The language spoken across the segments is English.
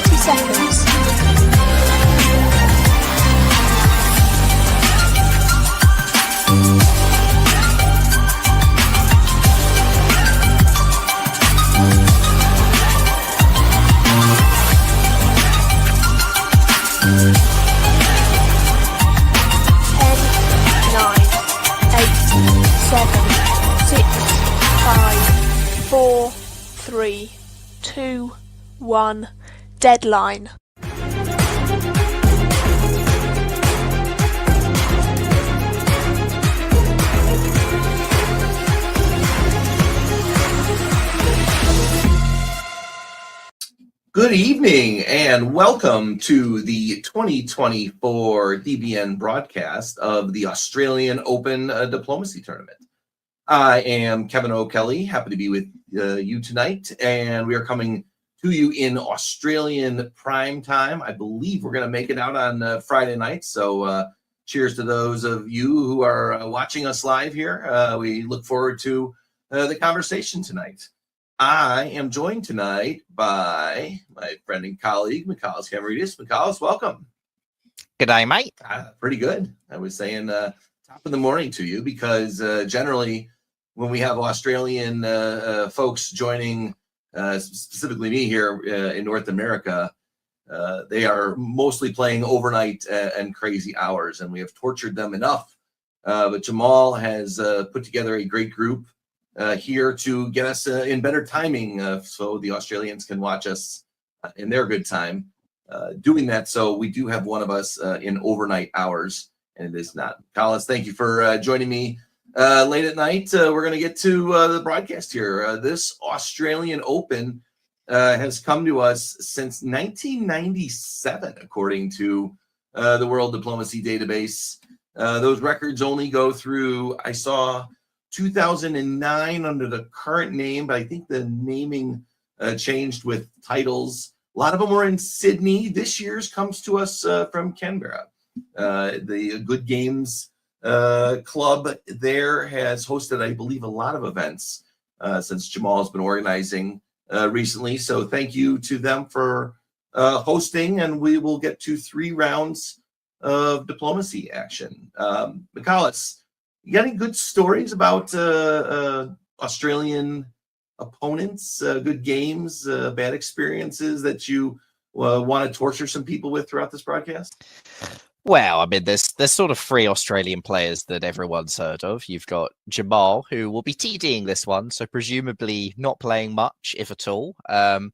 30 seconds. Four, three, two, one. Deadline. Good evening and welcome to the 2024 DBN broadcast of the Australian Open Diplomacy Tournament. I am Kevin O'Kelly, happy to be with you tonight, and we are coming to you in Australian prime time. I believe we're going to make it out on Friday night, so cheers to those of you who are watching us live here. We look forward to the conversation tonight. I am joined tonight by my friend and colleague, Michalis Kamaridis. Michalis, welcome. Good day, mate. Pretty good. I was saying top of the morning to you because generally when we have Australian folks joining, specifically me here in North America, they are mostly playing overnight and crazy hours, and we have tortured them enough. But Jamal has put together a great group here to get us in better timing so the Australians can watch us in their good time doing that. So we do have one of us in overnight hours, and it is not Collins. Thank you for joining me late at night. We're going to get to the broadcast here. This Australian Open has come to us since 1997, according to the World Diplomacy Database. Those records only go through, I saw 2009 under the current name, but I think the naming changed with titles. A lot of them were in Sydney. This year's comes to us from Canberra. The Good Games club there has hosted, I believe, a lot of events since Jamal has been organizing recently. So thank you to them for hosting, and we will get to 3 rounds of diplomacy action. Michalis, you got any good stories about Australian opponents, good games, bad experiences that you want to torture some people with throughout this broadcast? Well, I mean, there's sort of 3 Australian players that everyone's heard of. You've got Jamal, who will be TDing this one, so presumably not playing much, if at all. And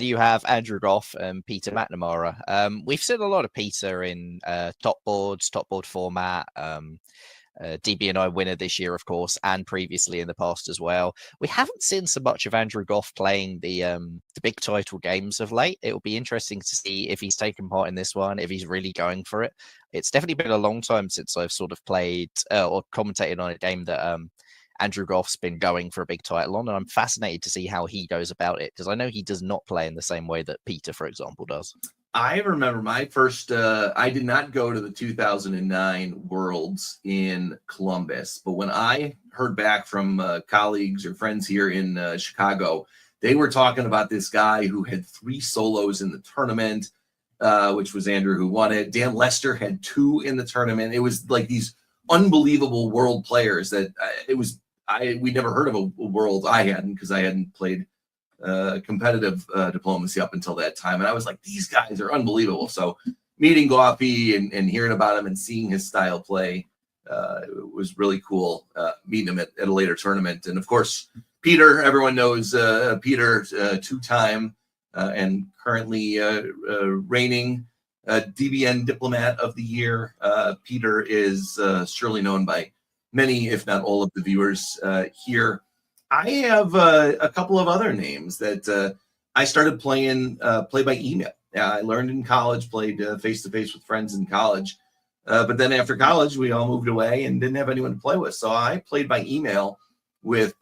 you have Andrew Goff and Peter McNamara. We've seen a lot of Peter in top board format. DBNI winner this year, of course, and previously in the past as well. We haven't seen so much of Andrew Goff playing the big title games of late. It will be interesting to see if he's taken part in this one, if he's really going for it. It's definitely been a long time since I've sort of played or commentated on a game that Andrew Goff's been going for a big title on, and I'm fascinated to see how he goes about it, because I know he does not play in the same way that Peter, for example, does. I remember my first, I did not go to the 2009 Worlds in Columbus, but when I heard back from colleagues or friends here in Chicago, they were talking about this guy who had 3 solos in the tournament, which was Andrew who won it. Dan Lester had 2 in the tournament. It was like these unbelievable world players that we never heard of a world. I hadn't, because I hadn't played competitive diplomacy up until that time, and I was like, these guys are unbelievable. So meeting Goffy and hearing about him and seeing his style play was really cool. Meeting him at a later tournament, and of course Peter, everyone knows Peter, 2-time and currently reigning DBN Diplomat of the Year. Peter is surely known by many, if not all, of the viewers here. I have a couple of other names that I started playing play by email. I learned in college, played face-to-face with friends in college. But then after college, we all moved away and didn't have anyone to play with. So I played by email with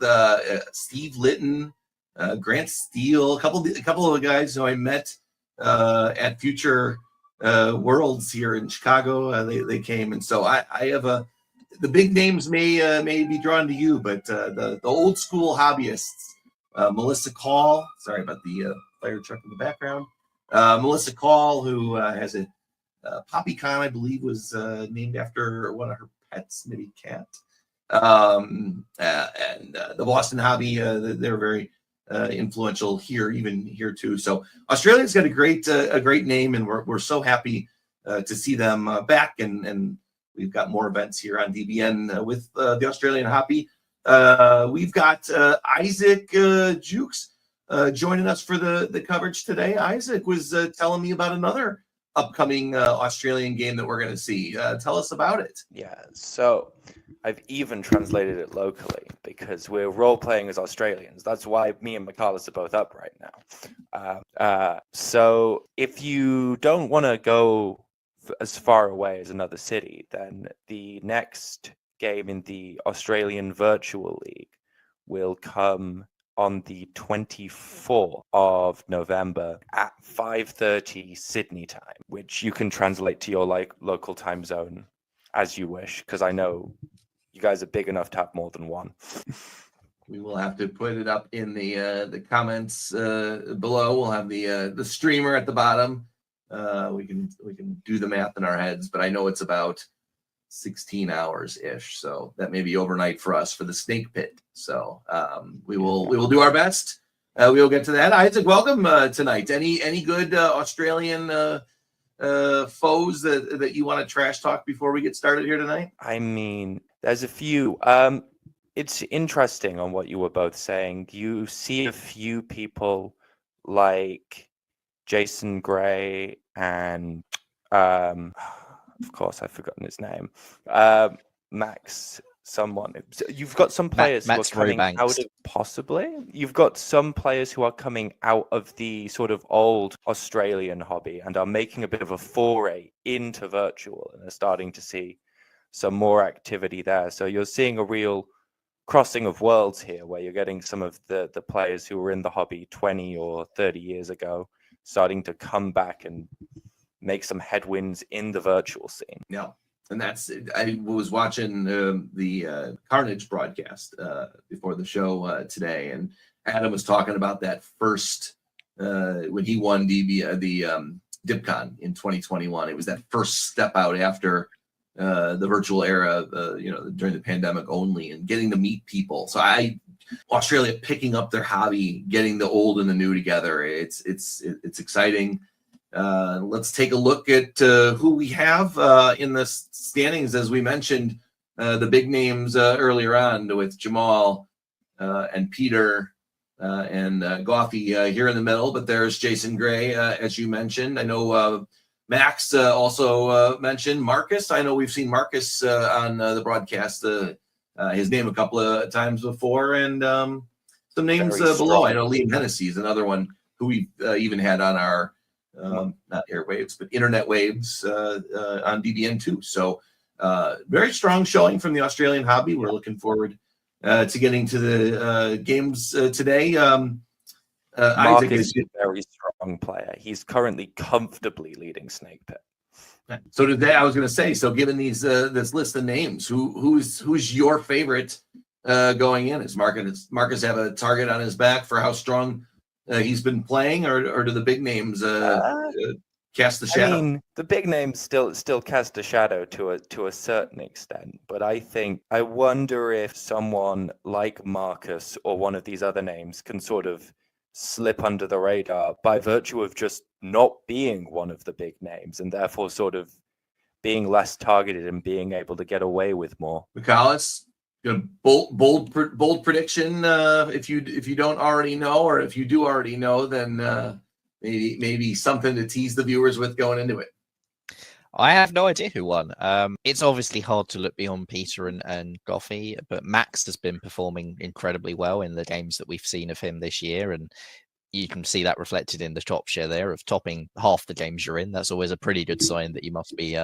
Steve Litton, Grant Steele, a couple of guys who I met at future Worlds here in Chicago. They came. And so I have the big names may be drawn to you, but the old school hobbyists, Melissa Call, sorry about the fire truck in the background, Melissa Call, who has a Poppycon, I believe, was named after one of her pets, maybe cat. And the Boston Hobby, they're very influential here, even here too. So Australia's got a great name, and we're so happy to see them back. And we've got more events here on DBN with the Australian Hobby. We've got Isaac Jukes joining us for the coverage today. Isaac was telling me about another upcoming Australian game that we're going to see. Tell us about it. Yeah, so I've even translated it locally because we're role playing as Australians. That's why me and Michaelis are both up right now. So if you don't want to go as far away as another city, then the next game in the Australian Virtual League will come on the 24th of November at 5:30 Sydney time, which you can translate to your local time zone as you wish, because I know you guys are big enough to have more than one. We will have to put it up in the comments below. We'll have the streamer at the bottom. We can do the math in our heads, but I know it's about 16 hours ish, so that may be overnight for us for the Snake Pit. So we will do our best. We will get to that. Isaac, welcome tonight. Any good Australian foes that you want to trash talk before we get started here tonight? I mean, there's a few. It's interesting on what you were both saying. You see a few people like Jason Gray and of course I've forgotten his name. Max someone. You've got some players who are coming out of possibly. You've got some players who are coming out of the sort of old Australian hobby and are making a bit of a foray into virtual and are starting to see some more activity there. So you're seeing a real crossing of worlds here, where you're getting some of the players who were in the hobby 20 or 30 years ago starting to come back and make some headwinds in the virtual scene. Yeah. And I was watching the Carnage broadcast before the show today, and Adam was talking about that first when he won the DipCon in 2021. It was that first step out after the virtual era, during the pandemic only, and getting to meet people. So Australia picking up their hobby, getting the old and the new together. It's exciting. Let's take a look at who we have in the standings. As we mentioned, the big names earlier on with Jamal and Peter and Goffey here in the middle, but there's Jason Gray, as you mentioned. I know Max also mentioned Marcus. I know we've seen Marcus on the broadcast, his name a couple of times before, and some names below. I know Liam Hennessy is another one who we've even had on our not airwaves, but internet waves on DBN too. So very strong showing from the Australian hobby. We're looking forward to getting to the games today. Marcus Isaac is a very strong player. He's currently comfortably leading Snake Pit. So today, I was going to say, so given these this list of names, who's your favorite going in? Is Marcus have a target on his back for how strong he's been playing, or do the big names cast the shadow? I mean, the big names still cast a shadow to a certain extent, but I wonder if someone like Marcus or one of these other names can sort of slip under the radar by virtue of just not being one of the big names, and therefore sort of being less targeted and being able to get away with more. Michaelis, bold prediction. If you don't already know, or if you do already know, then maybe something to tease the viewers with going into it. I have no idea who won. It's obviously hard to look beyond Peter and Goffey, but Max has been performing incredibly well in the games that we've seen of him this year, and you can see that reflected in the top share there of topping half the games you're in. That's always a pretty good sign that you must be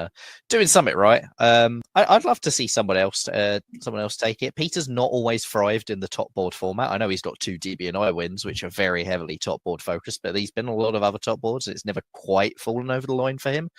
doing something right. I'd love to see someone else take it. Peter's not always thrived in the top board format. I know he's got 2 DB&I wins, which are very heavily top board focused, but he's been on a lot of other top boards, and it's never quite fallen over the line for him.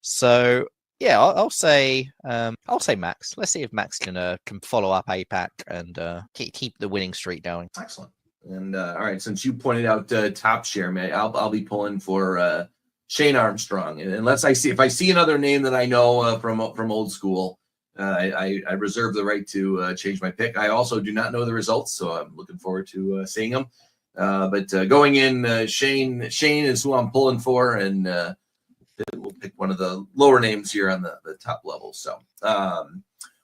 So yeah, I'll say Max. Let's see if Max can follow up APAC and keep the winning streak going. Excellent. And all right, since you pointed out top share, man, I'll be pulling for Shane Armstrong. And unless if I see another name that I know from old school, I reserve the right to change my pick. I also do not know the results, so I'm looking forward to seeing them. But going in, Shane is who I'm pulling for, and we'll pick one of the lower names here on the top level. So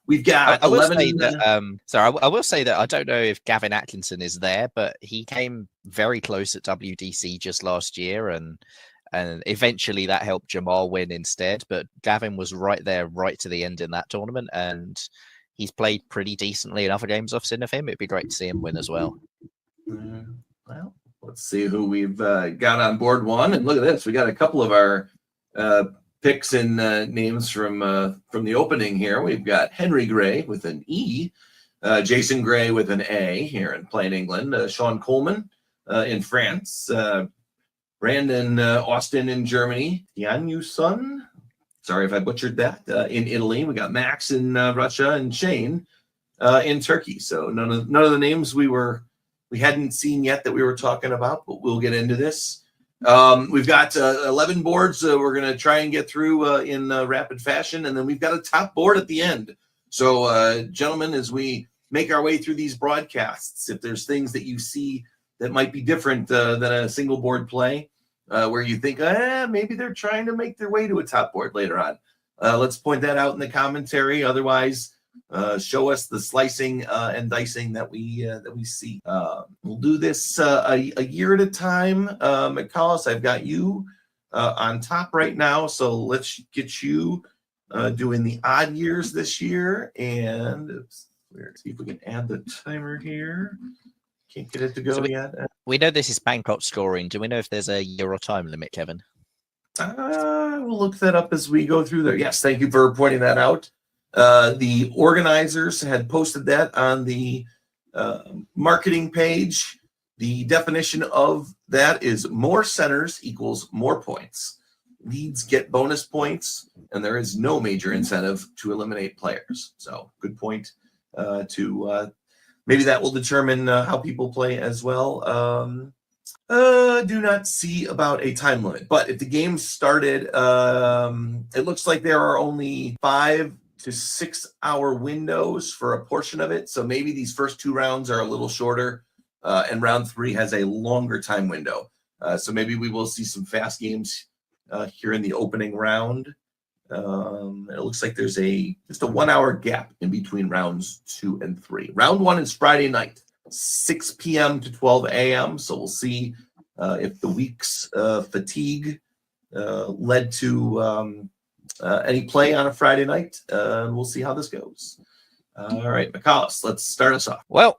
we've got I will 11. say that, I will say that I don't know if Gavin Atkinson is there, but he came very close at WDC just last year, and eventually that helped Jamal win instead. But Gavin was right there, right to the end in that tournament, and he's played pretty decently in other games I've seen of him. It'd be great to see him win as well. Well, let's see who we've got on board one. And look at this. We got a couple of our picks and names from the opening here. We've got Henry Gray with an E, Jason Gray with an A here in plain England, Sean Coleman in France, Brandon Austin in Germany, Yan Sun, sorry if I butchered that, in Italy. We got Max in Russia and Shane in Turkey. So none of the names we hadn't seen yet that we were talking about, but we'll get into this. We've got 11 boards we're going to try and get through in rapid fashion, and then we've got a top board at the end. So, gentlemen, as we make our way through these broadcasts, if there's things that you see that might be different than a single board play, where you think, maybe they're trying to make their way to a top board later on, let's point that out in the commentary. Otherwise, show us the slicing and dicing that we see. We'll do this a year at a time. McCullis, I've got you on top right now, so let's get you doing the odd years this year. And let's see if we can add the timer here. Can't get it to go yet. We know this is Bangkok scoring. Do we know if there's a year or time limit, Kevin? We'll look that up as we go through there. Yes, thank you for pointing that out. The organizers had posted that on the marketing page. The definition of that is more centers equals more points. Leads get bonus points, and there is no major incentive to eliminate players. So good point to maybe that will determine how people play as well. Do not see about a time limit, but if the game started, it looks like there are only 5 to 6 hour windows for a portion of it. So maybe these first 2 rounds are a little shorter, and round 3 has a longer time window. So maybe we will see some fast games here in the opening round. It looks like there's just a 1 hour gap in between rounds 2 and 3. Round 1 is Friday night, 6 p.m. to 12 a.m. So we'll see if the week's fatigue led to any play on a Friday night. We'll see how this goes. All right, McCullis, let's start us off. Well,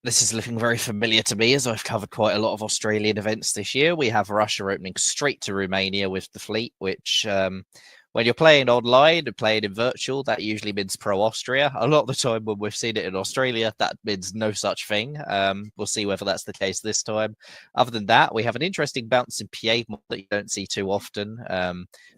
this is looking very familiar to me as I've covered quite a lot of Australian events this year. We have Russia opening straight to Romania with the fleet, which when you're playing online and playing in virtual, that usually means pro Austria. A lot of the time when we've seen it in Australia, that means no such thing. We'll see whether that's the case this time. Other than that, we have an interesting bounce in Piedmont that you don't see too often.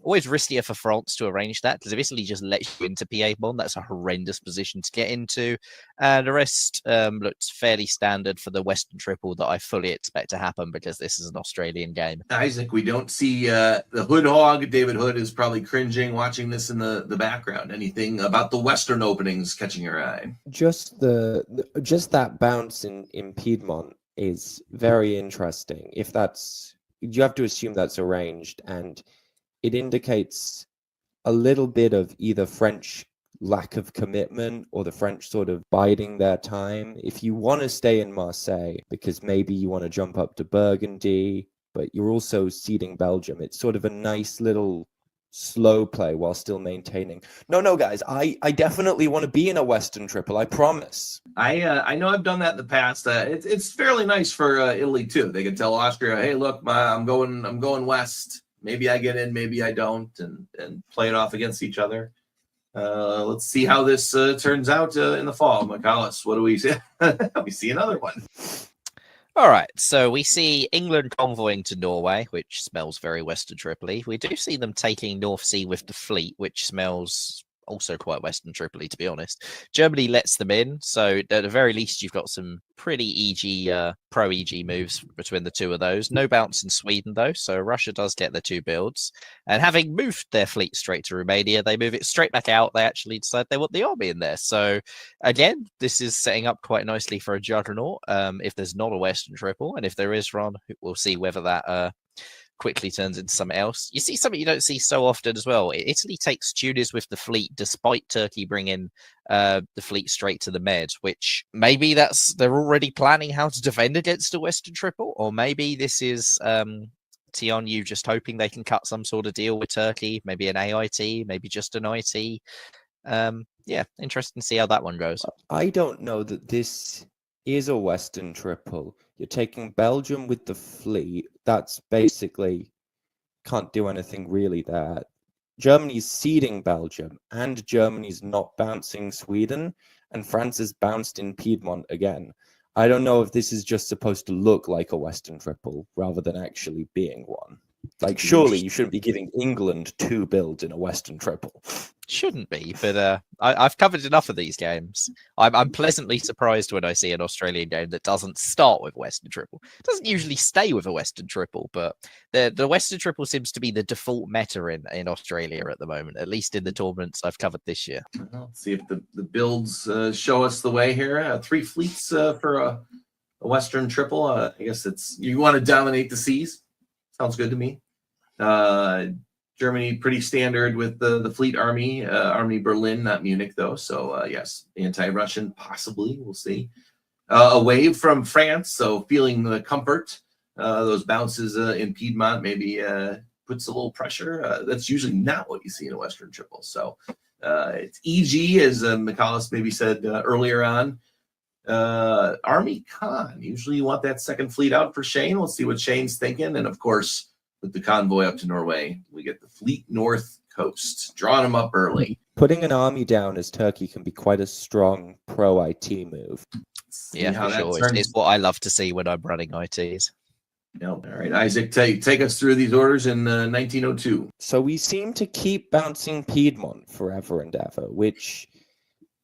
Always riskier for France to arrange that, because if Italy just lets you into Piedmont, that's a horrendous position to get into. And the rest looks fairly standard for the Western Triple that I fully expect to happen, because this is an Australian game. Isaac, we don't see the Hood Hog. David Hood is probably cringing watching this in the background. Anything about the Western openings catching your eye? Just that bounce in Piedmont is very interesting. If you have to assume that's arranged, and it indicates a little bit of either French lack of commitment or the French sort of biding their time. If you want to stay in Marseille because maybe you want to jump up to Burgundy, but you're also seeding Belgium, it's sort of a nice little slow play while still maintaining. No, guys, I definitely want to be in a Western Triple. I promise. I know I've done that in the past. It's fairly nice for Italy too. They can tell Austria, hey, look, I'm going west. Maybe I get in, maybe I don't, and play it off against each other. Let's see how this turns out in the fall. McCullis, what do we see? We see another one. All right, so we see England convoying to Norway, which smells very Western Tripoli. We do see them taking North Sea with the fleet, which smells also quite Western Tripoli, to be honest. Germany lets them in, so at the very least, you've got some pretty pro EG moves between the two of those. No bounce in Sweden, though, so Russia does get their 2 builds. And having moved their fleet straight to Romania, they move it straight back out. They actually decide they want the army in there. So again, this is setting up quite nicely for a juggernaut. If there's not a Western Triple, and if there is one, we'll see whether that quickly turns into something else. You see something you don't see so often as well. Italy takes Tunis with the fleet, despite Turkey bringing the fleet straight to the Med, which maybe they're already planning how to defend against a Western Triple, or maybe this is Tianyu just hoping they can cut some sort of deal with Turkey, maybe an AIT, maybe just an IT. Yeah, interesting to see how that one goes. I don't know that this is a Western Triple. You're taking Belgium with the fleet. That's basically can't do anything really there. Germany's ceding Belgium, and Germany's not bouncing Sweden, and France is bounced in Piedmont again. I don't know if this is just supposed to look like a Western Triple rather than actually being one. Like, surely you shouldn't be giving England 2 builds in a Western Triple. Shouldn't be, but I've covered enough of these games. I'm pleasantly surprised when I see an Australian game that doesn't start with Western Triple. It doesn't usually stay with a Western Triple, but the Western Triple seems to be the default meta in Australia at the moment, at least in the tournaments I've covered this year. Let's see if the builds show us the way here. 3 fleets for a Western Triple. I guess it's you want to dominate the seas. Sounds good to me. Germany pretty standard with the fleet army, Army Berlin, not Munich though. So yes, anti-Russian possibly. We'll see. A wave from France, so feeling the comfort. Those bounces in Piedmont maybe puts a little pressure. That's usually not what you see in a Western Triple. So it's EG, as McCallus maybe said earlier on. Army Con. Usually you want that second fleet out for Shane. We'll see what Shane's thinking. And of course, with the convoy up to Norway, we get the fleet north coast, drawing them up early. Putting an army down as Turkey can be quite a strong pro-IT move. Yeah, for sure. It's what I love to see when I'm running ITs. No. All right, Isaac, take us through these orders in 1902. So we seem to keep bouncing Piedmont forever and ever, which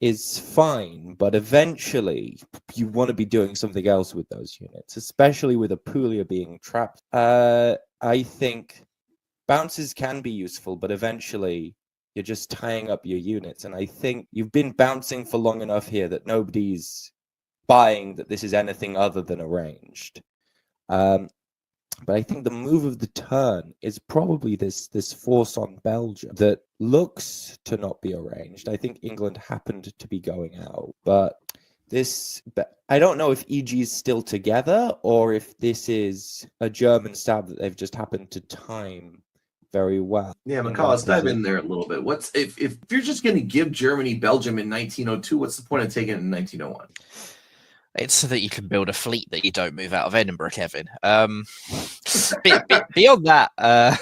is fine, but eventually you want to be doing something else with those units, especially with Apulia being trapped. I think bounces can be useful, but eventually you're just tying up your units. And I think you've been bouncing for long enough here that nobody's buying that this is anything other than arranged. But I think the move of the turn is probably this force on Belgium that looks to not be arranged. I think England happened to be going out, but I don't know if EG is still together or if this is a German stab that they've just happened to time very well. Yeah, McCall, dive in there a little bit. What's if you're just going to give Germany Belgium in 1902, what's the point of taking it in 1901? It's so that you can build a fleet that you don't move out of Edinburgh, Kevin. Beyond that,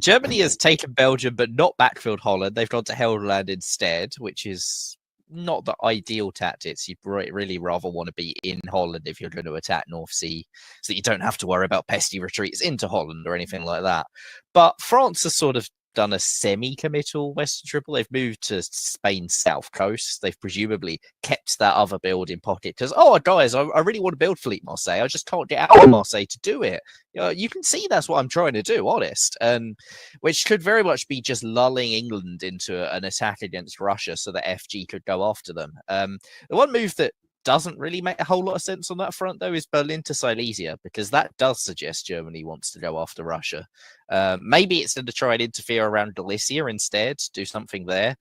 Germany has taken Belgium but not backfilled Holland. They've gone to Helgoland instead, which is not the ideal tactics. You'd really rather want to be in Holland if you're going to attack North Sea, so that you don't have to worry about pesty retreats into Holland or anything like that. But France has sort of done a semi-committal Western Triple. They've moved to Spain's south coast. They've presumably kept that other build in pocket because, guys, I really want to build Fleet Marseille. I just can't get out of Marseille to do it. You can see that's what I'm trying to do, honest. And which could very much be just lulling England into an attack against Russia so that FG could go after them. The one move that doesn't really make a whole lot of sense on that front, though, is Berlin to Silesia, because that does suggest Germany wants to go after Russia. Maybe it's to try and interfere around Galicia instead, do something there.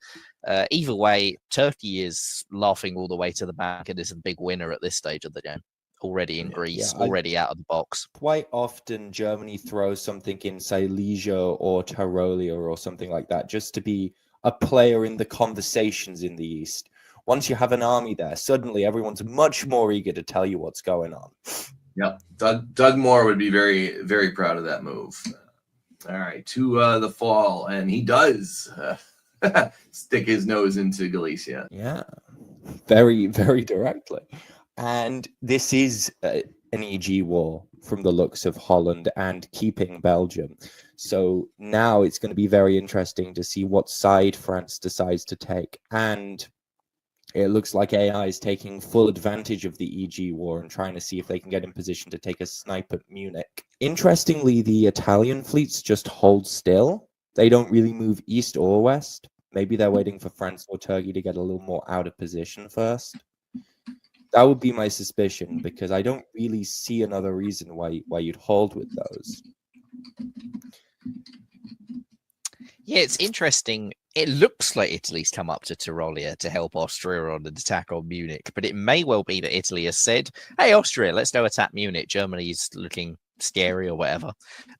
Either way, Turkey is laughing all the way to the bank and is a big winner at this stage of the game. Already in Greece, already out of the box. Quite often, Germany throws something in Silesia or Tyrolia or something like that, just to be a player in the conversations in the East. Once you have an army there, suddenly everyone's much more eager to tell you what's going on. Yep. Doug Moore would be very, very proud of that move. All right, to the fall, and he does stick his nose into Galicia. Yeah, very, very directly. And this is an EG war from the looks of Holland and keeping Belgium. So now it's going to be very interesting to see what side France decides to take. And it looks like AI is taking full advantage of the EG war and trying to see if they can get in position to take a snipe at Munich. Interestingly, the Italian fleets just hold still. They don't really move east or west. Maybe they're waiting for France or Turkey to get a little more out of position first. That would be my suspicion, because I don't really see another reason why you'd hold with those. Yeah, it's interesting. It looks like Italy's come up to Tyrolia to help Austria on an attack on Munich, but it may well be that Italy has said, hey, Austria, let's go attack Munich. Germany's looking scary or whatever,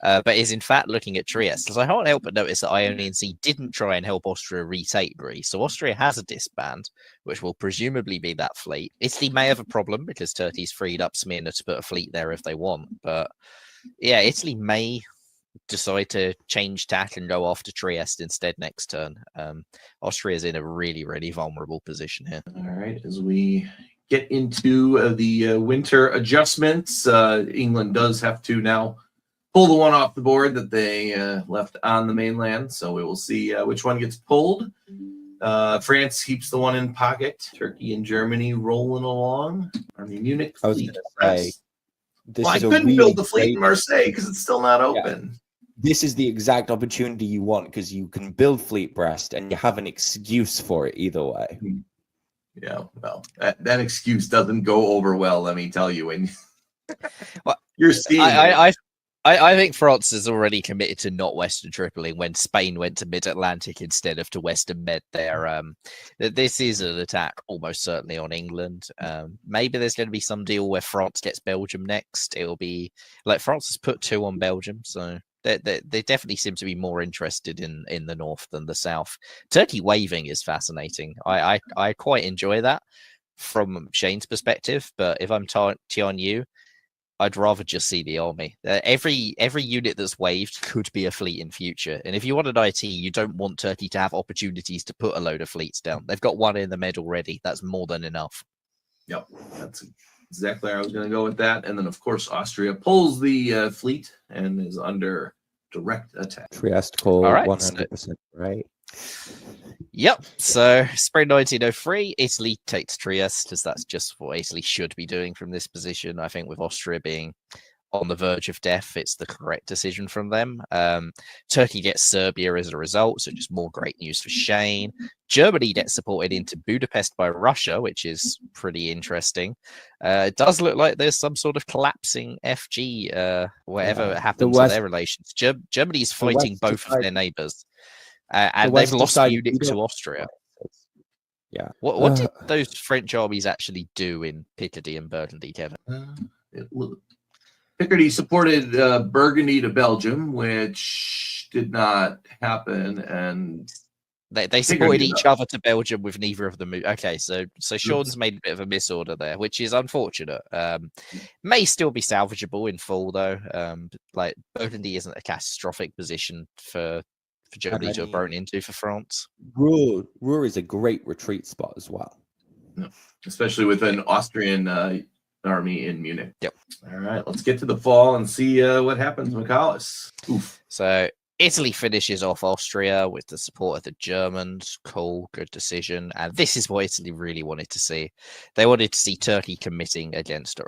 but is in fact looking at Trieste. So I can't help but notice that IONIC didn't try and help Austria retake Greece. So Austria has a disband, which will presumably be that fleet. Italy may have a problem because Turkey's freed up Smyrna to put a fleet there if they want. But yeah, Italy may decide to change tack and go after Trieste instead next turn. Austria's in a really, really vulnerable position here. All right, as we get into the winter adjustments, England does have to now pull the one off the board that they left on the mainland. So we will see which one gets pulled. France keeps the one in pocket. Turkey and Germany rolling along. Army Munich I was fleet going to say, well, I couldn't build the fleet in Marseille because it's still not open. Yeah. This is the exact opportunity you want, because you can build fleet Brest and you have an excuse for it either way. Yeah, well, that excuse doesn't go over well, let me tell you. And well, you're seeing I think France is already committed to not Western Tripoli when Spain went to Mid-Atlantic instead of to Western Med there. This is an attack almost certainly on England. Maybe there's going to be some deal where France gets Belgium next. It'll be like France has put 2 on Belgium, so they definitely seem to be more interested in the north than the south. Turkey waving is fascinating. I quite enjoy that from Shane's perspective, but if I'm Tianyu, I'd rather just see the army. Every unit that's waved could be a fleet in future. And if you want an IT, you don't want Turkey to have opportunities to put a load of fleets down. They've got one in the med already. That's more than enough. Yep, that's exactly where I was going to go with that. And then, of course, Austria pulls the fleet and is under direct attack. Trieste call, All right, 100%, right? Yep. So spring 1903, Italy takes Trieste, because that's just what Italy should be doing from this position. I think with Austria being on the verge of death, it's the correct decision from them. Turkey gets Serbia as a result, so just more great news for Shane. Germany gets supported into Budapest by Russia, which is pretty interesting. It does look like there's some sort of collapsing FG, whatever happens to their relations. Germany's fighting both of their neighbors. And they've lost Munich to Austria. Yeah. What did those French armies actually do in Picardy and Burgundy, Kevin? Picardy supported Burgundy to Belgium, which did not happen, and they supported each other to Belgium with neither of them. Okay, so Sean's made a bit of a misorder there, which is unfortunate. May still be salvageable in full though. Like Burgundy isn't a catastrophic position for Germany to have broken into for France. Ruhr is a great retreat spot as well. No, especially with an Austrian army in Munich. Yep. All right, let's get to the fall and see what happens, Michaelis. Oof. So Italy finishes off Austria with the support of the Germans. Cool, good decision. And this is what Italy really wanted to see. They wanted to see Turkey committing against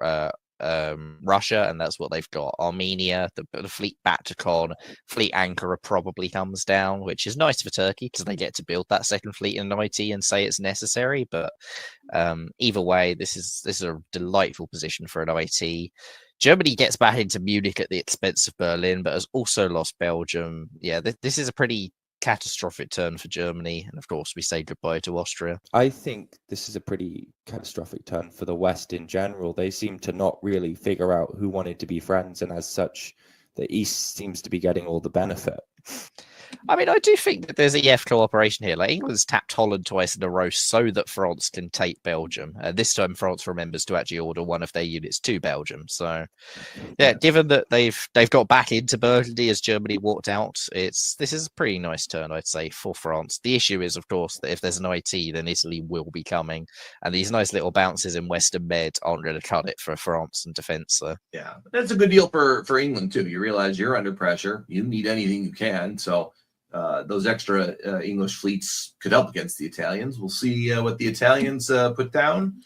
Russia, and that's what they've got. Armenia, the fleet back to Con, fleet Ankara probably comes down, which is nice for Turkey because they get to build that second fleet in IT and say it's necessary. But either way, this is a delightful position for an IT. Germany gets back into Munich at the expense of Berlin, but has also lost Belgium. Yeah, this is a pretty catastrophic turn for Germany, and of course we say goodbye to Austria. I think this is a pretty catastrophic turn for the West in general. They seem to not really figure out who wanted to be friends, and as such the East seems to be getting all the benefit. I mean, I do think that there's EF cooperation here. Like England's tapped Holland twice in a row so that France can take Belgium. This time, France remembers to actually order one of their units to Belgium. So, yeah, given that they've got back into Burgundy as Germany walked out, this is a pretty nice turn, I'd say, for France. The issue is, of course, that if there's an IT, then Italy will be coming, and these nice little bounces in Western Med aren't going to cut it for France and defence. So. Yeah, that's a good deal for England too. You realize you're under pressure. You need anything you can. So those extra English fleets could help against the Italians. We'll see what the Italians put down.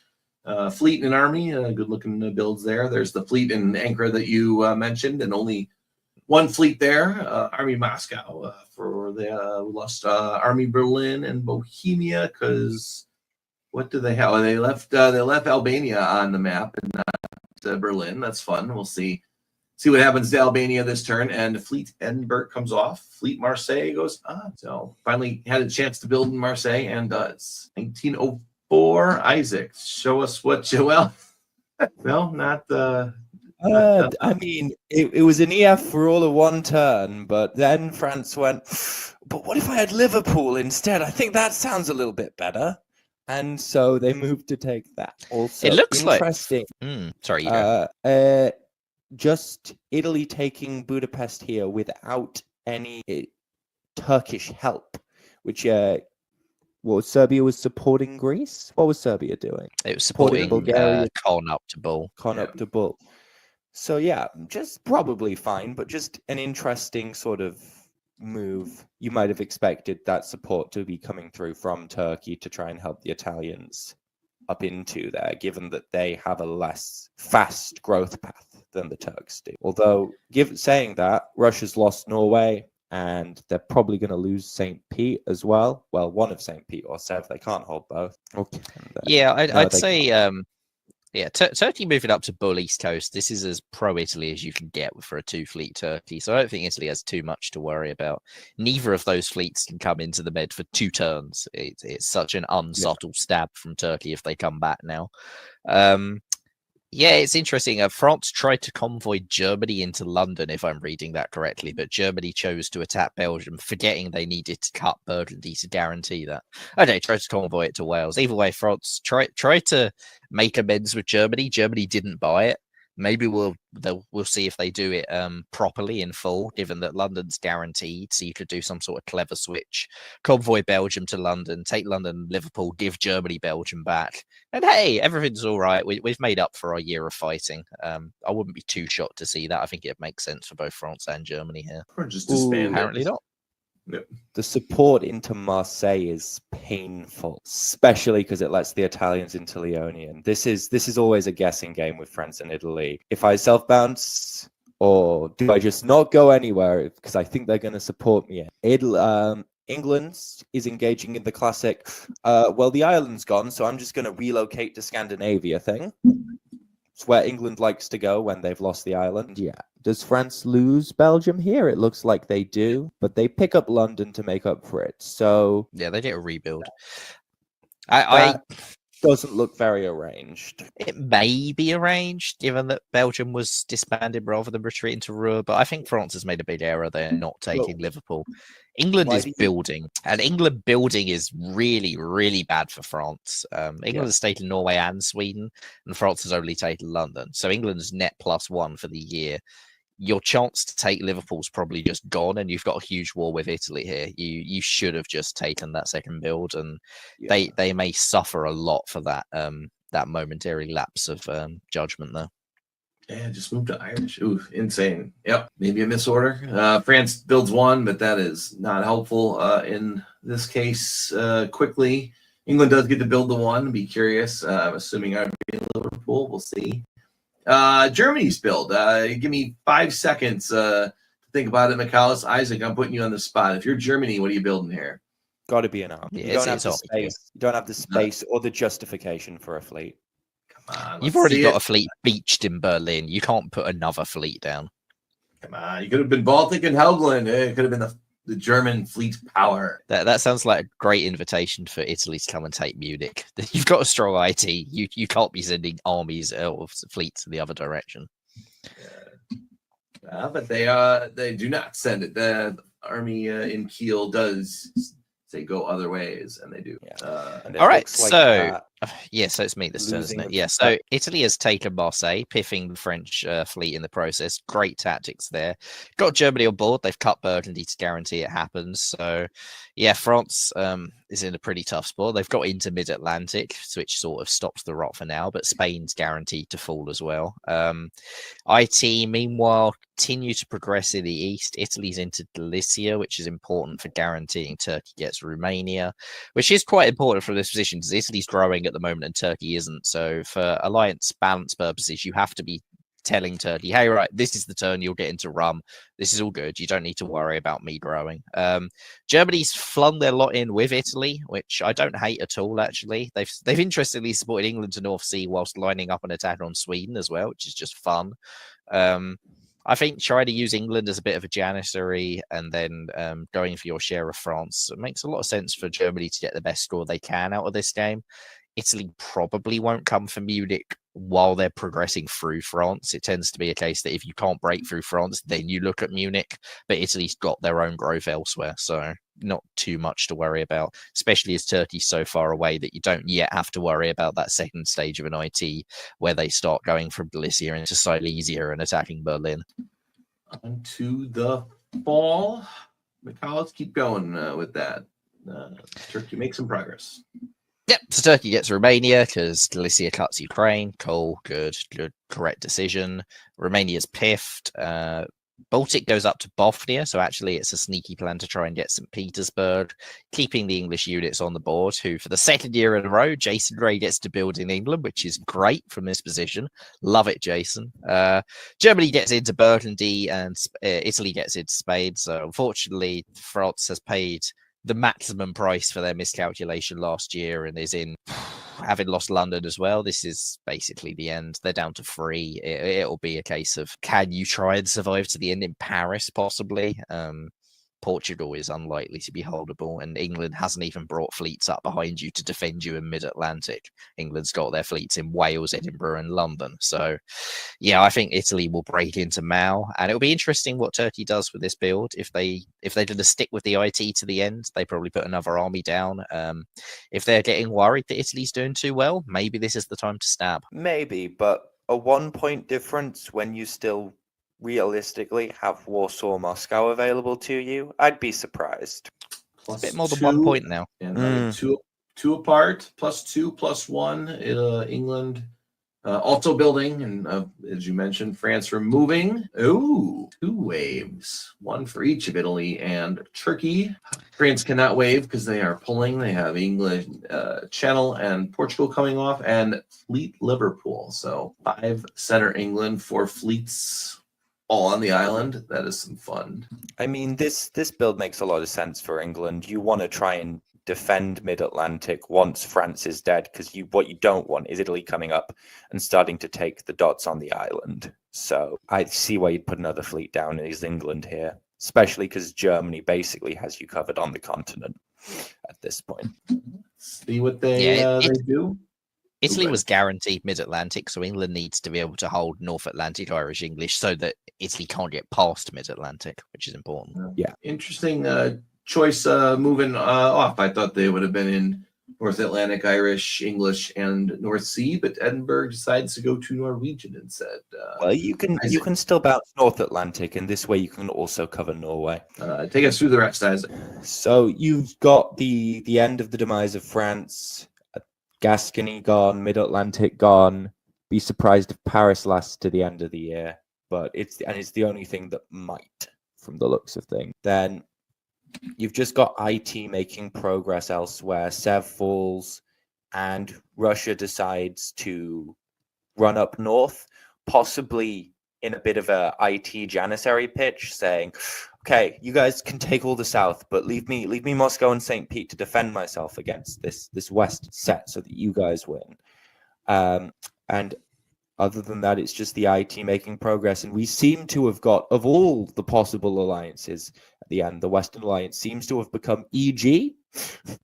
Fleet and army, good-looking builds there. There's the fleet in Ankara that you mentioned, and only one fleet there. Army Moscow for the we lost Army Berlin and Bohemia because what do they have? They left Albania on the map and not Berlin. That's fun. We'll see what happens to Albania this turn. And Fleet Edinburgh comes off. Fleet Marseille goes on. So finally had a chance to build in Marseille and does. 1904. Isaac, show us what Joel. No, not the. I mean, it was an EF for all of one turn, but then France went, but what if I had Liverpool instead? I think that sounds a little bit better. And so they moved to take that. Also, It looks interesting. Sorry, you go. Just Italy taking Budapest here without any Turkish help, which Serbia was supporting Greece. What was Serbia doing? It was supporting Bulgaria, Con up to Bull. Up to Bull. So yeah, just probably fine, but just an interesting sort of move. You might have expected that support to be coming through from Turkey to try and help the Italians up into there, given that they have a less fast growth path than the Turks do. Although, saying that, Russia's lost Norway, and they're probably going to lose St. Pete as well. Well, one of St. Pete or Sev, they can't hold both. Okay. Yeah, I'd say Turkey moving up to Bull East Coast. This is as pro-Italy as you can get for a two-fleet Turkey. So I don't think Italy has too much to worry about. Neither of those fleets can come into the Med for 2 turns. It's such an unsubtle stab from Turkey if they come back now. Yeah, it's interesting. France tried to convoy Germany into London, if I'm reading that correctly, but Germany chose to attack Belgium, forgetting they needed to cut Burgundy to guarantee that. Okay, tried to convoy it to Wales. Either way, France tried to make amends with Germany. Germany didn't buy it. Maybe we'll see if they do it properly in full, given that London's guaranteed. So you could do some sort of clever switch, convoy Belgium to London, take London, Liverpool, give Germany Belgium back, and hey, everything's all right. We've made up for our year of fighting. I wouldn't be too shocked to see that. I think it makes sense for both France and Germany here. Or just disband. Apparently not. Yep. The support into Marseille is painful, especially because it lets the Italians into Leonian. This is always a guessing game with France and Italy. If I self-bounce, or do I just not go anywhere because I think they're going to support me? England is engaging in the classic, well, the island's gone, so I'm just going to relocate to Scandinavia thing. It's where England likes to go when they've lost the island. Yeah. Does France lose Belgium here? It looks like they do, but they pick up London to make up for it. So yeah, they get a rebuild. I doesn't look very arranged. It may be arranged, given that Belgium was disbanded rather than retreating to Rouen, but I think France has made a big error there not taking Liverpool. England is building, and England building is really, really bad for France. England has taken Norway and Sweden, and France has only taken London. So England's net +1 for the year. Your chance to take Liverpool's probably just gone, and you've got a huge war with Italy here. You should have just taken that second build, and they may suffer a lot for that that momentary lapse of judgment there. Yeah, just moved to Irish. Ooh, insane. Yep, maybe a misorder. France builds 1, but that is not helpful in this case. Quickly, England does get to build the 1. Be curious. I'm assuming I'd be in Liverpool. We'll see. Germany's build. Give me 5 seconds to think about it, McAllis. Isaac, I'm putting you on the spot. If you're Germany, what are you building here? Got to be an army. Yeah, you don't have the space. You don't have the space or the justification for a fleet. Come on, you've already got a fleet beached in Berlin. You can't put another fleet down. Come on, you could have been Baltic and Helgoland. It could have been the German fleet power. That sounds like a great invitation for Italy to come and take Munich. You've got a strong IT. You can't be sending armies or fleets in the other direction. But they do not send it. army in Kiel does say go other ways, and they do. And it All right, looks like so that yeah, so it's me this turn, isn't losing it? of Yeah, so Italy has taken Marseille, piffing the French fleet in the process. Great tactics there. Got Germany on board. They've cut Burgundy to guarantee it happens. So, yeah, France is in a pretty tough spot. They've got into mid-Atlantic, which sort of stops the rot for now, but Spain's guaranteed to fall as well. IT, meanwhile, continue to progress in the east. Italy's into Galicia, which is important for guaranteeing Turkey gets Romania, which is quite important for this position because Italy's growing at the moment and Turkey isn't. So for alliance balance purposes, you have to be telling Turkey, hey, right, this is the turn you'll get into Rum. This is all good. You don't need to worry about me growing. Germany's flung their lot in with Italy, which I don't hate at all, actually. They've interestingly supported England to North Sea whilst lining up an attack on Sweden as well, which is just fun. I think trying to use England as a bit of a janissary and then going for your share of France makes a lot of sense for Germany to get the best score they can out of this game. Italy probably won't come for Munich while they're progressing through France. It tends to be a case that if you can't break through France, then you look at Munich, but Italy's got their own growth elsewhere. So not too much to worry about, especially as Turkey's so far away that you don't yet have to worry about that second stage of an IT where they start going from Galicia into Silesia and attacking Berlin. On to the fall. Let's keep going with that. Turkey make some progress. Yep, so Turkey gets Romania because Galicia cuts Ukraine. Cool, good, correct decision. Romania's piffed. Baltic goes up to Bothnia, so actually it's a sneaky plan to try and get St. Petersburg, keeping the English units on the board, who for the second year in a row, Jason Gray gets to build in England, which is great from this position. Love it, Jason. Germany gets into Burgundy and Italy gets into Spain, so unfortunately France has paid the maximum price for their miscalculation last year and is in having lost London as well. This is basically the end. They're down to 3. It'll be a case of can you try and survive to the end in Paris, possibly? Portugal is unlikely to be holdable, and England hasn't even brought fleets up behind you to defend you in mid-Atlantic. England's got their fleets in Wales, Edinburgh, and London. So, yeah, I think Italy will break into Mao, and it'll be interesting what Turkey does with this build. If they did a stick with the IT to the end, they probably put another army down. If they're getting worried that Italy's doing too well, maybe this is the time to stab. maybe, but a 1-point difference when you still realistically have Warsaw, Moscow available to you, I'd be surprised. A bit more than 1 point now. And two apart, +2, +1. England also building, and as you mentioned, France removing. Ooh, 2 waves, 1 for each of Italy and Turkey. France cannot wave because they are pulling. They have England, Channel, and Portugal coming off, and Fleet Liverpool. So 5 center England, 4 fleets all on the island. That is some fun. I mean, this build makes a lot of sense for England. You want to try and defend mid-Atlantic once France is dead, because what you don't want is Italy coming up and starting to take the dots on the island. So I see why you'd put another fleet down as England here, especially because Germany basically has you covered on the continent at this point. See what they do. Italy was guaranteed mid-Atlantic, so England needs to be able to hold North Atlantic Irish English so that Italy can't get past mid-Atlantic, which is important. Yeah. Interesting choice moving off. I thought they would have been in North Atlantic Irish, English, and North Sea, but Edinburgh decides to go to Norwegian instead. Well, you can still bounce North Atlantic, and this way you can also cover Norway. Take us through the rest, Isaac. So you've got the end of the demise of France, Gascony gone, Mid-Atlantic gone. Be surprised if Paris lasts to the end of the year, but it's the only thing that might, from the looks of things. Then you've just got IT making progress elsewhere. Sev falls, and Russia decides to run up north, possibly in a bit of a IT janissary pitch, saying, okay, you guys can take all the south, but leave me Moscow and St. Pete to defend myself against this west set so that you guys win. And other than that, it's just the IT making progress. And we seem to have got, of all the possible alliances at the end, the Western Alliance seems to have become EG.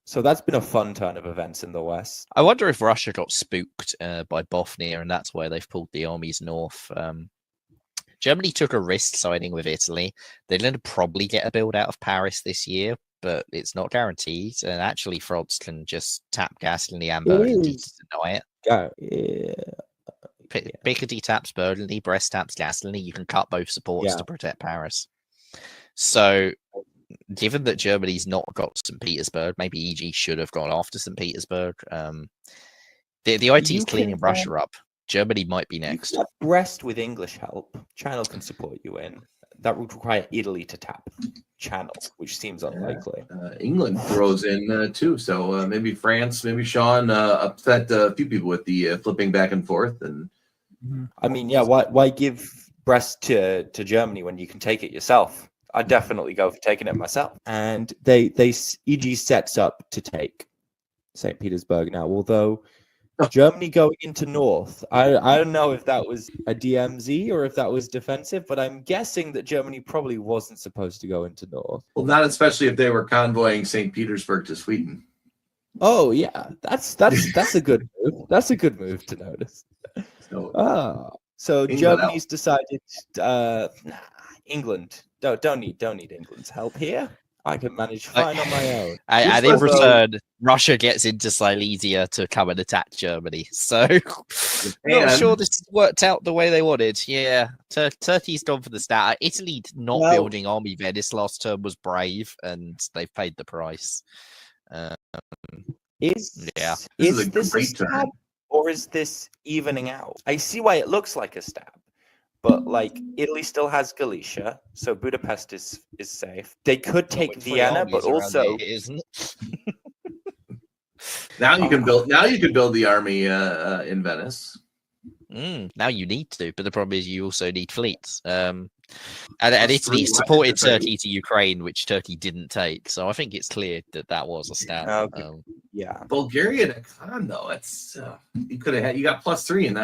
So that's been a fun turn of events in the West. I wonder if Russia got spooked by Bothnia, and that's why they've pulled the armies north. Germany took a risk signing with Italy. They're going to probably get a build out of Paris this year, but it's not guaranteed. And actually, France can just tap Gasly and Burgundy to deny it. Picardy taps Burgundy, Brest taps Gasly. You can cut both supports to protect Paris. So, given that Germany's not got St. Petersburg, maybe EG should have gone after St. Petersburg. The IT is cleaning Russia up. Germany might be next. You can Brest with English help. Channel can support you in. That would require Italy to tap Channel, which seems unlikely. England throws in too, so maybe France, maybe Sean upset a few people with the flipping back and forth. And I mean, why give Brest to Germany when you can take it yourself? I'd definitely go for taking it myself. And EG sets up to take St. Petersburg now, although Germany going into North, I don't know if that was a DMZ or if that was defensive, but I'm guessing that Germany probably wasn't supposed to go into North. Well, not especially if they were convoying St. Petersburg to Sweden. Oh yeah, that's a good move. That's a good move to notice. So Germany's decided. England don't need England's help here. I can manage fine on my own. And in return, Russia gets into Silesia to come and attack Germany. So, not sure this has worked out the way they wanted. Yeah, Turkey's gone for the stat. Italy not building army there this last term was brave, and they've paid the price. Is this a stab, or is this evening out? I see why it looks like a stab. But like Italy still has Galicia, so Budapest is safe. They could take Vienna, but also now you can build the army in Venice. Now you need to, but the problem is you also need fleets. And Italy supported Turkey to Ukraine, which Turkey didn't take. So I think it's clear that was a stab. Bulgaria to Khan though, it's you could have had. You got +3, and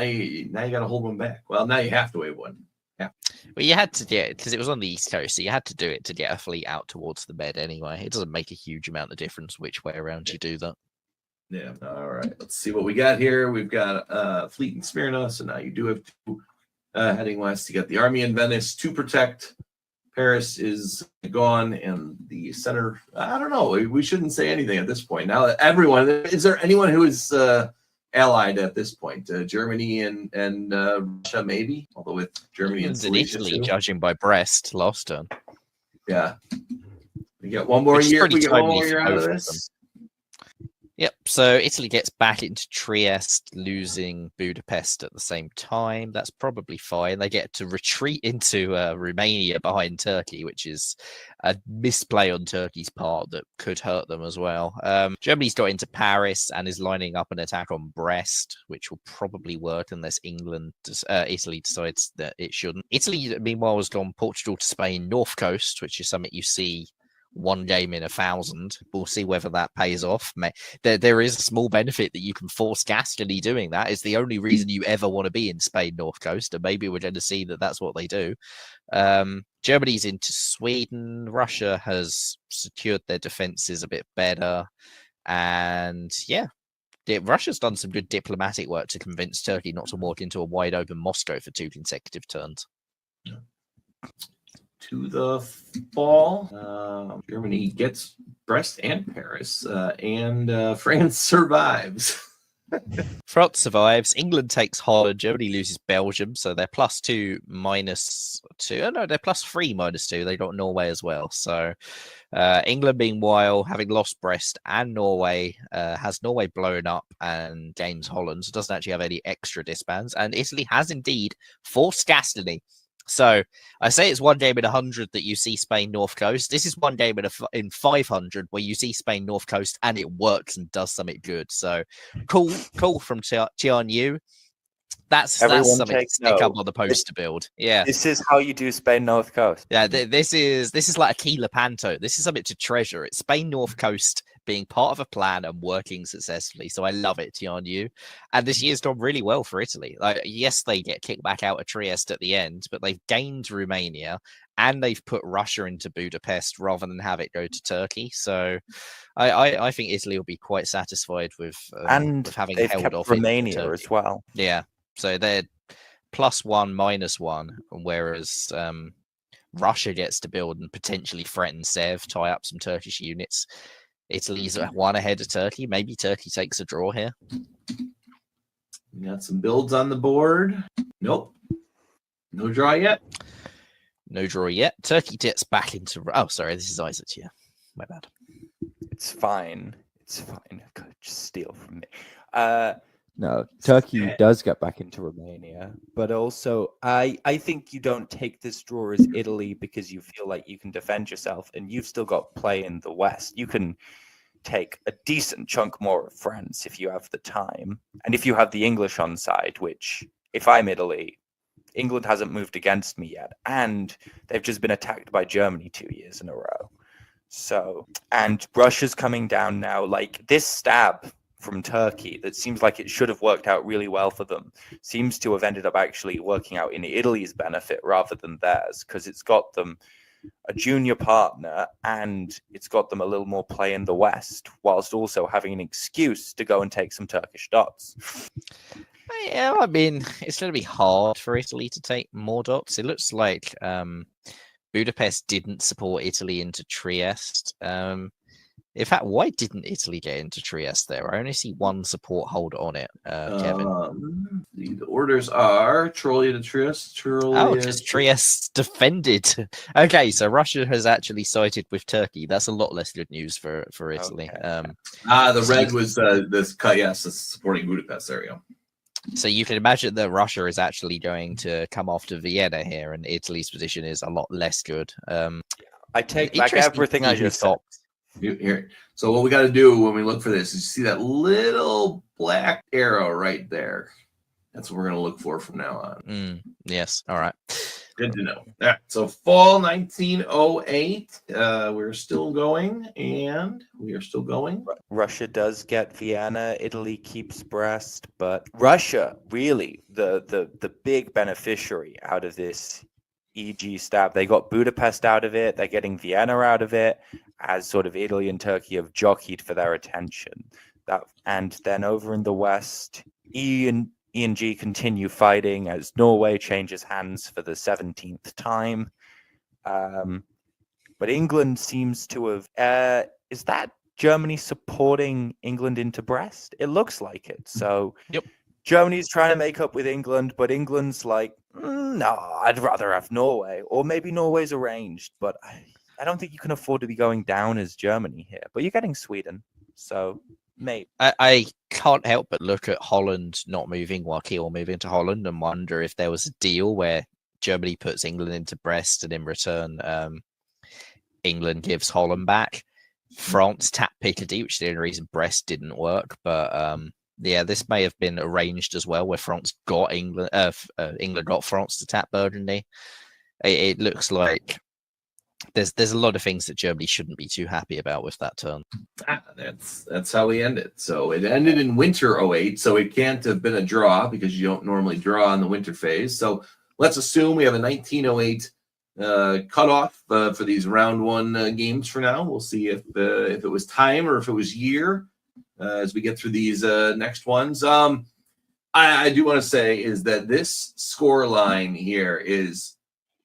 now you got to hold one back. Well, now you have to wave one. Yeah. Well, you had to get it because it was on the East Coast, so you had to do it to get a fleet out towards the Med anyway. It doesn't make a huge amount of difference which way around you do that. Yeah. All right. Let's see what we got here. We've got fleet in Smyrna, so now you do have two heading west. You got the army in Venice to protect. Paris is gone, and the center. I don't know. We shouldn't say anything at this point. Now, everyone, is there anyone who is allied at this point? Germany and Russia, maybe. Although with Germany and Italy, judging by Brest last turn. Yeah. We get one more year. We get one more year out of this. Yep, so Italy gets back into Trieste, losing Budapest at the same time. That's probably fine. They get to retreat into Romania behind Turkey, which is a misplay on Turkey's part that could hurt them as well. Germany's got into Paris and is lining up an attack on Brest, which will probably work unless Italy decides that it shouldn't. Italy, meanwhile, has gone Portugal to Spain, North Coast, which is something you see one game in 1,000. We'll see whether that pays off. There is a small benefit that you can force Gascony doing that. It's the only reason you ever want to be in Spain North Coast, and maybe we're going to see that that's what they do. Germany's into Sweden. Russia has secured their defenses a bit better, and Russia's done some good diplomatic work to convince Turkey not to walk into a wide open Moscow for 2 consecutive turns. To the fall, Germany gets Brest and Paris, and France survives. France survives. England takes Holland. Germany loses Belgium, so they're +2 -2. Oh no, they're +3 -2. They got Norway as well. So England, meanwhile, having lost Brest and Norway, has Norway blown up and gains Holland. So doesn't actually have any extra disbands. And Italy has indeed forced Gascony. So I say it's one game in 100 that you see Spain North Coast. This is one game in 500 where you see Spain North Coast and it works and does something good. So cool from Tian Yu. That's something to stick up on the poster build. Yeah, this is how you do Spain North Coast. Yeah, this is like a key Lepanto. This is something to treasure. It's Spain North Coast being part of a plan and working successfully. So I love it, Tian Yu. And this year's gone really well for Italy. Like, yes, they get kicked back out of Trieste at the end, but they've gained Romania and they've put Russia into Budapest rather than have it go to Turkey. So I think Italy will be quite satisfied with having they've held kept off Romania as well. Yeah. So they're +1, -1, whereas Russia gets to build and potentially threaten Sev, tie up some Turkish units. Italy's one ahead of Turkey. Maybe Turkey takes a draw here. We got some builds on the board. Nope. No draw yet. No draw yet. Turkey gets back into... Oh, sorry. This is Isaac here. My bad. It's fine. It's fine. Just steal from me. No, Turkey does get back into Romania, but also I think you don't take this draw as Italy because you feel like you can defend yourself and you've still got play in the West. You can take a decent chunk more of France if you have the time. And if you have the English on side, which if I'm Italy, England hasn't moved against me yet. And they've just been attacked by Germany 2 years in a row. So, and Russia's coming down now. Like this stab from Turkey that seems like it should have worked out really well for them seems to have ended up actually working out in Italy's benefit rather than theirs, because it's got them a junior partner and it's got them a little more play in the West whilst also having an excuse to go and take some Turkish dots. Yeah, I mean, it's going to be hard for Italy to take more dots. It looks like Budapest didn't support Italy into Trieste. In fact, why didn't Italy get into Trieste there? I only see one support hold on it, Kevin. The orders are Trolia to Trieste. Oh, just Trieste defended. Okay, so Russia has actually sided with Turkey. That's a lot less good news for Italy. Okay. The red was this cut. Yes, supporting Budapest. There you go. So you can imagine that Russia is actually going to come after Vienna here, and Italy's position is a lot less good. I take back everything I just said. Here. So what we got to do when we look for this is see that little black arrow right there. That's what we're going to look for from now on. Yes. All right. Good to know. All right. So fall 1908. We're still going, and we are still going. Russia does get Vienna. Italy keeps Brest, but Russia really the big beneficiary out of this EG stab. They got Budapest out of it. They're getting Vienna out of it, as sort of Italy and Turkey have jockeyed for their attention. And then over in the West, E and G continue fighting as Norway changes hands for the 17th time. But England seems to have... is that Germany supporting England into Brest? It looks like it. So yep. Germany's trying to make up with England, but England's like, no, I'd rather have Norway. Or maybe Norway's arranged, but I don't think you can afford to be going down as Germany here. But you're getting Sweden, so maybe. I can't help but look at Holland not moving while Kiel moving to Holland and wonder if there was a deal where Germany puts England into Brest and in return England gives Holland back. France tapped Picardy, which is the only reason Brest didn't work. But yeah, this may have been arranged as well, where France got England got France to tap Burgundy. It looks like there's a lot of things that Germany shouldn't be too happy about with that turn. That's how we end it. So it ended in winter 08, so it can't have been a draw because you don't normally draw in the winter phase. So let's assume we have a 1908 cutoff for these round one games for now. We'll see if it was time or if it was year as we get through these next ones. I do want to say is that this score line here is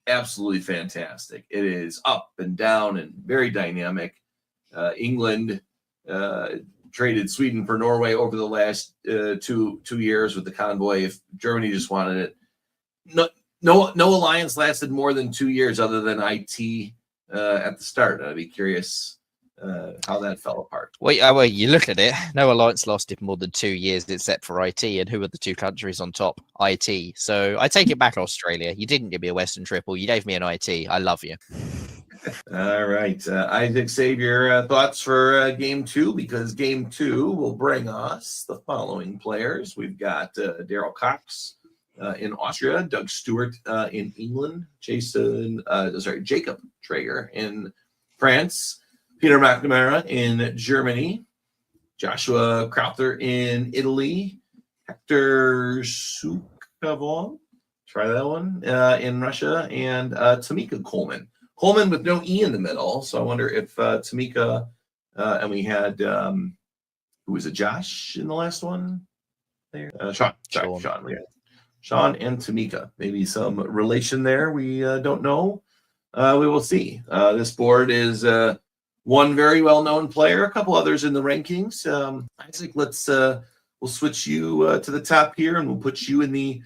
absolutely fantastic. It is up and down and very dynamic. England traded Sweden for Norway over the last 2 years with the convoy. If Germany just wanted it, no alliance lasted more than 2 years other than IT at the start. I'd be curious how that fell apart. Well, you look at it. No alliance lasted more than 2 years except for IT. And who are the two countries on top? IT. So I take it back, Australia. You didn't give me a Western triple. You gave me an IT. I love you. All right. Isaac, save your thoughts for game two, because game two will bring us the following players. We've got Daryl Cox in Austria, Doug Stewart in England, Jacob Traeger in France, Peter McNamara in Germany, Joshua Crowther in Italy, Hector Sukavon, try that one, in Russia, and Tamika Coleman. Coleman with no E in the middle, so I wonder if Tamika, and we had, who was it, Josh in the last one? There, Sean. Sorry, Sean. Sean and Tamika. Maybe some relation there. We don't know. We will see. This board is one very well-known player, a couple others in the rankings. Isaac, we'll switch you to the top here, and we'll put you in the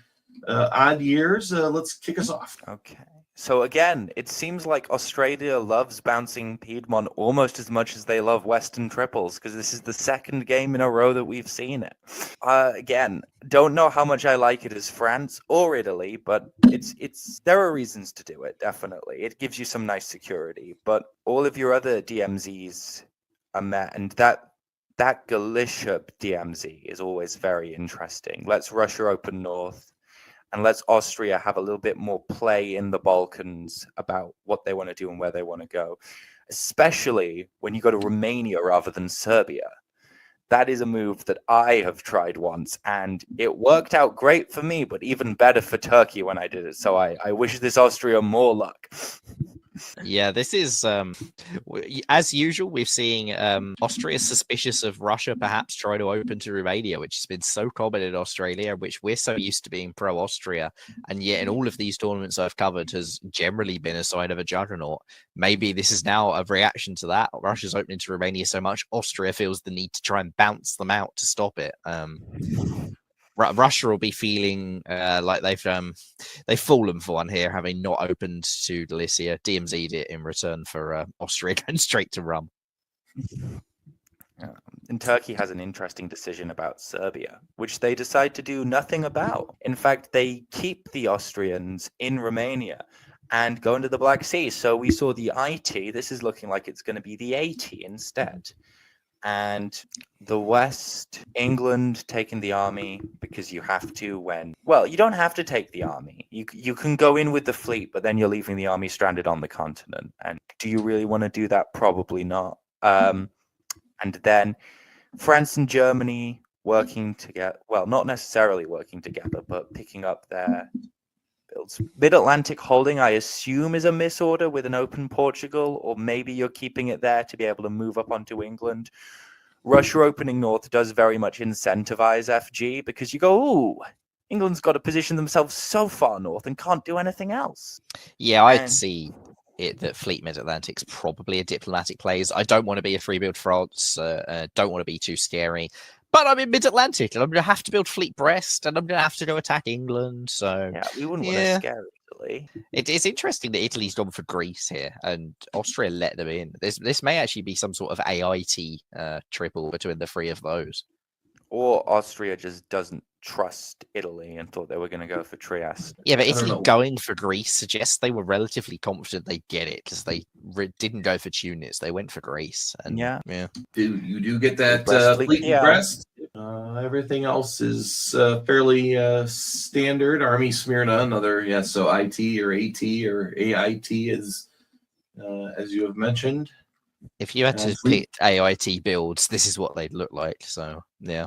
odd years. Let's kick us off. Okay. So again, it seems like Australia loves bouncing Piedmont almost as much as they love Western triples, because this is the second game in a row that we've seen it. Again, don't know how much I like it as France or Italy, but there are reasons to do it, definitely. It gives you some nice security, but all of your other DMZs are met, and that Galicia DMZ is always very interesting. Let's Russia open north. And let's Austria have a little bit more play in the Balkans about what they want to do and where they want to go, especially when you go to Romania rather than Serbia. That is a move that I have tried once, and it worked out great for me, but even better for Turkey when I did it. So I wish this Austria more luck. Yeah, this is as usual. We're seeing Austria suspicious of Russia perhaps try to open to Romania, which has been so common in Australia, which we're so used to being pro-Austria, and yet in all of these tournaments I've covered has generally been a sign of a juggernaut. Maybe this is now a reaction to that. Russia's opening to Romania so much, Austria feels the need to try and bounce them out to stop it. Russia will be feeling like they've fallen for one here, having not opened to Galicia. DMZ'd it in return for Austria going straight to Rum. And Turkey has an interesting decision about Serbia, which they decide to do nothing about. In fact, they keep the Austrians in Romania and go into the Black Sea. So we saw the IT. This is looking like it's going to be the AT instead. And the West, England taking the army because you have to you don't have to take the army. You can go in with the fleet, but then you're leaving the army stranded on the continent. And do you really want to do that? Probably not. And then France and Germany working together. Well, not necessarily working together, but picking up their builds. Mid-Atlantic holding, I assume, is a misorder with an open Portugal, or maybe you're keeping it there to be able to move up onto England. Russia opening north does very much incentivize FG because you go, ooh, England's got to position themselves so far north and can't do anything else. Yeah, I'd see it that Fleet Mid-Atlantic's probably a diplomatic plays. I don't want to be a free build France. Don't want to be too scary. But I'm in Mid-Atlantic, and I'm going to have to build Fleet Brest, and I'm going to have to go attack England. So yeah, we wouldn't want to scare Italy. It's interesting that Italy's gone for Greece here, and Austria let them in. This may actually be some sort of AIT triple between the three of those. Or Austria just doesn't trust Italy and thought they were going to go for Trieste. Yeah, but Italy going for Greece suggests they were relatively confident they'd get it because they didn't go for Tunis. They went for Greece. And yeah. You do get that Fleet and Brest. Everything else is fairly standard. Army Smyrna, another, so IT or AT or AIT is, as you have mentioned. If you had to pick AIT builds, this is what they'd look like. So, yeah.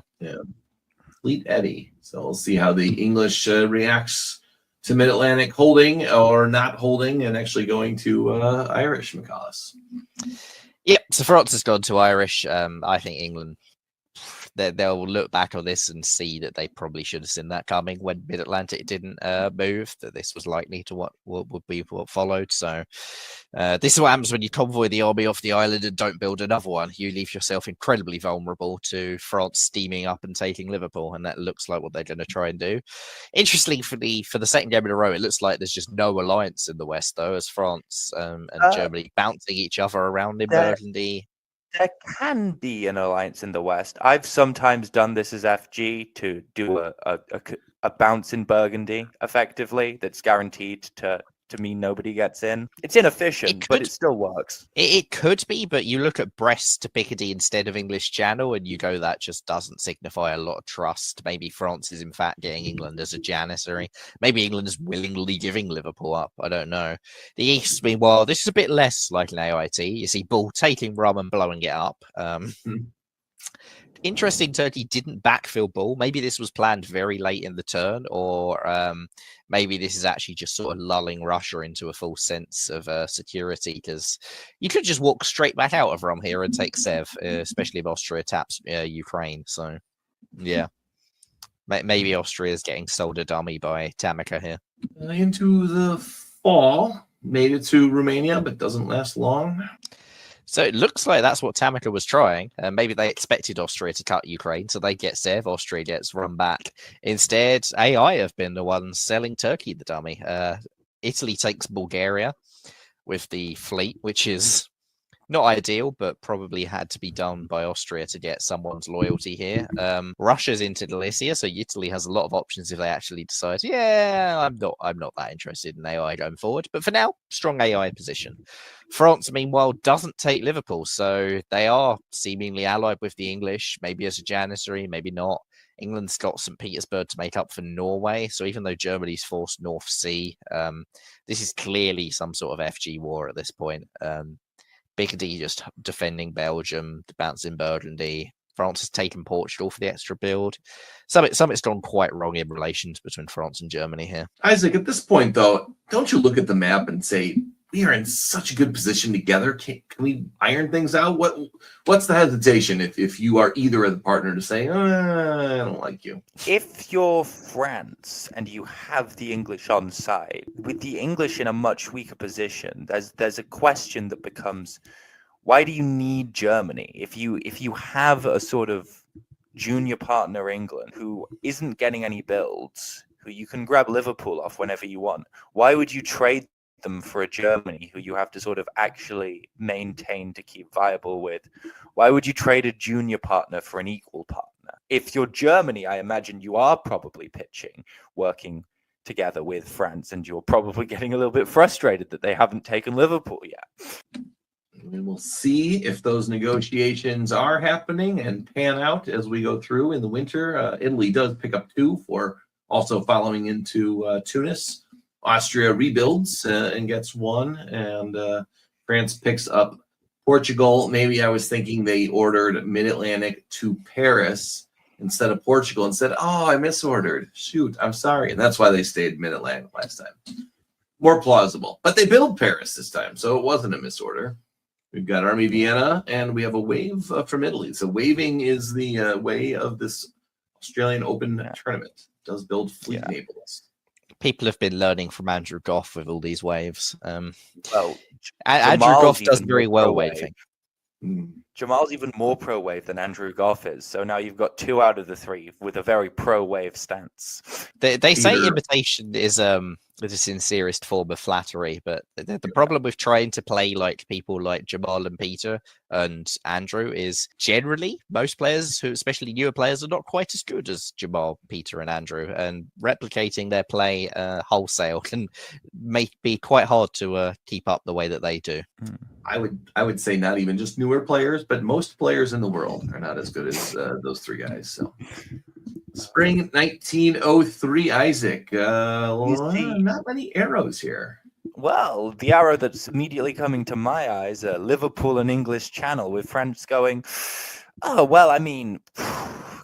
Fleet Eddie. So we'll see how the English reacts to Mid-Atlantic holding or not holding and actually going to Irish, McCallus. Yep. So France has gone to Irish. I think England, they'll look back on this and see that they probably should have seen that coming when Mid-Atlantic didn't move, that this was likely to what would be what followed. So this is what happens when you convoy the army off the island and don't build another one. You leave yourself incredibly vulnerable to France steaming up and taking Liverpool, and that looks like what they're going to try and do. Interestingly, for the second game in a row, it looks like there's just no alliance in the West, though, as France and Germany bouncing each other around in Burgundy. There can be an alliance in the West. I've sometimes done this as FG to do a bounce in Burgundy, effectively, that's guaranteed to mean nobody gets in. It's inefficient, but it still works. It could be, but you look at Brest to Picardy instead of English Channel, and you go, that just doesn't signify a lot of trust. Maybe France is, in fact, getting England as a janissary. Maybe England is willingly giving Liverpool up. I don't know. The East, meanwhile, this is a bit less like an AIT. You see Bull taking Rum and blowing it up. Interesting, Turkey didn't backfill Bull. Maybe this was planned very late in the turn, or maybe this is actually just sort of lulling Russia into a false sense of security, because you could just walk straight back out of Rum here and take Sev, especially if Austria taps Ukraine. So, yeah. Maybe Austria is getting sold a dummy by Tamika here. Into the fall, made it to Romania, but doesn't last long. So it looks like that's what Tamika was trying. Maybe they expected Austria to cut Ukraine, so they get Sev, Austria gets run back. Instead, AI have been the ones selling Turkey the dummy. Italy takes Bulgaria with the fleet, which is not ideal, but probably had to be done by Austria to get someone's loyalty here. Russia's into Galicia, so Italy has a lot of options if they actually decide, yeah, I'm not that interested in AI going forward. But for now, strong AI position. France, meanwhile, doesn't take Liverpool, so they are seemingly allied with the English, maybe as a janissary, maybe not. England's got St. Petersburg to make up for Norway, so even though Germany's forced North Sea, this is clearly some sort of FG war at this point. Big D just defending Belgium, bouncing Burgundy. France has taken Portugal for the extra build. Something's gone quite wrong in relations between France and Germany here. Isaac, at this point, though, don't you look at the map and say, we are in such a good position together. Can we iron things out? What's the hesitation if you are either of the partner to say, I don't like you? If you're France and you have the English on side, with the English in a much weaker position, there's a question that becomes, why do you need Germany? If you have a sort of junior partner England who isn't getting any builds, who you can grab Liverpool off whenever you want, why would you trade them for a Germany who you have to sort of actually maintain to keep viable with? Why would you trade a junior partner for an equal partner? If you're Germany, I imagine you are probably pitching, working together with France, and you're probably getting a little bit frustrated that they haven't taken Liverpool yet. We will see if those negotiations are happening and pan out as we go through in the winter. Italy does pick up 2 for also following into Tunis. Austria rebuilds and gets 1, and France picks up Portugal. Maybe I was thinking they ordered Mid-Atlantic to Paris instead of Portugal and said, oh, I misordered. Shoot, I'm sorry. And that's why they stayed Mid-Atlantic last time. More plausible. But they built Paris this time, so it wasn't a misorder. We've got Army Vienna, and we have a wave from Italy. So waving is the way of this Australian Open tournament. It does build fleet enables. People have been learning from Andrew Goff with all these waves. Well, Andrew Goff does very well waving. Jamal's even more pro wave than Andrew Goff is. So now you've got 2 out of the 3 with a very pro wave stance. They say imitation is the sincerest form of flattery, but the problem with trying to play like people like Jamal and Peter and Andrew is generally most players, who especially newer players, are not quite as good as Jamal, Peter, and Andrew, and replicating their play wholesale can be quite hard to keep up the way that they do. I would say not even just newer players, but most players in the world are not as good as those 3 guys. So, spring 1903, Isaac. Not many arrows here. Well, the arrow that's immediately coming to my eyes, Liverpool and English Channel, with France going, oh, well, I mean,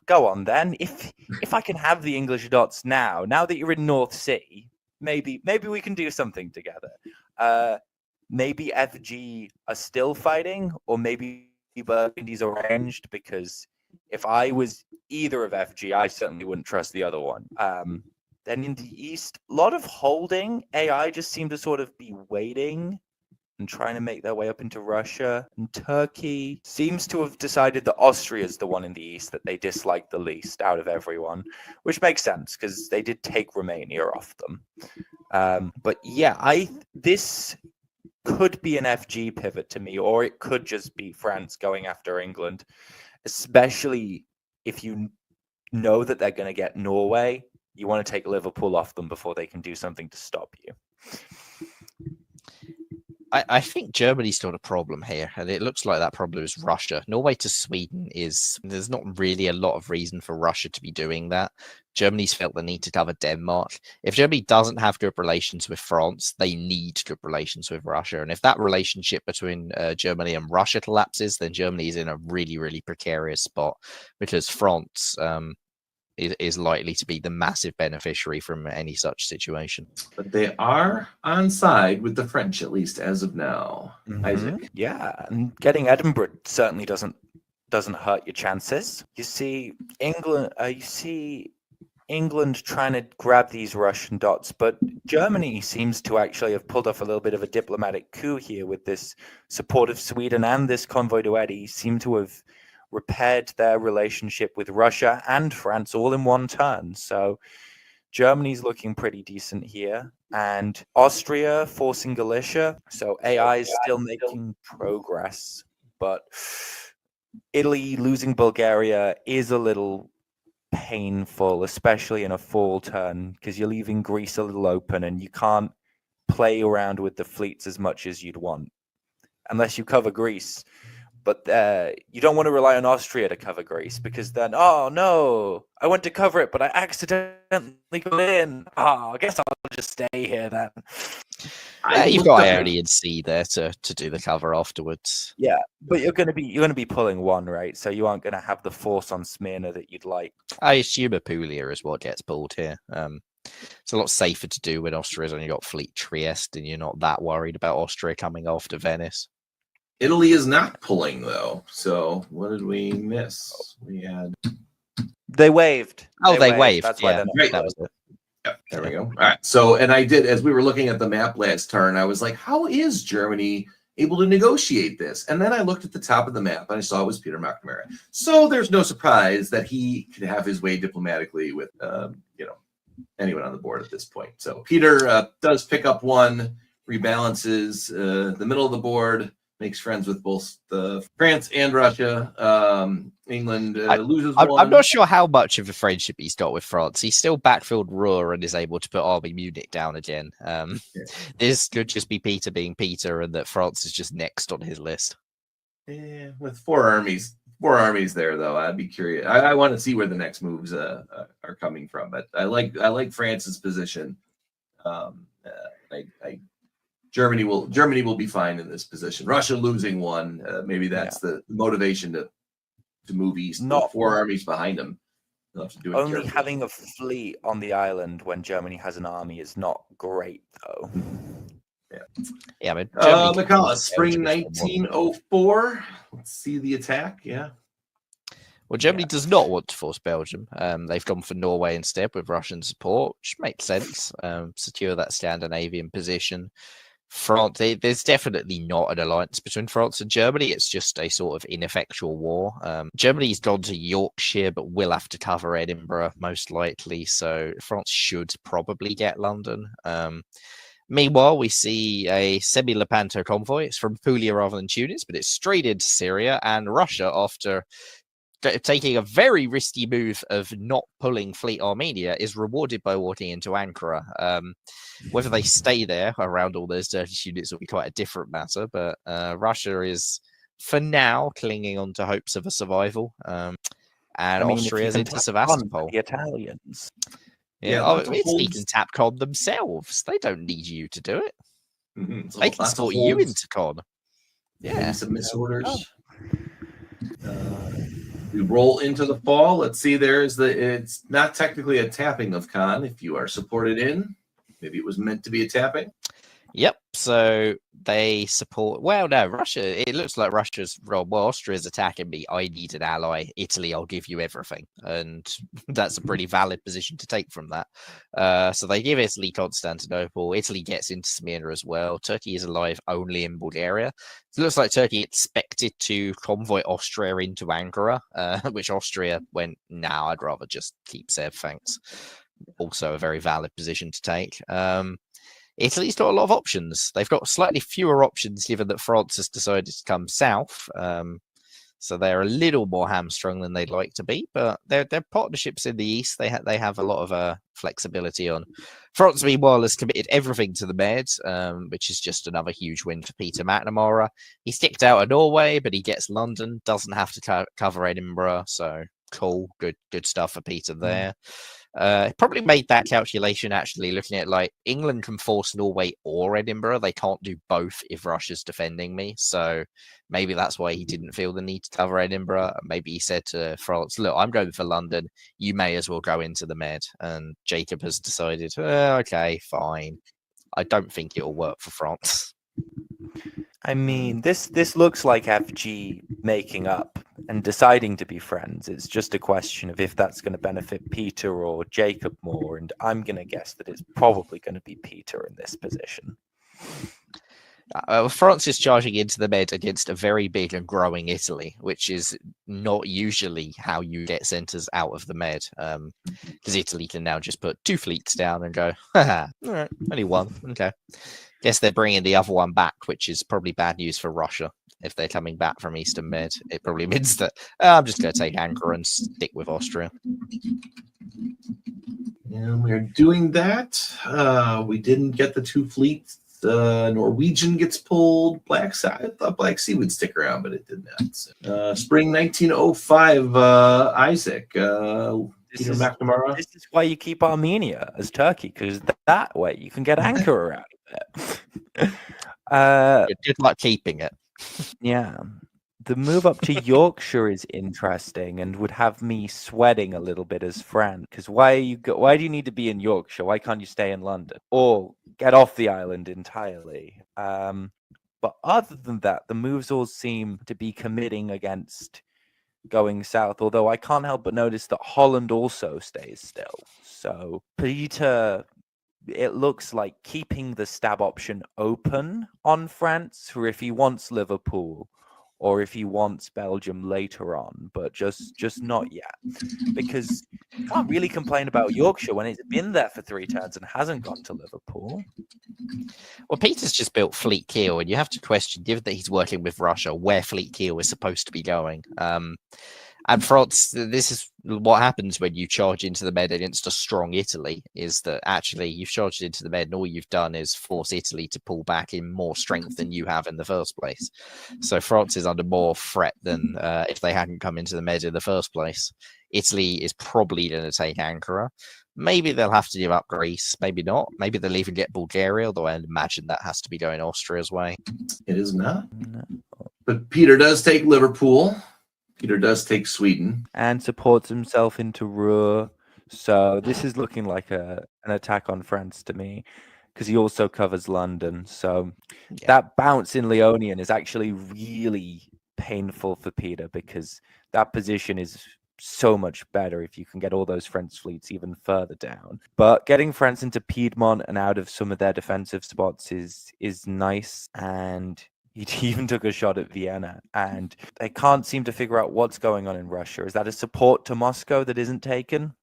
go on then. If I can have the English dots now that you're in North Sea, maybe we can do something together. Maybe FG are still fighting, or maybe Burgundy's arranged, because if I was either of FG, I certainly wouldn't trust the other one. Then in the East, a lot of holding. AI just seem to sort of be waiting and trying to make their way up into Russia. And Turkey seems to have decided that Austria is the one in the East that they dislike the least out of everyone, which makes sense because they did take Romania off them. But yeah, this could be an FG pivot to me, or it could just be France going after England, especially if you know that they're going to get Norway. You want to take Liverpool off them before they can do something to stop you. I think Germany's got a problem here, and it looks like that problem is Russia. Norway to Sweden there's not really a lot of reason for Russia to be doing that. Germany's felt the need to cover Denmark. If Germany doesn't have good relations with France, they need good relations with Russia. And if that relationship between Germany and Russia collapses, then Germany is in a really, really precarious spot, because France is likely to be the massive beneficiary from any such situation. But they are on side with the French, at least as of now. Isaac. Yeah, and getting Edinburgh certainly doesn't hurt your chances. You see England, you see England trying to grab these Russian dots, but Germany seems to actually have pulled off a little bit of a diplomatic coup here with this support of Sweden, and this convoy to Eddie seem to have repaired their relationship with Russia and France all in one turn. So Germany's looking pretty decent here, and Austria forcing Galicia. So AI is still making progress, but Italy losing Bulgaria is a little painful, especially in a fall turn, because you're leaving Greece a little open and you can't play around with the fleets as much as you'd want, unless you cover Greece. But you don't want to rely on Austria to cover Greece, because then, oh no, I went to cover it, but I accidentally got in. Oh, I guess I'll just stay here then. You've got Ione and C there to do the cover afterwards. Yeah, but you're gonna be pulling one, right? So you aren't gonna have the force on Smyrna that you'd like. I assume Apulia is what gets pulled here. It's a lot safer to do when Austria's only got Fleet Trieste, and you're not that worried about Austria coming after Venice. Italy is not pulling though. So what did we miss? They waved. Oh, they waved. That's why they're not. Right. That was it. Yep, there we go. All right. So, and I did, as we were looking at the map last turn, I was like, how is Germany able to negotiate this? And then I looked at the top of the map and I saw it was Peter McNamara. So there's no surprise that he could have his way diplomatically with, anyone on the board at this point. So Peter does pick up one, rebalances the middle of the board, makes friends with both France and Russia. England loses one. I'm not sure how much of a friendship he's got with France. He's still backfilled Ruhr and is able to put Army Munich down again. This could just be Peter being Peter, and that France is just next on his list. Yeah, with four armies there, though, I'd be curious. I want to see where the next moves are coming from. But I like France's position. Germany will be fine in this position. Russia losing one, maybe that's the motivation to move east. Not four armies behind them. They'll have to do it only carefully. having a fleet on the island when Germany has an army is not great, though. Yeah, but McCullough, spring 1904. Let's see the attack. Yeah. Well, Germany does not want to force Belgium. They've gone for Norway instead with Russian support, which makes sense. Secure that Scandinavian position. France, there's definitely not an alliance between France and Germany. It's just a sort of ineffectual war. Germany's gone to Yorkshire, but will have to cover Edinburgh most likely. So France should probably get London. Meanwhile, we see a semi-Lepanto convoy. It's from Puglia rather than Tunis, but it's straight into Syria and Russia after taking a very risky move of not pulling Fleet Armenia is rewarded by walking into Ankara. Whether they stay there around all those Turkish units will be quite a different matter, but Russia is, for now, clinging on to hopes of a survival. And Austria is into Sevastopol. The Italians. Italy can tap con themselves. They don't need you to do it. Mm-hmm. They can sort you into con. Yeah, some misorders. We roll into the fall. Let's see. It's not technically a tapping of con. If you are supported in, maybe it was meant to be a tapping. Yep. So they support. Well, no, Russia. It looks like Russia's. Well, Austria's attacking me. I need an ally. Italy, I'll give you everything, and that's a pretty valid position to take from that. So they give Italy Constantinople. Italy gets into Smyrna as well. Turkey is alive only in Bulgaria. It looks like Turkey expected to convoy Austria into Ankara, which Austria went, "No, I'd rather just keep Sev, thanks." Also a very valid position to take. Italy's got a lot of options. They've got slightly fewer options given that France has decided to come south. So they're a little more hamstrung than they'd like to be, but their partnerships in the east, they have a lot of flexibility on. France, meanwhile, has committed everything to the Med, which is just another huge win for Peter McNamara. He sticked out of Norway, but he gets London, doesn't have to cover Edinburgh, so cool, good stuff for Peter there. Probably made that calculation actually looking at like England can force Norway or Edinburgh. They can't do both if Russia's defending me. So maybe that's why he didn't feel the need to cover Edinburgh. Maybe he said to France, look, I'm going for London. You may as well go into the Med. And Jacob has decided, okay, fine. I don't think it'll work for France. I mean, this looks like FG making up and deciding to be friends. It's just a question of if that's going to benefit Peter or Jacob more, and I'm going to guess that it's probably going to be Peter in this position. France is charging into the med against a very big and growing Italy, which is not usually how you get centres out of the med. Because Italy can now just put 2 fleets down and go, haha, all right, only one. Okay. Guess they're bringing the other one back, which is probably bad news for Russia. If they're coming back from Eastern Med, it probably means that I'm just going to take Ankara and stick with Austria. And we're doing that. We didn't get the 2 fleets. Norwegian gets pulled. Black Sea. I thought Black Sea would stick around, but it did not. Spring 1905. Isaac. Peter McNamara. This is why you keep Armenia as Turkey, because that way you can get Ankara out of it. Good luck keeping it. Yeah. The move up to Yorkshire is interesting and would have me sweating a little bit as Fran. Because why do you need to be in Yorkshire? Why can't you stay in London or get off the island entirely? But other than that, the moves all seem to be committing against going south. Although I can't help but notice that Holland also stays still. So Peter, it looks like keeping the stab option open on France for if he wants Liverpool or if he wants Belgium later on, but just not yet. Because you can't really complain about Yorkshire when it's been there for 3 turns and hasn't gone to Liverpool. Well, Peter's just built Fleet Kiel, and you have to question, given that he's working with Russia, where Fleet Kiel is supposed to be going. And France, this is what happens when you charge into the med against a strong Italy, is that actually you've charged into the med and all you've done is force Italy to pull back in more strength than you have in the first place. So France is under more threat than if they hadn't come into the med in the first place. Italy is probably going to take Ankara. Maybe they'll have to give up Greece. Maybe not. Maybe they'll even get Bulgaria, although I imagine that has to be going Austria's way. It is not. But Peter does take Liverpool. Peter does take Sweden. And supports himself into Ruhr. So this is looking like an attack on France to me, because he also covers London. So that bounce in Leonian is actually really painful for Peter, because that position is so much better if you can get all those French fleets even further down. But getting France into Piedmont and out of some of their defensive spots is nice. And he even took a shot at Vienna, and they can't seem to figure out what's going on in Russia. Is that a support to Moscow that isn't taken?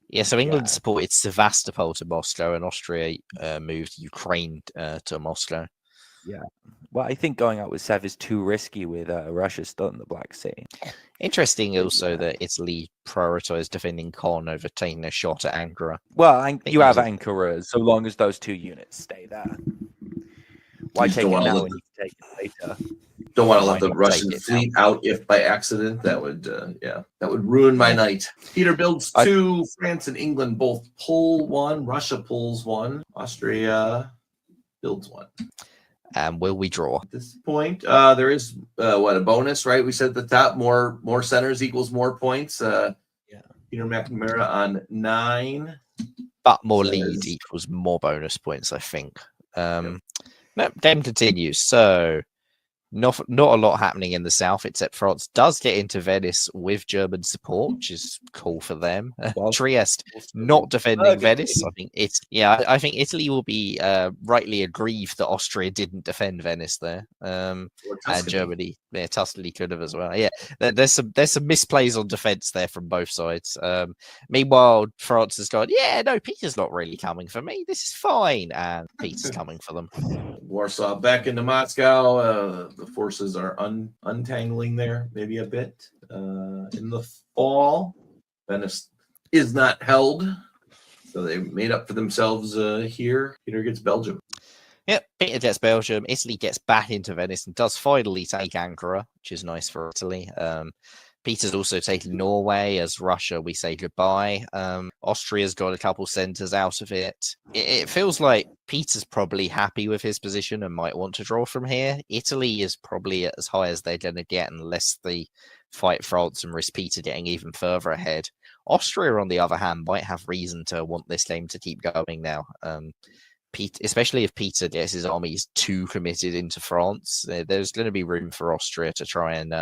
Yeah, so England supported Sevastopol to Moscow, and Austria moved Ukraine to Moscow. Yeah. Well, I think going out with Sev is too risky with Russia still in the Black Sea. Interesting also that Italy prioritized defending Con over taking a shot at Ankara. Well, you have Ankara so long as those 2 units stay there. Why take it now when you can take it later? Don't want to let the Russian fleet out if by accident. That would ruin my night. Peter builds 2. France and England both pull 1. Russia pulls 1. Austria builds 1. And will we draw? At this point, there is a bonus, right? We said at the top, more centers equals more points. Peter McNamara on 9. But more lead equals more bonus points, I think. No, game continues. So not a lot happening in the south, except France does get into Venice with German support, which is cool for them. Trieste not defending Venice. I think I think Italy will be rightly aggrieved that Austria didn't defend Venice there. And Germany, Tuscany could have as well. Yeah, there's some misplays on defense there from both sides. Meanwhile, France has gone, no, Peter's not really coming for me. This is fine, and Peter's coming for them. Warsaw back into Moscow. The forces are untangling there maybe a bit. In the fall, Venice is not held, so they made up for themselves here. Peter gets Belgium. Yep, Peter gets Belgium. Italy gets back into Venice and does finally take Ankara, which is nice for Italy. Peter's also taken Norway. As Russia, we say goodbye. Austria's got a couple centres out of it. It feels like Peter's probably happy with his position and might want to draw from here. Italy is probably as high as they're going to get unless they fight France and risk Peter getting even further ahead. Austria, on the other hand, might have reason to want this game to keep going now. Especially if Peter gets his armies too committed into France, there's going to be room for Austria to try and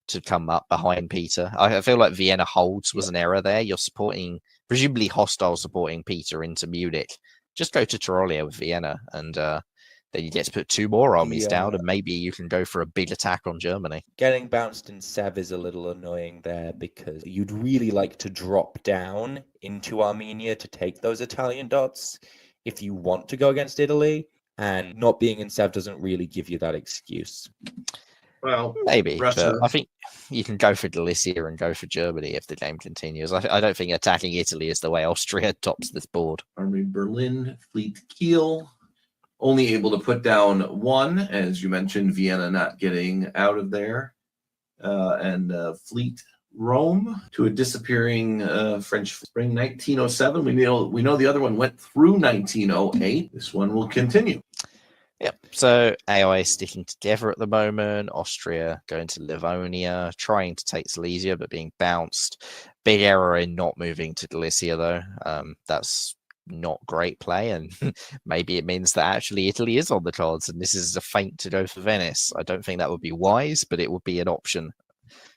to come up behind Peter. I feel like Vienna holds was an error there. You're supporting, presumably hostile supporting Peter into Munich. Just go to Tyrolia with Vienna, and then you get to put 2 more armies down, and maybe you can go for a big attack on Germany. Getting bounced in Sev is a little annoying there because you'd really like to drop down into Armenia to take those Italian dots if you want to go against Italy, and not being in Sev doesn't really give you that excuse. Well, Maybe, Russia. but I think you can go for Galicia and go for Germany if the game continues. I don't think attacking Italy is the way Austria tops this board. Army Berlin, Fleet Kiel, only able to put down 1, as you mentioned, Vienna not getting out of there, and Fleet Rome to a disappearing French spring 1907. We know the other one went through 1908. This one will continue. Yep. So AI is sticking together at the moment. Austria going to Livonia, trying to take Silesia, but being bounced. Big error in not moving to Galicia, though. That's not great play, and maybe it means that actually Italy is on the cards, and this is a feint to go for Venice. I don't think that would be wise, but it would be an option,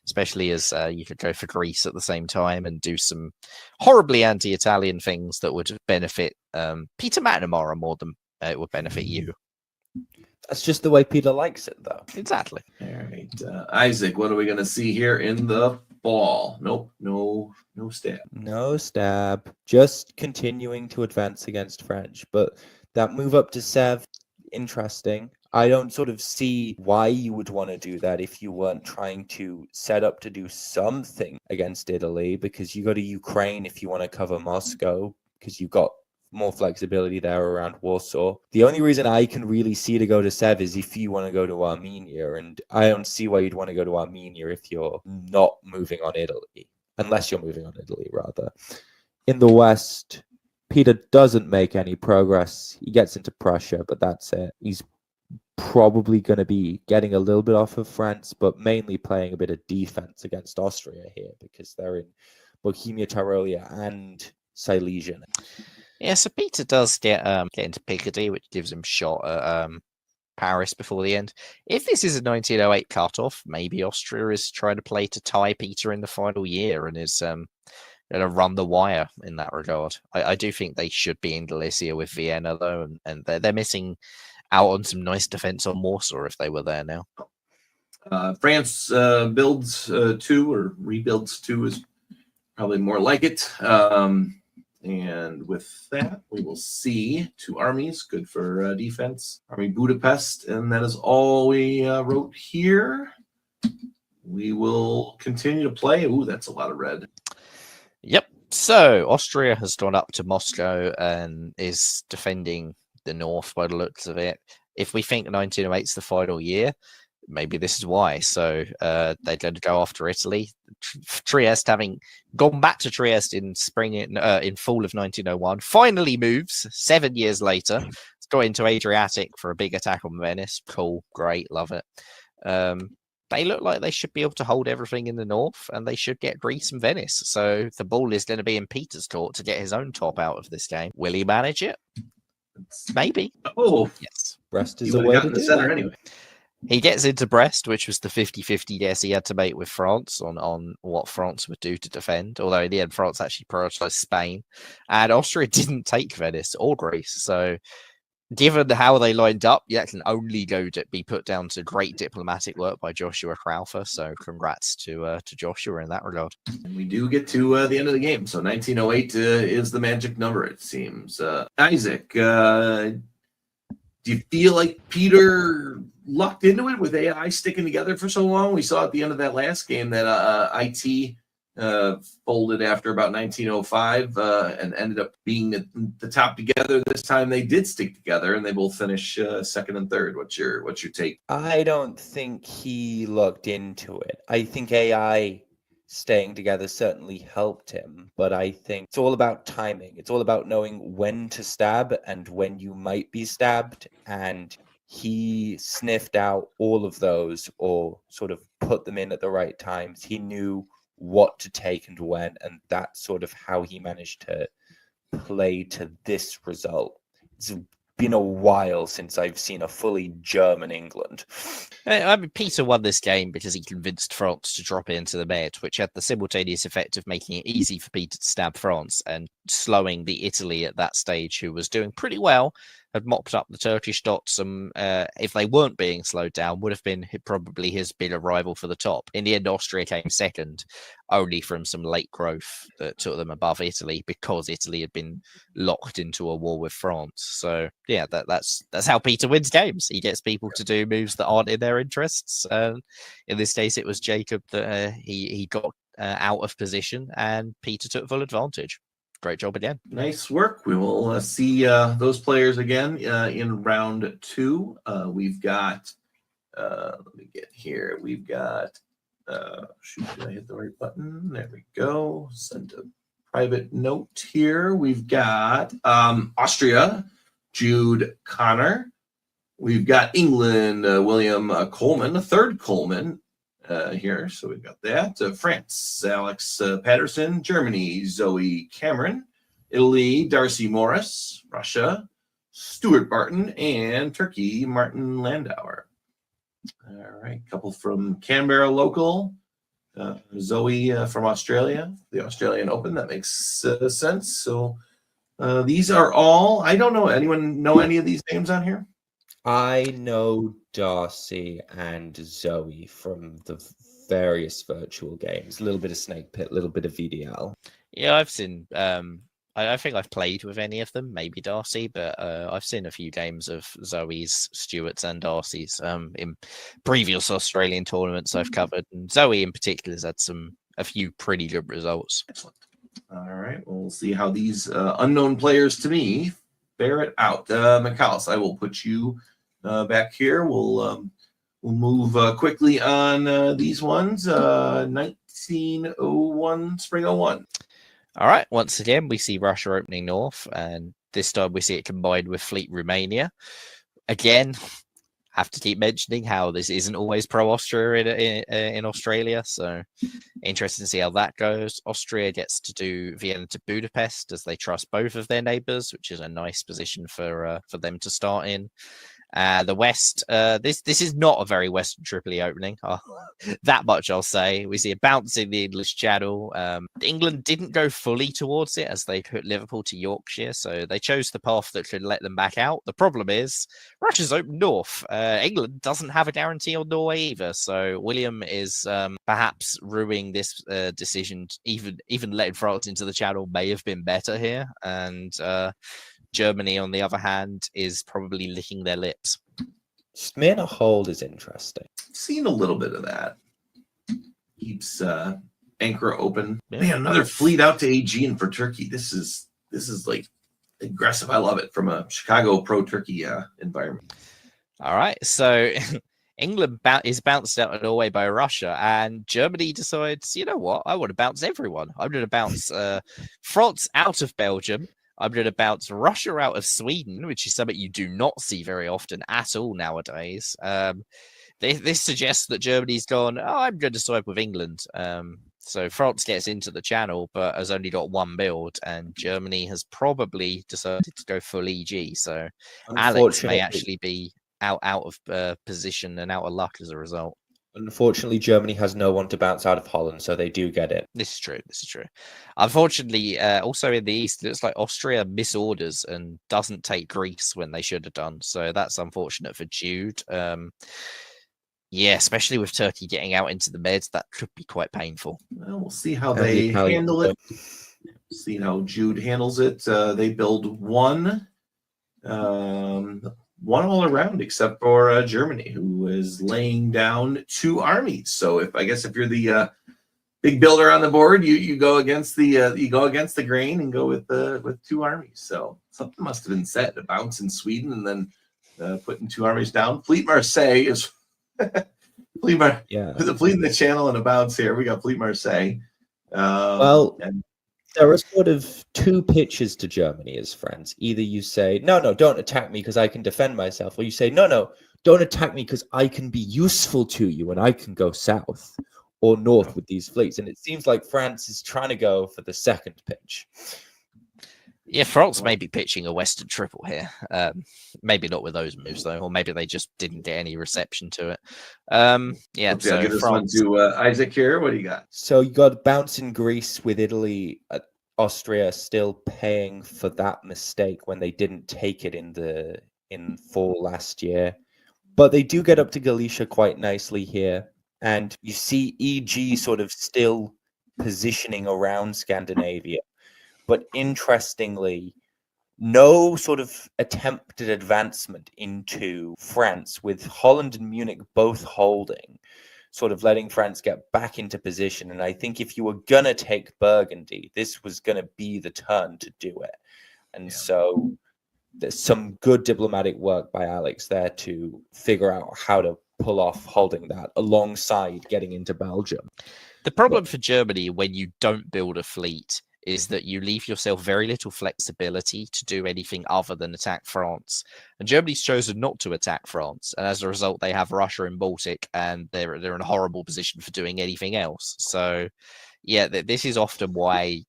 especially as you could go for Greece at the same time and do some horribly anti-Italian things that would benefit Peter McNamara more than it would benefit you. That's just the way Peter likes it, though. Exactly. All right, Isaac, what are we going to see here in the fall? Nope, no stab. No stab, just continuing to advance against French. But that move up to Sev, interesting. I don't sort of see why you would want to do that if you weren't trying to set up to do something against Italy, because you go to Ukraine if you want to cover Moscow, because you've got more flexibility there around Warsaw. The only reason I can really see to go to Sev is if you want to go to Armenia, and I don't see why you'd want to go to Armenia if you're not moving on Italy, unless you're moving on Italy, rather. In the West, Peter doesn't make any progress. He gets into Prussia, but that's it. He's probably going to be getting a little bit off of France, but mainly playing a bit of defense against Austria here because they're in Bohemia, Tyrolia, and Silesia. Yeah, so Peter does get into Picardy, which gives him shot at Paris before the end. If this is a 1908 cutoff, maybe Austria is trying to play to tie Peter in the final year and is going to run the wire in that regard. I do think they should be in Galicia with Vienna, though, and they're missing out on some nice defense on Warsaw if they were there now. France builds 2 or rebuilds 2 is probably more like it. And with that, we will see 2 armies, good for defense. Army Budapest, and that is all we wrote here. We will continue to play. Ooh, that's a lot of red. Yep. So Austria has gone up to Moscow and is defending the north by the looks of it. If we think 1908 is the final year, maybe this is why. So they're going to go after Italy. Trieste, having gone back to Trieste in spring in fall of 1901, finally moves 7 years later. It's got into Adriatic for a big attack on Venice. Cool, great, love it. They look like they should be able to hold everything in the north, and they should get Greece and Venice. So the ball is going to be in Peter's court to get his own top out of this game. Will he manage it? Maybe. Oh, yes. Brest is a way to do that. Anyway. He gets into Brest, which was the 50-50 guess he had to make with France on what France would do to defend. Although in the end, France actually prioritized Spain. And Austria didn't take Venice or Greece. So given how they lined up, that can only be put down to great diplomatic work by Joshua Crowther. So congrats to Joshua in that regard. And we do get to the end of the game. So 1908 is the magic number, it seems. Isaac, do you feel like Peter lucked into it with AI sticking together for so long? We saw at the end of that last game that IT folded after about 1905 and ended up being the top together. This time they did stick together and they both finish second and third. What's your take? I don't think he looked into it. I think AI staying together certainly helped him, but I think it's all about timing. It's all about knowing when to stab and when you might be stabbed, and he sniffed out all of those or sort of put them in at the right times. He knew what to take and when, and that's sort of how he managed to play to this result. It's been a while since I've seen a fully German England. I mean, Peter won this game because he convinced France to drop it into the med, which had the simultaneous effect of making it easy for Peter to stab France and slowing the Italy at that stage, who was doing pretty well, had mopped up the Turkish dots. If they weren't being slowed down, would have been probably his bigger rival for the top. In the end, Austria came second, only from some late growth that took them above Italy because Italy had been locked into a war with France. So yeah, that's how Peter wins games. He gets people to do moves that aren't in their interests. In this case, it was Jacob that he got out of position, and Peter took full advantage. Great job again. Nice work. We will see those players again in round 2. We've got, let me get here. We've got, shoot, did I hit the right button? There we go. Send a private note here. We've got Austria, Jude Connor. We've got England, William Coleman, a third Coleman here. So we've got that. France, Alex Patterson. Germany, Zoe Cameron. Italy, Darcy Morris. Russia, Stuart Barton. And Turkey, Martin Landauer. All right, couple from Canberra local. Zoe from Australia, the Australian Open. That makes sense. So these are all, I don't know, anyone know any of these names on here? I know Darcy and Zoe from the various virtual games. A little bit of Snake Pit, a little bit of VDL. Yeah, I've seen. I think I've played with any of them, maybe Darcy, but I've seen a few games of Zoe's, Stuart's, and Darcy's in previous Australian tournaments I've covered. And Zoe in particular has had a few pretty good results. Excellent. All right, we'll see how these unknown players to me bear it out. McAllis, I will put you back here. We'll move quickly on these ones. 1901, Spring 01. All right, once again, we see Russia opening north, and this time we see it combined with Fleet Romania. Again, have to keep mentioning how this isn't always pro-Austria in Australia, so interesting to see how that goes. Austria gets to do Vienna to Budapest as they trust both of their neighbours, which is a nice position for them to start in. The West, this is not a very Western Tripoli opening. That much I'll say. We see a bounce in the English Channel. England didn't go fully towards it as they put Liverpool to Yorkshire, so they chose the path that could let them back out. The problem is Russia's open north. England doesn't have a guarantee on Norway either, so William is perhaps ruining this decision. Even letting France into the Channel may have been better here, and Germany, on the other hand, is probably licking their lips. Smyrna hold is interesting. Seen a little bit of that. Keeps Ankara open. Yeah. Man, another fleet out to Aegean for Turkey. This is like aggressive. I love it from a Chicago pro-Turkey environment. All right, so England is bounced out of Norway by Russia, and Germany decides, you know what, I want to bounce everyone. I'm going to bounce France out of Belgium. I'm going to bounce Russia out of Sweden, which is something you do not see very often at all nowadays. This suggests that Germany's gone, I'm going to side with England. So France gets into the Channel, but has only got one build, and Germany has probably decided to go full EG. So Alex may actually be out of position and out of luck as a result. Unfortunately, Germany has no one to bounce out of Holland, so they do get it. This is true. Unfortunately, also in the East, it looks like Austria misorders and doesn't take Greece when they should have done. So that's unfortunate for Jude. Yeah, especially with Turkey getting out into the meds, that could be quite painful. Well, we'll see how they handle it. See how Jude handles it. They build one all around, except for Germany, who is laying down 2 armies. So if you're the big builder on the board, you go against the grain and go with 2 armies. So something must have been set. A bounce in Sweden and then putting 2 armies down. Fleet Marseille is the fleet in the Channel and a bounce here. We got Fleet Marseille. There are sort of 2 pitches to Germany as friends. Either you say, no, don't attack me because I can defend myself. Or you say, no, don't attack me because I can be useful to you and I can go south or north with these fleets. And it seems like France is trying to go for the second pitch. Yeah, France may be pitching a Western triple here. Maybe not with those moves though, or maybe they just didn't get any reception to it. Yeah, Okay, I'll so give this France. one to Isaac here. What do you got? So you got bounce in Greece with Italy, Austria still paying for that mistake when they didn't take it in fall last year. But they do get up to Galicia quite nicely here. And you see EG sort of still positioning around Scandinavia. But interestingly, no sort of attempted advancement into France, with Holland and Munich both holding, sort of letting France get back into position. And I think if you were going to take Burgundy, this was going to be the turn to do it. And so there's some good diplomatic work by Alex there to figure out how to pull off holding that alongside getting into Belgium. The problem for Germany when you don't build a fleet is that you leave yourself very little flexibility to do anything other than attack France. And Germany's chosen not to attack France, and as a result, they have Russia and Baltic, and they're in a horrible position for doing anything else. So, yeah, this is often why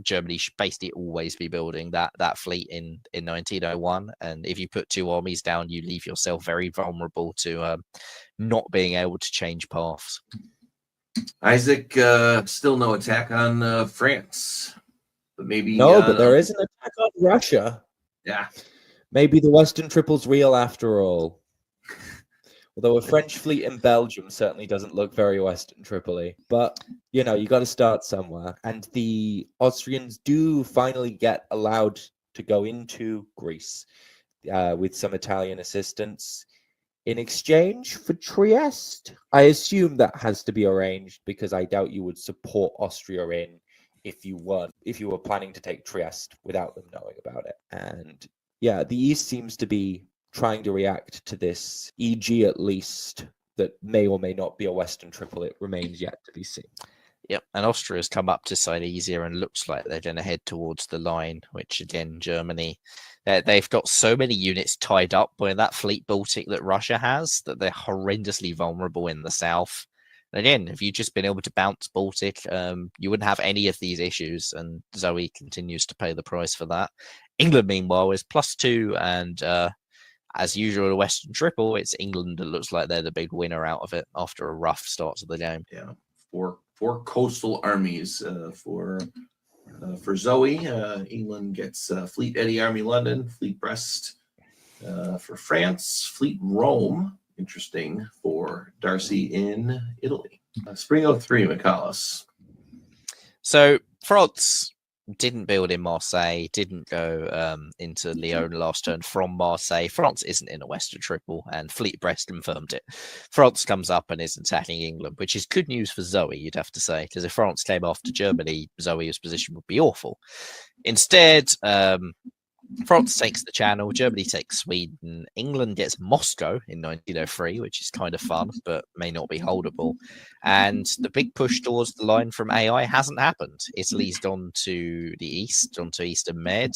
Germany should basically always be building that fleet in 1901. And if you put two armies down, you leave yourself very vulnerable to not being able to change paths. Isaac, still no attack on France, but maybe but there is an attack on Russia. Yeah, maybe the Western Triple's real after all. Although a French fleet in Belgium certainly doesn't look very Western Tripoli. But, you got to start somewhere. And the Austrians do finally get allowed to go into Greece with some Italian assistance in exchange for Trieste. I assume that has to be arranged because I doubt you would support Austria in if you were planning to take Trieste without them knowing about it. And yeah, the East seems to be trying to react to this, EG at least, that may or may not be a Western triple. It remains yet to be seen. Yep, and Austria has come up to Silesia and looks like they're going to head towards the line, which again, Germany, they've got so many units tied up by that fleet Baltic that Russia has that they're horrendously vulnerable in the south. And again, if you'd just been able to bounce Baltic, you wouldn't have any of these issues, and Zoe continues to pay the price for that. England, meanwhile, is +2, and as usual, a Western triple, it's England that looks like they're the big winner out of it after a rough start to the game. Yeah, four coastal armies for Zoe. England gets Fleet Eddie Army London, Fleet Brest for France, Fleet Rome. Interesting for Darcy in Italy. Spring 03, McCallus. So France didn't build in Marseille, didn't go into Lyon last turn from Marseille. France isn't in a Western triple, and Fleet Brest confirmed it. France comes up and is attacking England, which is good news for Zoe, you'd have to say, because if France came after Germany, Zoe's position would be awful. Instead, France takes the Channel, Germany takes Sweden, England gets Moscow in 1903, which is kind of fun, but may not be holdable. And the big push towards the line from AI hasn't happened. Italy's gone to the east, onto Eastern Med.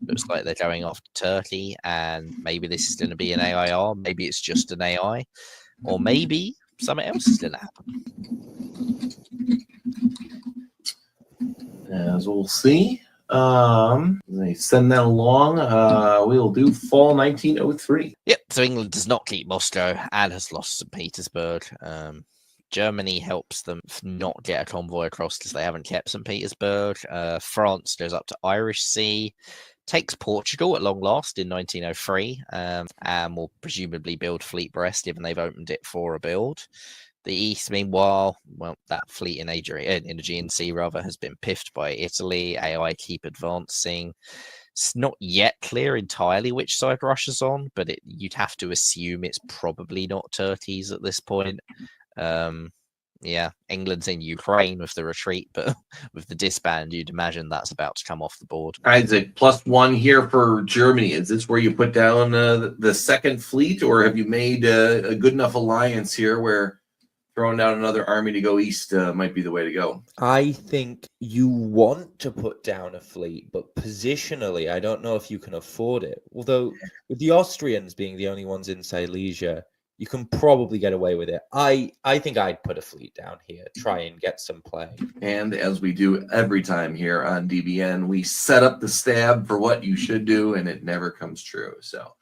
Looks like they're going after Turkey, and maybe this is going to be an AIR, maybe it's just an AI, or maybe something else is going to happen. As we'll see. They send that along. We will do fall 1903. Yep. So England does not keep Moscow and has lost St. Petersburg. Germany helps them not get a convoy across because they haven't kept St. Petersburg. France goes up to Irish Sea, takes Portugal at long last in 1903, and will presumably build Fleet Brest, given they've opened it for a build. The East, meanwhile, well, that fleet in Aegean Sea rather has been piffed by Italy. AI keep advancing. It's not yet clear entirely which side Russia's on, but you'd have to assume it's probably not Turkey's at this point. Yeah, England's in Ukraine with the retreat, but with the disband, you'd imagine that's about to come off the board. Isaac, +1 here for Germany. Is this where you put down the second fleet, or have you made a good enough alliance here where throwing down another army to go east might be the way to go? I think you want to put down a fleet, but positionally, I don't know if you can afford it. Although, with the Austrians being the only ones in Silesia, you can probably get away with it. I think I'd put a fleet down here, try and get some play. And as we do every time here on DBN, we set up the stab for what you should do, and it never comes true. So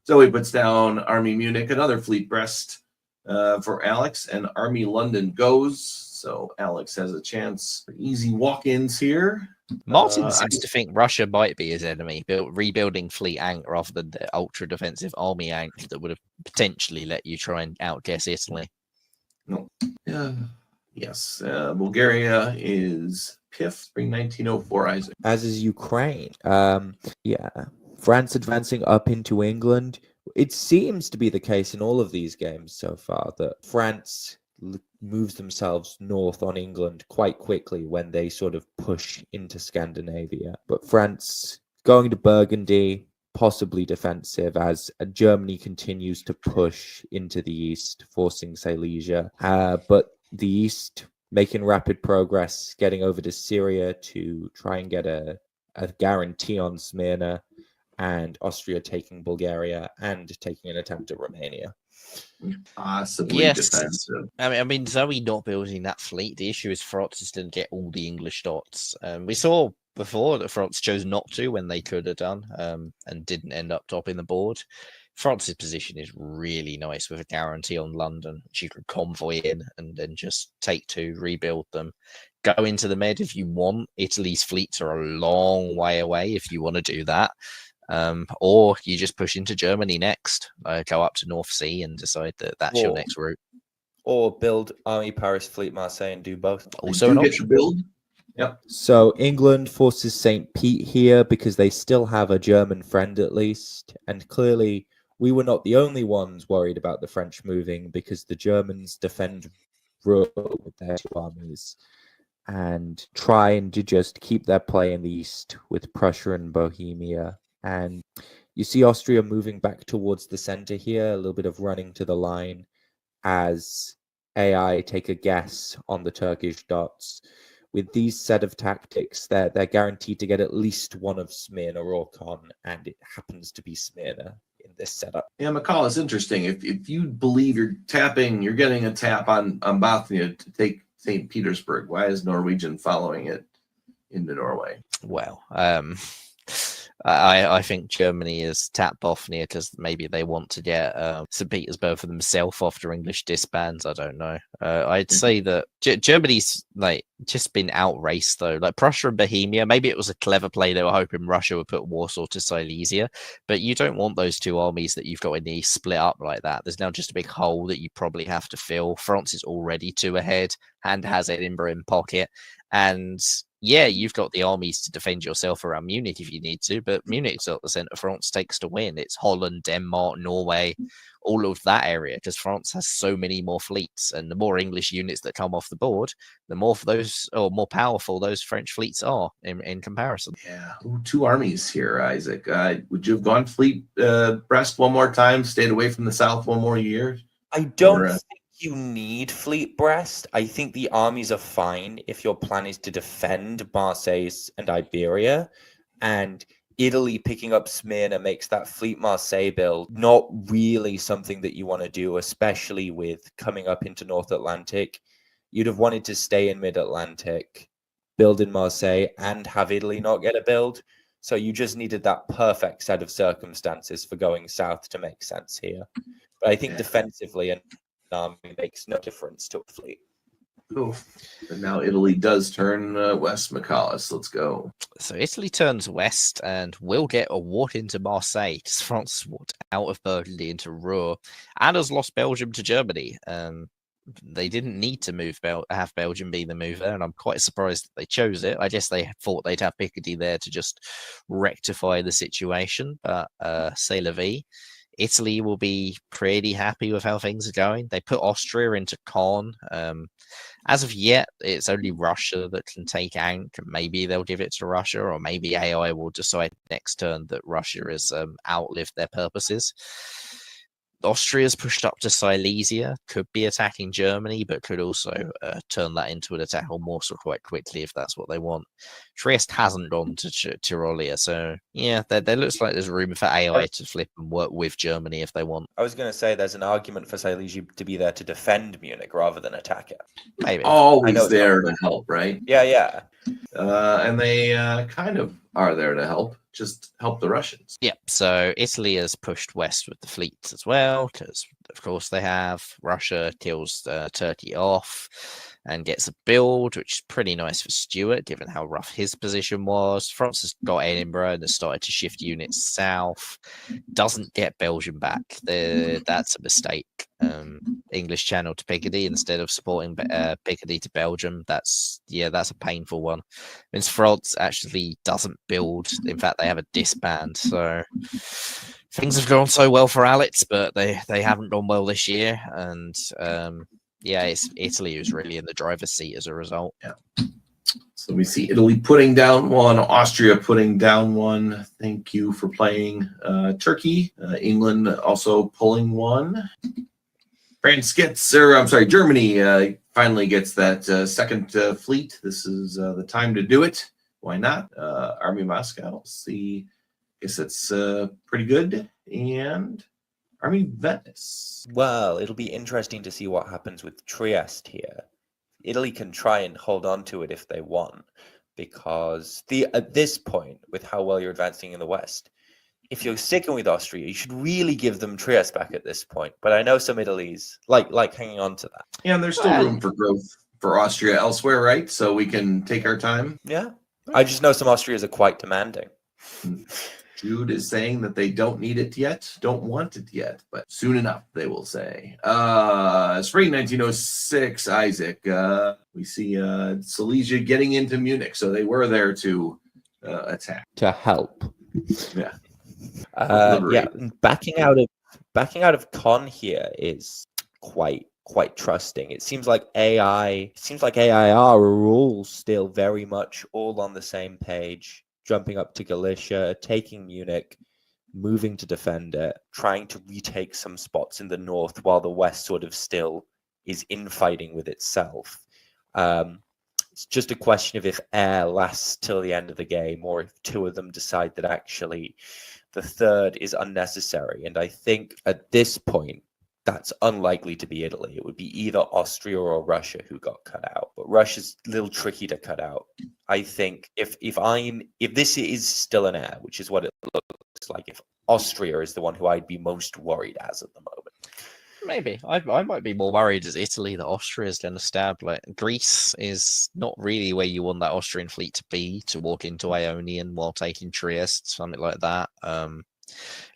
he puts down Army Munich, another fleet breast for Alex, and Army London goes. So Alex has a chance for easy walk-ins here. Martin seems to think Russia might be his enemy, rebuilding fleet Ankh rather than the ultra defensive army Ankh that would have potentially let you try and outguess Italy. No. Yes. Bulgaria is PIF, spring 1904, Isaac. As is Ukraine. Yeah. France advancing up into England. It seems to be the case in all of these games so far that France moves themselves north on England quite quickly when they sort of push into Scandinavia. But France going to Burgundy, possibly defensive, as Germany continues to push into the east, forcing Silesia. But the east making rapid progress, getting over to Syria to try and get a guarantee on Smyrna, and Austria taking Bulgaria and taking an attempt at Romania. Possibly defensive. I mean, Zoe not building that fleet. The issue is France just didn't get all the English dots. We saw before that France chose not to when they could have done, and didn't end up topping the board. France's position is really nice with a guarantee on London, which you could convoy in and then just take to, rebuild them, go into the Med if you want. Italy's fleets are a long way away if you want to do that. Or you just push into Germany next, go up to North Sea and decide that that's your next route. Or build Army Paris, Fleet Marseille and do both. Also an option. Build. Yep. So England forces St. Pete here because they still have a German friend at least. And clearly we were not the only ones worried about the French moving because the Germans defend Rouen with their two armies and try and to just keep their play in the east with Prussia and Bohemia. And you see Austria moving back towards the center here, a little bit of running to the line as AI take a guess on the Turkish dots. With these set of tactics, they're guaranteed to get at least one of Smyrna or Con, and it happens to be Smyrna in this setup. Yeah, McCall, it's interesting. If you believe you're getting a tap on Bothnia to take St. Petersburg, why is Norwegian following it into Norway? Well, I think Germany is tapped Bothnia because maybe they want to get St. Petersburg for themselves after English disbands. I don't know. I'd say that Germany's like just been outraced though. Like Prussia and Bohemia, maybe it was a clever play. They were hoping Russia would put Warsaw to Silesia, but you don't want those two armies that you've got in the east split up like that. There's now just a big hole that you probably have to fill. France is already 2 ahead and has Edinburgh in pocket. And yeah, you've got the armies to defend yourself around Munich if you need to, but Munich's at the centre. France takes to win. It's Holland, Denmark, Norway, all of that area, because France has so many more fleets, and the more English units that come off the board, the more for those, or more powerful those French fleets are in comparison. Yeah, 2 armies here, Isaac. Would you have gone fleet Brest one more time, stayed away from the south one more year? I don't think you need Fleet Brest. I think the armies are fine if your plan is to defend Marseille and Iberia, and Italy picking up Smyrna makes that Fleet Marseille build not really something that you want to do, especially with coming up into North Atlantic. You'd have wanted to stay in Mid-Atlantic, build in Marseille, and have Italy not get a build. So you just needed that perfect set of circumstances for going south to make sense here. But I think defensively and makes no difference to a fleet. Cool. And now Italy does turn west, McCallus. Let's go. So Italy turns west and will get a walk into Marseille because France walked out of Burgundy into Rouen and has lost Belgium to Germany. They didn't need to have Belgium be the move there, and I'm quite surprised that they chose it. I guess they thought they'd have Picardy there to just rectify the situation, but c'est la vie. Italy will be pretty happy with how things are going. They put Austria into Con. As of yet, it's only Russia that can take Ankh. Maybe they'll give it to Russia, or maybe AI will decide next turn that Russia has outlived their purposes. Austria's pushed up to Silesia, could be attacking Germany, but could also turn that into an attack on Warsaw quite quickly if that's what they want. Trieste hasn't gone to Tyrolia, so yeah, there looks like there's room for AI to flip and work with Germany if they want. I was going to say there's an argument for Silesia to be there to defend Munich rather than attack it. Maybe. Always there to help, right? Yeah. And they kind of are there to help, just help the Russians. Yep, so Italy has pushed west with the fleets as well, because of course they have. Russia kills Turkey off and gets a build, which is pretty nice for Stuart, given how rough his position was. France has got Edinburgh and has started to shift units south. Doesn't get Belgium back. That's a mistake. English Channel to Picardy instead of supporting Picardy to Belgium. That's a painful one. Means France actually doesn't build. In fact, they have a disband. So things have gone so well for Alex, but they haven't gone well this year. And it's Italy who's really in the driver's seat as a result. Yeah. So we see Italy putting down one, Austria putting down one. Thank you for playing Turkey. England also pulling one. Germany finally gets that second fleet. This is the time to do it. Why not? Army Moscow. See, I guess it's pretty good. And Army Venice. Well, it'll be interesting to see what happens with Trieste here. Italy can try and hold on to it if they want, because at this point, with how well you're advancing in the West, if you're sticking with Austria, you should really give them Trieste back at this point. But I know some Italy's like hanging on to that. Yeah, and there's still room for growth for Austria elsewhere, right? So we can take our time. Yeah. I just know some Austrias are quite demanding. Jude is saying that they don't need it yet, don't want it yet, but soon enough, they will say. Spring 1906, Isaac. We see Silesia getting into Munich, so they were there to attack. To help. Yeah. Backing out of Con here is quite trusting. It seems like AIR are all still very much all on the same page, jumping up to Galicia, taking Munich, moving to defend it, trying to retake some spots in the north while the west sort of still is infighting with itself. It's just a question of if air lasts till the end of the game, or if two of them decide that actually the third is unnecessary. And I think at this point, that's unlikely to be Italy. It would be either Austria or Russia who got cut out. But Russia's a little tricky to cut out. I think if this is still an air, which is what it looks like, if Austria is the one who I'd be most worried as at the moment. Maybe. I might be more worried as Italy that Austria is going to stab. Like, Greece is not really where you want that Austrian fleet to be, to walk into Ionian while taking Trieste, something like that. It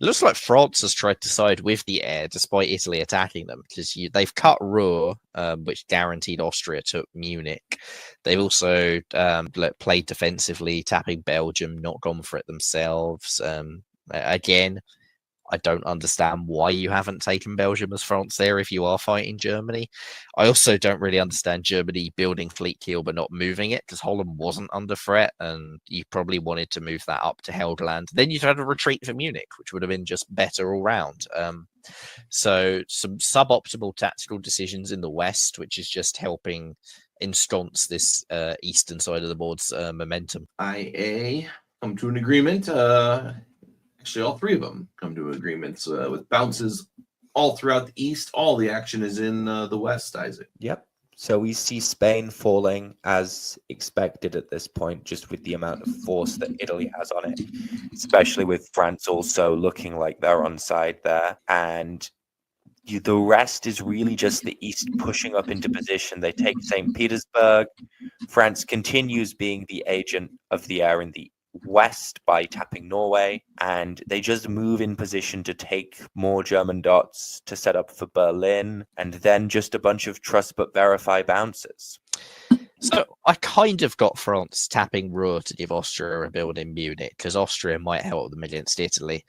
looks like France has tried to side with the air despite Italy attacking them, because they've cut Ruhr, which guaranteed Austria took Munich. They've also played defensively, tapping Belgium, not gone for it themselves. Again, I don't understand why you haven't taken Belgium as France there if you are fighting Germany. I also don't really understand Germany building fleet keel but not moving it, because Holland wasn't under threat and you probably wanted to move that up to Helgoland. Then you'd had a retreat for Munich, which would have been just better all round. So some suboptimal tactical decisions in the West, which is just helping ensconce this eastern side of the board's momentum. IA come to an agreement. Actually, all three of them come to agreements with bounces all throughout the east. All the action is in the west, Isaac. Yep. So we see Spain falling as expected at this point, just with the amount of force that Italy has on it, especially with France also looking like they're on side there. And the rest is really just the east pushing up into position. They take St. Petersburg. France continues being the agent of the air in the west by tapping Norway, and they just move in position to take more German dots to set up for Berlin, and then just a bunch of trust but verify bounces. So I kind of got France tapping Ruhr to give Austria a build in Munich, because Austria might help them against Italy.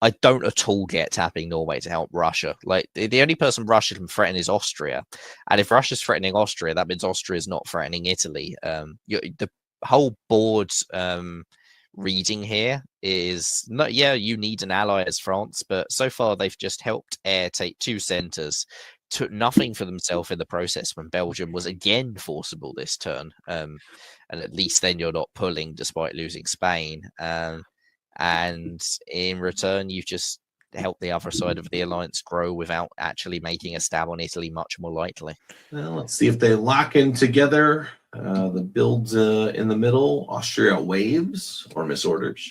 I don't at all get tapping Norway to help Russia. Like, the only person Russia can threaten is Austria, and if Russia's threatening Austria, that means Austria is not threatening Italy. The whole board reading here is not, yeah, you need an ally as France, but so far they've just helped Air take 2 centres, took nothing for themselves in the process when Belgium was again forcible this turn. And at least then you're not pulling despite losing Spain. And in return, you've just helped the other side of the alliance grow without actually making a stab on Italy much more likely. Well, let's see if they lock in together. The builds in the middle, Austria waves or misorders.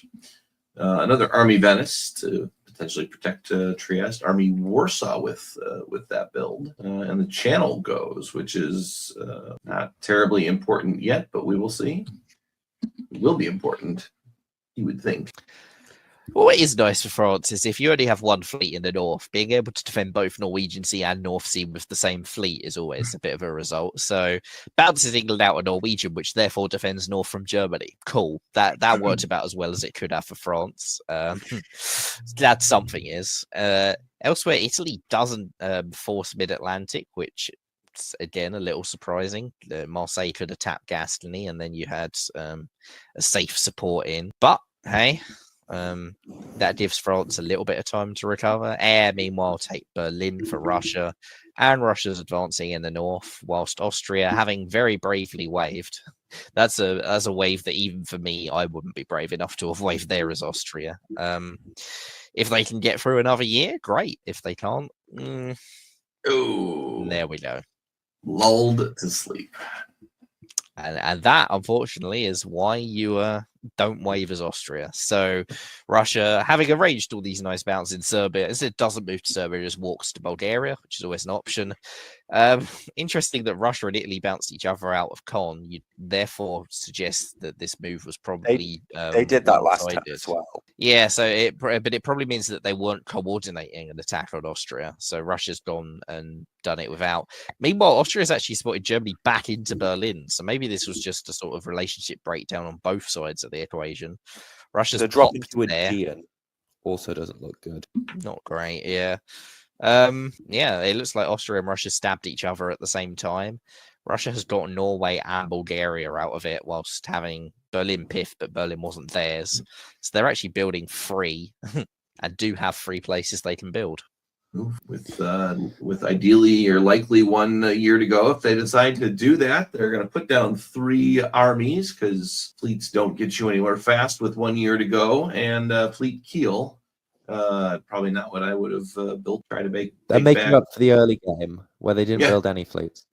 Another Army Venice to potentially protect Trieste. Army Warsaw with that build. And the Channel goes, which is not terribly important yet, but we will see. It will be important, you would think. What is nice for France is if you only have one fleet in the north, being able to defend both Norwegian Sea and North Sea with the same fleet is always a bit of a result. So bounces England out of Norwegian, which therefore defends north from Germany. Cool. That worked about as well as it could have for France. Glad something is. Elsewhere, Italy doesn't force mid-Atlantic, which is, again, a little surprising. Marseille could have tapped Gascony, and then you had a safe support in. But, hey... that gives France a little bit of time to recover. Air, meanwhile, take Berlin for Russia, and Russia's advancing in the north, whilst Austria, having very bravely waved. That's a wave that even for me, I wouldn't be brave enough to have waved there as Austria. If they can get through another year, great. If they can't, there we go. Lulled to sleep. And that, unfortunately, is why you don't wave as Austria. So Russia, having arranged all these nice bounces in Serbia, as it doesn't move to Serbia, it just walks to Bulgaria, which is always an option. Interesting that Russia and Italy bounced each other out of Con. You therefore suggest that this move was probably they did that last time one-sided as well. Yeah, so it probably means that they weren't coordinating an attack on Austria. So Russia's gone and done it without. Meanwhile, Austria's actually spotted Germany back into Berlin. So maybe this was just a sort of relationship breakdown on both sides of the equation. Russia's The drop popped into there. Aegean. Also doesn't look good. Not great, yeah. Yeah, it looks like Austria and Russia stabbed each other at the same time. Russia has got Norway and Bulgaria out of it, whilst having Berlin piff, but Berlin wasn't theirs. So they're actually building 3 and do have 3 places they can build. With ideally or likely 1 year to go, if they decide to do that, they're going to put down 3 armies because fleets don't get you anywhere fast with 1 year to go. And Fleet Kiel, probably not what I would have built. Try to make. They're making up for the early game where they didn't build any fleets.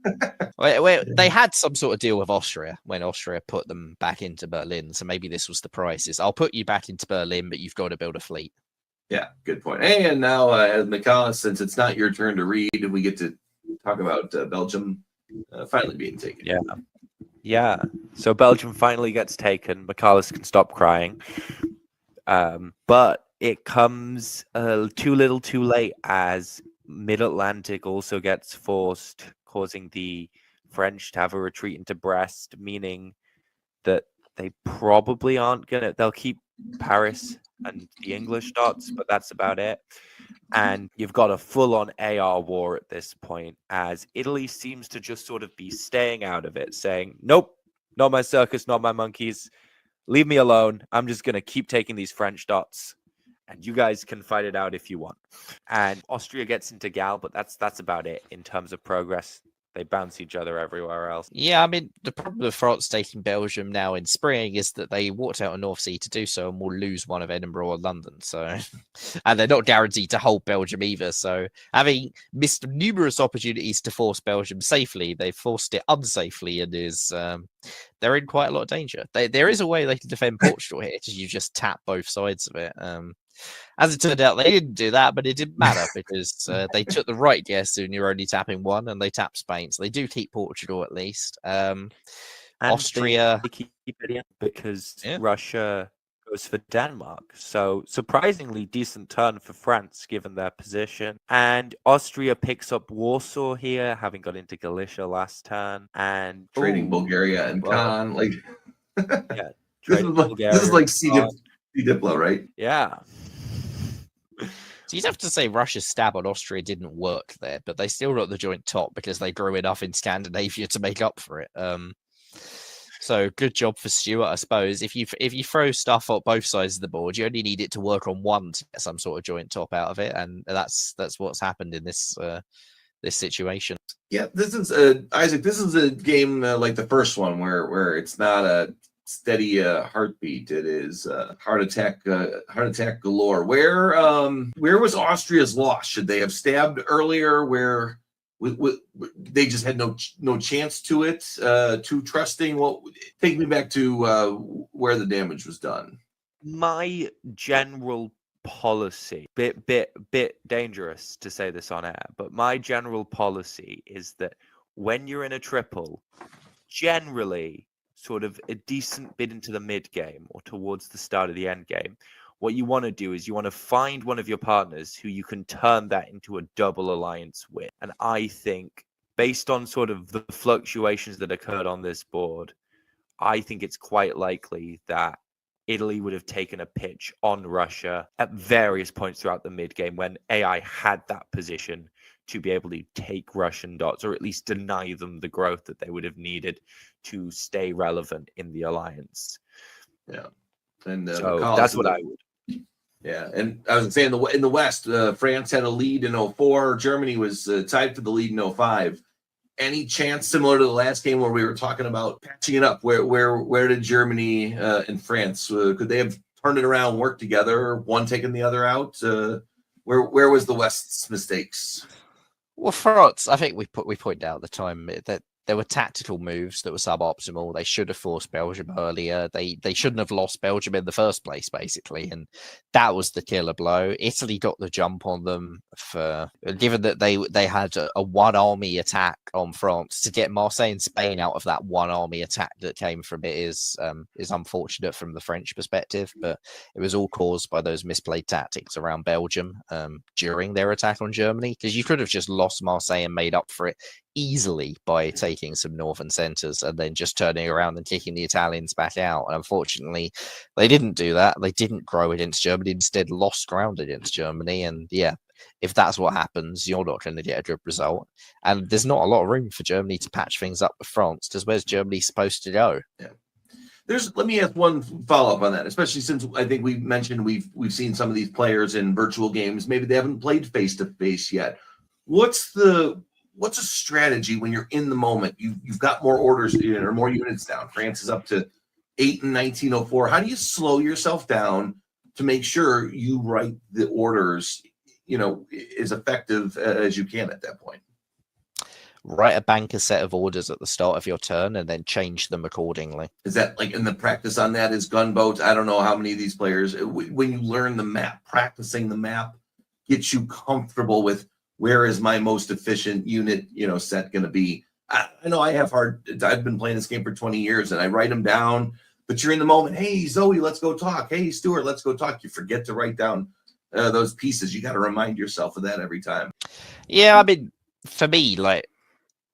They had some sort of deal with Austria when Austria put them back into Berlin. So maybe this was the prices. I'll put you back into Berlin, but you've got to build a fleet. Yeah, good point. And now, Mikhail, since it's not your turn to read, we get to talk about Belgium finally being taken. Yeah. So Belgium finally gets taken. Michaelis can stop crying. But it comes too little too late as Mid-Atlantic also gets forced, causing the French to have a retreat into Brest, meaning that they probably aren't going to... They'll keep Paris and the English dots, but that's about it. And you've got a full-on AR war at this point, as Italy seems to just sort of be staying out of it, saying, nope, not my circus, not my monkeys. Leave me alone. I'm just going to keep taking these French dots, and you guys can fight it out if you want. And Austria gets into Gal, but that's about it in terms of progress. They bounce each other everywhere else. Yeah, I mean, the problem with France taking Belgium now in spring is that they walked out of North Sea to do so and will lose one of Edinburgh or London. So, and they're not guaranteed to hold Belgium either. So, having missed numerous opportunities to force Belgium safely, they forced it unsafely and they're in quite a lot of danger. There is a way they can defend Portugal here, because you just tap both sides of it. As it turned out, they didn't do that, but it didn't matter because they took the right guess and you're only tapping one, and they tapped Spain. So they do keep Portugal at least. Austria. They keep it in because Russia goes for Denmark. So surprisingly decent turn for France given their position. And Austria picks up Warsaw here, having got into Galicia last turn. And trading Bulgaria and Khan. Like, yeah, this is like C Diplo, right? Yeah. So you'd have to say Russia's stab on Austria didn't work there, but they still got the joint top because they grew enough in Scandinavia to make up for it. So good job for Stuart, I suppose. If you throw stuff up both sides of the board, you only need it to work on one to get some sort of joint top out of it, and that's what's happened in this this situation. Yeah, this is Isaac. This is a game like the first one where it's not a steady heartbeat. It is heart attack galore. Where was Austria's loss? Should they have stabbed earlier? Where they just had no chance to it. Too trusting. Well, take me back to where the damage was done. My general policy, bit dangerous to say this on air, but my general policy is that when you're in a triple, generally sort of a decent bit into the mid game or towards the start of the end game, what you want to do is you want to find one of your partners who you can turn that into a double alliance with. And I think, based on sort of the fluctuations that occurred on this board, I think it's quite likely that Italy would have taken a pitch on Russia at various points throughout the mid game when AI had that position to be able to take Russian dots, or at least deny them the growth that they would have needed to stay relevant in the alliance. Yeah, and so that's what I would. Yeah, and I was saying in the West, France had a lead in 04. Germany was tied for the lead in 05. Any chance similar to the last game where we were talking about patching it up? Where did Germany and France could they have turned it around, worked together, one taking the other out? Where was the West's mistakes? Well, France, I think we pointed out at the time that there were tactical moves that were suboptimal. They should have forced Belgium earlier. They shouldn't have lost Belgium in the first place, basically, and that was the killer blow. Italy got the jump on them given that they had a one army attack on France. To get Marseille and Spain out of that one army attack that came from it is unfortunate from the French perspective, but it was all caused by those misplayed tactics around Belgium during their attack on Germany, because you could have just lost Marseille and made up for it easily by taking some northern centres and then just turning around and kicking the Italians back out. And unfortunately, they didn't do that. They didn't grow against Germany, instead lost ground against Germany. And yeah, if that's what happens, you're not going to get a good result. And there's not a lot of room for Germany to patch things up with France, because where's Germany supposed to go? Yeah. Let me ask one follow-up on that, especially since I think we mentioned we've seen some of these players in virtual games. Maybe they haven't played face-to-face yet. What's a strategy when you're in the moment? You've got more orders or more units down. France is up to 8 in 1904. How do you slow yourself down to make sure you write the orders, as effective as you can at that point? Write a banker set of orders at the start of your turn and then change them accordingly. Is that like in the practice on that is gunboats? I don't know how many of these players, when you learn the map, practicing the map gets you comfortable with where is my most efficient unit, set going to be. I know I've been playing this game for 20 years and I write them down, but you're in the moment. Hey, Zoe, let's go talk. Hey, Stuart, let's go talk. You forget to write down those pieces. You got to remind yourself of that every time. Yeah, I mean, for me,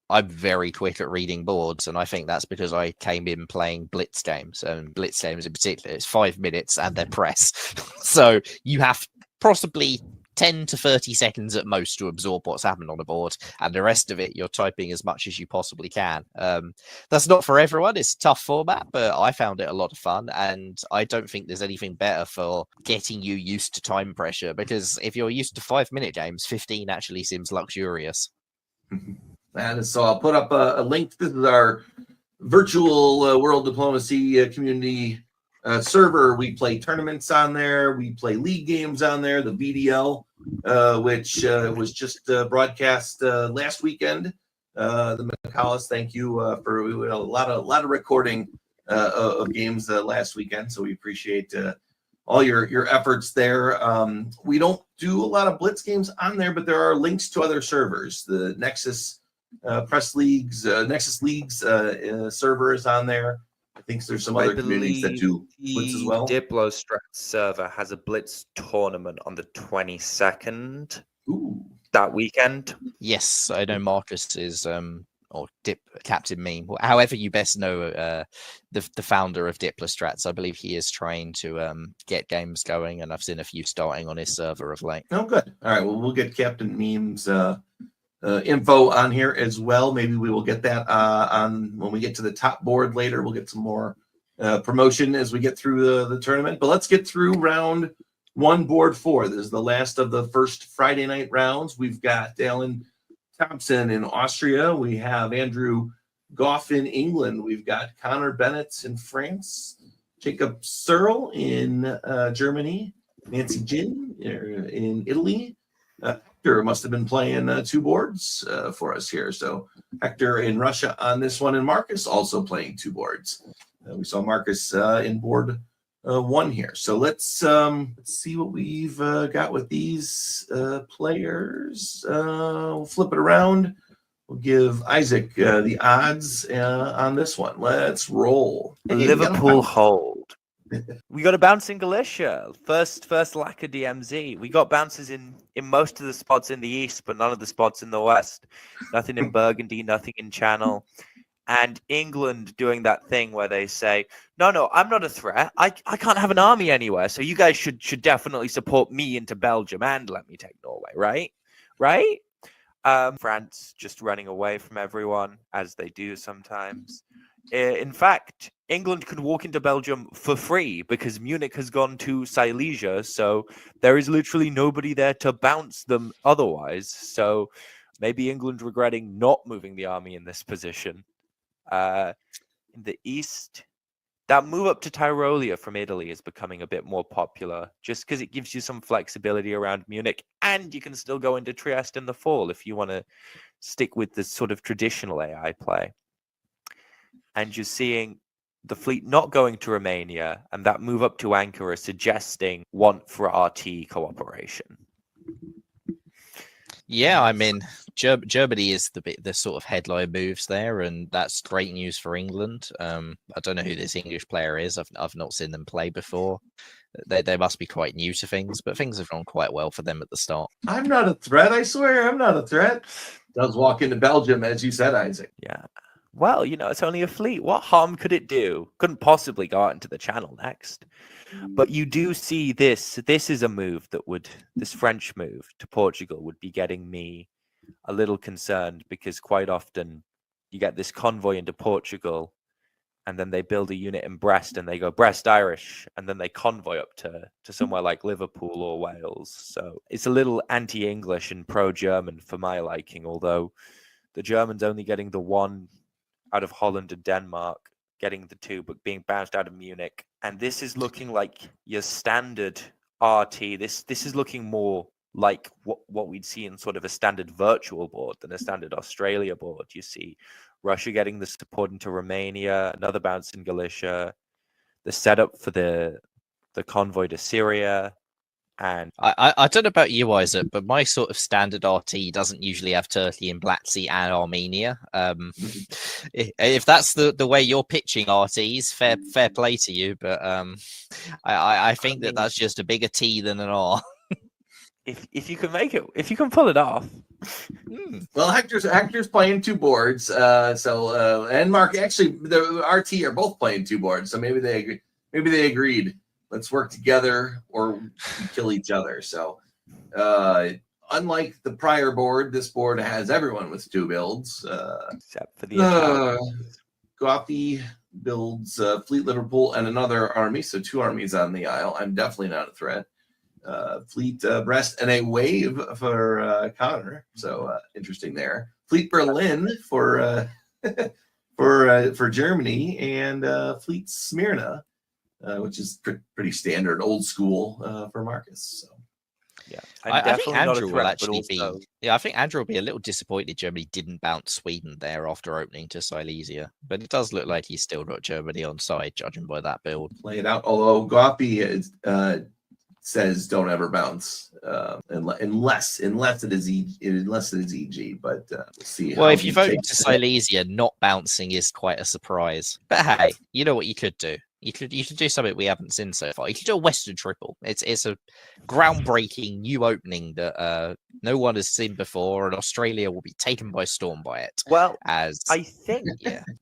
I'm very quick at reading boards, and I think that's because I came in playing blitz games, and blitz games in particular, it's 5 minutes and they're press. So you have possibly 10 to 30 seconds at most to absorb what's happened on the board, and the rest of it, you're typing as much as you possibly can. That's not for everyone. It's a tough format, but I found it a lot of fun, and I don't think there's anything better for getting you used to time pressure, because if you're used to 5-minute games, 15 actually seems luxurious. And so I'll put up a link. This is our virtual World Diplomacy community server. We play tournaments on there. We play league games on there. The VDL, which was just broadcast last weekend. The McCallis, thank you for a lot of recording of games last weekend. So we appreciate all your efforts there. We don't do a lot of blitz games on there, but there are links to other servers. The Nexus Press Leagues, Nexus Leagues server is on there. I think there's some other communities that do blitz as well. Diplo Strat server has a blitz tournament on the 22nd. Ooh. That weekend. Yes, I know Marcus is or Captain Meme, however you best know the founder of Diplo Strats. I believe he is trying to get games going, and I've seen a few starting on his server of late. Oh, good. All right. Well, we'll get Captain Memes info on here as well. Maybe we will get that on when we get to the top board later. We'll get some more promotion as we get through the tournament. But let's get through round 1, board 4. This is the last of the first Friday night rounds. We've got Alan Thompson in Austria. We have Andrew Goff in England. We've got Connor Bennett in France. Jacob Searle in Germany. Nancy Jin in Italy. Hector must have been playing 2 boards for us here. So Hector in Russia on this one, and Marcus also playing 2 boards. We saw Marcus in board 1 here. So let's see what we've got with these players. We'll flip it around. We'll give Isaac the odds on this one. Let's roll. A Liverpool hold. We got a bounce in Galicia. First lacquer DMZ. We got bounces in most of the spots in the east, but none of the spots in the west. Nothing in Burgundy, nothing in Channel. And England doing that thing where they say, no, I'm not a threat. I can't have an army anywhere. So you guys should definitely support me into Belgium and let me take Norway, right? France just running away from everyone, as they do sometimes. In fact, England could walk into Belgium for free because Munich has gone to Silesia, so there is literally nobody there to bounce them otherwise. So maybe England regretting not moving the army in this position. In the east, that move up to Tyrolia from Italy is becoming a bit more popular just because it gives you some flexibility around Munich, and you can still go into Trieste in the fall if you want to stick with the sort of traditional AI play. And you're seeing the fleet not going to Romania, and that move up to Ankara suggesting want for RT cooperation. Yeah, I mean, Germany is the sort of headline moves there, and that's great news for England. I don't know who this English player is. I've not seen them play before. They must be quite new to things, but things have gone quite well for them at the start. I'm not a threat. I swear, I'm not a threat. Does walk into Belgium, as you said, Isaac. Yeah. Well, it's only a fleet. What harm could it do? Couldn't possibly go out into the Channel next. But you do see this. This is a move this French move to Portugal would be getting me a little concerned, because quite often you get this convoy into Portugal and then they build a unit in Brest and they go Brest Irish, and then they convoy up to somewhere like Liverpool or Wales. So it's a little anti-English and pro-German for my liking, although the Germans only getting the 1 out of Holland and Denmark, getting the 2, but being bounced out of Munich. And this is looking like your standard RT. This is looking more like what we'd see in sort of a standard virtual board than a standard Australia board. You see Russia getting the support into Romania, another bounce in Galicia, the setup for the convoy to Syria. And I don't know about you, Isaac, but my sort of standard RT doesn't usually have Turkey and Black Sea and Armenia. If that's the way you're pitching RTs, fair play to you. But I think that's just a bigger T than an R. If you can make it, if you can pull it off. Well, Hector's playing 2 boards. And Mark, actually, the RT are both playing 2 boards. So maybe they agreed. Let's work together or we kill each other. So, unlike the prior board, this board has everyone with 2 builds. Except for the Italians. Goffy builds Fleet Liverpool and another army. So 2 armies on the Isle. I'm definitely not a threat. Fleet Brest and a wave for Connor. So interesting there. Fleet Berlin for Germany, and Fleet Smyrna. Which is pretty standard, old school for Marcus. So, yeah, I think Andrew will actually be. Yeah, I think Andrew will be a little disappointed Germany didn't bounce Sweden there after opening to Silesia, but it does look like he's still got Germany on side, judging by that build. Play it out. Although Goppy says don't ever bounce unless it is EG. But we'll see. Well, if you vote to Silesia, not bouncing is quite a surprise. But hey, you know what you could do. You could do something we haven't seen so far. You could do a Western triple. It's a groundbreaking new opening that no one has seen before, and Australia will be taken by storm by it. Well, as I think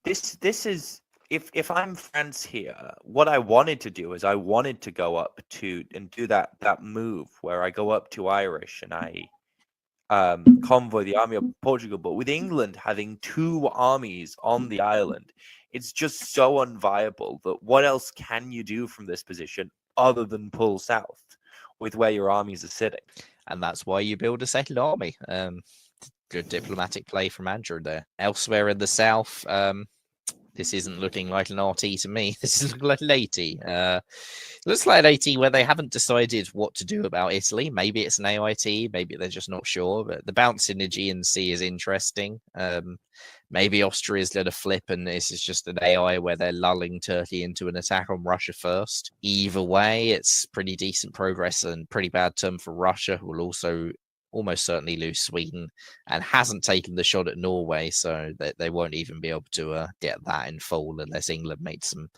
this is if I'm France here, what I wanted to do is I wanted to go up to and do that move where I go up to Irish and convoy the army of Portugal. But with England having 2 armies on the island, it's just so unviable that what else can you do from this position other than pull south with where your armies are sitting? And that's why you build a second army. Good diplomatic play from Andrew there. Elsewhere in the south, this isn't looking like an RT to me. This is looking like an AT. Looks like an AT where they haven't decided what to do about Italy. Maybe it's an AIT, maybe they're just not sure. But the bounce in Aegean Sea is interesting. Maybe Austria's going to flip and this is just an AI where they're lulling Turkey into an attack on Russia first. Either way, it's pretty decent progress and pretty bad term for Russia, who will also almost certainly lose Sweden and hasn't taken the shot at Norway, so they won't even be able to get that in full unless England made some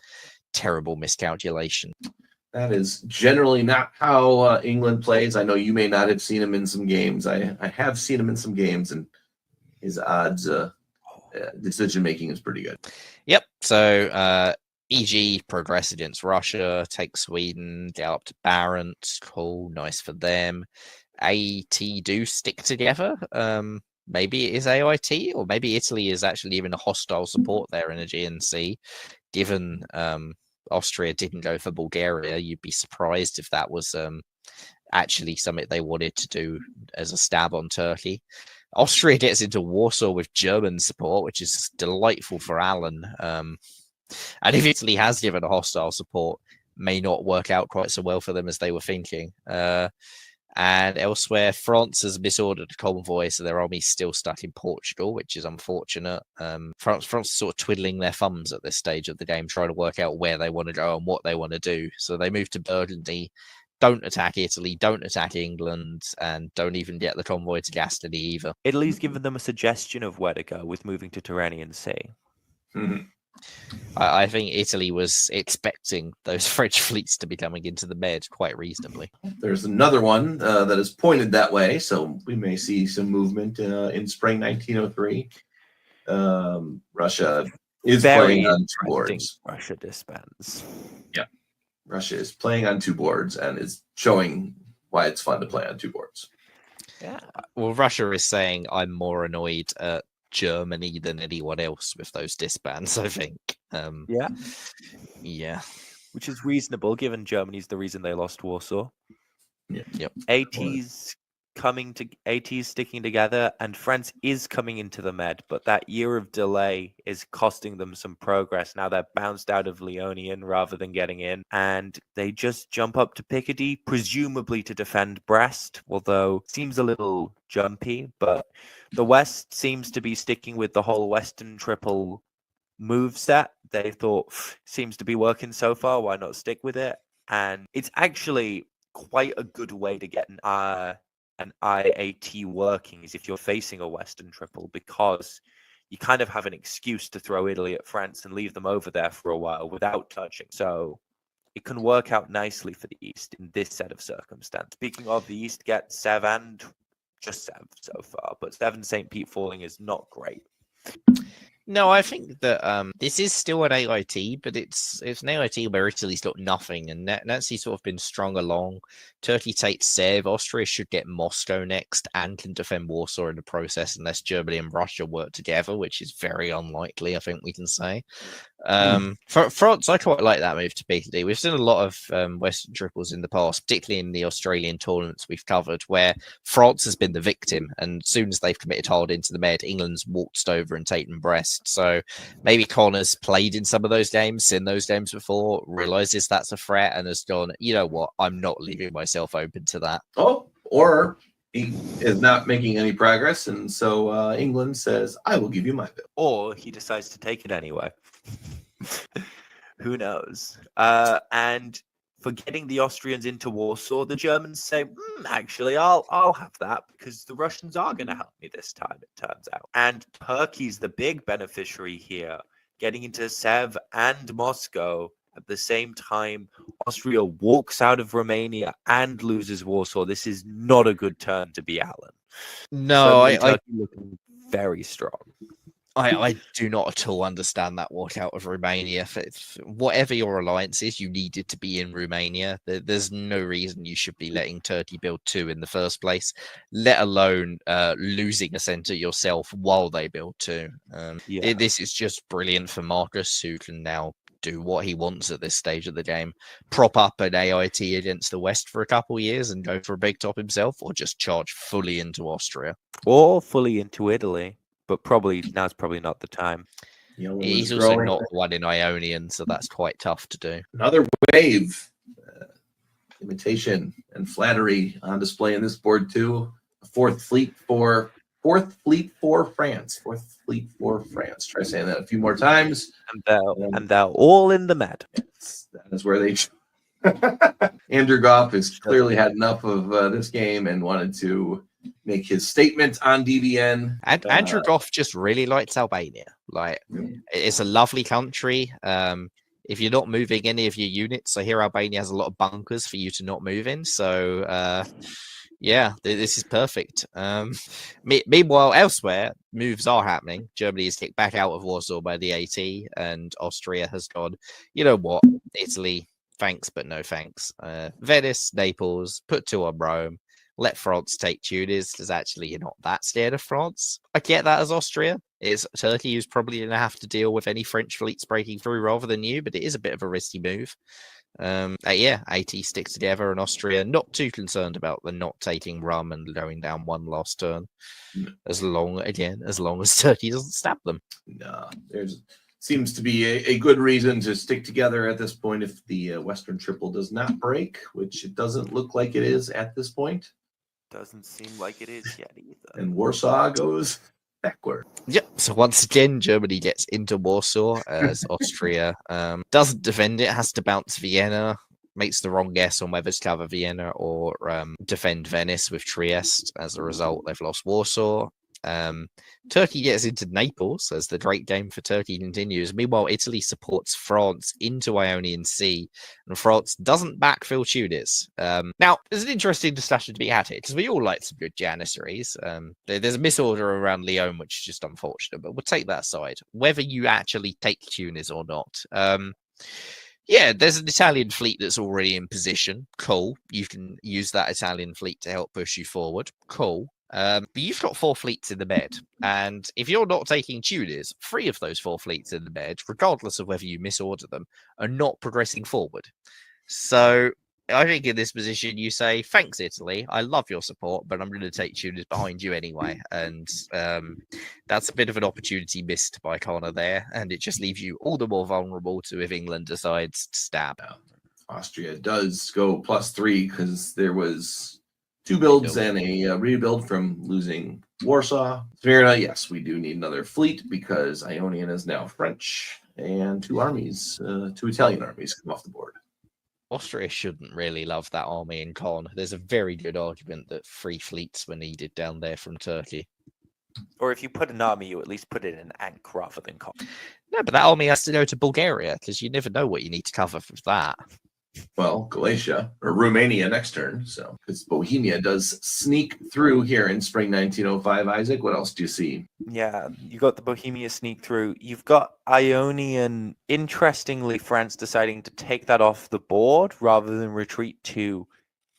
terrible miscalculation. That is generally not how England plays. I know you may not have seen him in some games. I have seen him in some games, and his odds decision making is pretty good. Yep. So EG progress against Russia, take Sweden, get up to Barents. Cool, nice for them. AT do stick together. Maybe it is AIT, or maybe Italy is actually even a hostile support there in Aegean Sea. Given Austria didn't go for Bulgaria, you'd be surprised if that was actually something they wanted to do as a stab on Turkey. Austria gets into Warsaw with German support, which is delightful for Alan. And if Italy has given a hostile support, may not work out quite so well for them as they were thinking. And elsewhere, France has misordered a convoy, so their army's still stuck in Portugal, which is unfortunate. France is sort of twiddling their thumbs at this stage of the game, trying to work out where they want to go and what they want to do. So they move to Burgundy, don't attack Italy, don't attack England, and don't even get the convoy to Gascony either. Italy's given them a suggestion of where to go with moving to Tyrrhenian Sea. Mm-hmm. I think Italy was expecting those French fleets to be coming into the Med quite reasonably. There's another one that is pointed that way, so we may see some movement in spring 1903. Russia is playing on 2 boards. Russia disbands. Yeah, Russia is playing on 2 boards and is showing why it's fun to play on 2 boards. Yeah. Well, Russia is saying I'm more annoyed at Germany than anyone else with those disbands, I think. Yeah. Which is reasonable given Germany's the reason they lost Warsaw. Yeah. Yep. AT's sticking together, and France is coming into the Med, but that year of delay is costing them some progress. Now they're bounced out of Leonian rather than getting in, and they just jump up to Picardy, presumably to defend Brest, although seems a little jumpy. But the West seems to be sticking with the whole Western Triple move set. They thought seems to be working so far, why not stick with it? And it's actually quite a good way to get an IAT working is if you're facing a Western Triple, because you kind of have an excuse to throw Italy at France and leave them over there for a while without touching. So it can work out nicely for the East in this set of circumstances. Speaking of, the East gets Sev and just Sev so far, but Sev and St. Pete falling is not great. No, I think that this is still an AIT, but it's an AIT where Italy's got nothing, and Nancy's sort of been strung along. Turkey takes Sev, Austria should get Moscow next, and can defend Warsaw in the process unless Germany and Russia work together, which is very unlikely, I think we can say. For France, I quite like that move to Picardy. We've seen a lot of Western triples in the past, particularly in the Australian tournaments we've covered, where France has been the victim, and as soon as they've committed hard into the Med, England's waltzed over and taken Brest. So maybe Connor's played in some of those games, seen those games before, realizes that's a threat, and has gone, you know what, I'm not leaving myself open to that. Oh, or he is not making any progress, and so England says, I will give you my bill. Or he decides to take it anyway. Who knows? And for getting the Austrians into Warsaw, the Germans say, actually, I'll have that because the Russians are going to help me this time, it turns out. And Turkey's the big beneficiary here, getting into Sev and Moscow at the same time. Austria walks out of Romania and loses Warsaw. This is not a good turn to be Alan. No, Turkey looking very strong. I do not at all understand that walkout of Romania. Whatever your alliance is, you needed to be in Romania. There's no reason you should be letting Turkey build two in the first place, let alone losing a center yourself while they build two. This is just brilliant for Marcus, who can now do what he wants at this stage of the game. Prop up an AIT against the West for a couple years and go for a big top himself, or just charge fully into Austria. Or fully into Italy. But now's probably not the time. He's also not one in Ionian, so that's quite tough to do. Another wave. Imitation and flattery on display in this board too. Fourth fleet for France. Fourth fleet for France. Try saying that a few more times. And they're all in the med. Yes, that is where they. Andrew Goff has clearly had enough of this game and wanted to make his statement on DBN. And Andrew Goff just really likes Albania. Like, it's a lovely country. If you're not moving any of your units, I hear Albania has a lot of bunkers for you to not move in. So, yeah, this is perfect. Meanwhile, elsewhere, moves are happening. Germany is kicked back out of Warsaw by the AT, and Austria has gone, you know what, Italy, thanks, but no thanks. Venice, Naples, put two on Rome. Let France take Tunis, because actually you're not that scared of France. I get that as Austria. It's Turkey who's probably going to have to deal with any French fleets breaking through rather than you, but it is a bit of a risky move. Yeah, AT sticks together, and Austria not too concerned about the not taking Rum and going down one last turn. As long as Turkey doesn't stab them. No, there's seems to be a good reason to stick together at this point if the Western Triple does not break, which it doesn't look like it is at this point. Doesn't seem like it is yet either. And Warsaw goes backward. Yep. So once again, Germany gets into Warsaw as Austria doesn't defend it, has to bounce Vienna, makes the wrong guess on whether to cover Vienna or defend Venice with Trieste. As a result, they've lost Warsaw. Turkey gets into Naples as the great game for Turkey continues. Meanwhile, Italy supports France into Ionian Sea, and France doesn't backfill Tunis. Now, there's an interesting discussion to be had here, because we all like some good Janissaries. There's a misorder around Lyon, which is just unfortunate, but we'll take that aside. Whether you actually take Tunis or not. Yeah, there's an Italian fleet that's already in position. Cool. You can use that Italian fleet to help push you forward. Cool. But you've got 4 fleets in the bed, and if you're not taking Tunis, 3 of those 4 fleets in the bed, regardless of whether you misorder them, are not progressing forward. So I think in this position, you say, thanks, Italy. I love your support, but I'm going to take Tunis behind you anyway. And that's a bit of an opportunity missed by Connor there, and it just leaves you all the more vulnerable to if England decides to stab. Austria does go +3 because there was 2 builds and a rebuild from losing Warsaw. Smyrna, yes, we do need another fleet because Ionian is now French, and 2 armies, 2 Italian armies come off the board. Austria shouldn't really love that army in Con. There's a very good argument that 3 fleets were needed down there from Turkey. Or if you put an army, you at least put it in Ankh rather than Con. No, but that army has to go to Bulgaria, because you never know what you need to cover for that. Well, Galatia or Romania next turn. So because Bohemia does sneak through here in spring 1905. Isaac, what else do you see? Yeah, you got the Bohemia sneak through. You've got Ionian. Interestingly, France deciding to take that off the board rather than retreat to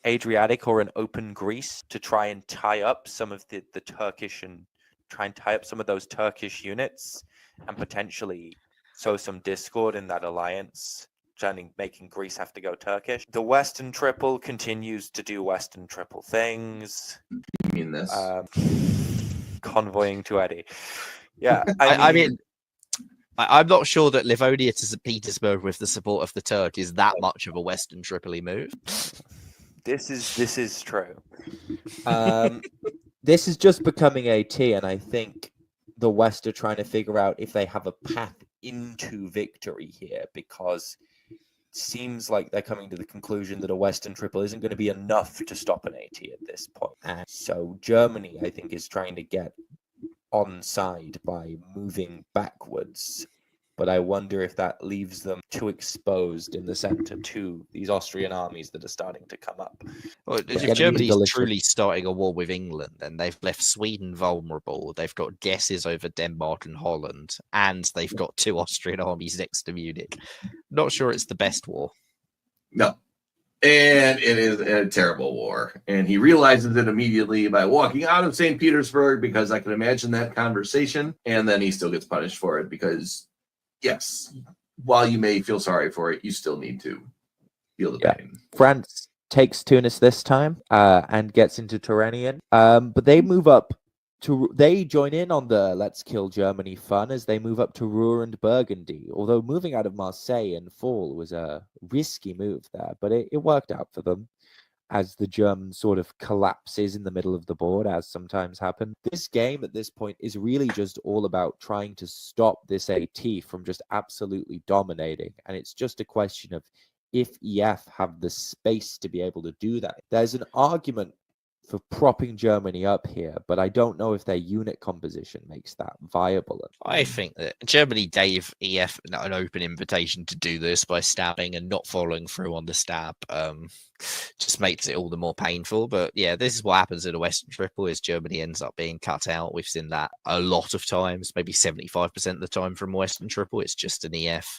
Adriatic or an open Greece to try and tie up some of the Turkish and try and tie up some of those Turkish units and potentially sow some discord in that alliance, making Greece have to go Turkish. The Western Triple continues to do Western Triple things. You mean this? Convoying to Eddie. Yeah, I mean, I'm not sure that Livonia to St. Petersburg with the support of the Turk is that much of a Western Tripoli move. This is true. This is just becoming AT, and I think the West are trying to figure out if they have a path into victory here, because seems like they're coming to the conclusion that a Western Triple isn't going to be enough to stop an AT at this point. And so Germany, I think, is trying to get on side by moving backwards but I wonder if that leaves them too exposed in the center to these Austrian armies that are starting to come up. Well, Getting if into Germany's Galicia. truly starting a war with England, then they've left Sweden vulnerable. They've got guesses over Denmark and Holland, and they've got 2 Austrian armies next to Munich. Not sure it's the best war. No. And it is a terrible war. And he realizes it immediately by walking out of St. Petersburg, because I can imagine that conversation. And then he still gets punished for it because, yes, while you may feel sorry for it, you still need to feel the pain. France takes Tunis this time and gets into Turanian. But they move up they join in on the Let's Kill Germany fun as they move up to Ruhr and Burgundy. Although moving out of Marseille in fall was a risky move there, but it worked out for them as the German sort of collapses in the middle of the board, as sometimes happens. This game at this point is really just all about trying to stop this AT from just absolutely dominating. And it's just a question of if EF have the space to be able to do that. There's an argument for propping Germany up here, but I don't know if their unit composition makes that viable. I think that Germany gave EF an open invitation to do this by stabbing and not following through on the stab. Just makes it all the more painful. But yeah, this is what happens in a Western Triple, is Germany ends up being cut out. We've seen that a lot of times, maybe 75% of the time from Western Triple. It's just an EF.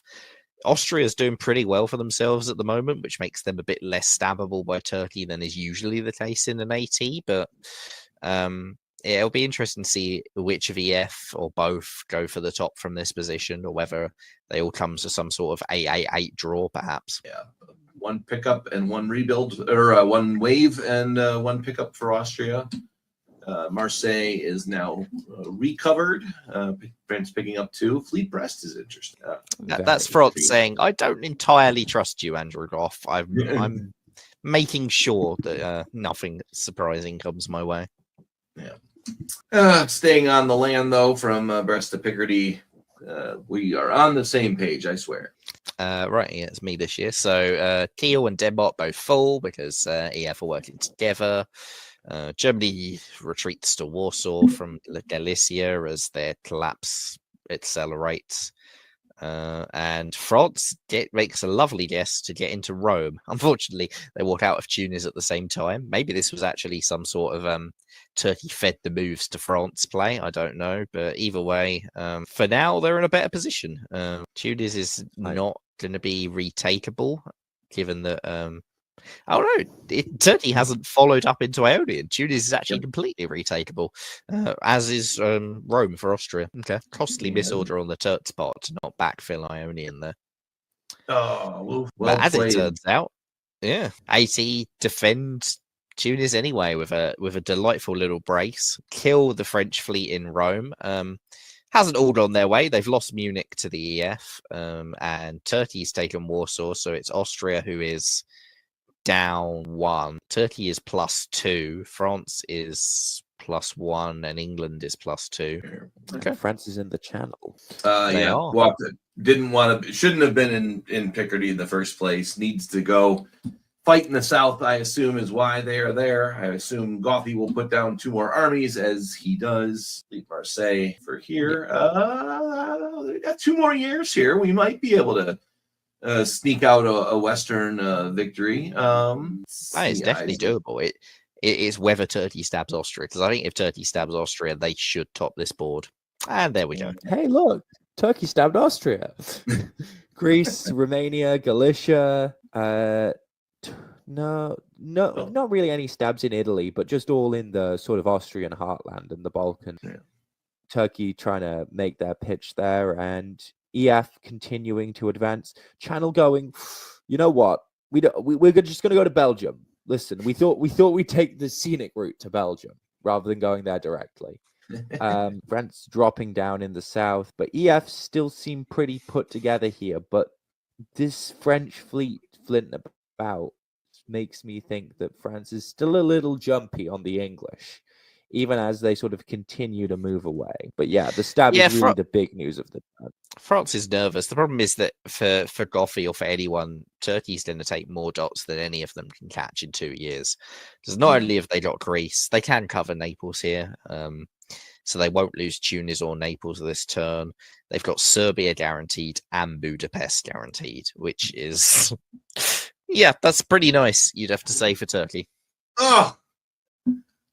Austria's doing pretty well for themselves at the moment, which makes them a bit less stabbable by Turkey than is usually the case in an AT. But it'll be interesting to see which of EF or both go for the top from this position, or whether they all come to some sort of 8-8 draw, perhaps. Yeah, 1 pickup and 1 rebuild, or 1 wave and 1 pickup for Austria. Marseille is now recovered. France picking up 2. Fleet Brest is interesting. That's France saying, I don't entirely trust you, Andrew Goff. I'm making sure that nothing surprising comes my way. Yeah. Staying on the land, though, from Brest to Picardy, we are on the same page, I swear. Right, yeah, it's me this year. So Kiel and Denmark both full because EF are working together. Germany retreats to Warsaw from Galicia as their collapse accelerates. And France makes a lovely guess to get into Rome. Unfortunately, they walk out of Tunis at the same time. Maybe this was actually some sort of Turkey fed the moves to France play. I don't know. But either way, for now, they're in a better position. Tunis is not going to be retakeable, given that I don't know. Turkey hasn't followed up into Ionian. Tunis is actually completely retakeable, as is Rome for Austria. Okay, costly misorder on the Turks' part to not backfill Ionian there. Oh, well but as played. it turns out, yeah, AT defend Tunis anyway with a delightful little brace, kill the French fleet in Rome. Hasn't all gone their way. They've lost Munich to the EF, and Turkey's taken Warsaw, so it's Austria who is down 1. Turkey is +2. France is +1, and England is +2. Okay. France is in the channel. They Yeah, are. walked it. Didn't want to. Shouldn't have been in Picardy in the first place. Needs to go fight in the south, I assume, is why they are there. I assume Gothy will put down 2 more armies, as he does. Leave Marseille for here. We got 2 more years here. We might be able to sneak out a Western victory. That is definitely doable. It is whether Turkey stabs Austria, because I think if Turkey stabs Austria, they should top this board. And there we go. Hey, look, Turkey stabbed Austria. Greece, Romania, Galicia. No, not really any stabs in Italy, but just all in the sort of Austrian heartland and the Balkans. Yeah. Turkey trying to make their pitch there, and EF continuing to advance. Channel going, you know what? We're just going to go to Belgium. Listen, we thought we'd take the scenic route to Belgium rather than going there directly. France dropping down in the south, but EF still seem pretty put together here. But this French fleet flitting about makes me think that France is still a little jumpy on the English, even as they sort of continue to move away. But yeah, the stab is really the big news of the time. France is nervous. The problem is that for Gothy or for anyone, Turkey's going to take more dots than any of them can catch in 2 years. Because not only have they got Greece, they can cover Naples here. so they won't lose Tunis or Naples this turn. They've got Serbia guaranteed and Budapest guaranteed, which is, yeah, that's pretty nice, you'd have to say, for Turkey. Oh,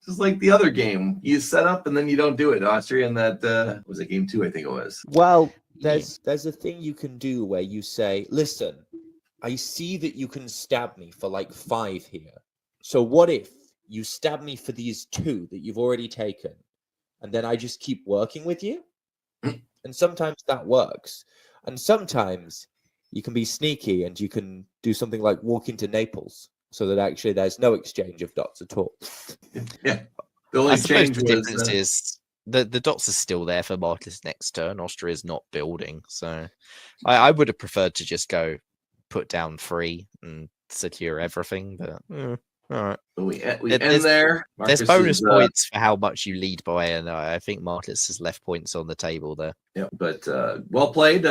just like the other game. You set up and then you don't do it. Austria and that, was it game 2, I think it was. Well, there's a thing you can do where you say, listen, I see that you can stab me for like 5 here. So what if you stab me for these 2 that you've already taken, and then I just keep working with you? And sometimes that works. And sometimes you can be sneaky and you can do something like walk into Naples so that actually there's no exchange of dots at all. Yeah. The only I suppose change the was difference is the dots are still there for Marcus next turn. Austria's not building, so I would have preferred to just go put down 3 and secure everything. But all right, we There's- end there. there's Marcus bonus is, points for how much you lead by, and I think Marcus has left points on the table there. Yeah, but well played,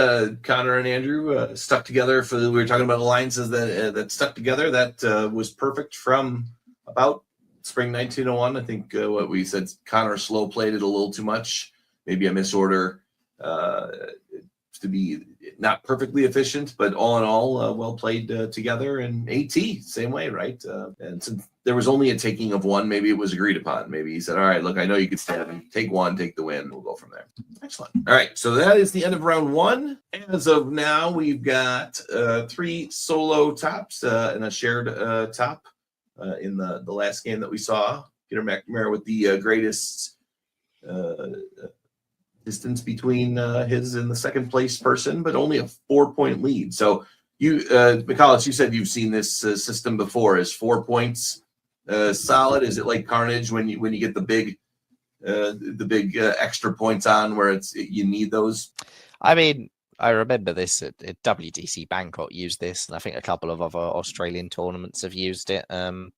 Connor and Andrew. Stuck together for we were talking about alliances that stuck together. That was perfect from about spring 1901. I think what we said, Connor slow played it a little too much. Maybe a misorder to be not perfectly efficient, but all in all, well played together. And AT, same way, right? And since there was only a taking of 1, maybe it was agreed upon. Maybe he said, all right, look, I know you could stab him. Take 1, take the win. We'll go from there. Excellent. All right, so that is the end of round 1. As of now, we've got 3 solo tops and a shared top in the last game that we saw. Peter McNamara with the greatest distance between his and the second place person, but only a 4-point lead. So you, Michaelis, you said you've seen this system before. Is 4 points solid? Is it like Carnage when you get the big extra points on where you need those? I mean, I remember this at WDC Bangkok used this, and I think a couple of other Australian tournaments have used it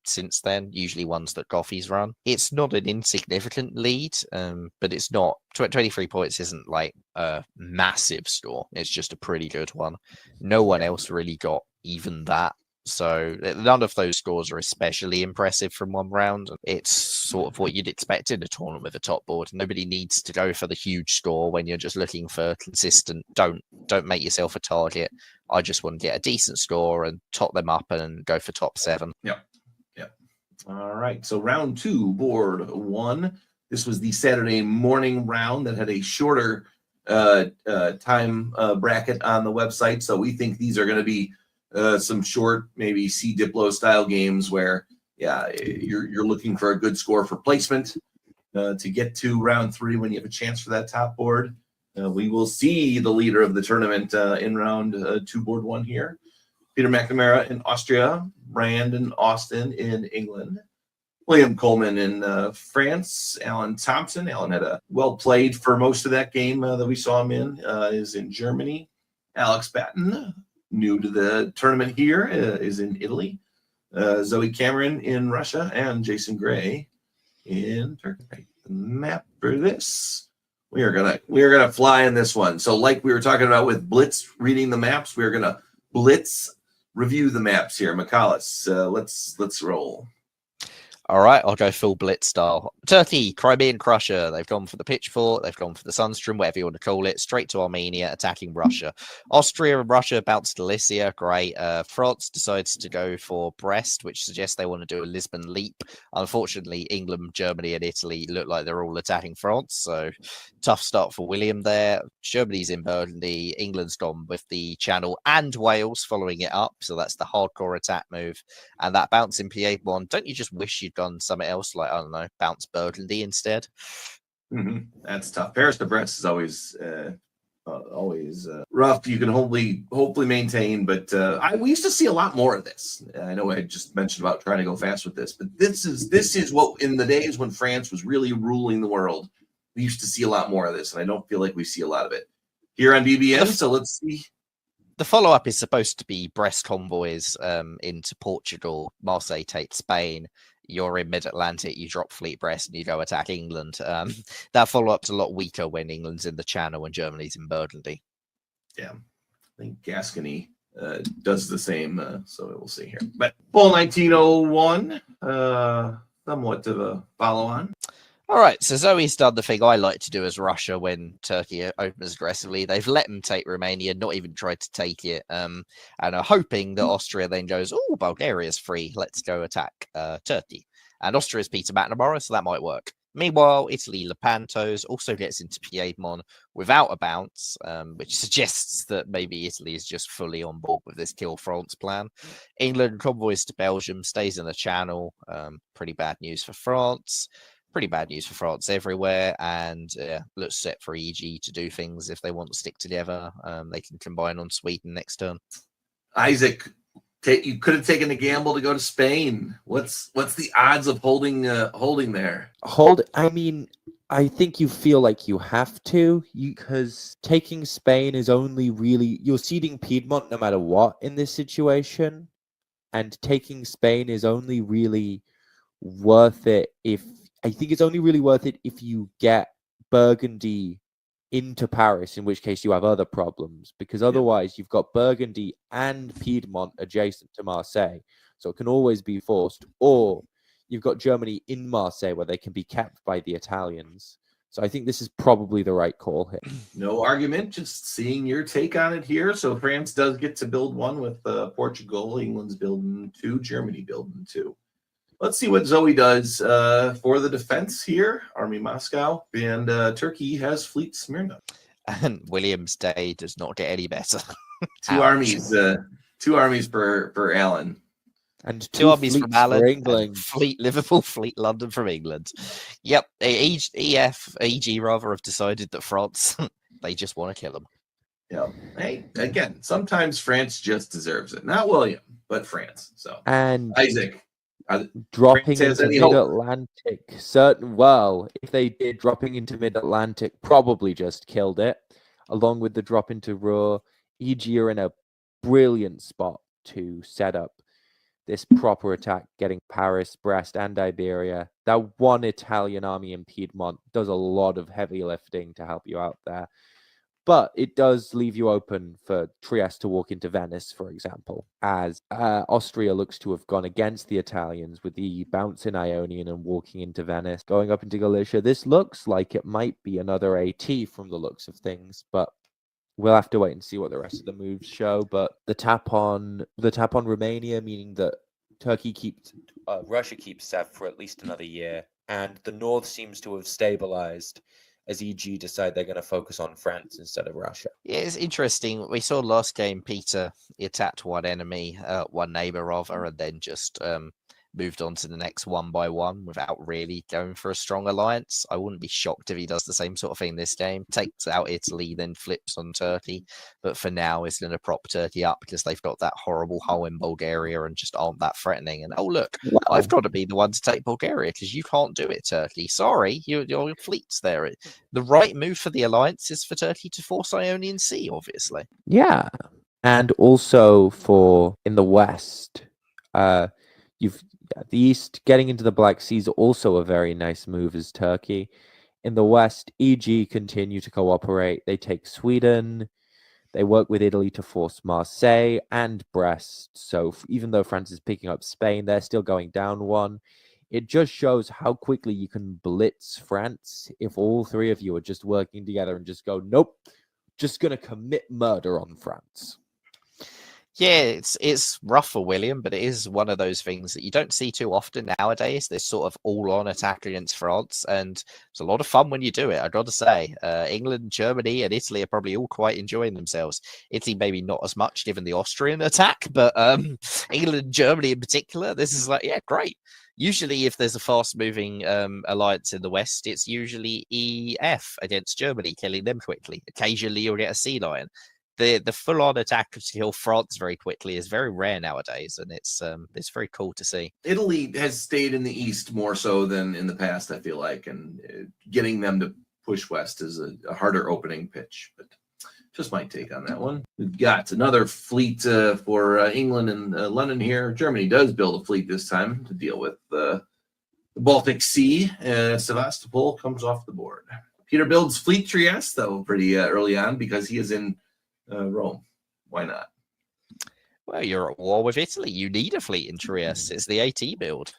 since then, usually ones that Goffy's run. It's not an insignificant lead, but it's not, 23 points isn't like a massive score. It's just a pretty good one. No one else really got even that. So none of those scores are especially impressive from one round. It's sort of what you'd expect in a tournament with a top board. Nobody needs to go for the huge score when you're just looking for consistent. Don't make yourself a target. I just want to get a decent score and top them up and go for top 7. Yep. All right. So round 2, board 1. This was the Saturday morning round that had a shorter time bracket on the website. So we think these are going to be some short, maybe C Diplo style games where, you're looking for a good score for placement to get to round 3 when you have a chance for that top board. We will see the leader of the tournament in round 2, board 1 here. Peter McNamara in Austria, Brandon Austin in England, William Coleman in France, Alan Thompson. Alan had a well played for most of that game that we saw him in, is in Germany. Alex Batten, new to the tournament here, is in Italy. Zoe Cameron in Russia, and Jason Gray in Turkey. The map for this, we are gonna fly in this one. So, like we were talking about with Blitz reading the maps, we are gonna Blitz review the maps here. Michaelis, let's roll. All right, I'll go full Blitz style. Turkey, Crimean Crusher. They've gone for the Pitchfork. They've gone for the Sunstream, whatever you want to call it. Straight to Armenia, attacking Russia. Austria and Russia bounce to Lycia. Great. France decides to go for Brest, which suggests they want to do a Lisbon leap. Unfortunately, England, Germany, and Italy look like they're all attacking France. So tough start for William there. Germany's in Burgundy. England's gone with the Channel and Wales following it up. So that's the hardcore attack move. And that bounce in Piedmont. Don't you just wish you'd done something else, like, I don't know, bounce Burgundy instead? That's tough. Paris to Brest is always rough. You can hopefully maintain, but we used to see a lot more of this. I know I just mentioned about trying to go fast with this, but this is what, in the days when France was really ruling the world, we used to see a lot more of this, and I don't feel like we see a lot of it here on BBN. So let's see. The follow-up is supposed to be Brest convoys into Portugal. Marseille takes Spain. You're in mid-Atlantic, you drop Fleet Brest and you go attack England. That follow-up's a lot weaker when England's in the Channel and Germany's in Burgundy. Yeah, I think Gascony does the same, so we'll see here. But full 1901, somewhat of a follow-on. All right, so Zoe's done the thing I like to do as Russia when Turkey opens aggressively. They've let them take Romania, not even tried to take it, and are hoping that Austria then goes, oh, Bulgaria's free, let's go attack Turkey. And Austria's Peter McNamara, so that might work. Meanwhile, Italy Lepanto's also gets into Piedmont without a bounce, which suggests that maybe Italy is just fully on board with this kill France plan. England convoys to Belgium, stays in the Channel. Pretty bad news for France. Pretty bad news for France everywhere, and looks set for EG to do things if they want to stick together. They can combine on Sweden next turn. Isaac, you could have taken a gamble to go to Spain. What's the odds of holding there? I mean, I think you feel like you have to, because taking Spain is only really, you're ceding Piedmont no matter what in this situation, and taking Spain is only really worth it if you get Burgundy into Paris, in which case you have other problems, because otherwise you've got Burgundy and Piedmont adjacent to Marseille, so it can always be forced, or you've got Germany in Marseille where they can be kept by the Italians. So I think this is probably the right call here. No argument, just seeing your take on it here. So France does get to build one with Portugal, England's building 2, Germany building 2. Let's see what Zoe does for the defense here. Army Moscow, and Turkey has Fleet Smyrna. And William's day does not get any better. Two armies for Alan. And two armies from Alan, for England. Fleet Liverpool, Fleet London from England. Yep, EG rather have decided that France, they just want to kill them. Yeah. Hey, again, sometimes France just deserves it. Not William, but France. So, and Isaac. Dropping into mid-Atlantic, if they did, dropping into mid-Atlantic probably just killed it. Along with the drop into Ruhr, EG are in a brilliant spot to set up this proper attack, getting Paris, Brest, and Iberia. That one Italian army in Piedmont does a lot of heavy lifting to help you out there. But it does leave you open for Trieste to walk into Venice, for example, as Austria looks to have gone against the Italians with the bounce in Ionian and walking into Venice, going up into Galicia. This looks like it might be another AT from the looks of things, but we'll have to wait and see what the rest of the moves show. But the tap on Romania, meaning that Russia keeps Sev for at least another year, and the north seems to have stabilized as EG decide they're going to focus on France instead of Russia. Yeah, it's interesting. We saw last game, Peter, he attacked one neighbor rather, and then just moved on to the next one by one without really going for a strong alliance. I wouldn't be shocked if he does the same sort of thing this game. Takes out Italy, then flips on Turkey. But for now, he's going to prop Turkey up because they've got that horrible hole in Bulgaria and just aren't that threatening. And, oh, look, I've got to be the one to take Bulgaria because you can't do it, Turkey. Sorry, your fleet's there. The right move for the alliance is for Turkey to force Ionian Sea, obviously. Yeah. And also in the West, the East getting into the Black Sea is also a very nice move as Turkey. In the West, EG continue to cooperate. They take Sweden. They work with Italy to force Marseille and Brest. So even though France is picking up Spain, they're still going down one. It just shows how quickly you can blitz France if all three of you are just working together and just go, nope, just going to commit murder on France. Yeah, it's rough for William, but it is one of those things that you don't see too often nowadays. This sort of all-on attack against France, and it's a lot of fun when you do it, I've got to say. England, Germany, and Italy are probably all quite enjoying themselves. Italy maybe not as much given the Austrian attack, but England and Germany in particular, this is like, yeah, great. Usually if there's a fast-moving alliance in the West, it's usually EF against Germany, killing them quickly. Occasionally you'll get a sea lion. The full-on attack to kill France very quickly is very rare nowadays, and it's very cool to see. Italy has stayed in the East more so than in the past, I feel like, and getting them to push west is a harder opening pitch. But just my take on that one. We've got another fleet for England and London here. Germany does build a fleet this time to deal with the Baltic Sea. Sevastopol comes off the board. Peter builds Fleet Trieste, though, pretty early on because he is in Rome. Why not? Well, you're at war with Italy. You need a fleet in Trieste. It's the AT build.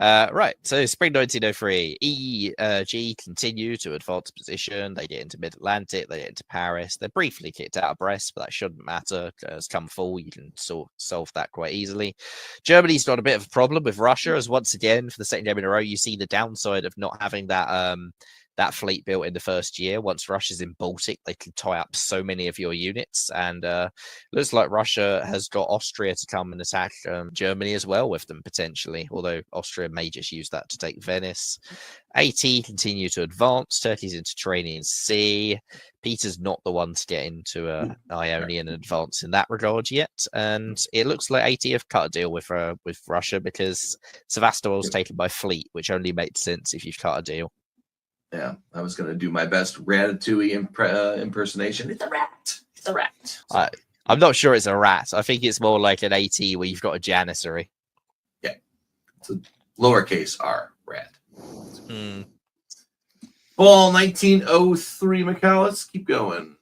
Right, so spring 1903, EG continue to advance position. They get into mid-Atlantic, they get into Paris. They're briefly kicked out of Brest, but that shouldn't matter because come fall, you can solve that quite easily. Germany's got a bit of a problem with Russia, as once again, for the second game in a row, you see the downside of not having that fleet built in the first year. Once Russia's in Baltic, they can tie up so many of your units. And looks like Russia has got Austria to come and attack Germany as well with them, potentially. Although Austria may just use that to take Venice. AT continue to advance. Turkey's into Mediterranean Sea. Peter's not the one to get into Ionian advance in that regard yet. And it looks like AT have cut a deal with Russia because Sevastopol's taken by fleet, which only makes sense if you've cut a deal. Yeah, I was going to do my best Ratatouille impersonation. It's a rat. It's a rat. So, I'm not sure it's a rat. I think it's more like an AT where you've got a janissary. yeah, it's a lowercase r, rat. Fall 1903, McAllis. Keep going.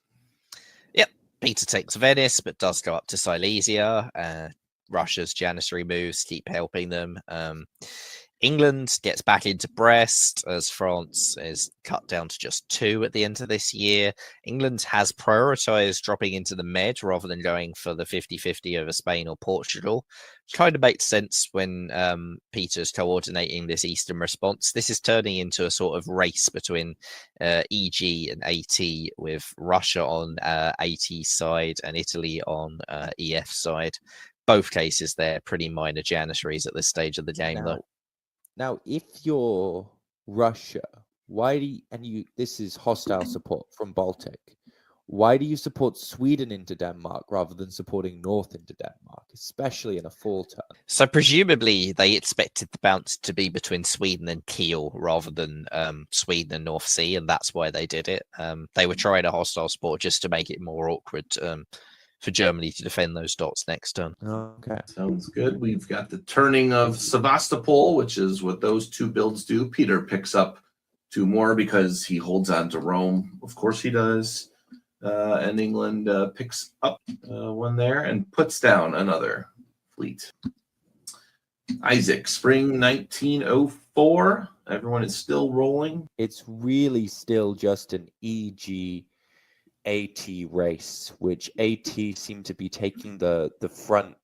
Yep. Peter takes Venice, but does go up to Silesia. Russia's janissary moves keep helping them. England gets back into Brest as France is cut down to just 2 at the end of this year. England has prioritized dropping into the Med rather than going for the 50-50 over Spain or Portugal. Which kind of makes sense when Peter's coordinating this Eastern response. This is turning into a sort of race between EG and AT, with Russia on AT side and Italy on EF side. Both cases, they're pretty minor janissaries at this stage of the game, though. Now, if you're Russia, why do you, this is hostile support from Baltic. Why do you support Sweden into Denmark rather than supporting North into Denmark, especially in a fall turn? So presumably they expected the bounce to be between Sweden and Kiel rather than Sweden and North Sea, and that's why they did it. They were trying a hostile support just to make it more awkward for Germany to defend those dots next turn. Okay. Sounds good. We've got the turning of Sevastopol, which is what those 2 builds do. Peter picks up 2 more because he holds on to Rome. Of course he does. And England picks up 1 there and puts down another fleet. Isaac, spring 1904. Everyone is still rolling. It's really still just an EG AT race, which AT seem to be taking the front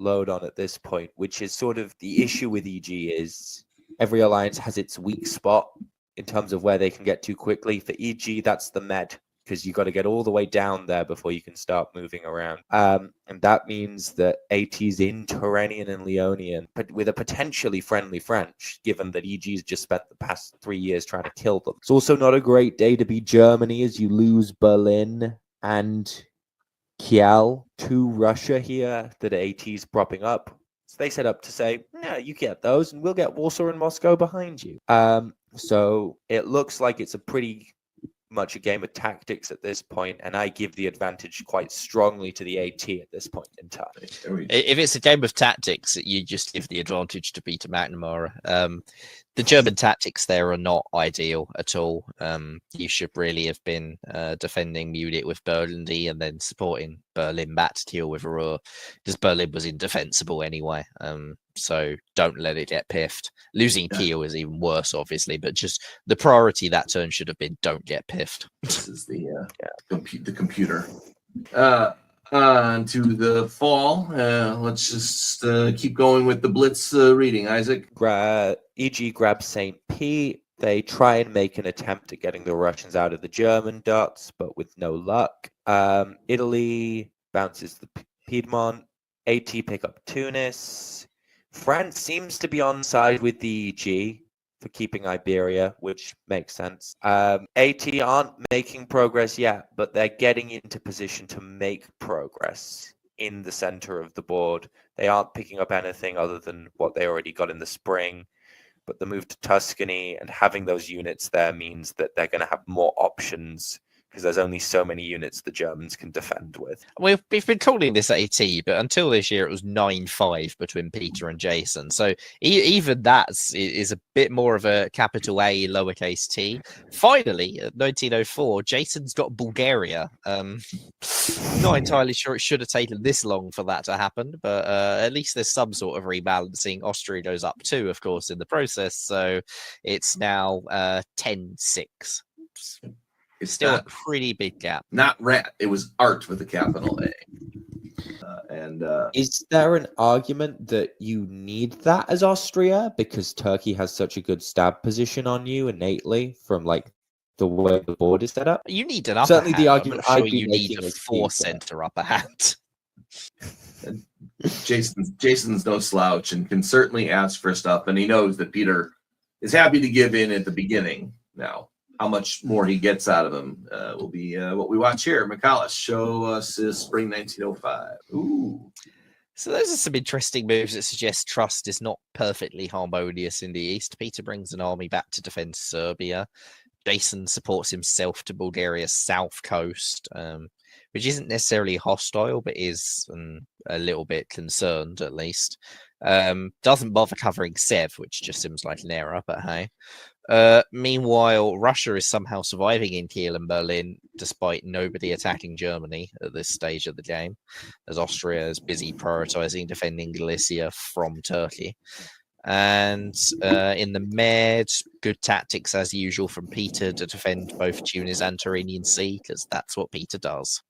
load on at this point, which is sort of the issue with EG is every alliance has its weak spot in terms of where they can get to quickly. For EG, that's the Med, because you got to get all the way down there before you can start moving around. And that means that AT's in Turanian and Leonian, but with a potentially friendly French, given that EG's just spent the past 3 years trying to kill them. It's also not a great day to be Germany as you lose Berlin and Kiel to Russia here that AT's propping up. So they set up to say, yeah, you get those and we'll get Warsaw and Moscow behind you. So it looks like it's a pretty much a game of tactics at this point, and I give the advantage quite strongly to the AT at this point in time. If it's a game of tactics, you just give the advantage to Peter McNamara. The German tactics there are not ideal at all. You should really have been defending Munich with Burgundy and then supporting Berlin back to Kiel with Ruhr, because Berlin was indefensible anyway. So don't let it get piffed. Losing Kiel is even worse, obviously, but just the priority that turn should have been don't get piffed. This is the computer. On to the fall. Let's just keep going with the Blitz reading. Isaac. EG grabs St. Pete. They try and make an attempt at getting the Russians out of the German dots, but with no luck. Italy bounces the Piedmont. AT pick up Tunis. France seems to be on side with the EG for keeping Iberia, which makes sense. AT aren't making progress yet, but they're getting into position to make progress in the center of the board. They aren't picking up anything other than what they already got in the spring, but the move to Tuscany and having those units there means that they're going to have more options because there's only so many units the Germans can defend with. We've been calling this AT, but until this year it was 9-5 between Peter and Jason. So even that is a bit more of a capital A, lowercase t. Finally, at 1904, Jason's got Bulgaria. Not entirely sure it should have taken this long for that to happen, but at least there's some sort of rebalancing. Austria goes up 2, of course, in the process. So it's now 10-6. It's Still not, a pretty big gap. not rat. It was art with a capital A. Is there an argument that you need that as Austria because Turkey has such a good stab position on you innately from like the way the board is set up? You need an upper Certainly hand. the I'm argument not sure I'd be you need making a is four Peter. center upper hand. Jason's no slouch and can certainly ask for stuff, and he knows that Peter is happy to give in at the beginning. Now, how much more he gets out of him will be what we watch here. McCallus, show us spring 1905. Ooh. So those are some interesting moves that suggest trust is not perfectly harmonious in the east. Peter brings an army back to defend Serbia. Jason supports himself to Bulgaria's south coast, which isn't necessarily hostile, but is a little bit concerned at least. Doesn't bother covering Sev, which just seems like an error, but hey. Meanwhile, Russia is somehow surviving in Kiel and Berlin, despite nobody attacking Germany at this stage of the game, as Austria is busy prioritizing defending Galicia from Turkey. And in the Med, good tactics as usual from Peter to defend both Tunis and Tyrrhenian Sea, because that's what Peter does.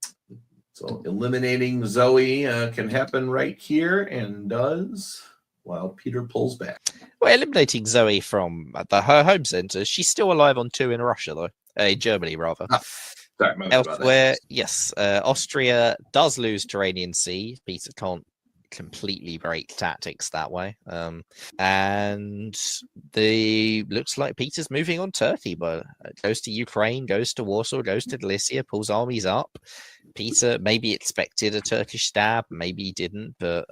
So eliminating Zoe can happen right here and does, while Peter pulls back. Well, eliminating Zoe from her home center, she's still alive on 2 in Russia, though. Germany, rather. Sorry, my bad about Elsewhere, that. yes, Austria does lose Tyrrhenian Sea. Peter can't completely break tactics that way. And looks like Peter's moving on Turkey, but goes to Ukraine, goes to Warsaw, goes to Galicia, pulls armies up. Peter maybe expected a Turkish stab, maybe he didn't, but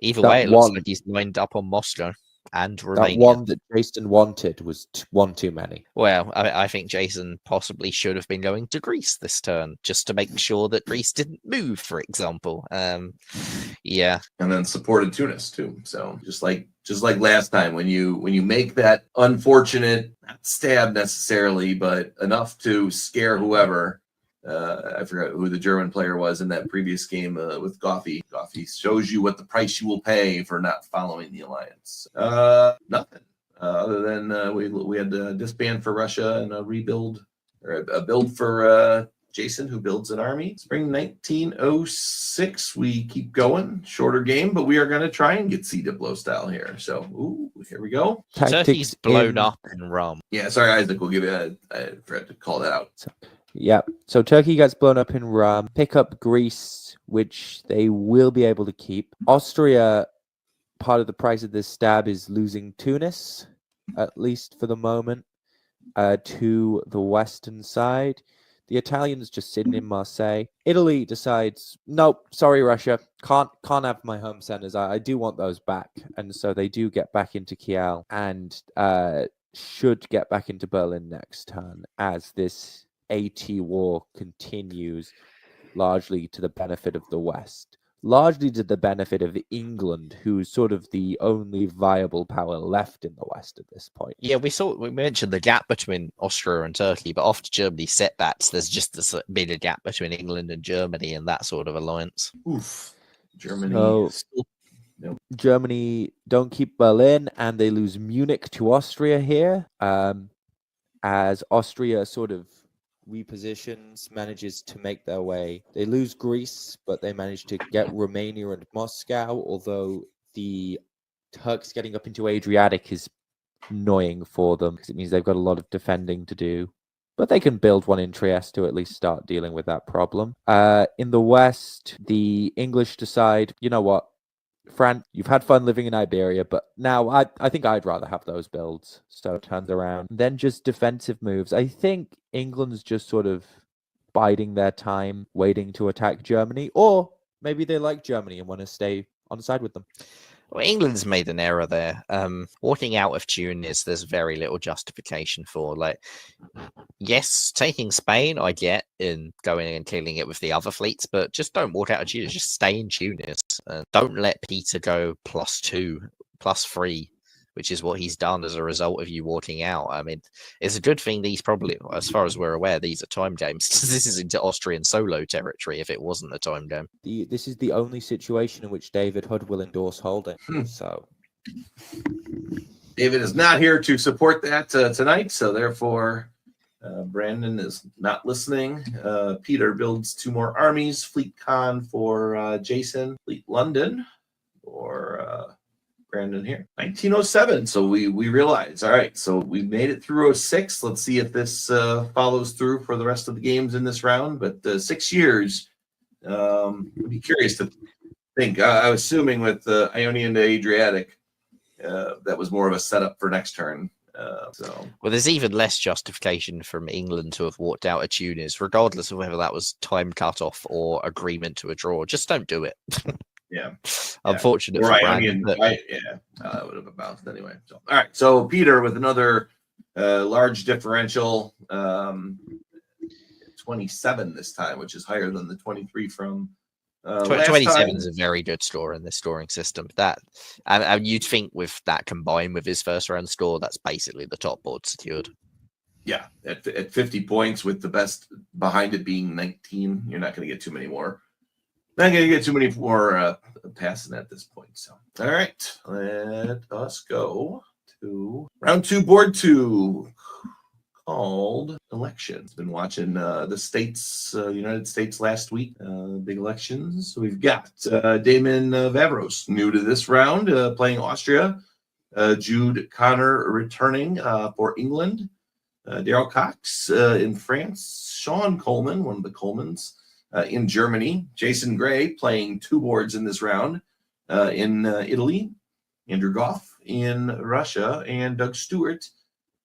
either way, it looks like he's lined up on Moscow and Romania. That one that Jason wanted was one too many. Well, I think Jason possibly should have been going to Greece this turn, just to make sure that Greece didn't move, for example. Yeah. And then supported Tunis too. So just like last time, when you make that unfortunate, not stab necessarily, but enough to scare whoever. I forgot who the German player was in that previous game with Goffey. Goffey shows you what the price you will pay for not following the alliance. Nothing other than we had a disband for Russia and a rebuild or a build for Jason, who builds an army. Spring 1906, we keep going. Shorter game, but we are going to try and get Sea Diplo style here. So, here we go. Turkey's blown up in Rum. Yeah, sorry, Isaac. We'll give you I forgot to call that out. Yeah, so Turkey gets blown up in Rum, pick up Greece, which they will be able to keep. Austria, part of the price of this stab is losing Tunis, at least for the moment, to the western side. The Italians just sitting in Marseille. Italy decides, nope, sorry, Russia, can't have my home centers. I do want those back. And so they do get back into Kiel and should get back into Berlin next turn as this AT war continues, largely to the benefit of the West, largely to the benefit of England, who's sort of the only viable power left in the West at this point. Yeah, we mentioned the gap between Austria and Turkey, but after Germany setbacks, there's just this bigger gap between England and Germany and that sort of alliance. Oof. Germany. So, Germany don't keep Berlin, and they lose Munich to Austria here, as Austria sort of repositions, manages to make their way. They lose Greece, but they manage to get Romania and Moscow, although the Turks getting up into Adriatic is annoying for them because it means they've got a lot of defending to do. But they can build one in Trieste to at least start dealing with that problem. In the West, the English decide, you know what, Fran, you've had fun living in Iberia, but now I think I'd rather have those builds. So it turns around. Then just defensive moves. I think England's just sort of biding their time, waiting to attack Germany. Or maybe they like Germany and want to stay on side with them. Well, England's made an error there. Walking out of Tunis, there's very little justification for. Like, yes, taking Spain, I get in going and killing it with the other fleets, but just don't walk out of Tunis. Just stay in Tunis. Don't let Peter go +2, +3, which is what he's done as a result of you walking out. I mean, it's a good thing these probably, as far as we're aware, these are time games. This is into Austrian solo territory if it wasn't a time game. This is the only situation in which David Hood will endorse holding. So David is not here to support that tonight, so therefore Brandon is not listening. Peter builds 2 more armies. Fleet Con for Jason. Fleet London for Brandon here. 1907. So we realize, all right, so we made it through 06. Let's see if this follows through for the rest of the games in this round. But 6 years, I'd be curious to think. I was assuming with Ionian to Adriatic, that was more of a setup for next turn. Well, there's even less justification from England to have walked out of Tunis, regardless of whether that was time cut off or agreement to a draw. Just don't do it. Yeah. Unfortunate for Brandon. That would have bounced anyway. So, all right. So Peter with another large differential, 27 this time, which is higher than the 23 from 27 is a very good score in this scoring system. That and you'd think with that combined with his first round score, that's basically the top board secured. Yeah, at 50 points with the best behind it being 19, you're not going to get too many more. Not going to get too many more passing at this point. So, all right, let us go to round 2, board 2, called elections. Been watching the states, United States last week, big elections. So we've got Damon Vavros, new to this round, playing Austria. Jude Connor returning for England. Daryl Cox in France. Sean Coleman, one of the Colemans, in Germany. Jason Gray playing 2 boards in this round in Italy. Andrew Goff in Russia. And Doug Stewart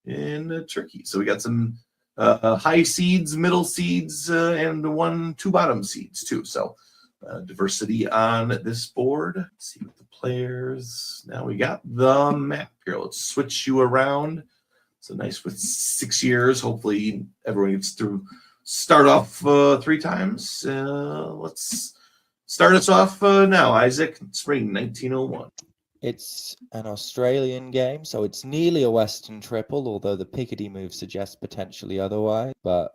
in Turkey. So we got some high seeds, middle seeds, and 2 bottom seeds too. So diversity on this board. Let's see what the players. Now we got the map here. Let's switch you around. So nice with 6 years. Hopefully everyone gets through. Start off 3 times. Let's start us off now. Isaac, spring 1901. it's an Australian game, so it's nearly a Western triple, although the Picardy move suggests potentially otherwise. But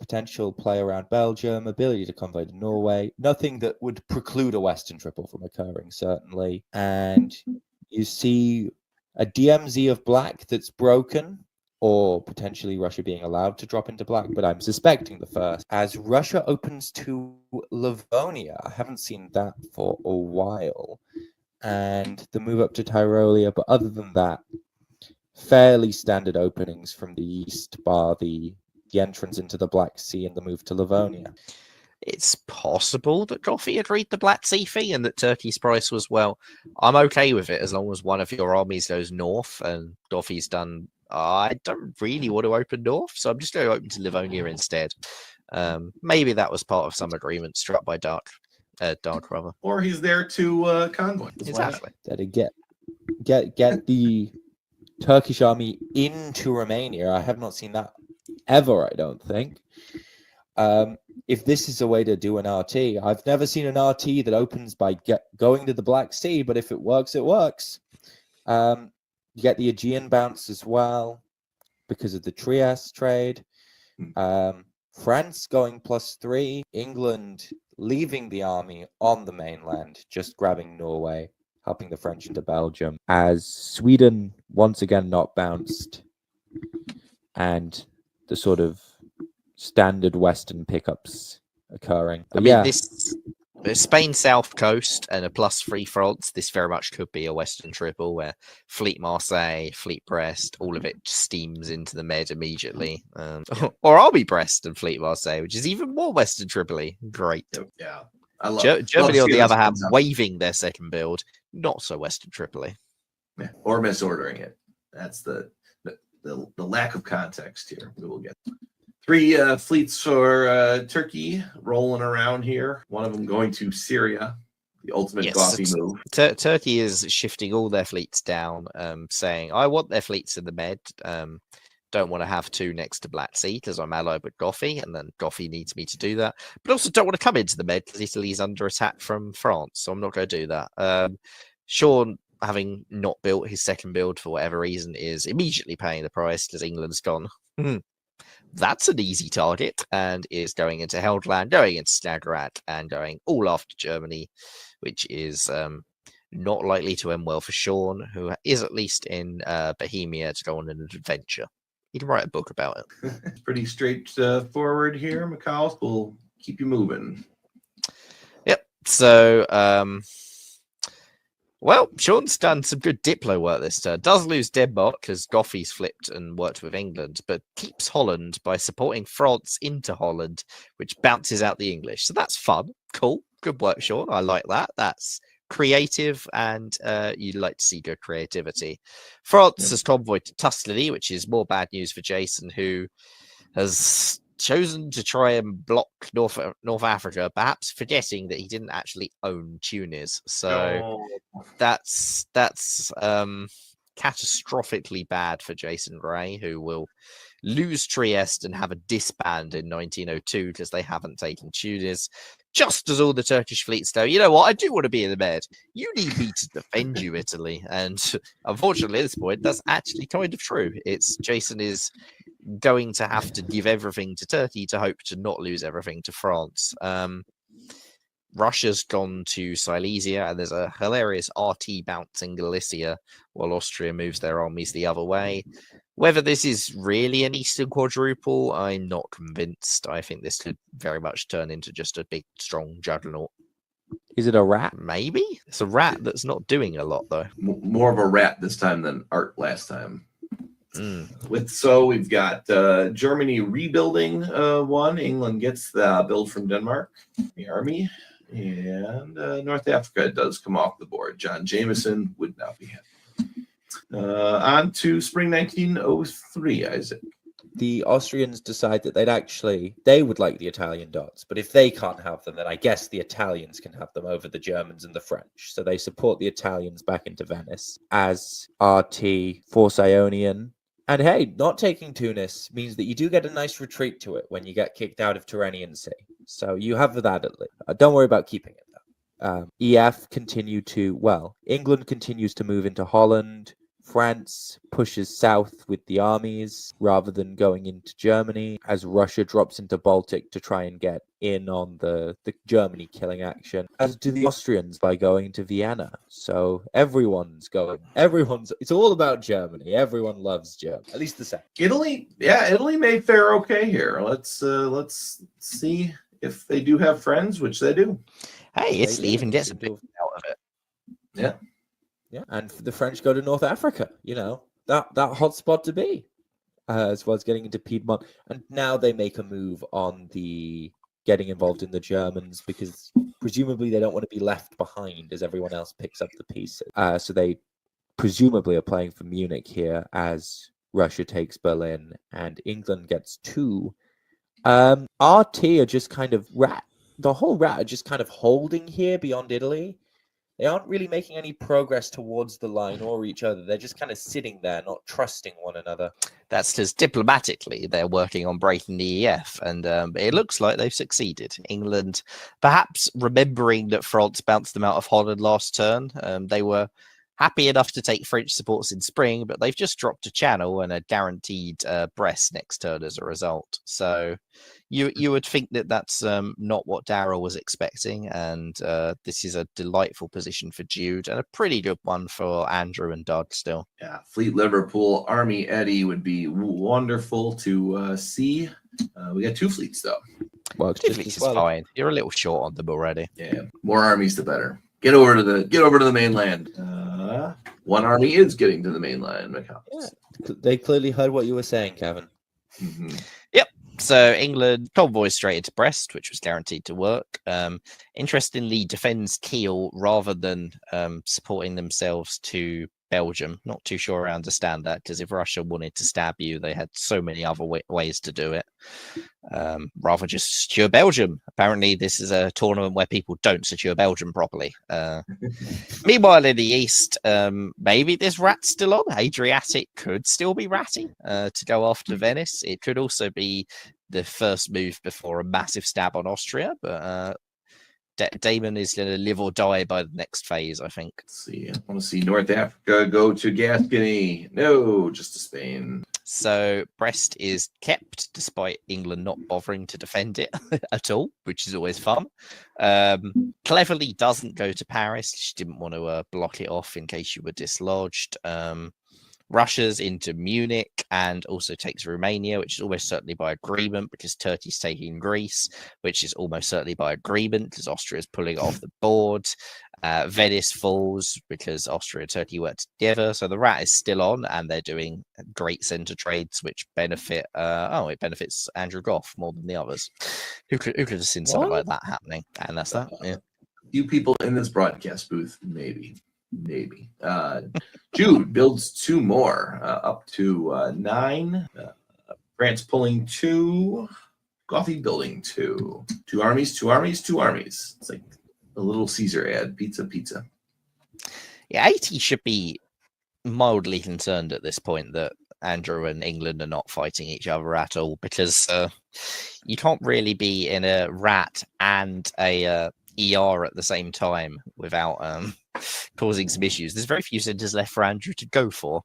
potential play around Belgium, ability to convoy to Norway, nothing that would preclude a Western triple from occurring, certainly. And you see a DMZ of black that's broken, or potentially Russia being allowed to drop into black, but I'm suspecting the first. As Russia opens to Livonia, I haven't seen that for a while. And the move up to Tyrolia, but other than that, fairly standard openings from the east, bar the entrance into the Black Sea and the move to Livonia. It's possible that Goffey had read the Black Sea thing and that Turkey's price was, well, I'm okay with it as long as one of your armies goes north and Goffey's done. I don't really want to open north, so I'm just going to open to Livonia instead. Maybe that was part of some agreement struck by Dark rather. Or he's there to convoy. Exactly. That get the Turkish army into Romania. I have not seen that ever, I don't think. If this is a way to do an RT, I've never seen an RT that opens by going to the Black Sea, but if it works, it works. You get the Aegean bounce as well because of the Trieste trade. France going +3. England leaving the army on the mainland, just grabbing Norway, helping the French into Belgium. As Sweden once again not bounced, and the sort of standard Western pickups occurring. But This Spain South Coast and a +3 France. This very much could be a Western triple where Fleet Marseille, Fleet Brest, all of it steams into the Med immediately. Or Army Brest and Fleet Marseille, which is even more Western Tripoli. Great. Yeah. I love Germany, on the other hand, concept. waving their second build, not so Western Tripoli. Yeah. Or misordering it. That's the lack of context here. We will get 3 fleets for Turkey rolling around here. One of them going to Syria. The ultimate Yes, coffee it's- move. Turkey is shifting all their fleets down, saying, I want their fleets in the Med. Don't want to have two next to Black Sea because I'm allied with Goffy, and then Goffy needs me to do that. But also don't want to come into the Med because Italy's under attack from France, so I'm not going to do that. Sean, having not built his second build for whatever reason, is immediately paying the price because England's gone, that's an easy target, and is going into Heldland, going into Skagerrak, and going all after Germany, which is not likely to end well for Sean, who is at least in Bohemia to go on an adventure. He can write a book about it. It's pretty straightforward here. McAuliffe will keep you moving. Yep. So, well, Sean's done some good Diplo work this turn. Does lose Denmark because Goffy's flipped and worked with England, but keeps Holland by supporting France into Holland, which bounces out the English. So that's fun. Cool. Good work, Sean. I like that. That's creative, and you'd like to see good creativity. France has convoyed to Tuscany, which is more bad news for Jason, who has chosen to try and block North Africa, perhaps forgetting that he didn't actually own Tunis. So that's catastrophically bad for Jason Gray, who will lose Trieste and have a disband in 1902 because they haven't taken Tunis. Just as all the Turkish fleets know, you know what, I do want to be in the Med. You need me to defend you, Italy. And unfortunately, at this point, that's actually kind of true. It's Jason is going to have to give everything to Turkey to hope to not lose everything to France. Russia's gone to Silesia, and there's a hilarious RT bounce in Galicia while Austria moves their armies the other way. Whether this is really an Eastern quadruple, I'm not convinced. I think this could very much turn into just a big, strong juggernaut. Is it a rat? Maybe? It's a rat that's not doing a lot, though. More of a rat this time than Art last time. Mm. We've got Germany rebuilding one. England gets the build from Denmark, the army, and North Africa does come off the board. John Jameson would not be happy. On to spring 1903, Isaac. The Austrians decide that they would like the Italian dots, but if they can't have them, then I guess the Italians can have them over the Germans and the French. So they support the Italians back into Venice as RT Force Ionian. And hey, not taking Tunis means that you do get a nice retreat to it when you get kicked out of Tyrrhenian Sea. So you have that at least. Don't worry about keeping it, though. England continues to move into Holland. France pushes south with the armies rather than going into Germany, as Russia drops into Baltic to try and get in on the Germany killing action, as do the Austrians by going to Vienna. So it's all about Germany. Everyone loves Germany, at least the second. Italy may fare okay here. Let's see if they do have friends, which they do. Hey, Italy do. even gets a bit out of it. Yeah. Yeah, and the French go to North Africa. You know, that hot spot to be, as well as getting into Piedmont. And now they make a move on the getting involved in the Germans because presumably they don't want to be left behind as everyone else picks up the pieces. So they presumably are playing for Munich here as Russia takes Berlin and England gets 2. RT are just kind of the whole rat are just kind of holding here beyond Italy. They aren't really making any progress towards the line or each other. They're just kind of sitting there, not trusting one another. That's because diplomatically they're working on breaking the EF, and it looks like they've succeeded. England, perhaps remembering that France bounced them out of Holland last turn, they were happy enough to take French supports in spring, but they've just dropped a channel and a guaranteed Brest next turn as a result. So you would think that that's not what Darrell was expecting, and this is a delightful position for Jude and a pretty good one for Andrew and Doug still. Yeah, Fleet Liverpool, Army Eddie would be wonderful to see. We got 2 fleets though. Well, Two fleets is fine. You're a little short on them already. Yeah, more armies the better. Get over to the mainland. One army is getting to the mainland. Yeah, they clearly heard what you were saying, Kevin. Mm-hmm. Yep. So England convoys straight into Brest, which was guaranteed to work. Interestingly, defends Kiel rather than supporting themselves to Belgium. Not too sure I understand that, because if Russia wanted to stab you, they had so many other ways to do it. Rather just secure Belgium. Apparently, this is a tournament where people don't secure Belgium properly. Meanwhile, in the East, maybe this rat's still on. Adriatic could still be ratty to go after Venice. It could also be the first move before a massive stab on Austria, but Damon is going to live or die by the next phase, I think. Let's see. I want to see North Africa go to Gascony. No, just to Spain. So Brest is kept, despite England not bothering to defend it at all, which is always fun. Cleverly doesn't go to Paris. She didn't want to block it off in case you were dislodged. Russia's into Munich and also takes Romania, which is almost certainly by agreement, because Turkey's taking Greece, which is almost certainly by agreement because Austria is pulling it off the board. Venice falls because Austria and Turkey work together. So the rat is still on, and they're doing great centre trades, which benefit. It benefits Andrew Goff more than the others. Who could have seen something like that happening? And that's that. Yeah. Few people in this broadcast booth, maybe. Jude builds 2 more, up to 9. France pulling 2. Goffy building 2. 2 armies, 2 armies, 2 armies. It's like a little Caesar ad. Pizza. Yeah, 80 should be mildly concerned at this point that Andrew and England are not fighting each other at all, because you can't really be in a rat and a ER at the same time without causing some issues. There's very few centres left for Andrew to go for,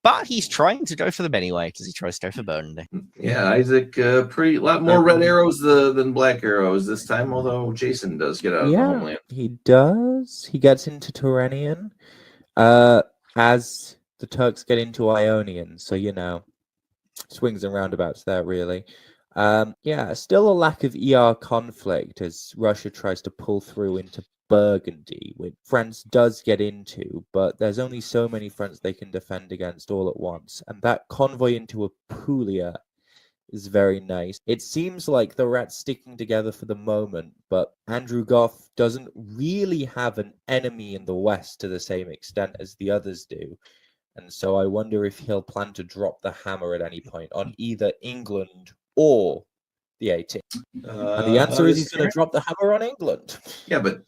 but he's trying to go for them anyway because he tries to go for Burgundy. Yeah, Isaac, a lot more red arrows than black arrows this time, although Jason does get out of the homeland. He does. He gets into Turanian as the Turks get into Ionian, so swings and roundabouts there, really. Still a lack of ER conflict as Russia tries to pull through into Burgundy, which France does get into, but there's only so many fronts they can defend against all at once, and that convoy into Apulia is very nice. It seems like the rat's sticking together for the moment, but Andrew Goff doesn't really have an enemy in the west to the same extent as the others do. And so I wonder if he'll plan to drop the hammer at any point on either England or the 18th. And the answer is he's going to drop the hammer on England. Yeah, but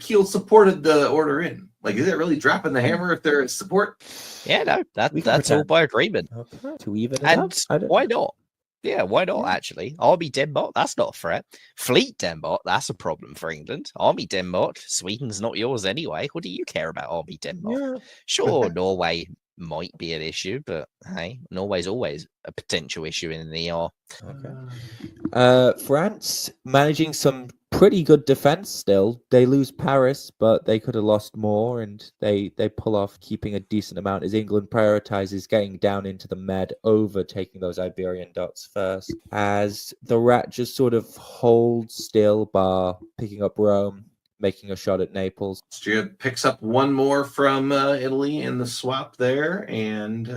Kiel supported the order in. Like, is it really dropping the hammer if there is support? Yeah, no, that's all by agreement. Okay, to even it up. Why not? Yeah, why not, actually? Army Denmark, that's not a threat. Fleet Denmark, that's a problem for England. Army Denmark, Sweden's not yours anyway. What do you care about Army Denmark? Yeah. Sure, Norway might be an issue, but hey, Norway's always a potential issue in the ER. Okay. France managing some pretty good defense still. They lose Paris, but they could have lost more, and they pull off keeping a decent amount as England prioritizes getting down into the Med over taking those Iberian dots first, as the rat just sort of holds still, bar picking up Rome, making a shot at Naples. Austria picks up 1 more from Italy in the swap there, and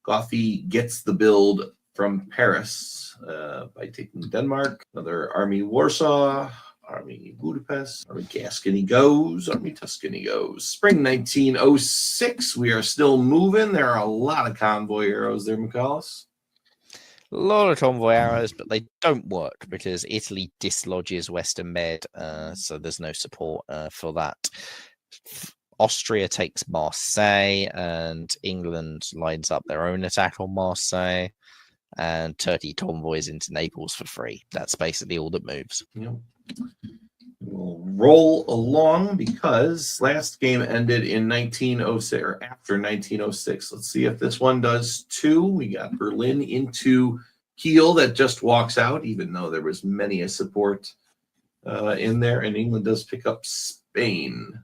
Goffy gets the build from Paris by taking Denmark. Another Army Warsaw, Army Budapest, Army Gascony goes, Army Tuscany goes. Spring 1906, we are still moving. There are a lot of convoy arrows there, McCallus. A lot of convoy arrows, but they don't work because Italy dislodges Western Med, so there's no support for that. Austria takes Marseille, and England lines up their own attack on Marseille, and Turkey convoys into Naples for free. That's basically all that moves. Yep. We'll roll along because last game ended in 1906 or after 1906. Let's see if this one does too. We got Berlin into Kiel that just walks out, even though there was many a support in there, and England does pick up Spain.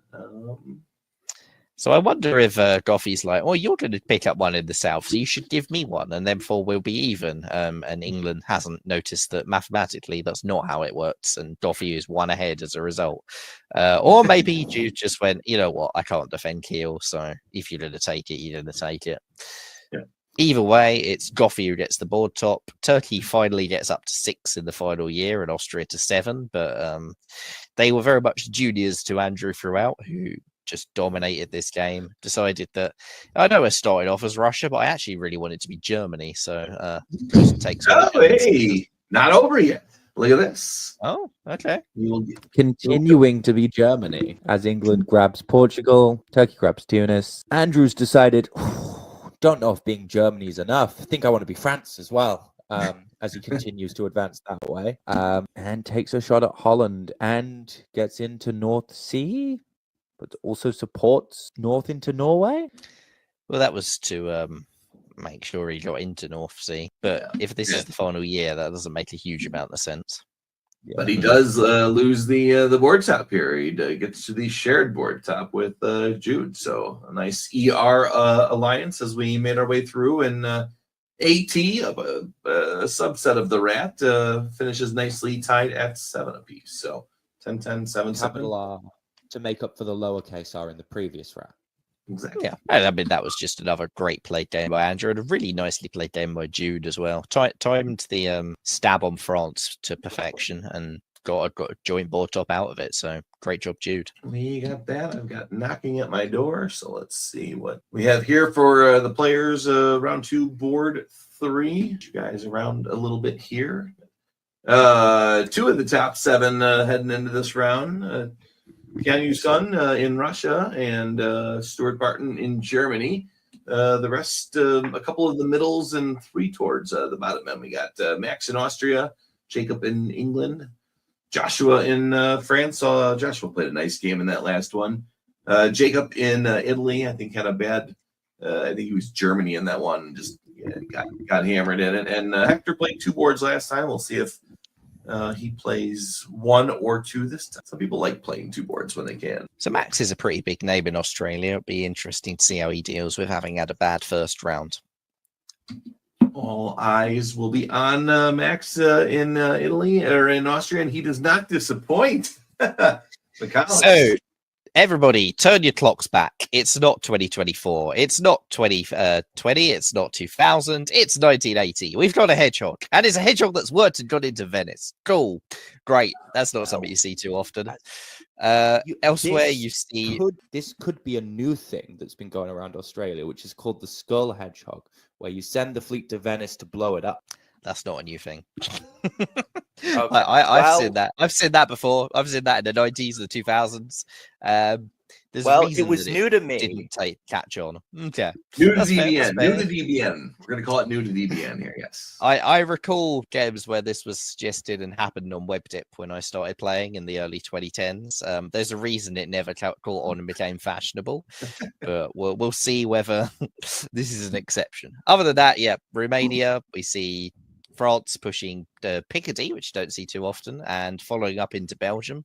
So I wonder if Goffy's like, oh, you're going to pick up one in the south, so you should give me one, and therefore we'll be even. And England hasn't noticed that mathematically that's not how it works, and Goffy is 1 ahead as a result. Or maybe you just went, you know what, I can't defend Kiel, so if you're going to take it, you're going to take it. Yeah. Either way, it's Goffy who gets the board top. Turkey finally gets up to 6 in the final year, and Austria to 7, but they were very much juniors to Andrew throughout, who just dominated this game. Decided that I know it started off as Russia, but I actually really wanted it to be Germany. So just takes one. Oh, hey, not over yet. Look at this. Oh, okay. Continuing to be Germany as England grabs Portugal, Turkey grabs Tunis. Andrews decided, don't know if being Germany is enough. I think I want to be France as well. As he continues to advance that way, and takes a shot at Holland and gets into North Sea, but also supports north into Norway. Well, that was to make sure he got into North Sea. But if this is the final year, that doesn't make a huge amount of sense. Yeah. But he does lose the board top here. He gets to the shared board top with Jude. So a nice ER alliance as we made our way through. And AT, a subset of the Rat, finishes nicely tied at 7 apiece. So 10-10, 7-7. Capital R to make up for the lowercase r in the previous round. Exactly. Yeah, I mean that was just another great play game by Andrew and a really nicely played game by Jude as well. Timed the stab on France to perfection and got a joint board top out of it. So great job, Jude. We got that. I've got knocking at my door. So let's see what we have here for the players. Round 2, board 3. You guys around a little bit here. 2 of the top 7 heading into this round. Kanu Sun in Russia and Stuart Barton in Germany. The rest, a couple of the middles and 3 towards the bottom end. We got Max in Austria, Jacob in England, Joshua in France. Joshua played a nice game in that last one. Jacob in Italy, I think had a bad, I think he was Germany in that one. Just got hammered in it. And Hector played 2 boards last time. We'll see if he plays 1 or 2 this time. Some people like playing 2 boards when they can. So Max is a pretty big name in Australia. It'll be interesting to see how he deals with having had a bad first round. All eyes will be on Max in Italy or in Austria, and he does not disappoint. So everybody, turn your clocks back. It's not 2024. It's not 2020. It's not 2000. It's 1980. We've got a hedgehog, and it's a hedgehog that's worked and got into Venice. Cool, great. That's not something you see too often. Elsewhere, you see This could be a new thing that's been going around Australia, which is called the Skull Hedgehog, where you send the fleet to Venice to blow it up. that's not a new thing. Okay. I've seen that. I've seen that before. I've seen that in the 90s and the 2000s. There's Well, reasons it was that new to me. Didn't catch on. Okay. New to That's fair, DBN. that's New fair. to DBN. We're going to call it new to DBN here, yes. I recall games where this was suggested and happened on WebDip when I started playing in the early 2010s. There's a reason it never caught on and became fashionable, but we'll see whether this is an exception. Other than that, yeah, Romania, we see France pushing Picardy, which you don't see too often, and following up into Belgium.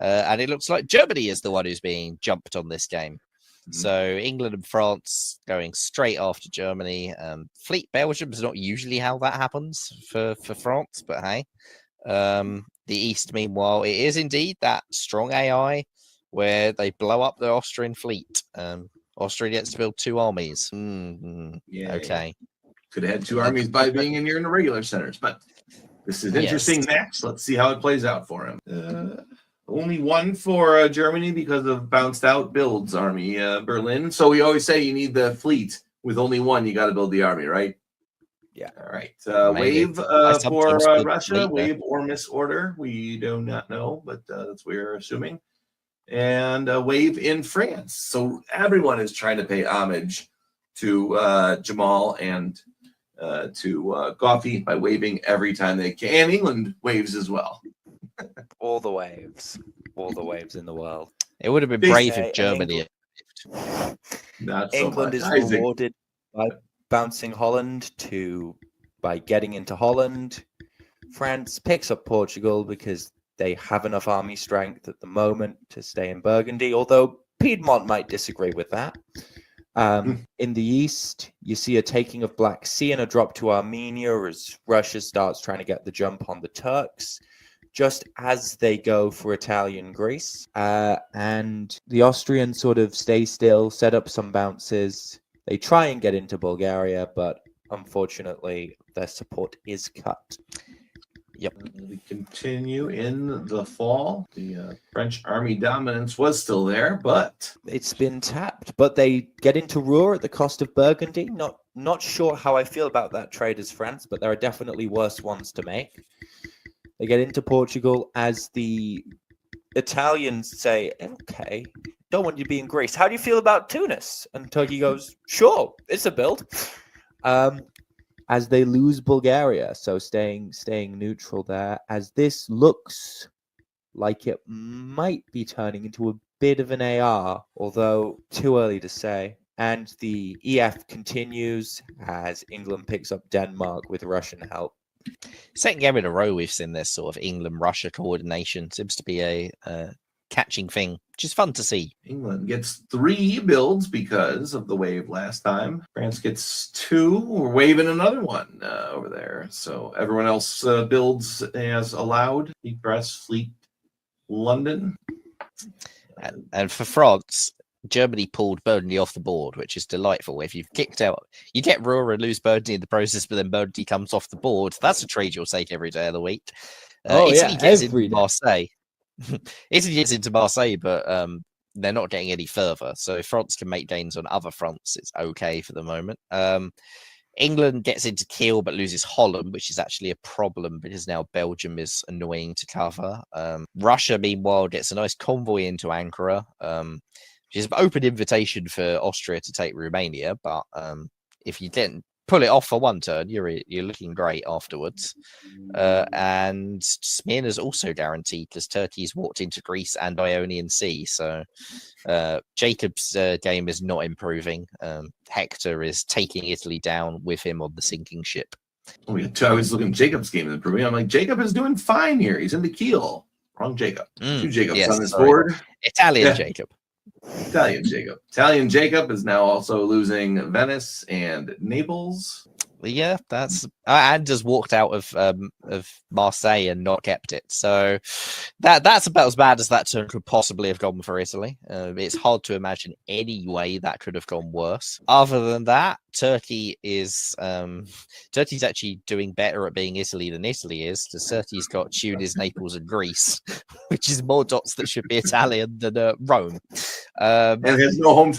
And it looks like Germany is the one who's being jumped on this game. So England and France going straight after Germany. Fleet Belgium is not usually how that happens for France, but hey. The East, meanwhile, it is indeed that strong AI where they blow up the Austrian fleet. Austria gets to build 2 armies. Yeah. Okay. Could have had 2 armies by being in here in the regular centers, but this is interesting, Yes. Max. Let's see how it plays out for him. Only 1 for Germany because of bounced out builds army, Berlin. So we always say you need the fleet. With only 1, you got to build the army, right? Yeah. All right. Maybe. Wave I for sometimes build Russia. fleet, Wave or misorder. We do not know, but that's what we're assuming. And wave in France. So everyone is trying to pay homage to Jamal and to Coffee by waving every time they can. And England waves as well. All the waves in the world. It would have been They brave say if Germany. Not so England much. is Isaac. rewarded by bouncing Holland by getting into Holland. France picks up Portugal because they have enough army strength at the moment to stay in Burgundy, although Piedmont might disagree with that. In the east, you see a taking of Black Sea and a drop to Armenia as Russia starts trying to get the jump on the Turks, just as they go for Italian Greece. And the Austrians sort of stay still, set up some bounces. They try and get into Bulgaria, but unfortunately, their support is cut. Yep. We continue in the fall. The French army dominance was still there, but It's been tapped, but they get into Rouen at the cost of Burgundy. Not sure how I feel about that trade as France, but there are definitely worse ones to make. They get into Portugal as the Italians say, okay, don't want you to be in Greece. How do you feel about Tunis? And Turkey goes, sure, it's a build. As they lose Bulgaria, so staying neutral there, as this looks like it might be turning into a bit of an AR, although too early to say. And the EF continues as England picks up Denmark with Russian help. Second game in a row, we've seen this sort of England-Russia coordination. Seems to be a catching thing, which is fun to see. England gets 3 builds because of the wave last time. France gets 2. We're waving another one over there. So everyone else builds as allowed. Fleet Press, Fleet London. And for France, Germany pulled Burgundy off the board, which is delightful. If you've kicked out, you get Rouen and lose Burgundy in the process, but then Burgundy comes off the board. That's a trade you'll take every day of the week. Italy gets into Marseille. Italy gets into Marseille, but they're not getting any further. So if France can make gains on other fronts, it's okay for the moment. England gets into Kiel but loses Holland, which is actually a problem because now Belgium is annoying to cover. Russia, meanwhile, gets a nice convoy into Ankara, which is an open invitation for Austria to take Romania. But if you didn't pull it off for one turn, you're looking great afterwards. And Smyrna's also guaranteed because Turkey's walked into Greece and Ionian Sea. So Jacob's game is not improving. Hector is taking Italy down with him on the sinking ship. I was looking at Jacob's game improving. I'm like, Jacob is doing fine here. He's in the Kiel. Wrong Jacob. 2 Jacobs on this board. Italian Jacob. Italian Jacob is now also losing Venice and Naples. Yeah, that's and just walked out of Marseille and not kept it. So that's about as bad as that turn could possibly have gone for Italy. It's hard to imagine any way that could have gone worse. Other than that, Turkey's actually doing better at being Italy than Italy is. Because Turkey's got Tunis, Naples, and Greece, which is more dots that should be Italian than Rome. And has no home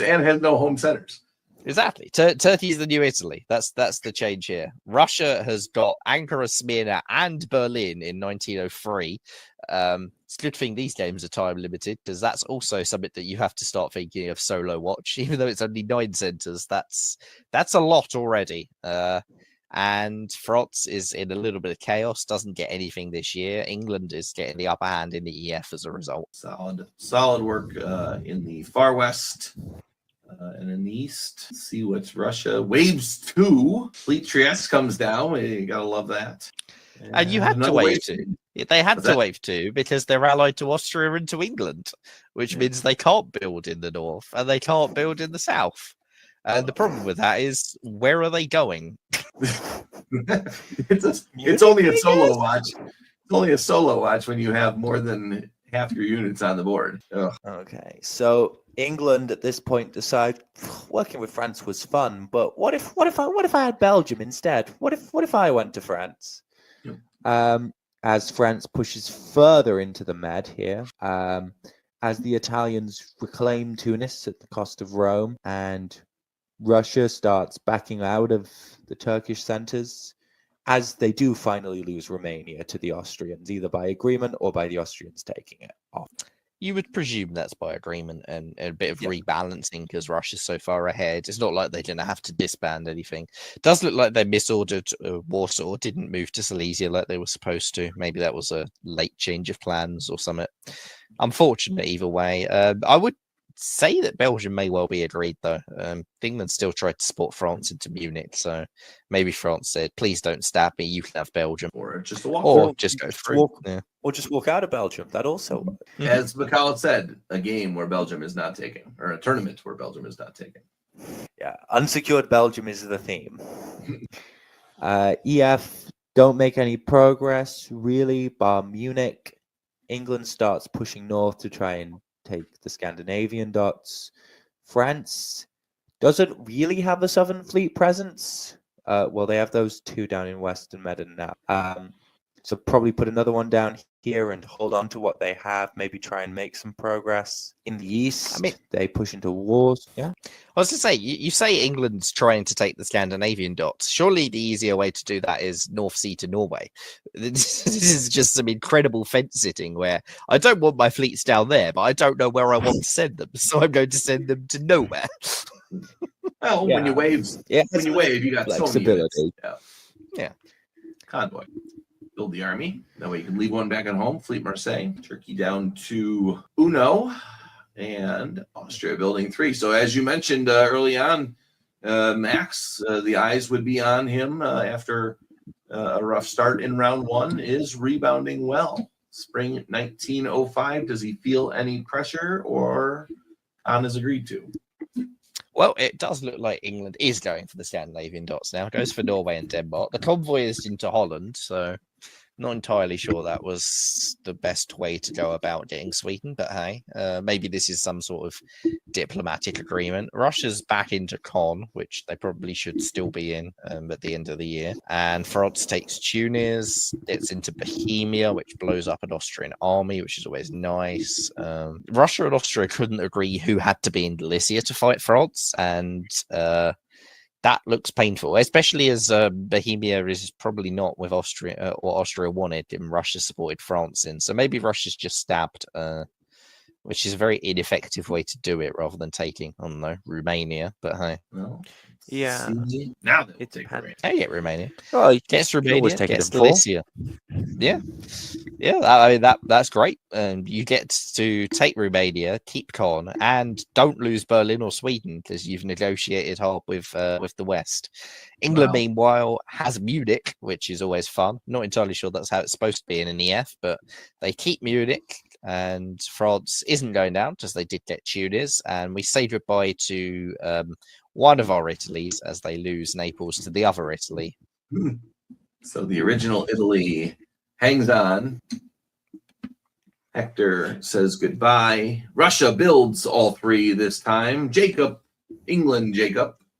centers. Exactly. Turkey is the new Italy. That's the change here. Russia has got Ankara, Smyrna, and Berlin in 1903. It's a good thing these games are time limited because that's also something that you have to start thinking of solo watch. Even though it's only 9 centers, that's a lot already. And France is in a little bit of chaos. Doesn't get anything this year. England is getting the upper hand in the EF as a result. Solid work in the far west. And in the east, let's see what's Russia. Waves 2. Fleet Trieste comes down. You gotta love that. And you had to wave 2. They had to wave 2 because they're allied to Austria and to England, which means they can't build in the north and they can't build in the south. And the problem with that is, where are they going? It's only a solo watch. It's only a solo watch when you have more than half your units on the board. Ugh. Okay, so England at this point decide working with France was fun, but what if I had Belgium instead? What if I went to France? As France pushes further into the med here, as the Italians reclaim Tunis at the cost of Rome, and Russia starts backing out of the Turkish centers, as they do finally lose Romania to the Austrians, either by agreement or by the Austrians taking it off. You would presume that's by agreement and a bit of rebalancing because Russia's so far ahead. It's not like they're going to have to disband anything. It does look like they misordered Warsaw, didn't move to Silesia like they were supposed to. Maybe that was a late change of plans or something. Unfortunate either way. I would say that Belgium may well be agreed, though. England still tried to support France into Munich, so maybe France said, please don't stab me, you can have Belgium. Or just walk or just go through. Or just walk out of Belgium. That also works. As McCall said, a game where Belgium is not taking, or a tournament where Belgium is not taking. Yeah, unsecured Belgium is the theme. EF don't make any progress, really, bar Munich. England starts pushing north to try and take the Scandinavian dots. France doesn't really have a Southern Fleet presence. Well, they have those 2 down in Western Medina now. So probably put another one down here and hold on to what they have. Maybe try and make some progress. In the east, they push into wars. Yeah. I was to say, you say England's trying to take the Scandinavian dots. Surely the easier way to do that is North Sea to Norway. This is just some incredible fence sitting where I don't want my fleets down there, but I don't know where I want to send them, so I'm going to send them to nowhere. Well, when you wave, Yeah, when you wave, you got so many units. flexibility. Yeah. Convoy. Build the army. That way you can leave one back at home. Fleet Marseille. Turkey down to Uno. And Austria building 3. So as you mentioned early on, Max, the eyes would be on him after a rough start in round 1, is rebounding well. Spring 1905, does he feel any pressure or on is agreed to? Well, it does look like England is going for the Scandinavian dots now. It goes for Norway and Denmark. The convoy is into Holland, so not entirely sure that was the best way to go about getting Sweden, but hey, maybe this is some sort of diplomatic agreement. Russia's back into Con, which they probably should still be in at the end of the year. And France takes Tunis. It's into Bohemia, which blows up an Austrian army, which is always nice. Russia and Austria couldn't agree who had to be in Galicia to fight France, and that looks painful, especially as Bohemia is probably not with Austria or Austria wanted, and Russia supported France in. So maybe Russia's just stabbed, which is a very ineffective way to do it rather than taking, I don't know, Romania. But hey. Well, Yeah. now they'll It take depends. Romania. I get Romania. Well, you Gets can always Romania, take it gets in full. Galicia. Yeah. I mean that's great. You get to take Romania, keep Con, and don't lose Berlin or Sweden because you've negotiated hard with the West. England, Wow. meanwhile, has Munich, which is always fun. Not entirely sure that's how it's supposed to be in an EF, but they keep Munich, and France isn't going down because they did get Tunis, and we say goodbye to one of our Italys as they lose Naples to the other Italy. So the original Italy hangs on. Hector says goodbye. Russia builds all 3 this time. England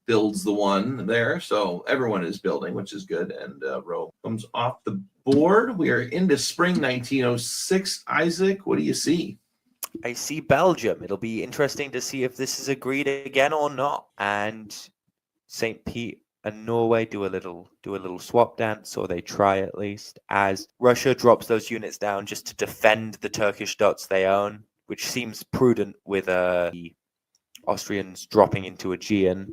builds the 1 there. So everyone is building, which is good. And Rome comes off the board. We are into spring 1906. Isaac, what do you see? I see Belgium. It'll be interesting to see if this is agreed again or not. And St. Pete and Norway do a little swap dance, or they try at least, as Russia drops those units down just to defend the Turkish dots they own, which seems prudent with the Austrians dropping into Aegean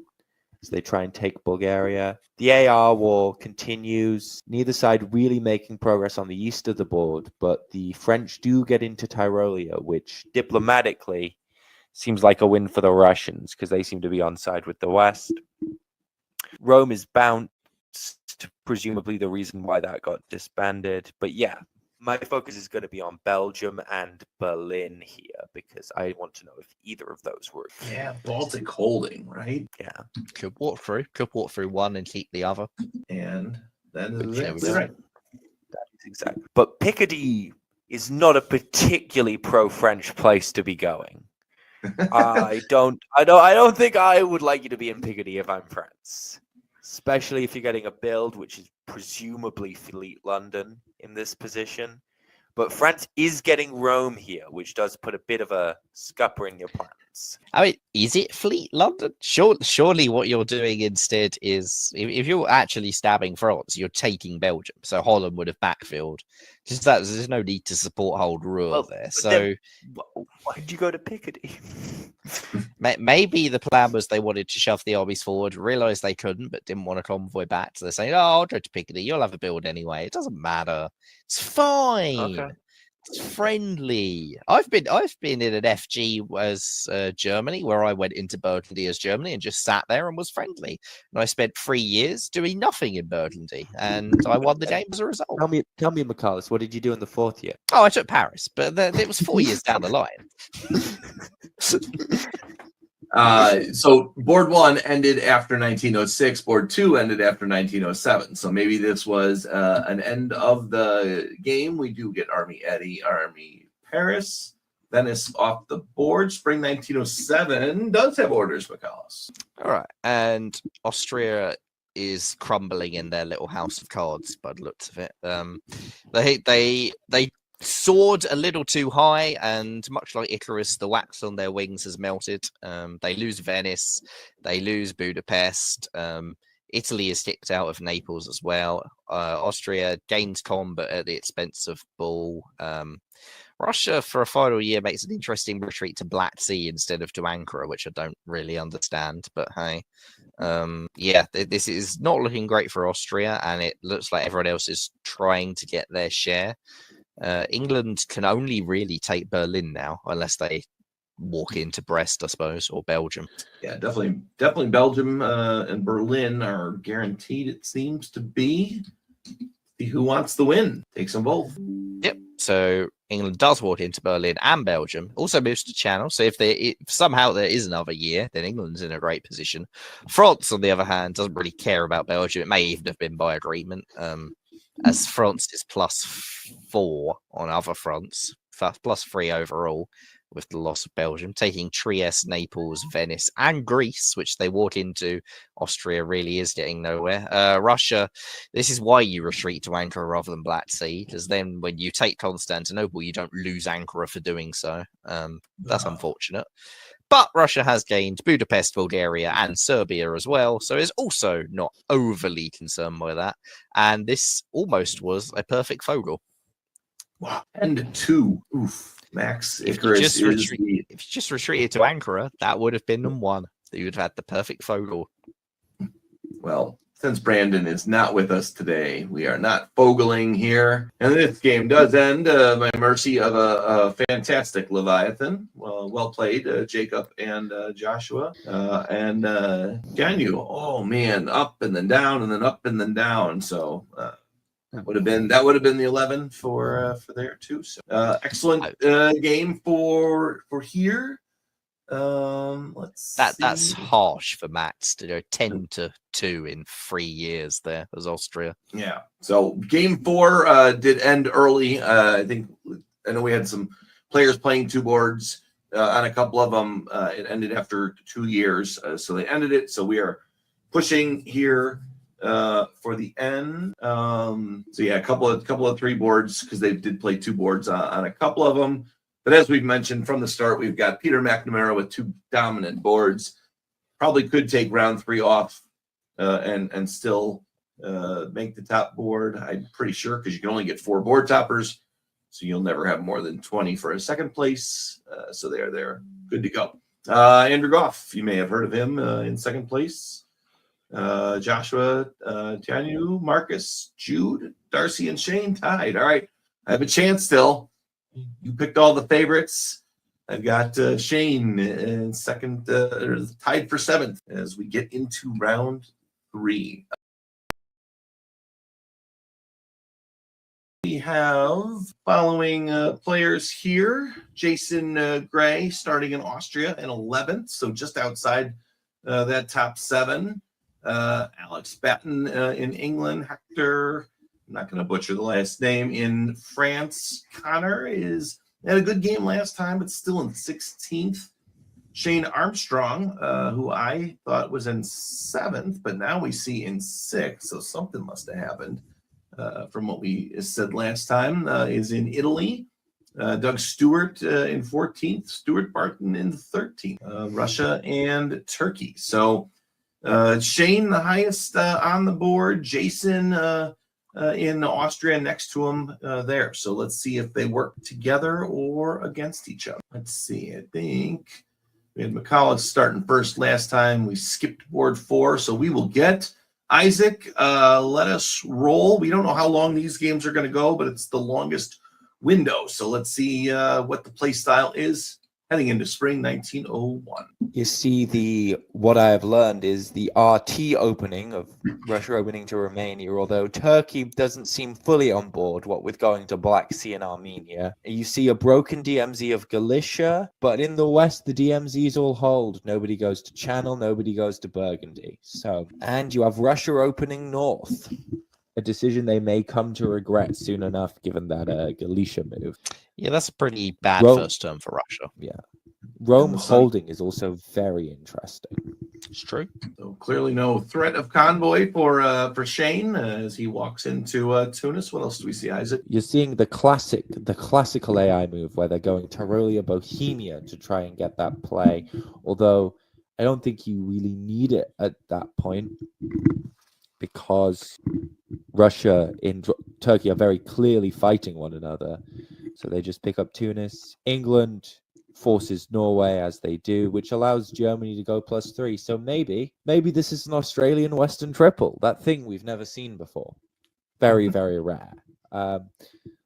as they try and take Bulgaria. The AR war continues, neither side really making progress on the east of the board, but the French do get into Tyrolia, which diplomatically seems like a win for the Russians because they seem to be on side with the West. Rome is bounced, presumably the reason why that got disbanded. But yeah, my focus is going to be on Belgium and Berlin here because I want to know if either of those were. Yeah, Baltic holding, right? Yeah. Could walk through one and keep the other. And that is There we exactly go. right. That is exactly. But Picardy is not a particularly pro-French place to be going. I don't think I would like you to be in Picardy if I'm France, especially if you're getting a build which is presumably Fleet London in this position. But France is getting Rome here, which does put a bit of a scupper in your plans. I mean, is it Fleet London? Surely what you're doing instead is, if you're actually stabbing France, you're taking Belgium. So Holland would have backfilled. Just that there's no need to support hold Rouen there. But So then, why did you go to Picardy? maybe the plan was they wanted to shove the armies forward, realized they couldn't, but didn't want a convoy back. So they're saying, "Oh, I'll go to Picardy. You'll have a build anyway. It doesn't matter. It's fine. Okay. It's friendly." I've been in an FG as Germany, where I went into Burgundy as Germany and just sat there and was friendly. And I spent 3 years doing nothing in Burgundy, and I won the game as a result. Tell me, Michaelis, what did you do in the 4th year? Oh, I took Paris, but it was 4 years down the line. So board 1 ended after 1906. Board 2 ended after 1907. So maybe this was an end of the game. We do get Army Eddie, Army Paris. Venice off the board. Spring 1907 does have orders, Michaelis. All right, and Austria is crumbling in their little house of cards by the looks of it. They soared a little too high, and much like Icarus, the wax on their wings has melted. They lose Venice, they lose Budapest. Italy is kicked out of Naples as well. Austria gains combat at the expense of Bull. Russia, for a final year, makes an interesting retreat to Black Sea instead of to Ankara, which I don't really understand. But hey, this is not looking great for Austria, and it looks like everyone else is trying to get their share. England can only really take Berlin now, unless they walk into Brest, I suppose, or Belgium. Yeah, definitely Belgium and Berlin are guaranteed, it seems to be. See who wants the win. Takes them both. Yep. So England does walk into Berlin and Belgium. Also moves to Channel. So if somehow there is another year, then England's in a great position. France, on the other hand, doesn't really care about Belgium. It may even have been by agreement, as France is +4 on other fronts, +3 overall, with the loss of Belgium, taking Trieste, Naples, Venice, and Greece, which they walk into. Austria really is getting nowhere. Russia, this is why you retreat to Ankara rather than Black Sea, because then when you take Constantinople, you don't lose Ankara for doing so. That's unfortunate. But Russia has gained Budapest, Bulgaria, and Serbia as well, so is also not overly concerned by that. And this almost was a perfect Fogel. Wow. And 2. Oof. Max If Icarus you just retreated to Ankara, that would have been them 1. You would have had the perfect Fogel. Well, since Brandon is not with us today, we are not fogling here. And this game does end by mercy of a fantastic Leviathan. Well played, Jacob and Joshua. And Daniel, oh man, up and then down and then up and then down. So that would have been the 11 for there too. So excellent game for here. Let's see. That's harsh for Max to go 10-2 in 3 years there as Austria. Yeah. So game 4 did end early. I know we had some players playing 2 boards on a couple of them. It ended after 2 years, so they ended it. So we are pushing here for the end. So yeah, a couple of 3 boards, because they did play 2 boards on a couple of them. But as we've mentioned from the start, we've got Peter McNamara with 2 dominant boards. Probably could take round 3 off and still make the top board. I'm pretty sure, because you can only get 4 board toppers, so you'll never have more than 20 for a second place. So they're good to go. Andrew Goff, you may have heard of him in second place. Joshua, Tanu, Marcus, Jude, Darcy, and Shane tied. All right, I have a chance still. You picked all the favorites. I've got Shane in second, tied for 7th as we get into round 3. We have following players here. Jason Gray starting in Austria in 11th, so just outside that top 7. Alex Batten in England. Hector, I'm not going to butcher the last name, in France. Connor had a good game last time, but still in 16th. Shane Armstrong, who I thought was in 7th, but now we see in 6th, so something must have happened from what we said last time, is in Italy. Doug Stewart in 14th. Stuart Barton in 13th. Russia and Turkey. So Shane, the highest on the board. Jason in Austria next to him there. So let's see if they work together or against each other. Let's see. I think we had McCullough starting first last time. We skipped board 4, so we will get Isaac. Let us roll. We don't know how long these games are going to go, but it's the longest window. So let's see what the play style is heading into spring 1901. You see, what I have learned is the RT opening of Russia opening to Romania, although Turkey doesn't seem fully on board, what with going to Black Sea and Armenia. You see a broken DMZ of Galicia, but in the west, the DMZs all hold. Nobody goes to Channel, nobody goes to Burgundy. So, and you have Russia opening north. A decision they may come to regret soon enough, given that Galicia move. Yeah, that's a pretty bad Rome, first term for Russia. Yeah. Rome holding is also very interesting. It's true. So clearly no threat of convoy for Shane as he walks into Tunis. What else do we see, Isaac? You're seeing the classical AI move where they're going Tarolia Bohemia to try and get that play. Although I don't think you really need it at that point because Russia and Turkey are very clearly fighting one another. So they just pick up Tunis. England forces Norway as they do, which allows Germany to go +3. So maybe this is an Australian Western triple, that thing we've never seen before. Very, very rare.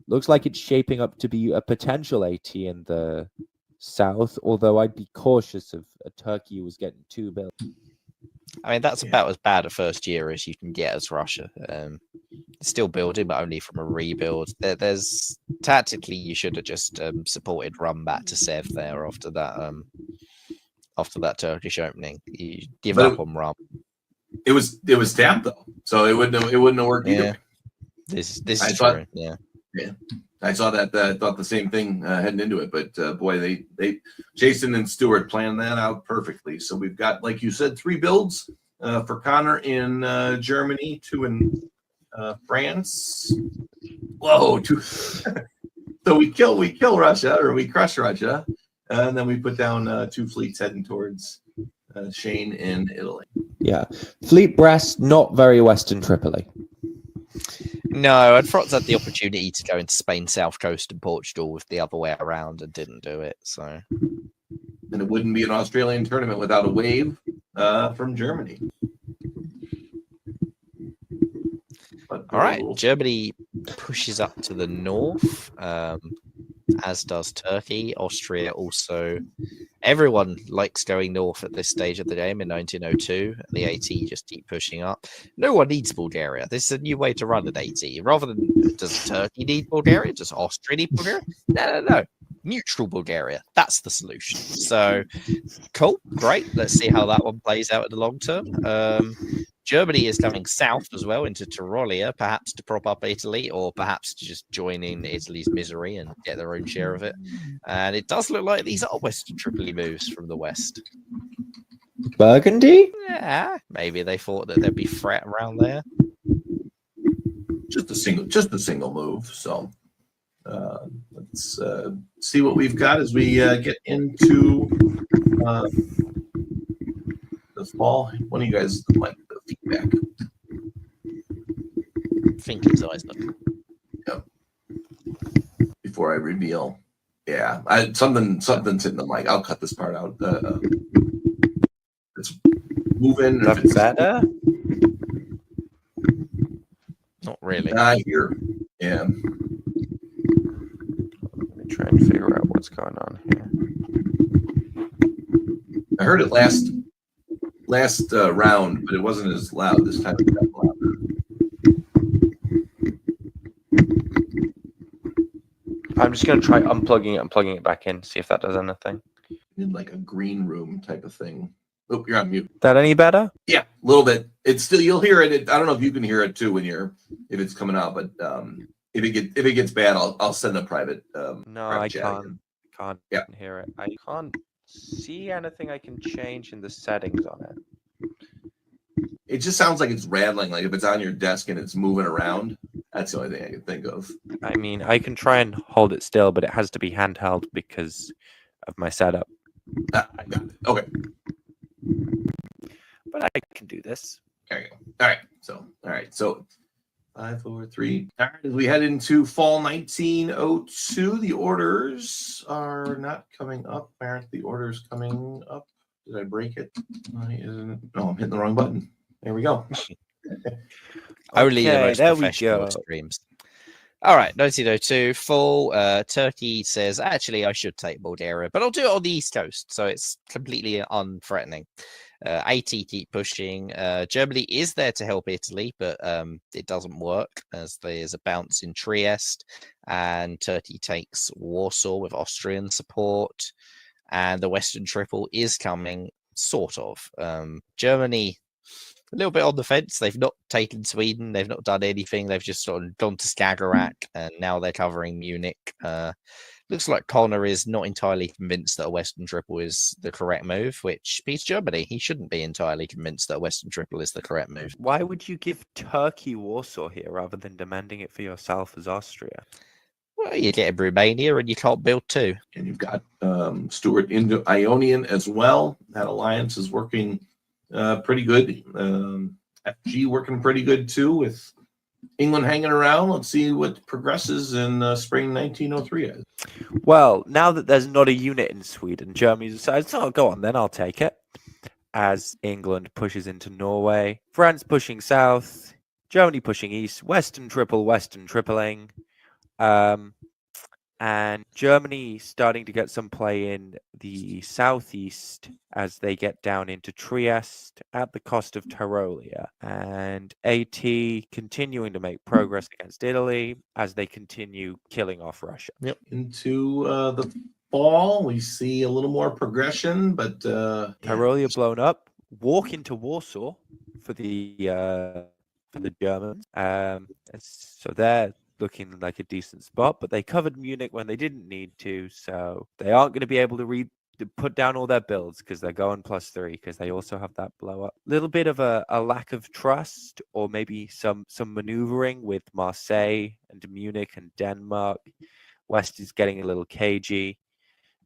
Looks like it's shaping up to be a potential AT in the south, although I'd be cautious of a Turkey who was getting 2 billion. I mean, that's about as bad a first year as you can get as Russia. Still building, but only from a rebuild. There's tactically, you should have just supported run back to Sev there after that Turkish opening. You give up on Rum. It was tapped though, so it wouldn't have worked either. Yeah. This is true. Yeah. I saw that. Thought the same thing heading into it, but boy, they Jason and Stuart planned that out perfectly. So we've got, like you said, 3 builds for Connor in Germany, 2 in France. Whoa, 2. So we kill Russia, or we crush Russia, and then we put down 2 fleets heading towards Shane in Italy. Yeah, Fleet Brest, not very Western Tripoli. No, and France had the opportunity to go into Spain, South Coast, and Portugal with the other way around and didn't do it. So, and it wouldn't be an Australian tournament without a wave from Germany. But all right, Germany pushes up to the north, as does Turkey. Austria also. Everyone likes going north at this stage of the game in 1902. The AT just keep pushing up. No one needs Bulgaria. This is a new way to run an AT. Rather than does Turkey need Bulgaria? Does Austria need Bulgaria? No. Neutral Bulgaria. That's the solution. So, cool. Great. Let's see how that one plays out in the long term. Germany is coming south as well into Tyrolia, perhaps to prop up Italy, or perhaps to just join in Italy's misery and get their own share of it. And it does look like these are Western Tripoli moves from the west. Burgundy? Yeah, maybe they thought that there'd be threat around there. Just a single move. So let's see what we've got as we get into the fall. One of you guys like the feedback? I think his eyes look. Yep. Before I reveal, yeah, something's hitting the mic. I'll cut this part out. It's moving. Is that better? Not really. I hear. Yeah. Let me try and figure out what's going on here. I heard it last round, but it wasn't as loud this time. It got louder. I'm just going to try unplugging it and plugging it back in, see if that does anything. In like a green room type of thing. Oh, you're on mute. That any better? Yeah, a little bit. It's still, you'll hear it. I don't know if you can hear it too if it's coming out, but if it gets bad, I'll send a private. No, private I chat can't. again. Can't Yeah. hear it. I can't see anything I can change in the settings on it. It just sounds like it's rattling. Like if it's on your desk and it's moving around. That's the only thing I can think of. I mean, I can try and hold it still, but it has to be handheld because of my setup. I got it. Okay. But I can do this. There you go. All right. So 5, 4, 3. All right. As we head into fall 1902, the orders are not coming up. Aren't the orders coming up? Did I break it? No, I'm hitting the wrong button. There we go. Only the Okay, most there we professional go. of streams. All right, 1902 full. Turkey says, actually, I should take Bulgaria, but I'll do it on the East Coast, so it's completely unthreatening. AT keep pushing. Germany is there to help Italy, but it doesn't work as there's a bounce in Trieste, and Turkey takes Warsaw with Austrian support, and the Western Triple is coming, sort of. Germany, a little bit on the fence. They've not taken Sweden. They've not done anything. They've just sort of gone to Skagerrak, and now they're covering Munich. Looks like Connor is not entirely convinced that a Western triple is the correct move, which beats Germany. He shouldn't be entirely convinced that a Western triple is the correct move. Why would you give Turkey Warsaw here rather than demanding it for yourself as Austria? Well, you get Romania and you can't build two. And you've got Stuart into Ionian as well. That alliance is working pretty good. FG working pretty good too, with England hanging around. Let's see what progresses in spring 1903. Well, now that there's not a unit in Sweden, Germany decides, oh, go on then, I'll take it. As England pushes into Norway, France pushing south, Germany pushing east, Western tripling. And Germany starting to get some play in the southeast as they get down into Trieste at the cost of Tyrolia. And AT continuing to make progress against Italy as they continue killing off Russia. Yep. Into the fall, we see a little more progression, but Tyrolia blown up. Walk into Warsaw for the Germans. So they're looking like a decent spot, but they covered Munich when they didn't need to, so they aren't going to be able to put down all their builds because they're going +3 because they also have that blow up. Little bit of a lack of trust, or maybe some maneuvering with Marseille and Munich and Denmark. West is getting a little cagey.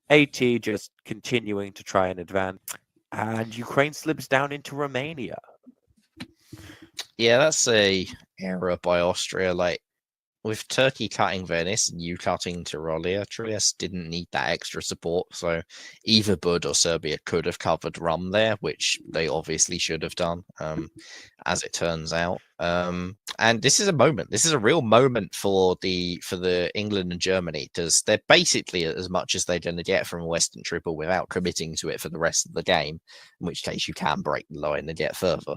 AT just continuing to try and advance, and Ukraine slips down into Romania. Yeah, that's a error by Austria. Like, with Turkey cutting Venice and you cutting Tyrolia, Trieste didn't need that extra support. So either Bud or Serbia could have covered Rum there, which they obviously should have done, as it turns out. And this is a moment. This is a real moment for the England and Germany, because they're basically as much as they're going to get from a Western triple without committing to it for the rest of the game, in which case you can break the line and get further.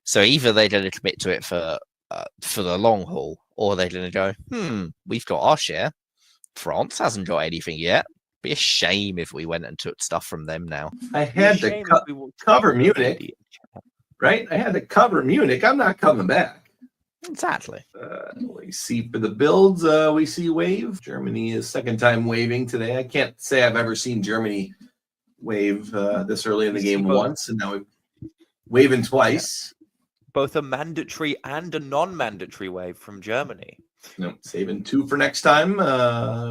So either they're going to commit to it for the long haul, or they're going to go, we've got our share. France hasn't got anything yet. Be a shame if we went and took stuff from them now. I had to cover Munich, right? I had to cover Munich. I'm not coming back. Exactly. We see for the builds, we see wave. Germany is second time waving today. I can't say I've ever seen Germany wave this early in the game once, and now we're waving twice. Both a mandatory and a non-mandatory wave from Germany. No, saving 2 for next time.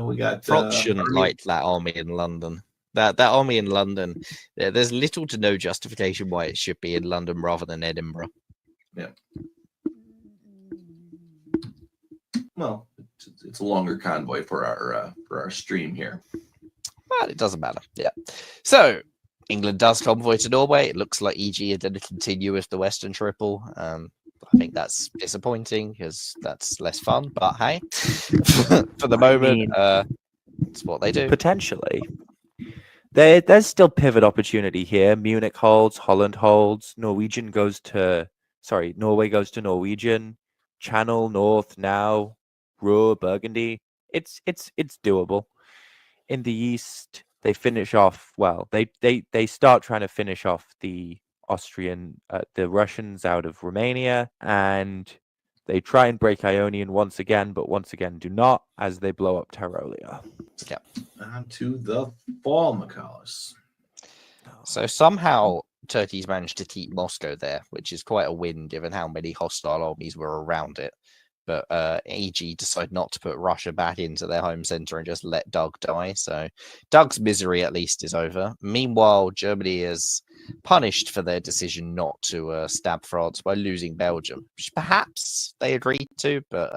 We got France shouldn't like that army in London. That army in London, there's little to no justification why it should be in London rather than Edinburgh. Yeah. Well, it's a longer convoy for our stream here. But it doesn't matter. Yeah. So England does convoy to Norway. It looks like EG are going to continue with the Western triple. I think that's disappointing because that's less fun. But hey, for the moment, it's what they do. Potentially. There's still pivot opportunity here. Munich holds, Holland holds, Norway goes to Norwegian, Channel, North now, Ruhr, Burgundy. It's doable. In the east, they finish off they start trying to finish off the Russians out of Romania, and they try and break Ionian once again, but once again do not, as they blow up Tyrolia. Yeah. On to the fall, McCallus. So somehow Turkey's managed to keep Moscow there, which is quite a win given how many hostile armies were around it. But AG decided not to put Russia back into their home center and just let Doug die. So Doug's misery at least is over. Meanwhile, Germany is punished for their decision not to stab France by losing Belgium, which perhaps they agreed to. But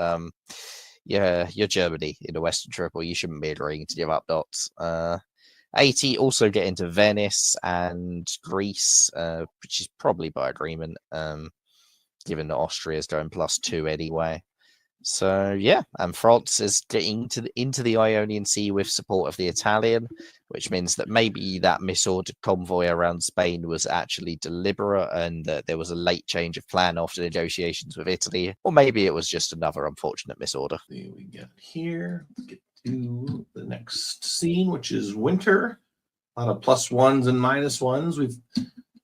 yeah, you're Germany in the Western triple. You shouldn't be agreeing to give up dots. AT also get into Venice and Greece, which is probably by agreement, given that Austria is going +2 anyway. So yeah, and France is getting into the Ionian Sea with support of the Italian, which means that maybe that misordered convoy around Spain was actually deliberate and that there was a late change of plan after negotiations with Italy, or maybe it was just another unfortunate misorder. See what we got here. Let's get to the next scene, which is winter. A lot of +1s and -1s. We've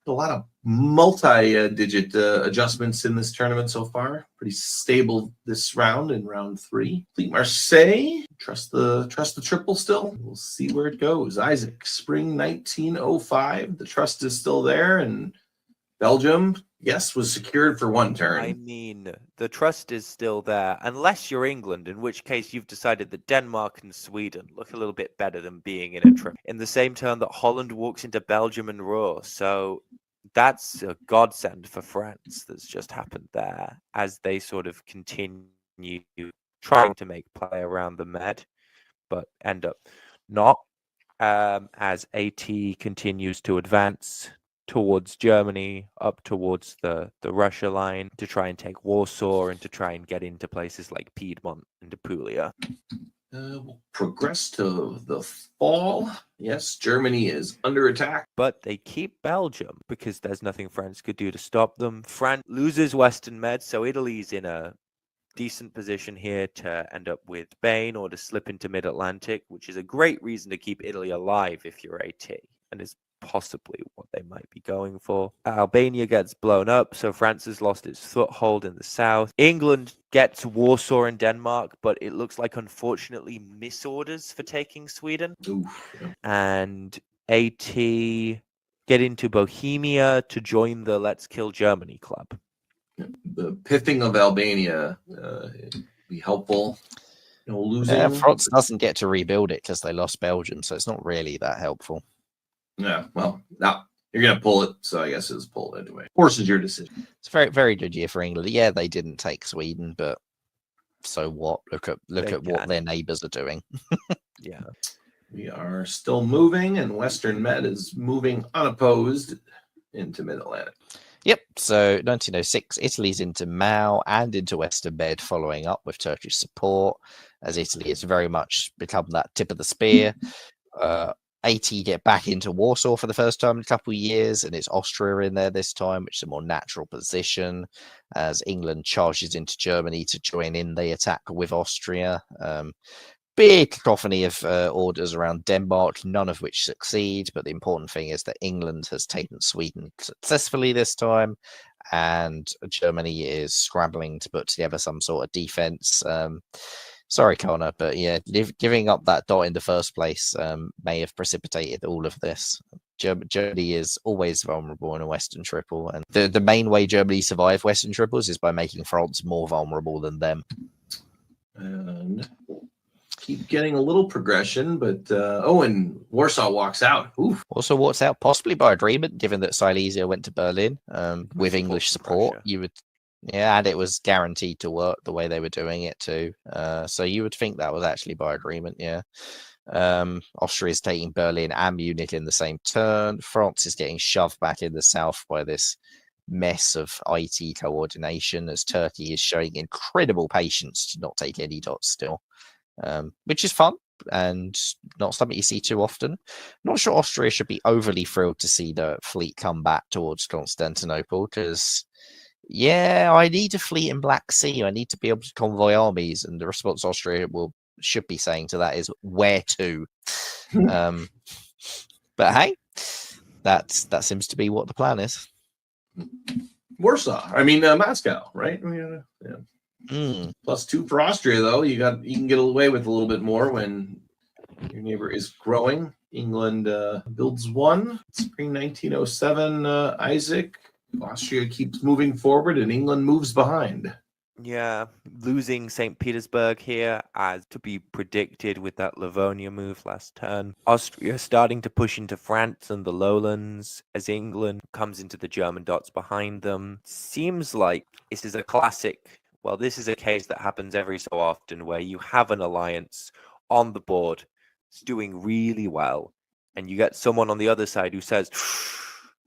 A lot of multi-digit adjustments in this tournament so far. Pretty stable this round in round 3. Fleet Marseille, trust the triple still. We'll see where it goes. Isaac, spring 1905. The trust is still there, and Belgium, yes, was secured for one turn. I mean, the trust is still there, unless you're England, in which case you've decided that Denmark and Sweden look a little bit better than being in a trip. In the same turn that Holland walks into Belgium and Roar, so that's a godsend for France that's just happened there as they sort of continue trying to make play around the Med, but end up not, as AT continues to advance towards Germany, up towards the Russia line to try and take Warsaw and to try and get into places like Piedmont and Apulia. We'll progress to the fall. Yes, Germany is under attack. But they keep Belgium because there's nothing France could do to stop them. France loses Western Med, so Italy's in a decent position here to end up with Spain or to slip into Mid-Atlantic, which is a great reason to keep Italy alive if you're AT, and is possibly what they might be going for. Albania gets blown up, so France has lost its foothold in the south. England gets Warsaw and Denmark, but it looks like, unfortunately, misorders for taking Sweden. Oof, yeah. And AT get into Bohemia to join the Let's Kill Germany club. The pithing of Albania be helpful. Losing. France doesn't get to rebuild it because they lost Belgium, so it's not really that helpful. Yeah, well, now you're going to pull it, so I guess it's pulled anyway. Of course, it's your decision. It's a very, very good year for England. Yeah, they didn't take Sweden, but so what? Look at what their neighbours are doing. Yeah. We are still moving, and Western Med is moving unopposed into Mid-Atlantic. Yep. So 1906, Italy's into Mao and into Western Med, following up with Turkish support, as Italy has very much become that tip of the spear. AT get back into Warsaw for the first time in a couple of years, and it's Austria in there this time, which is a more natural position as England charges into Germany to join in the attack with Austria. Big cacophony of orders around Denmark, none of which succeed, but the important thing is that England has taken Sweden successfully this time, and Germany is scrambling to put together some sort of defense. Sorry, Connor, but yeah, giving up that dot in the first place may have precipitated all of this. Germany is always vulnerable in a Western Triple, and the main way Germany survive Western Triples is by making France more vulnerable than them. And keep getting a little progression, but and Warsaw walks out. Oof. Also walks out possibly by agreement, given that Silesia went to Berlin with English support. Russia. You would. Yeah, and it was guaranteed to work the way they were doing it too. So you would think that was actually by agreement, yeah. Austria is taking Berlin and Munich in the same turn. France is getting shoved back in the south by this mess of IT coordination, as Turkey is showing incredible patience to not take any dots still, which is fun and not something you see too often. Not sure Austria should be overly thrilled to see the fleet come back towards Constantinople, because yeah, I need a fleet in Black Sea. I need to be able to convoy armies, and the response Austria should be saying to that is where to. But hey, that seems to be what the plan is. Warsaw. I mean Moscow, right? Yeah. +2 for Austria, though. You can get away with a little bit more when your neighbor is growing. England builds one. Spring 1907. Isaac. Austria keeps moving forward, and England moves behind. Yeah, losing St. Petersburg here, as to be predicted with that Livonia move last turn. Austria starting to push into France and the lowlands as England comes into the German dots behind them. Seems like this is a classic. Well, this is a case that happens every so often where you have an alliance on the board. It's doing really well, and you get someone on the other side who says,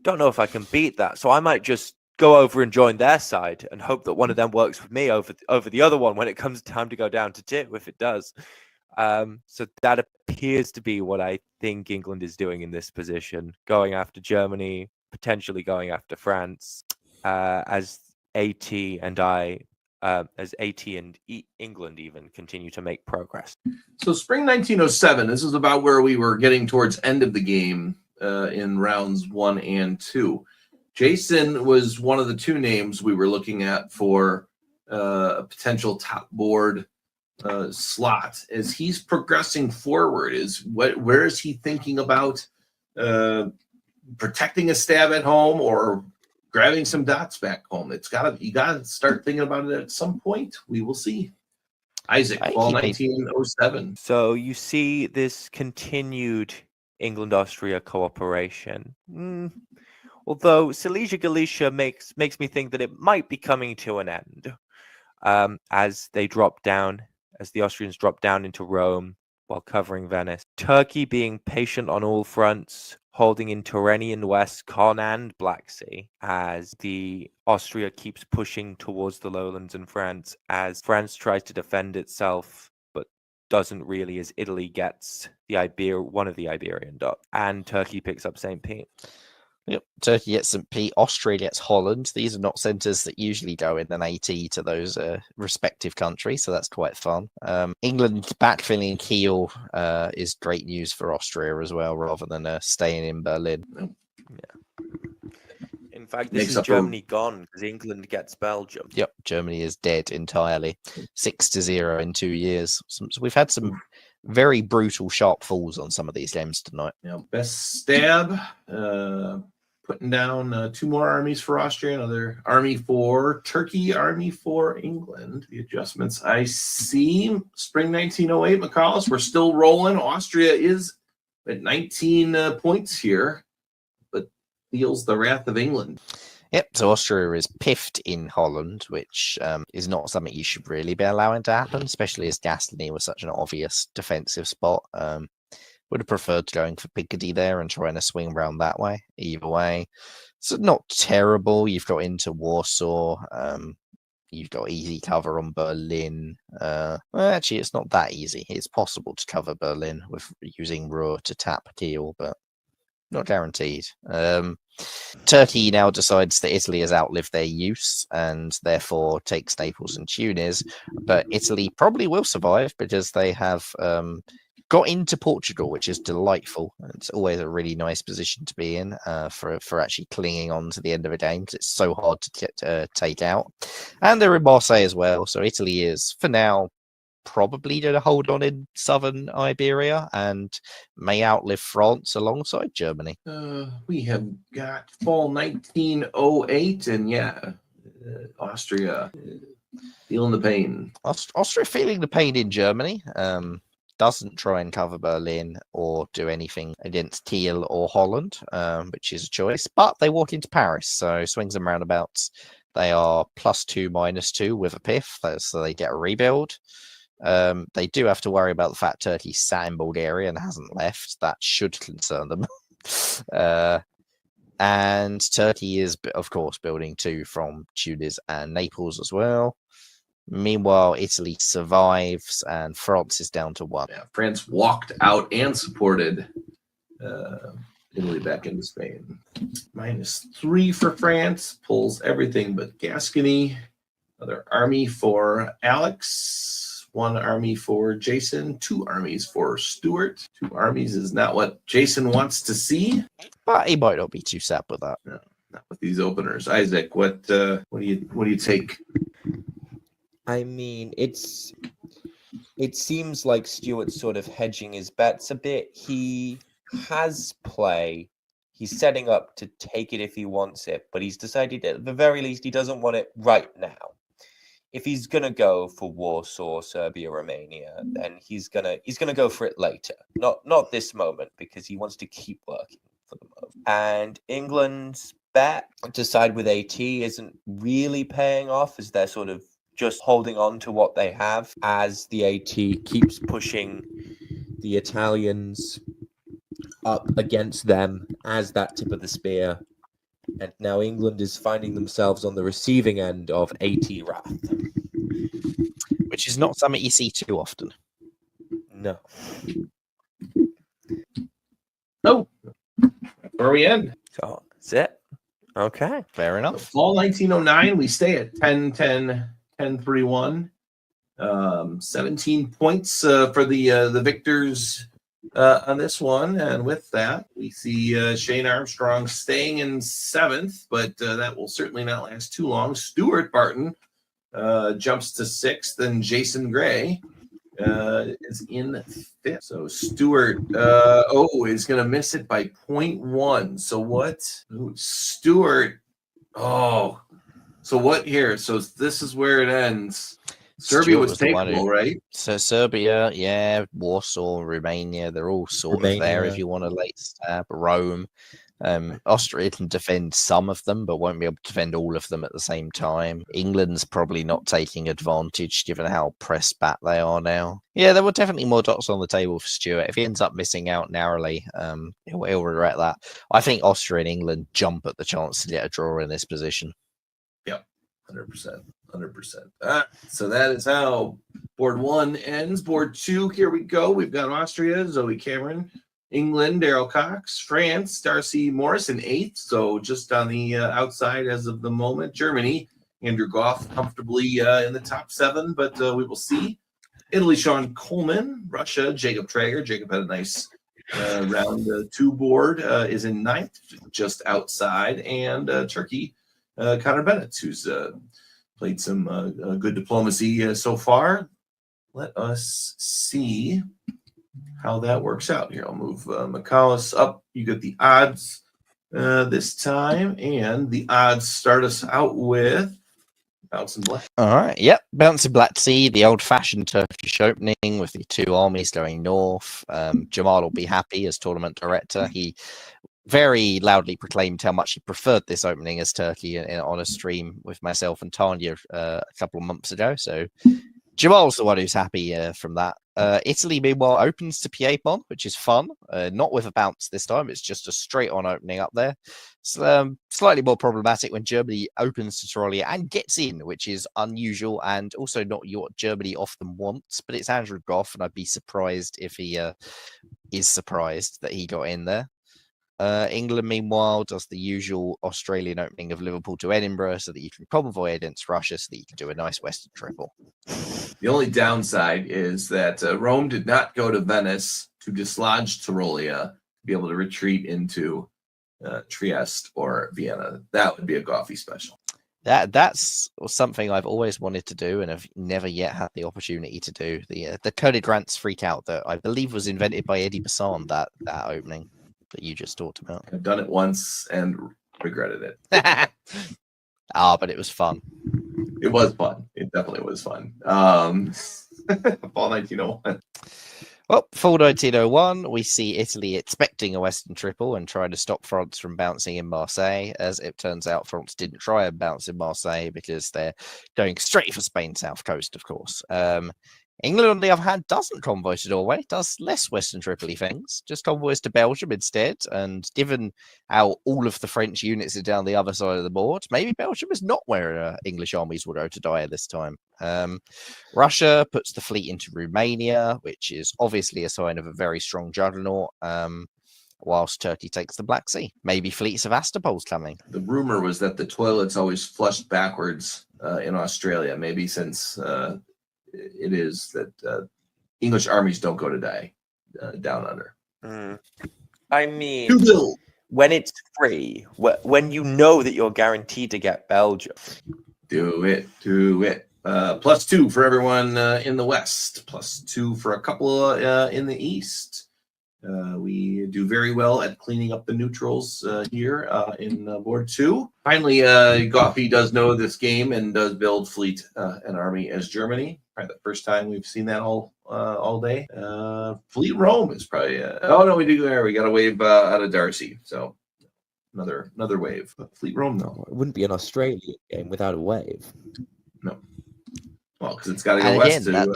don't know if I can beat that, so I might just go over and join their side and hope that one of them works with me over the other one when it comes time to go down to 2, if it does. So that appears to be what I think England is doing in this position, going after Germany, potentially going after France, as AT and England even continue to make progress. So spring 1907, this is about where we were getting towards end of the game in rounds 1 and 2. Jason was one of the two names we were looking at for a potential top board slot. As he's progressing forward, where is he thinking about protecting a stab at home or grabbing some dots back home? You gotta start thinking about it at some point. We will see. Isaac, fall 1907. So you see this continued England-Austria cooperation. Although Silesia Galicia makes me think that it might be coming to an end, as the Austrians drop down into Rome while covering Venice. Turkey being patient on all fronts, holding in Tyrrhenian West, Con and Black Sea, as the Austria keeps pushing towards the lowlands and France, as France tries to defend itself, but doesn't really, as Italy gets one of the Iberian dots, and Turkey picks up St. Pete. Yep. Turkey gets St. Pete, Austria gets Holland. These are not centres that usually go in an AT to those respective countries, so that's quite fun. England backfilling Kiel is great news for Austria as well, rather than staying in Berlin. Yeah. In fact, this is Germany gone because England gets Belgium. Yep, Germany is dead entirely. 6-0 in 2 years. So we've had some very brutal, sharp falls on some of these games tonight. Yeah, best stab. Putting down 2 more armies for Austria, another army for Turkey, army for England. The adjustments I see. Spring 1908, McCallus, we're still rolling. Austria is at 19 points here, but feels the wrath of England. Yep, so Austria is piffed in Holland, which is not something you should really be allowing to happen, especially as Gascony was such an obvious defensive spot. Would have preferred going for Picardy there and trying to swing around that way. Either way, it's not terrible. You've got into Warsaw. You've got easy cover on Berlin. Well, actually, it's not that easy. It's possible to cover Berlin with using Ruhr to tap Kiel, but not guaranteed. Turkey now decides that Italy has outlived their use and therefore takes Naples and Tunis, but Italy probably will survive because they have got into Portugal, which is delightful. It's always a really nice position to be in for actually clinging on to the end of a game because it's so hard to take out. And they're in Marseille as well, so Italy is, for now, probably going to hold on in southern Iberia and may outlive France alongside Germany. We have got fall 1908, and Austria feeling the pain. Austria feeling the pain in Germany. Doesn't try and cover Berlin or do anything against Kiel or Holland, which is a choice, but they walk into Paris, so swings and roundabouts. They are +2, -2 with a piff, so they get a rebuild. They do have to worry about the fact Turkey sat in Bulgaria and hasn't left. That should concern them. And Turkey is, of course, building 2 from Tunis and Naples as well. Meanwhile, Italy survives and France is down to 1. Yeah, France walked out and supported Italy back into Spain. -3 for France, pulls everything but Gascony. Another army for Alex, 1 army for Jason, 2 armies for Stuart. 2 armies is not what Jason wants to see, but he might not be too sad with that. No, not with these openers. Isaac, what do you take? I mean, it seems like Stuart's sort of hedging his bets a bit. He has play. He's setting up to take it if he wants it, but he's decided at the very least he doesn't want it right now. If he's gonna go for Warsaw, Serbia, Romania, then he's gonna go for it later. Not this moment, because he wants to keep working for the moment. And England's bet to side with AT isn't really paying off, as they're sort of just holding on to what they have as the AT keeps pushing the Italians up against them as that tip of the spear. And now England is finding themselves on the receiving end of AT wrath. Which is not something you see too often. No. No. Where we end? So that's it. Okay. Fair enough. Fall 1909, we stay at 10-3-1. 17 points for the victors on this one. And with that, we see Shane Armstrong staying in 7th, but that will certainly not last too long. Stuart Barton jumps to 6th, and Jason Gray is in 5th. So Stuart, is going to miss it by 0.1. So what? Ooh, Stuart, so what here? So this is where it ends. Serbia Stuart was was the one takeable, who- right? So Serbia, yeah, Warsaw, Romania, they're all sort of there if Romania. you want a late stab. Rome. Austria can defend some of them, but won't be able to defend all of them at the same time. England's probably not taking advantage given how pressed back they are now. Yeah, there were definitely more dots on the table for Stuart. If he ends up missing out narrowly, he'll regret that. I think Austria and England jump at the chance to get a draw in this position. Yep, 100%. 100%. So that is how board 1 ends. Board 2, here we go. We've got Austria, Zoe Cameron. England, Daryl Cox. France, Darcy Morris in 8th, so just on the outside as of the moment. Germany, Andrew Goff comfortably in the top 7, but we will see. Italy, Sean Coleman. Russia, Jacob Traeger. Jacob had a nice round 2 board, is in 9th, just outside. And Turkey, Connor Bennett, who's played some good diplomacy so far. Let us see how that works out here. I'll move McCallus up. You get the odds this time, and the odds start us out with Bouncing Black. All right, yep, Bouncing Black Sea, the old-fashioned Turkish opening with the 2 armies going north. Jamal will be happy as tournament director. He very loudly proclaimed how much he preferred this opening as Turkey on a stream with myself and Tanya a couple of months ago. So Jamal's the one who's happy from that. Italy, meanwhile, opens to Piedmont, which is fun. Not with a bounce this time. It's just a straight-on opening up there. Slightly more problematic when Germany opens to Tyrolia and gets in, which is unusual and also not what Germany often wants. But it's Andrew Goff, and I'd be surprised if he is surprised that he got in there. England, meanwhile, does the usual Australian opening of Liverpool to Edinburgh so that you can convoy against Russia so that you can do a nice Western triple. The only downside is that Rome did not go to Venice to dislodge Tyrolia to be able to retreat into Trieste or Vienna. That would be a Goffy special. That's something I've always wanted to do and have never yet had the opportunity to do. The Coded Rants freak out that I believe was invented by Eddie Bassan, that opening that you just talked about. I've done it once and regretted it. But it was fun. It was fun. It definitely was fun. Fall 1901. Well, fall 1901, we see Italy expecting a Western triple and trying to stop France from bouncing in Marseille. As it turns out, France didn't try and bounce in Marseille because they're going straight for Spain South Coast, of course. England, on the other hand, doesn't convoy to Norway, does less Western Tripoli things, just convoys to Belgium instead. And given how all of the French units are down the other side of the board, maybe Belgium is not where English armies will go to die this time. Russia puts the fleet into Romania, which is obviously a sign of a very strong juggernaut, whilst Turkey takes the Black Sea. Maybe fleets of Astapols coming. The rumor was that the toilets always flushed backwards in Australia, maybe since... it is that English armies don't go to die down under. I mean, when it's free, when you know that you're guaranteed to get Belgium. Do it. +2 for everyone in the West. +2 for a couple in the East. We do very well at cleaning up the neutrals here in board 2. Finally, Goffy does know this game and does build fleet and army as Germany. Probably the first time we've seen that all day. Fleet Rome is probably. Oh no, we do there. We got a wave out of Darcy, so another wave. But Fleet Rome though, It wouldn't be an Australian game without a wave. no. Well, because it's got to go west to.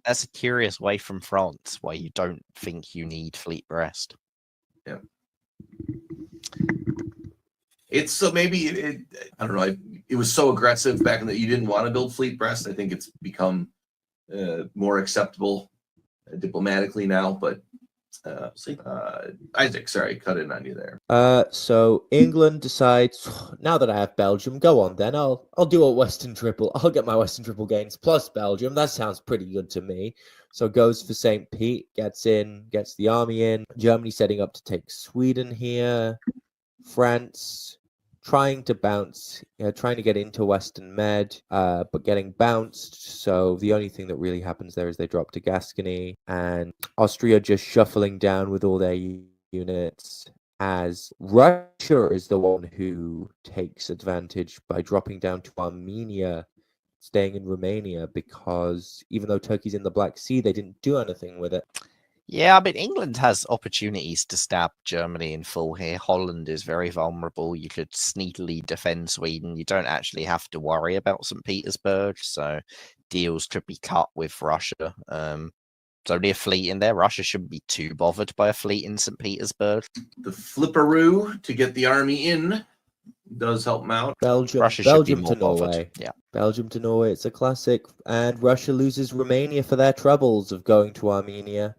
That's a curious way from France why you don't think you need Fleet Brest. Yeah. It's so maybe I don't know. It was so aggressive back in that you didn't want to build Fleet Brest. I think it's become more acceptable diplomatically now. But Isaac, sorry, cut in on you there. So England decides, now that I have Belgium, go on then. I'll do a Western triple. I'll get my Western triple gains plus Belgium. That sounds pretty good to me. So goes for St. Pete, gets the army in. Germany setting up to take Sweden here. France trying to bounce, trying to get into Western Med, but getting bounced. So the only thing that really happens there is they drop to Gascony, and Austria just shuffling down with all their units, as Russia is the one who takes advantage by dropping down to Armenia, staying in Romania, because even though Turkey's in the Black Sea, they didn't do anything with it. Yeah, I mean, England has opportunities to stab Germany in full here. Holland is very vulnerable. You could sneakily defend Sweden. You don't actually have to worry about St. Petersburg, so deals could be cut with Russia. There's only a fleet in there. Russia shouldn't be too bothered by a fleet in St. Petersburg. The flipperoo to get the army in does help them out. Belgium Russia should be to more bothered. Norway. Yeah. Belgium to Norway, it's a classic. And Russia loses Romania for their troubles of going to Armenia.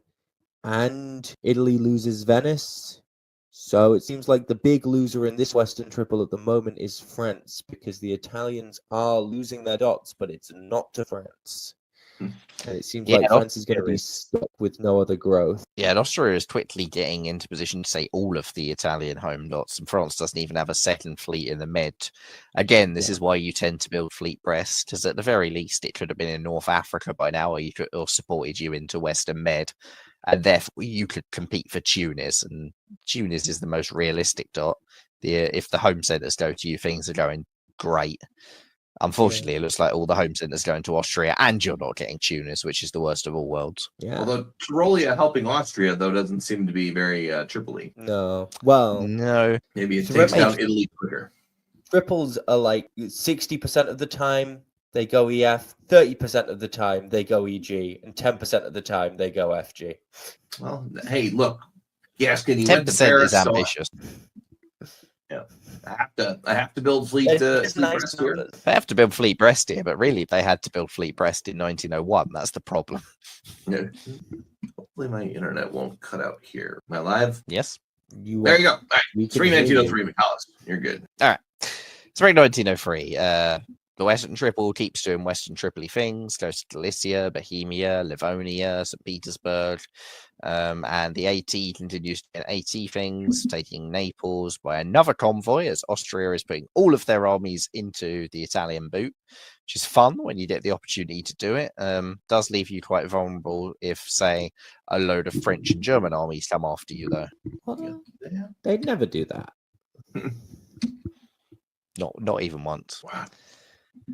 And Italy loses Venice. So it seems like the big loser in this Western Triple at the moment is France, because the Italians are losing their dots, but it's not to France. And it seems like France is going to be stuck with no other growth. Yeah, and Austria is quickly getting into position to say all of the Italian home dots, and France doesn't even have a second fleet in the Med. Again, this is why you tend to build fleet Brest, because at the very least it could have been in North Africa by now, or you could have supported you into Western Med, and therefore you could compete for Tunis, and Tunis is the most realistic dot. If the home centres go to you, things are going great. Unfortunately, it looks like all the home centres going to Austria, and you're not getting Tunis, which is the worst of all worlds. Yeah. Although Tyrolia helping Austria, though, doesn't seem to be very Tripoli. No. Well, No. Maybe it takes down Italy quicker. Triples are like 60% of the time they go EF, 30% of the time they go EG, and 10% of the time they go FG. Well, hey, look, Gascony 10% went to Paris, is ambitious. So I have to build fleet. It's Fleet nice Brest here. numbers. They have to build Fleet Brest here, but really they had to build Fleet Brest in 1901. That's the problem. Yeah. Hopefully my internet won't cut out here. Am I live? Yes. There you go. All right. We can 1903, McCallus. You're good. Spring 1903. The Western Triple keeps doing Western Tripoli things, goes to Galicia, Bohemia, Livonia, St. Petersburg, and the AT continues doing AT things, taking Naples by another convoy, as Austria is putting all of their armies into the Italian boot, which is fun when you get the opportunity to do it. Does leave you quite vulnerable if, say, a load of French and German armies come after you, though. Well, they'd never do that. Not even once. Wow.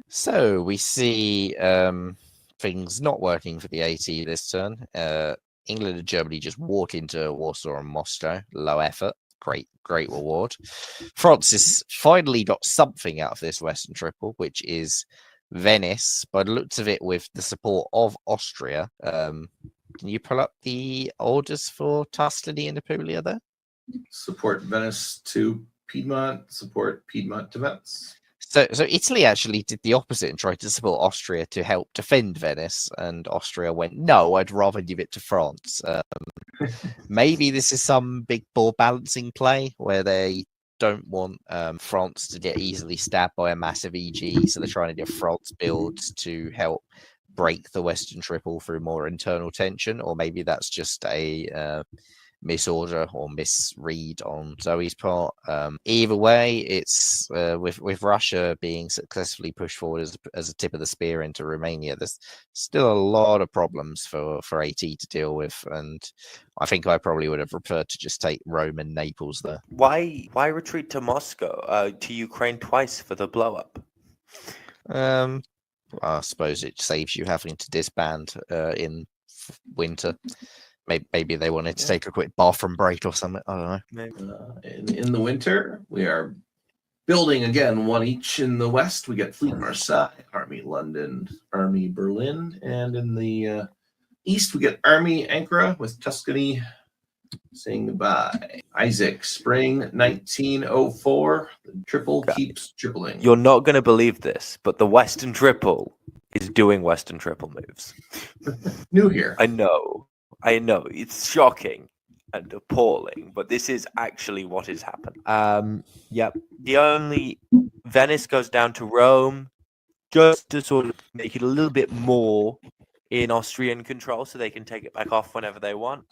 So we see things not working for the AT this turn. England and Germany just walk into Warsaw and Moscow. Low effort. Great reward. France has finally got something out of this Western Triple, which is Venice, by the looks of it, with the support of Austria. Can you pull up the orders for Tuscany and Apulia there? Support Venice to Piedmont. Support Piedmont to Venice. So Italy actually did the opposite and tried to support Austria to help defend Venice, and Austria went, no, I'd rather give it to France. Maybe this is some big ball balancing play where they don't want France to get easily stabbed by a massive EG, so they're trying to get France builds to help break the Western Triple through more internal tension, or maybe that's just a misorder or misread on Zoe's part. Either way, it's with Russia being successfully pushed forward as a tip of the spear into Romania, there's still a lot of problems for AT to deal with, and I think I probably would have preferred to just take Rome and Naples there. Why retreat to Moscow, to Ukraine twice for the blow up? I suppose it saves you having to disband in winter. Maybe they wanted to take a quick bathroom break or something. I don't know. In the winter, we are building again one each in the west. We get Fleet Marseille, Army London, Army Berlin, and in the east we get Army Ankara with Tuscany saying goodbye. Isaac, spring 1904. The triple keeps tripling. You're not going to believe this, but the Western Triple is doing Western Triple moves. New here. I know. It's shocking and appalling, but this is actually what is happening. Yep. The only Venice goes down to Rome just to sort of make it a little bit more in Austrian control, so they can take it back off whenever they want.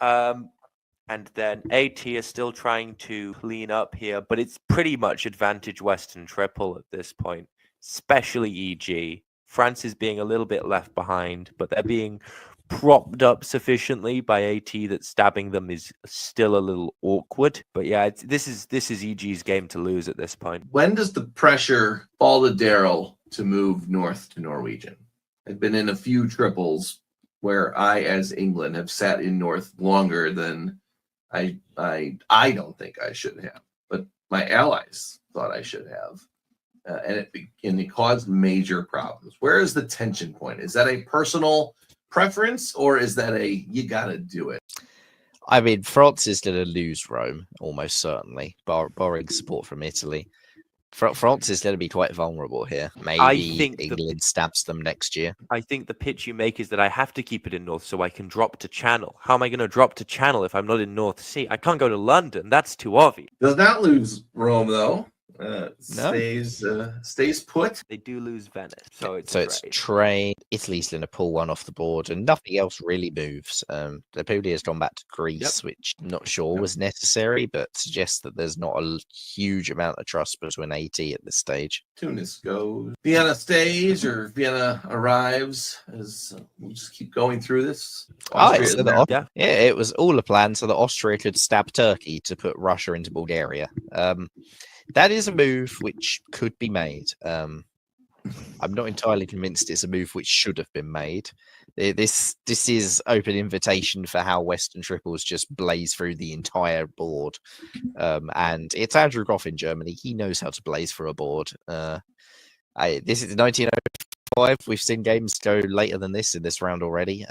And then AT is still trying to clean up here, but it's pretty much advantage Western triple at this point, especially EG. France is being a little bit left behind, but they're being propped up sufficiently by AT that stabbing them is still a little awkward. But yeah, this is EG's game to lose at this point. When does the pressure fall to Daryl to move north to Norwegian? I've been in a few triples where I, as England, have sat in north longer than I don't think I should have, but my allies thought I should have, and it caused major problems. Where is the tension point? Is that a personal preference, or is that a you gotta do it? I mean, France is going to lose Rome almost certainly, borrowing support from Italy. France is going to be quite vulnerable here. Maybe think England stabs them next year. I think the pitch you make is that I have to keep it in North so I can drop to Channel. How am I going to drop to Channel if I'm not in North Sea? I can't go to London. That's too obvious. Does not lose Rome though. No. Stays put. They do lose Venice, so it's It's trade. Italy's going to pull one off the board, and nothing else really moves. The Puglia has gone back to Greece, which I'm not sure was necessary, but suggests that there's not a huge amount of trust between AT at this stage. Tunis goes. Vienna stays, or Vienna arrives. As we'll just keep going through this. Austria so is there. yeah, it was all a plan so that Austria could stab Turkey to put Russia into Bulgaria. That is a move which could be made. I'm not entirely convinced it's a move which should have been made. This is open invitation for how Western triples just blaze through the entire board. And it's Andrew Groff in Germany. He knows how to blaze through a board. This is 1905. We've seen games go later than this in this round already.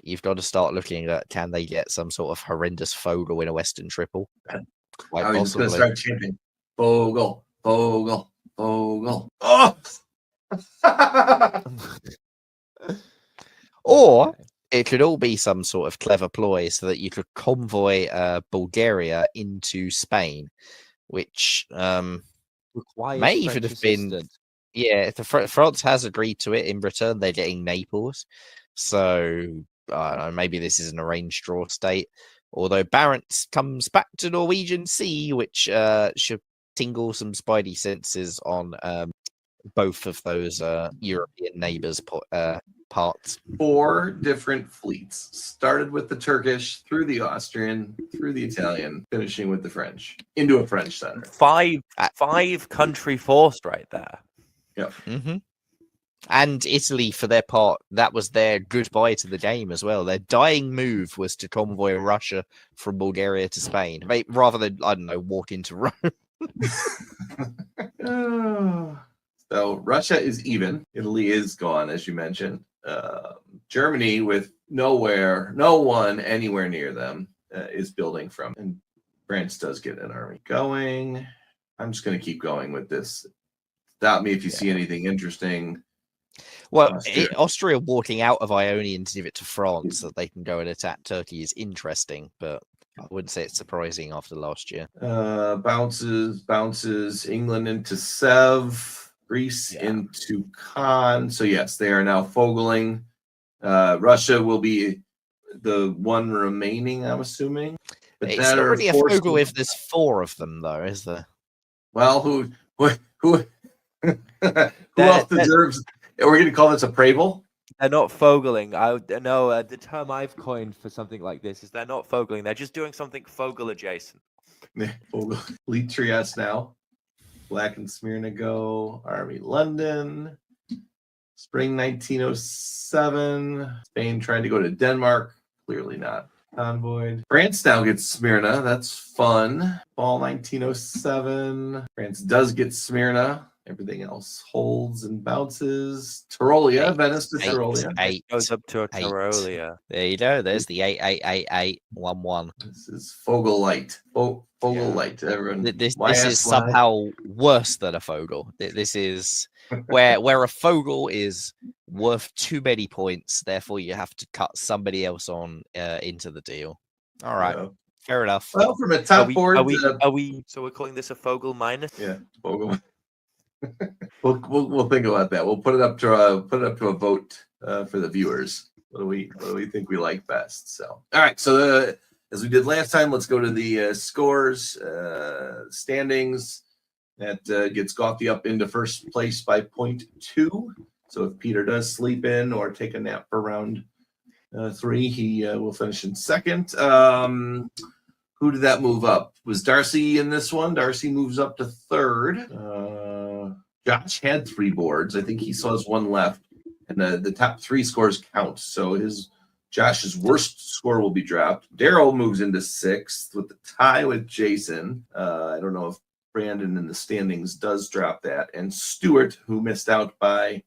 You've got to start looking at, can they get some sort of horrendous Fogel in a Western triple? Quite I was just going to possibly. start chanting Fogel, Fogel, Fogel. Oh! Or it could all be some sort of clever ploy so that you could convoy Bulgaria into Spain, which Requires may even French have been. assistance. Yeah, France has agreed to it. In return, they're getting Naples. So I don't know, maybe this is an arranged draw state. Although Barents comes back to Norwegian Sea, which should tingle some spidey senses on both of those European neighbors' parts. 4 different fleets. Started with the Turkish, through the Austrian, through the Italian, finishing with the French. Into a French center. Five country force right there. Yep. Mm-hmm. And Italy, for their part, that was their goodbye to the game as well. Their dying move was to convoy Russia from Bulgaria to Spain, rather than, I don't know, walk into Rome. So Russia is even. Italy is gone, as you mentioned. Germany, with no one anywhere near them, is building from. And France does get an army going. I'm just going to keep going with this. Stop me if you see anything interesting. Well, Austria walking out of Ionian to give it to France so that they can go and attack Turkey is interesting, but I wouldn't say it's surprising after last year. Bounces England into Sev, Greece into Khan. So yes, they are now fogeling. Russia will be the one remaining, I'm assuming. But It's not really a fogel if there's 4 of them, though, is there? Well, who else deserves? We're going to call this a Pravel? They're not fogling. The term I've coined for something like this is they're not fogling. They're just doing something fogel adjacent. Fleet Trieste now. Black and Smyrna go. Army London. Spring 1907. Spain tried to go to Denmark. Clearly not convoyed. France now gets Smyrna. That's fun. Fall 1907. France does get Smyrna. Everything else holds and bounces. Tyrolia, Venice to Tyrolia. 8 Goes up to a 8. Tyrolia. There you go. There's the 8. This is Fogel Light. Fogel Light. Everyone. This is somehow worse than a fogel. This is where a fogel is worth too many points. Therefore, you have to cut somebody else on into the deal. All right, fair enough. Well, from a top board, So we're calling this a fogel minus? Yeah, Fogel. We'll think about that. We'll put it up to a vote for the viewers. What do we think we like best? So, all right. So as we did last time, let's go to the scores, standings. That gets Goffy up into first place by 0.2. So if Peter does sleep in or take a nap for round 3, he will finish in second. Who did that move up? Was Darcy in this one? Darcy moves up to third. Josh had 3 boards. I think he still has 1 left. And the top 3 scores count. So Josh's worst score will be dropped. Daryl moves into 6th with the tie with Jason. I don't know if Brandon in the standings does drop that. And Stuart, who missed out by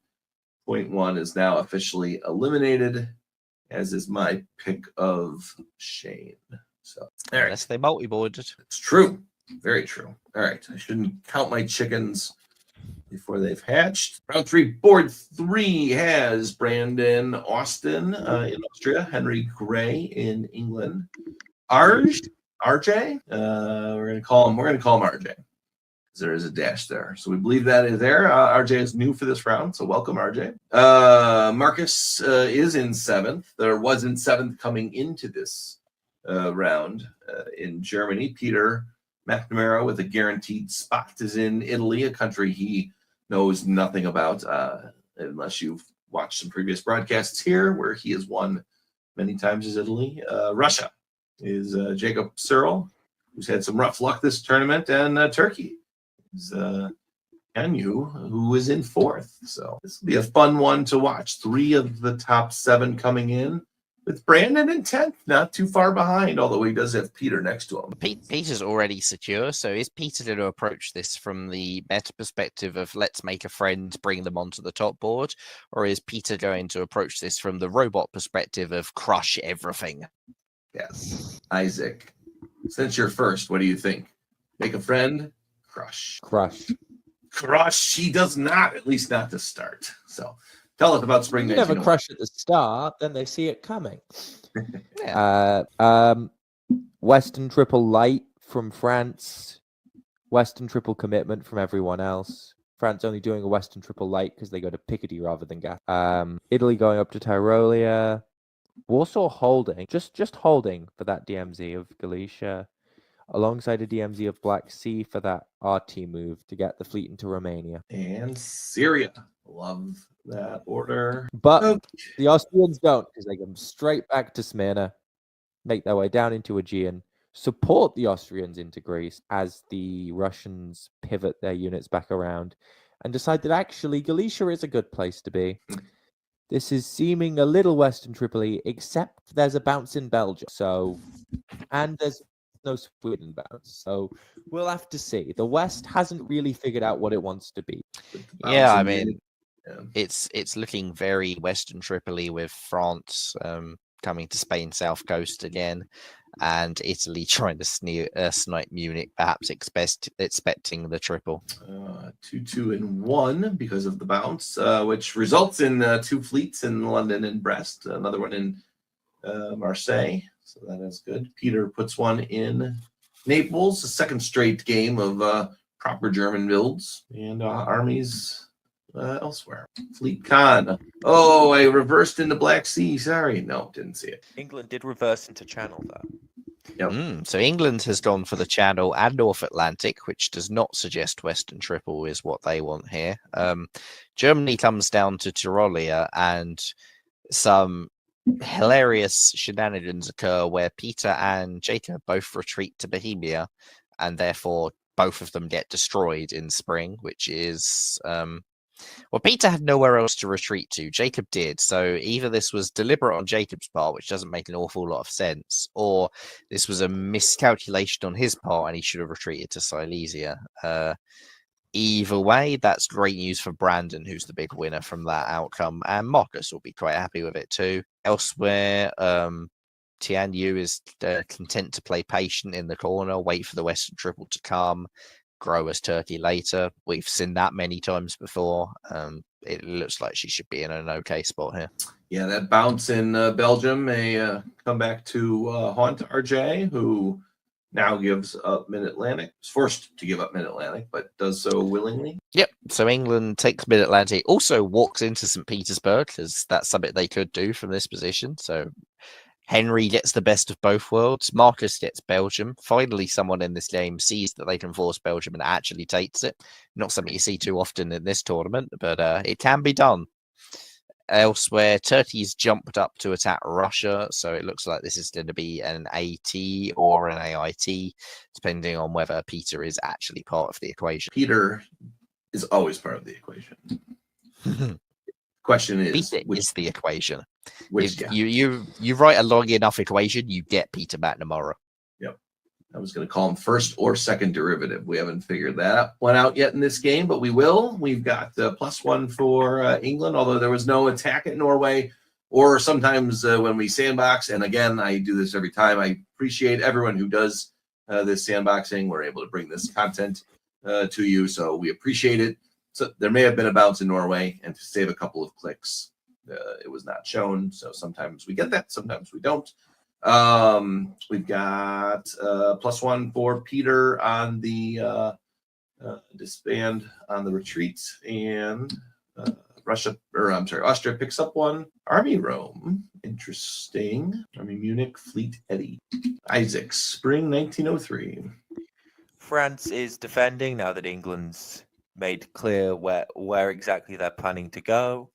0.1, is now officially eliminated, as is my pick of Shane. So, all right. Unless they multi-boarded. It's true. Very true. All right. I shouldn't count my chickens before they've hatched. Round 3, board 3 has Brandon Austin in Austria, Henry Gray in England, RJ. We're gonna call him RJ. There is a dash there, so we believe that is there. RJ is new for this round, so welcome, RJ. Marcus is in 7th. There was in 7th coming into this round in Germany. Peter McNamara with a guaranteed spot is in Italy, a country he knows nothing about unless you've watched some previous broadcasts here where he has won many times as Italy. Russia is Jacob Searle, who's had some rough luck this tournament, and Turkey is Anu, who is in 4th. So this will be a fun one to watch. 3 of the top 7 coming in, with Brandon in 10th, not too far behind, although he does have Peter next to him. Peter's already secure, so is Peter going to approach this from the meta perspective of let's make a friend, bring them onto the top board, or is Peter going to approach this from the robot perspective of crush everything? Yes. Isaac, since you're first, what do you think? Make a friend, crush. Crush, he does not, at least not to start. So tell us about spring. You never crush at the start, then they see it coming. Western triple light from France. Western triple commitment from everyone else. France only doing a Western triple light because they go to Picardy rather than Gas. Italy going up to Tyrolia. Warsaw holding, just holding for that DMZ of Galicia, alongside a DMZ of Black Sea for that RT move to get the fleet into Romania. And Syria. Love that order. But the Austrians don't, because they come straight back to Smyrna, make their way down into Aegean, support the Austrians into Greece as the Russians pivot their units back around and decide that actually Galicia is a good place to be. This is seeming a little Western Tripoli, except there's a bounce in Belgium. So, and there's no Sweden bounce. So we'll have to see. The West hasn't really figured out what it wants to be. Yeah, I mean, it's looking very Western Tripoli with France coming to Spain South Coast again, and Italy trying to snipe Munich, perhaps expecting the triple. 2-2-1 because of the bounce, which results in 2 fleets in London and Brest, another one in Marseille. So that is good. Peter puts one in Naples, a second straight game of proper German builds, and armies elsewhere. Fleet Con. Oh, I reversed into Black Sea. Sorry. No, didn't see it. England did reverse into Channel, though. Yep. So England has gone for the Channel and North Atlantic, which does not suggest Western Triple is what they want here. Germany comes down to Tyrolia, and some hilarious shenanigans occur where Peter and Jacob both retreat to Bohemia, and therefore both of them get destroyed in spring, which is well, Peter had nowhere else to retreat to. Jacob did. So either this was deliberate on Jacob's part, which doesn't make an awful lot of sense, or this was a miscalculation on his part and he should have retreated to Silesia. Either way, that's great news for Brandon, who's the big winner from that outcome, and Marcus will be quite happy with it too. Elsewhere, Tian Yu is content to play patient in the corner, wait for the Western Triple to come, grow as Turkey later. We've seen that many times before. It looks like she should be in an okay spot here. Yeah, that bounce in Belgium may come back to haunt RJ, who now gives up Mid-Atlantic. Is forced to give up Mid-Atlantic, but does so willingly. Yep. So England takes Mid-Atlantic, also walks into St. Petersburg, because that's something they could do from this position. So Henry gets the best of both worlds. Marcus gets Belgium. Finally, someone in this game sees that they can force Belgium and actually takes it. Not something you see too often in this tournament, but it can be done. Elsewhere, Turkey's jumped up to attack Russia, so it looks like this is going to be an AT or an AIT, depending on whether Peter is actually part of the equation. Peter is always part of the equation. Question is, Peter is the equation. Which If you write a long enough equation, you get Peter McNamara. Yep. I was going to call him first or second derivative. We haven't figured that one out yet in this game, but we will. We've got +1 for England, although there was no attack at Norway. Or sometimes when we sandbox, and again, I do this every time. I appreciate everyone who does this sandboxing. We're able to bring this content to you, so we appreciate it. So there may have been a bounce in Norway, and to save a couple of clicks, it was not shown. So sometimes we get that, sometimes we don't. We've got +1 for Peter on the disband on the retreat, and Austria picks up one. Army Rome, interesting. Army Munich, Fleet Eddie. Isaac, spring 1903. France is defending now that England's made clear where exactly they're planning to go.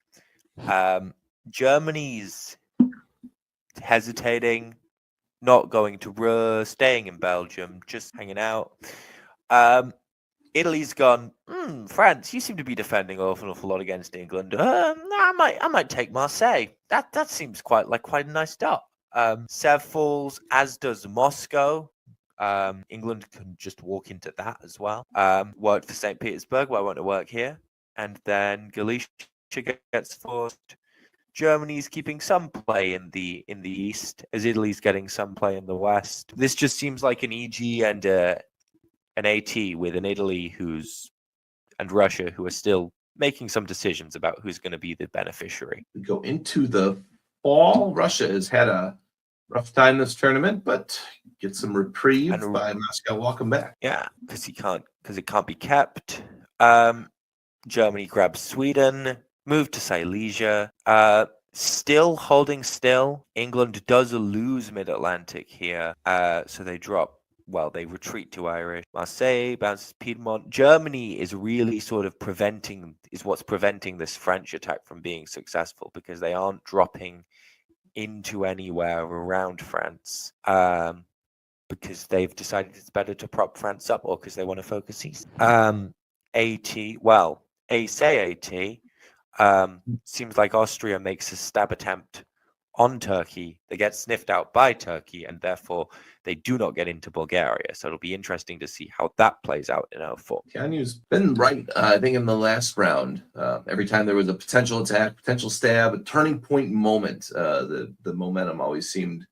Germany's hesitating, not going to Ruhr, staying in Belgium, just hanging out. Italy's gone, France, you seem to be defending an awful lot against England. I might take Marseille. That seems quite a nice start. Sev falls, as does Moscow. England can just walk into that as well. Worked for St. Petersburg, why won't it work here? And then Galicia gets forced. Germany's keeping some play in the east, as Italy's getting some play in the west. This just seems like an EG and an AT with an Italy and Russia who are still making some decisions about who's going to be the beneficiary. We go into the fall. Russia has had a rough time this tournament, but get some reprieve by Moscow. Welcome back. Yeah, because it can't be kept. Germany grabs Sweden, move to Silesia. Still holding still. England does lose Mid-Atlantic here, so they drop. Well, they retreat to Irish. Marseille bounces Piedmont. Germany is really sort of what's preventing this French attack from being successful, because they aren't dropping into anywhere around France, because they've decided it's better to prop France up, or because they want to focus east. Seems like Austria makes a stab attempt on Turkey. They get sniffed out by Turkey, and therefore they do not get into Bulgaria. So it'll be interesting to see how that plays out in 04. Tianyu's been right, I think, in the last round. Every time there was a potential attack, potential stab, a turning point moment, the momentum always seemed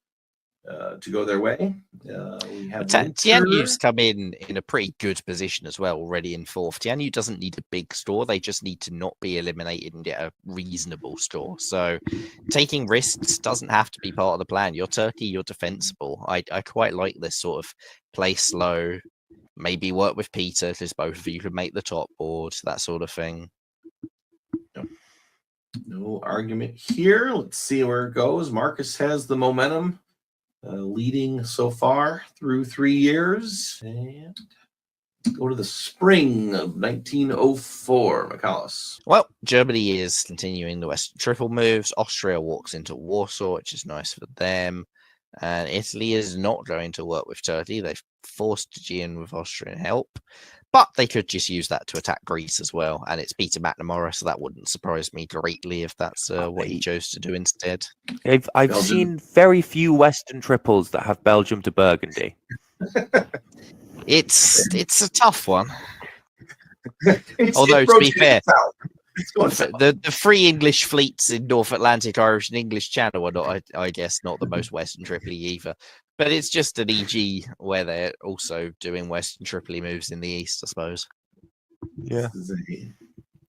to go their way. We have Tianyu's come in a pretty good position as well already in fourth. Tianyu doesn't need a big score. They just need to not be eliminated and get a reasonable score. So taking risks doesn't have to be part of the plan. You're Turkey, you're defensible. I quite like this sort of play slow, maybe work with Peter because both of you could make the top board, that sort of thing. No argument here. Let's see where it goes. Marcus has the momentum. Leading so far through 3 years. And go to the spring of 1904, McCallus. Well, Germany is continuing the Western triple moves. Austria walks into Warsaw, which is nice for them. And Italy is not going to work with Turkey. They've forced Aegean with Austrian help. But they could just use that to attack Greece as well. And it's Peter McNamara, so that wouldn't surprise me greatly if that's what he chose to do instead. I've seen very few Western triples that have Belgium to Burgundy. It's a tough one. Although, to be fair, the three English fleets in North Atlantic, Irish, and English Channel are not, I guess, not the most Western Tripoli either. But it's just an EG where they're also doing Western Tripoli moves in the East, I suppose. Yeah.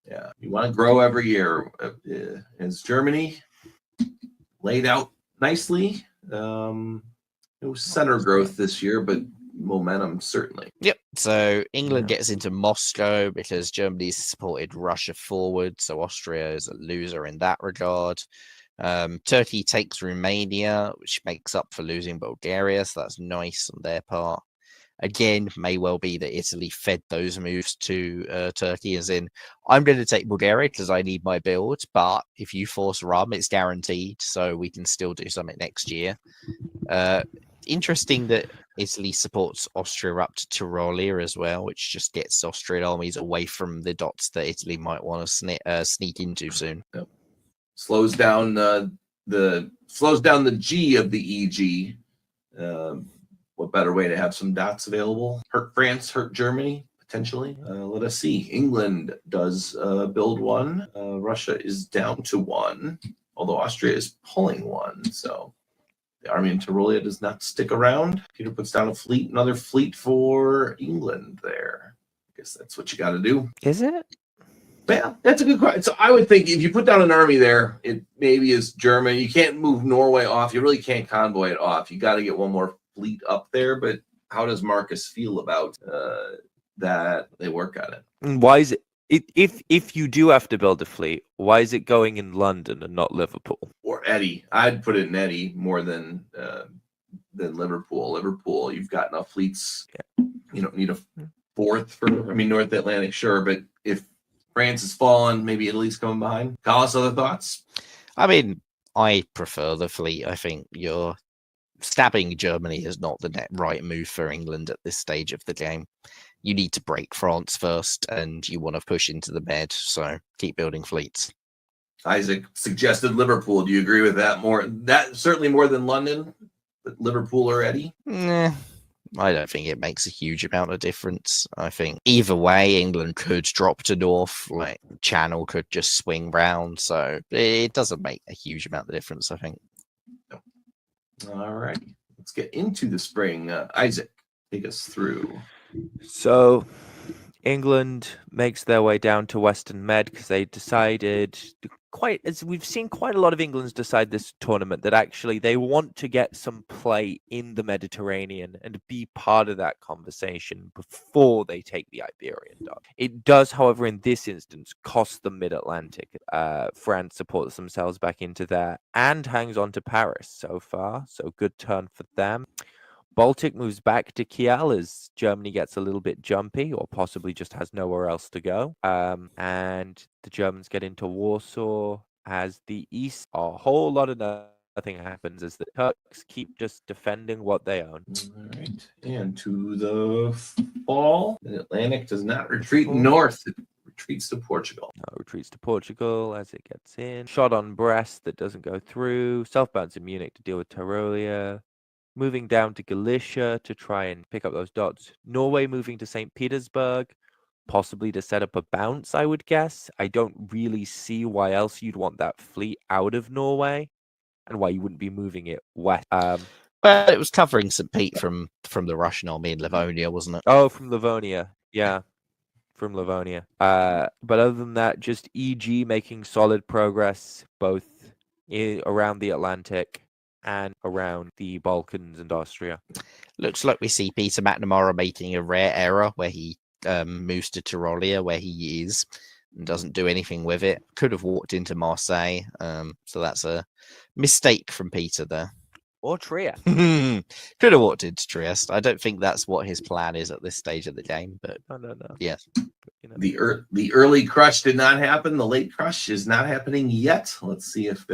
Yeah. You want to grow every year. As Germany laid out nicely. No center growth this year, but momentum, certainly. Yep. So England Yeah. gets into Moscow because Germany supported Russia forward. So Austria is a loser in that regard. Turkey takes Romania, which makes up for losing Bulgaria. So that's nice on their part. Again, may well be that Italy fed those moves to Turkey, as in, I'm going to take Bulgaria because I need my build, but if you force Rum, it's guaranteed, so we can still do something next year. Interesting that Italy supports Austria up to Tyrolia as well, which just gets Austrian armies away from the dots that Italy might want to sneak into soon. Yep. Slows down the G of the EG. What better way to have some dots available? Hurt France, hurt Germany, potentially. Let us see. England does build one. Russia is down to one, although Austria is pulling one. So the army in Tyrolia does not stick around. Peter puts down a fleet, another fleet for England there. I guess that's what you got to do. Is it? Yeah, that's a good question. So I would think if you put down an army there, it maybe is Germany. You can't move Norway off. You really can't convoy it off. You got to get one more fleet up there. But how does Marcus feel about that? They work on it. And why is it? If you do have to build a fleet, why is it going in London and not Liverpool? Or Eddie. I'd put it in Eddie more than Liverpool. Liverpool, you've got enough fleets. Yeah. You don't need a fourth for, North Atlantic, sure. But if France has fallen, maybe Italy's coming behind. Collis, other thoughts? I mean, I prefer the fleet. I think you're stabbing Germany is not the right move for England at this stage of the game. You need to break France first, and you want to push into the Med, so keep building fleets. Isaac suggested Liverpool. Do you agree with that more? That certainly more than London, but Liverpool or Eddie? Nah, I don't think it makes a huge amount of difference. I think either way, England could drop to north, like Channel could just swing round, so it doesn't make a huge amount of difference, I think. All right, let's get into the spring. Isaac, take us through. So England makes their way down to Western Med because they decided as we've seen quite a lot of England's decide this tournament that actually they want to get some play in the Mediterranean and be part of that conversation before they take the Iberian Dot. It does, however, in this instance, cost the Mid-Atlantic. France supports themselves back into there and hangs on to Paris so far, so good turn for them. Baltic moves back to Kiel as Germany gets a little bit jumpy or possibly just has nowhere else to go. And the Germans get into Warsaw as the East. A whole lot of nothing happens as the Turks keep just defending what they own. All right. And to the fall, the Atlantic does not retreat north. It retreats to Portugal. Retreats to Portugal as it gets in. Shot on Brest that doesn't go through. Southbound to Munich to deal with Tyrolia. Moving down to Galicia to try and pick up those dots. Norway moving to St. Petersburg, possibly to set up a bounce, I would guess. I don't really see why else you'd want that fleet out of Norway and why you wouldn't be moving it west. Well, it was covering St. Pete from the Russian army in Livonia, wasn't it? Oh, from Livonia. Yeah, from Livonia. But other than that, just EG making solid progress both around the Atlantic and around the Balkans and Austria. Looks like we see Peter McNamara making a rare error where he moves to Tyrolia, where he is, and doesn't do anything with it. Could have walked into Marseille, so that's a mistake from Peter there. Or Trieste. Could have walked into Trieste. I don't think that's what his plan is at this stage of the game, but No. yes. You know. The early crush did not happen. The late crush is not happening yet. Let's see if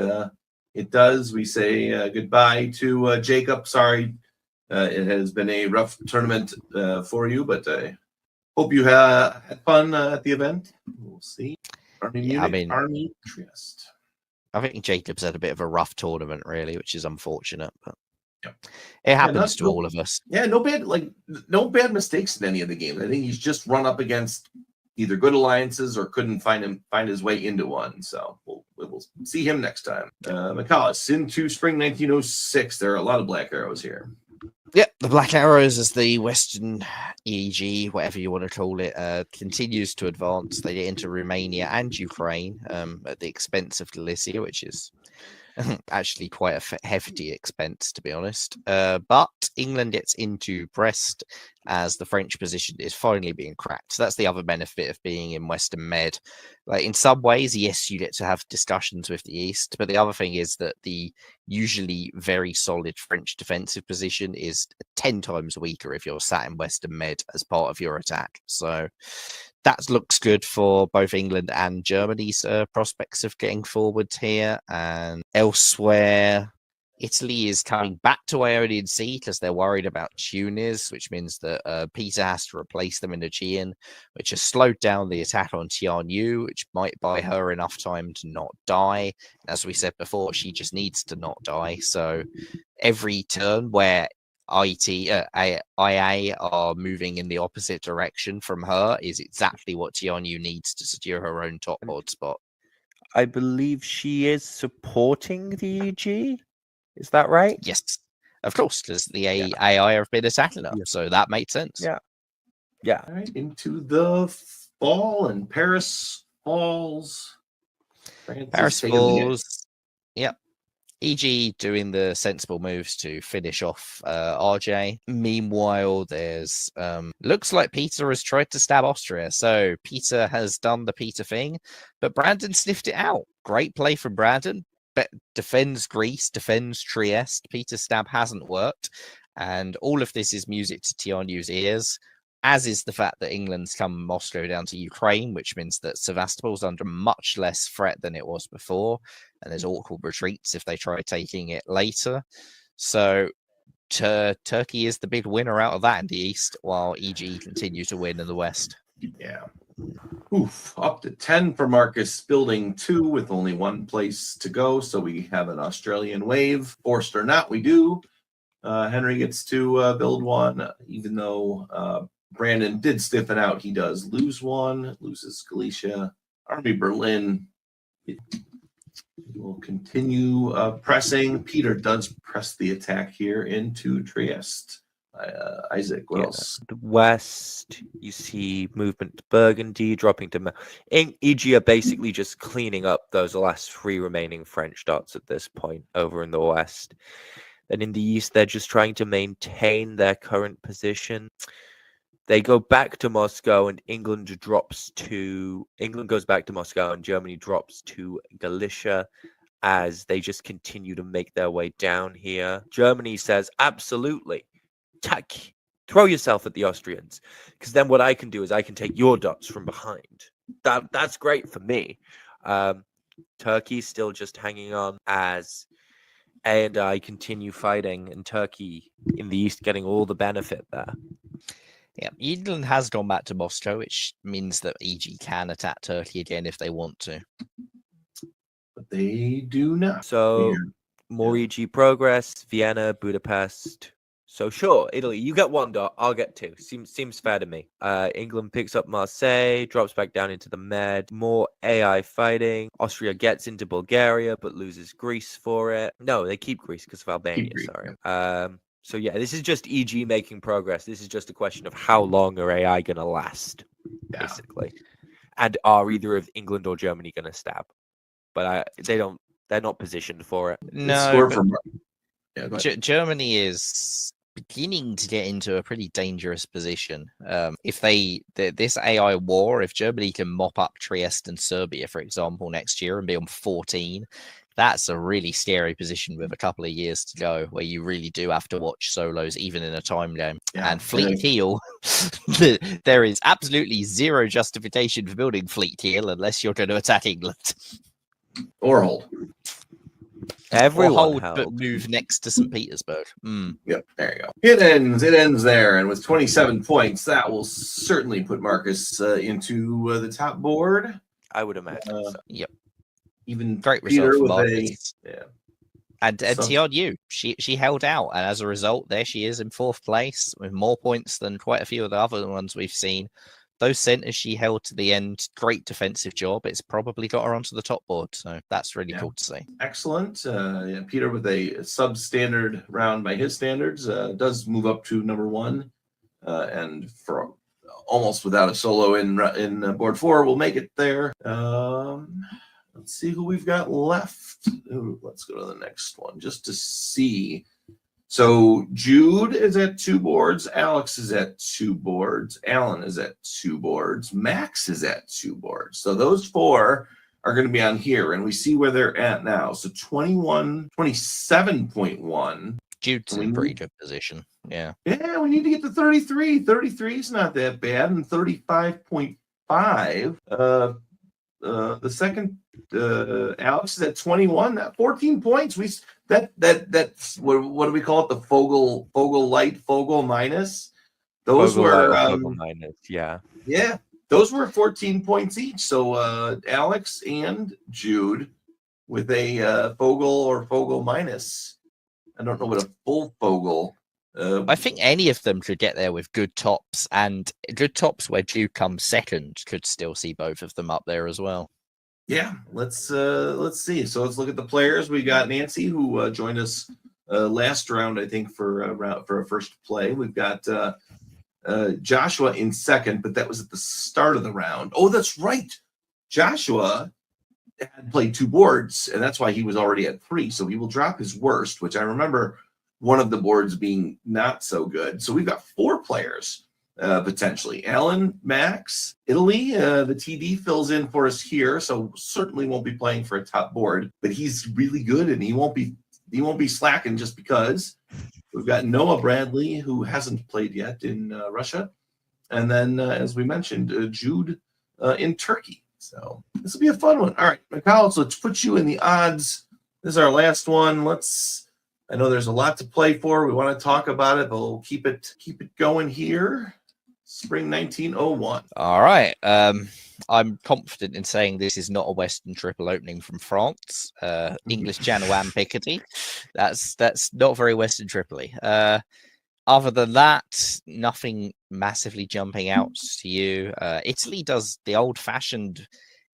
it does. We say goodbye to Jacob. Sorry, it has been a rough tournament for you, but I hope you had fun at the event. We'll see. Army Trieste. I think Jacob's had a bit of a rough tournament, really, which is unfortunate, but Yep. it happens to all of us. Yeah, no bad mistakes in any of the games. I think he's just run up against either good alliances or couldn't find his way into one. So we'll see him next time. McCallus, into spring 1906. There are a lot of black arrows here. Yep, the Black Arrows as the Western EG, whatever you want to call it, continues to advance. They get into Romania and Ukraine at the expense of Galicia, which is Actually, quite a hefty expense, to be honest. But England gets into Brest as the French position is finally being cracked. So that's the other benefit of being in Western Med. Like in some ways, yes, you get to have discussions with the East, but the other thing is that the usually very solid French defensive position is 10 times weaker if you're sat in Western Med as part of your attack. So that looks good for both England and Germany's prospects of getting forward here. And elsewhere, Italy is coming back to Ionian Sea because they're worried about Tunis, which means that Peter has to replace them in Aegean, which has slowed down the attack on Tianyu, which might buy her enough time to not die. As we said before, she just needs to not die. So every turn where IA are moving in the opposite direction from her is exactly what Tianyu needs to secure her own top board spot. I believe she is supporting the EG. Is that right? Yes, of course, because the AI have been attacking her, so that makes sense. Yeah. Yeah. All right, into the fall, and Paris falls. France Paris is taking the hit. falls. Yep. EG doing the sensible moves to finish off RJ. Meanwhile, there's looks like Peter has tried to stab Austria. So Peter has done the Peter thing, but Brandon sniffed it out. Great play from Brandon. Defends Greece, defends Trieste. Peter's stab hasn't worked. And all of this is music to Tianyu's ears, as is the fact that England's come Moscow down to Ukraine, which means that Sevastopol's under much less threat than it was before. And there's awkward retreats if they try taking it later. So Turkey is the big winner out of that in the East, while EG continue to win in the West. Yeah. Oof, up to 10 for Marcus, building 2 with only 1 place to go. So we have an Australian wave. Forced or not, we do. Henry gets to build 1, even though Brandon did stiffen out. He does lose 1, loses Galicia. Army Berlin will continue pressing. Peter does press the attack here into Trieste. Isaac, what else? The West, you see movement to Burgundy, dropping to EG are basically just cleaning up those last 3 remaining French dots at this point over in the West. Then in the East, they're just trying to maintain their current position. They go back to Moscow, and England goes back to Moscow, and Germany drops to Galicia as they just continue to make their way down here. Germany says, absolutely, throw yourself at the Austrians, because then what I can do is I can take your dots from behind. That's great for me. Turkey's still just hanging on as A and I continue fighting, and Turkey in the East getting all the benefit there. Yeah, England has gone back to Moscow, which means that EG can attack Turkey again if they want to. But they do not. So more EG progress, Vienna, Budapest. So sure, Italy, you get 1 dot, I'll get 2. Seems fair to me. England picks up Marseille, drops back down into the Med. More AI fighting. Austria gets into Bulgaria, but loses Greece for it. No, they keep Greece because of Albania, sorry. So yeah, this is just EG making progress. This is just a question of how long are AI going to last, basically. And are either of England or Germany going to stab? But they're not positioned for it. No, Germany is beginning to get into a pretty dangerous position. If this AI war, if Germany can mop up Trieste and Serbia, for example, next year and be on 14, that's a really scary position with a couple of years to go, where you really do have to watch solos, even in a time game. Yeah, and Fleet Heel, there is absolutely zero justification for building Fleet Heel unless you're going to attack England. Or hold. Everyone hold, but move next to St. Petersburg. Yep, there you go. It ends there, and with 27 points, that will certainly put Marcus into the top board. I would imagine. So. Yep. Even great Peter result for with Marcus. And Tianyu, she held out, and as a result, there she is in 4th place with more points than quite a few of the other ones we've seen. Those centers she held to the end, great defensive job. It's probably got her onto the top board, so that's really cool to see. Excellent. Peter with a substandard round by his standards does move up to number 1, and for almost without a solo in board 4, we'll make it there. let's see who we've got left. Ooh, let's go to the next one just to see. So Jude is at 2 boards. Alex is at 2 boards. Alan is at 2 boards. Max is at 2 boards. So those 4 are going to be on here, and we see where they're at now. So 27.1. Jude's in pretty good position. Yeah. Yeah, we need to get to 33. 33 is not that bad, and 35.5. The second, Alex is at 21. 14 points. That's what do we call it? The Fogel light, Fogel minus. Those were minus, yeah. Yeah, those were 14 points each. So Alex and Jude with a Fogel or Fogel minus. I don't know what a full Fogel. I think any of them could get there with good tops, and good tops where Jude comes second could still see both of them up there as well. Yeah, let's see. So let's look at the players. We got Nancy, who joined us last round, I think, for a first play. We've got Joshua in second, but that was at the start of the round. Oh, that's right. Joshua had played 2 boards, and that's why he was already at 3. So he will drop his worst, which I remember one of the boards being not so good. So we've got 4 players potentially. Alan, Max, Italy. The TD fills in for us here, so certainly won't be playing for a top board, but he's really good, and he won't be slacking just because. We've got Noah Bradley, who hasn't played yet in Russia, and then as we mentioned, Jude in Turkey. So this will be a fun one. All right, McCall, let's put you in the odds. This is our last one. I know there's a lot to play for. We want to talk about it, but we'll keep it going here. Spring 1901. All right. I'm confident in saying this is not a Western triple opening from France. English Channel and Picardy. That's not very Western Tripoli. Other than that, nothing massively jumping out to you. Italy does the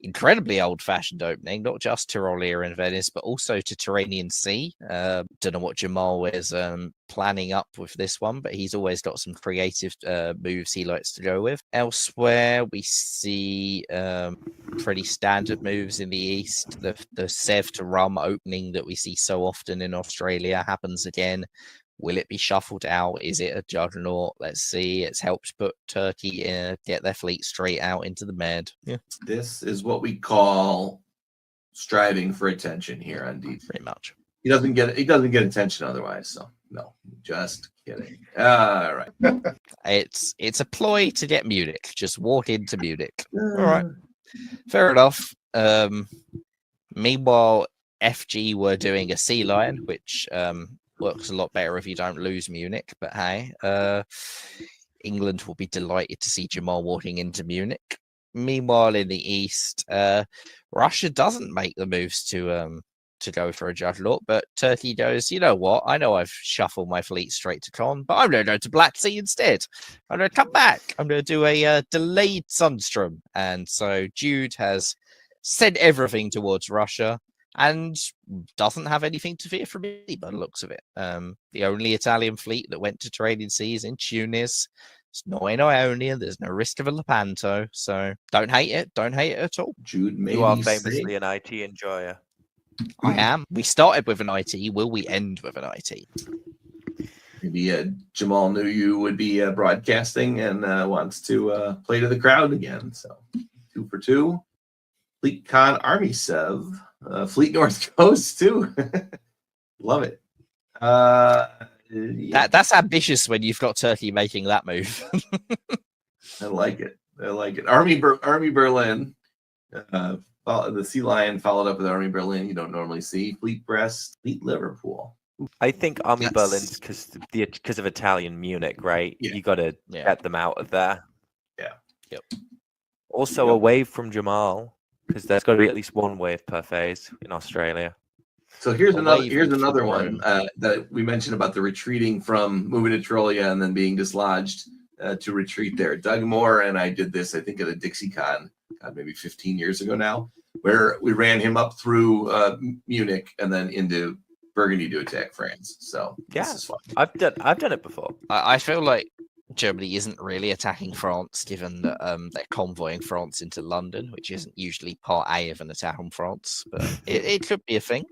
incredibly old-fashioned opening, not just Tyrolia and Venice, but also to Tyrrhenian Sea. Don't know what Jamal is planning up with this one, but he's always got some creative moves he likes to go with. Elsewhere, we see pretty standard moves in the East. The Sev to Rum opening that we see so often in Australia happens again. Will it be shuffled out? Is it a juggernaut? Let's see. It's helped put Turkey get their fleet straight out into the Med. Yeah, this is what we call striving for attention here on D. Pretty much. He doesn't get attention otherwise. So no, just kidding. All right. It's a ploy to get Munich. Just walk into Munich. All right. Fair enough. Meanwhile, FG were doing a Sea Lion, which works a lot better if you don't lose Munich. But hey, England will be delighted to see Jamal walking into Munich. Meanwhile, in the East, Russia doesn't make the moves to go for a juggernaut, but Turkey goes, you know what? I know I've shuffled my fleet straight to Con, but I'm going to go to Black Sea instead. I'm going to come back. I'm going to do a delayed Sunstrom. And so Jude has sent everything towards Russia and doesn't have anything to fear from me by the looks of it. The only Italian fleet that went to Tyrrhenian Seas in Tunis. It's not in Ionia. There's no risk of a Lepanto. So don't hate it. Don't hate it at all. Jude, maybe You are famously an IT enjoyer. I am. We started with an IT. Will we end with an IT? Maybe Jamal knew you would be broadcasting and wants to play to the crowd again. So 2 for 2. Fleet Con Army Sev. Fleet North Coast too. Love it. Yeah. That's ambitious when you've got Turkey making that move. I like it. Army Berlin. The Sea Lion followed up with Army Berlin. You don't normally see Fleet Brest, Fleet Liverpool. I think Army That's- Berlin's because of Italian Munich, right? Yeah. You got to get them out of there. Yeah. Yep. Also, a wave from Jamal, because there's got to be at least one wave per phase in Australia. So here's Well, another one that we mentioned about the retreating from moving to Trolia and then being dislodged to retreat there. Doug Moore and I did this, I think, at a DixieCon, maybe 15 years ago now, where we ran him up through Munich and then into Burgundy to attack France. So Yeah. this is fun. I've done it before. I feel like Germany isn't really attacking France, given that they're convoying France into London, which isn't usually part A of an attack on France, but it could be a thing.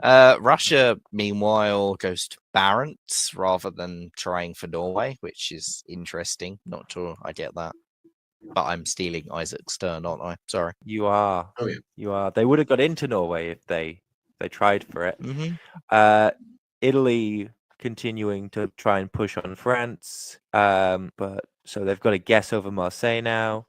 Russia, meanwhile, goes to Barents rather than trying for Norway, which is interesting. Not sure I get that. But I'm stealing Isaac's turn, aren't I? Sorry. You are. Oh, yeah. You are. They would have got into Norway if they tried for it. Mm-hmm. Italy continuing to try and push on France. But so they've got a guess over Marseille now.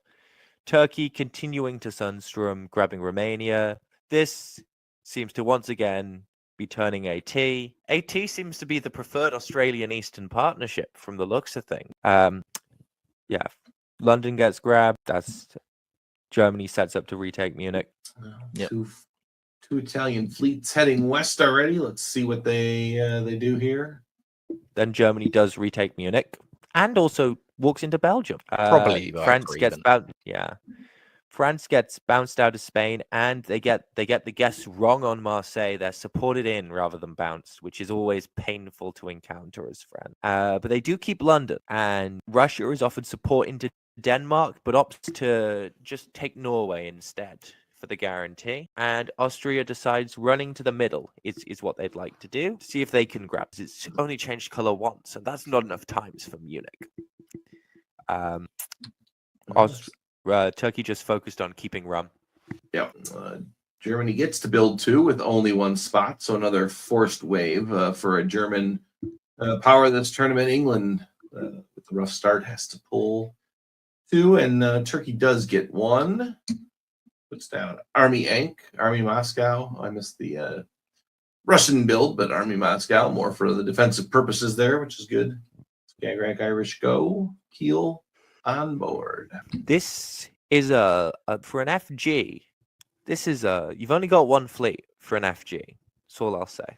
Turkey continuing to Sundstrom, grabbing Romania. This seems to once again be turning AT. AT seems to be the preferred Australian Eastern Partnership from the looks of things. Yeah, London gets grabbed. That's Germany sets up to retake Munich. Yep. Two Italian fleets heading west already. Let's see what they do here. Then Germany does retake Munich and also walks into Belgium. Probably by France gets agreement. France gets bounced out of Spain, and they get the guess wrong on Marseille. They're supported in rather than bounced, which is always painful to encounter as France. But they do keep London, and Russia is offered support into Denmark, but opts to just take Norway instead for the guarantee. And Austria decides running to the middle is what they'd like to do. See if they can grab. It's only changed color once, and that's not enough times for Munich. Turkey just focused on keeping rum. Yep. Germany gets to build 2 with only 1 spot, so another forced wave for a German power this tournament. England, with a rough start, has to pull 2, and Turkey does get 1. Puts down Army Moscow. I missed the Russian build, but Army Moscow more for the defensive purposes there, which is good. Skagerrak Irish go. Kiel on board. This is for an FG. This is you've only got 1 fleet for an FG. That's all I'll say.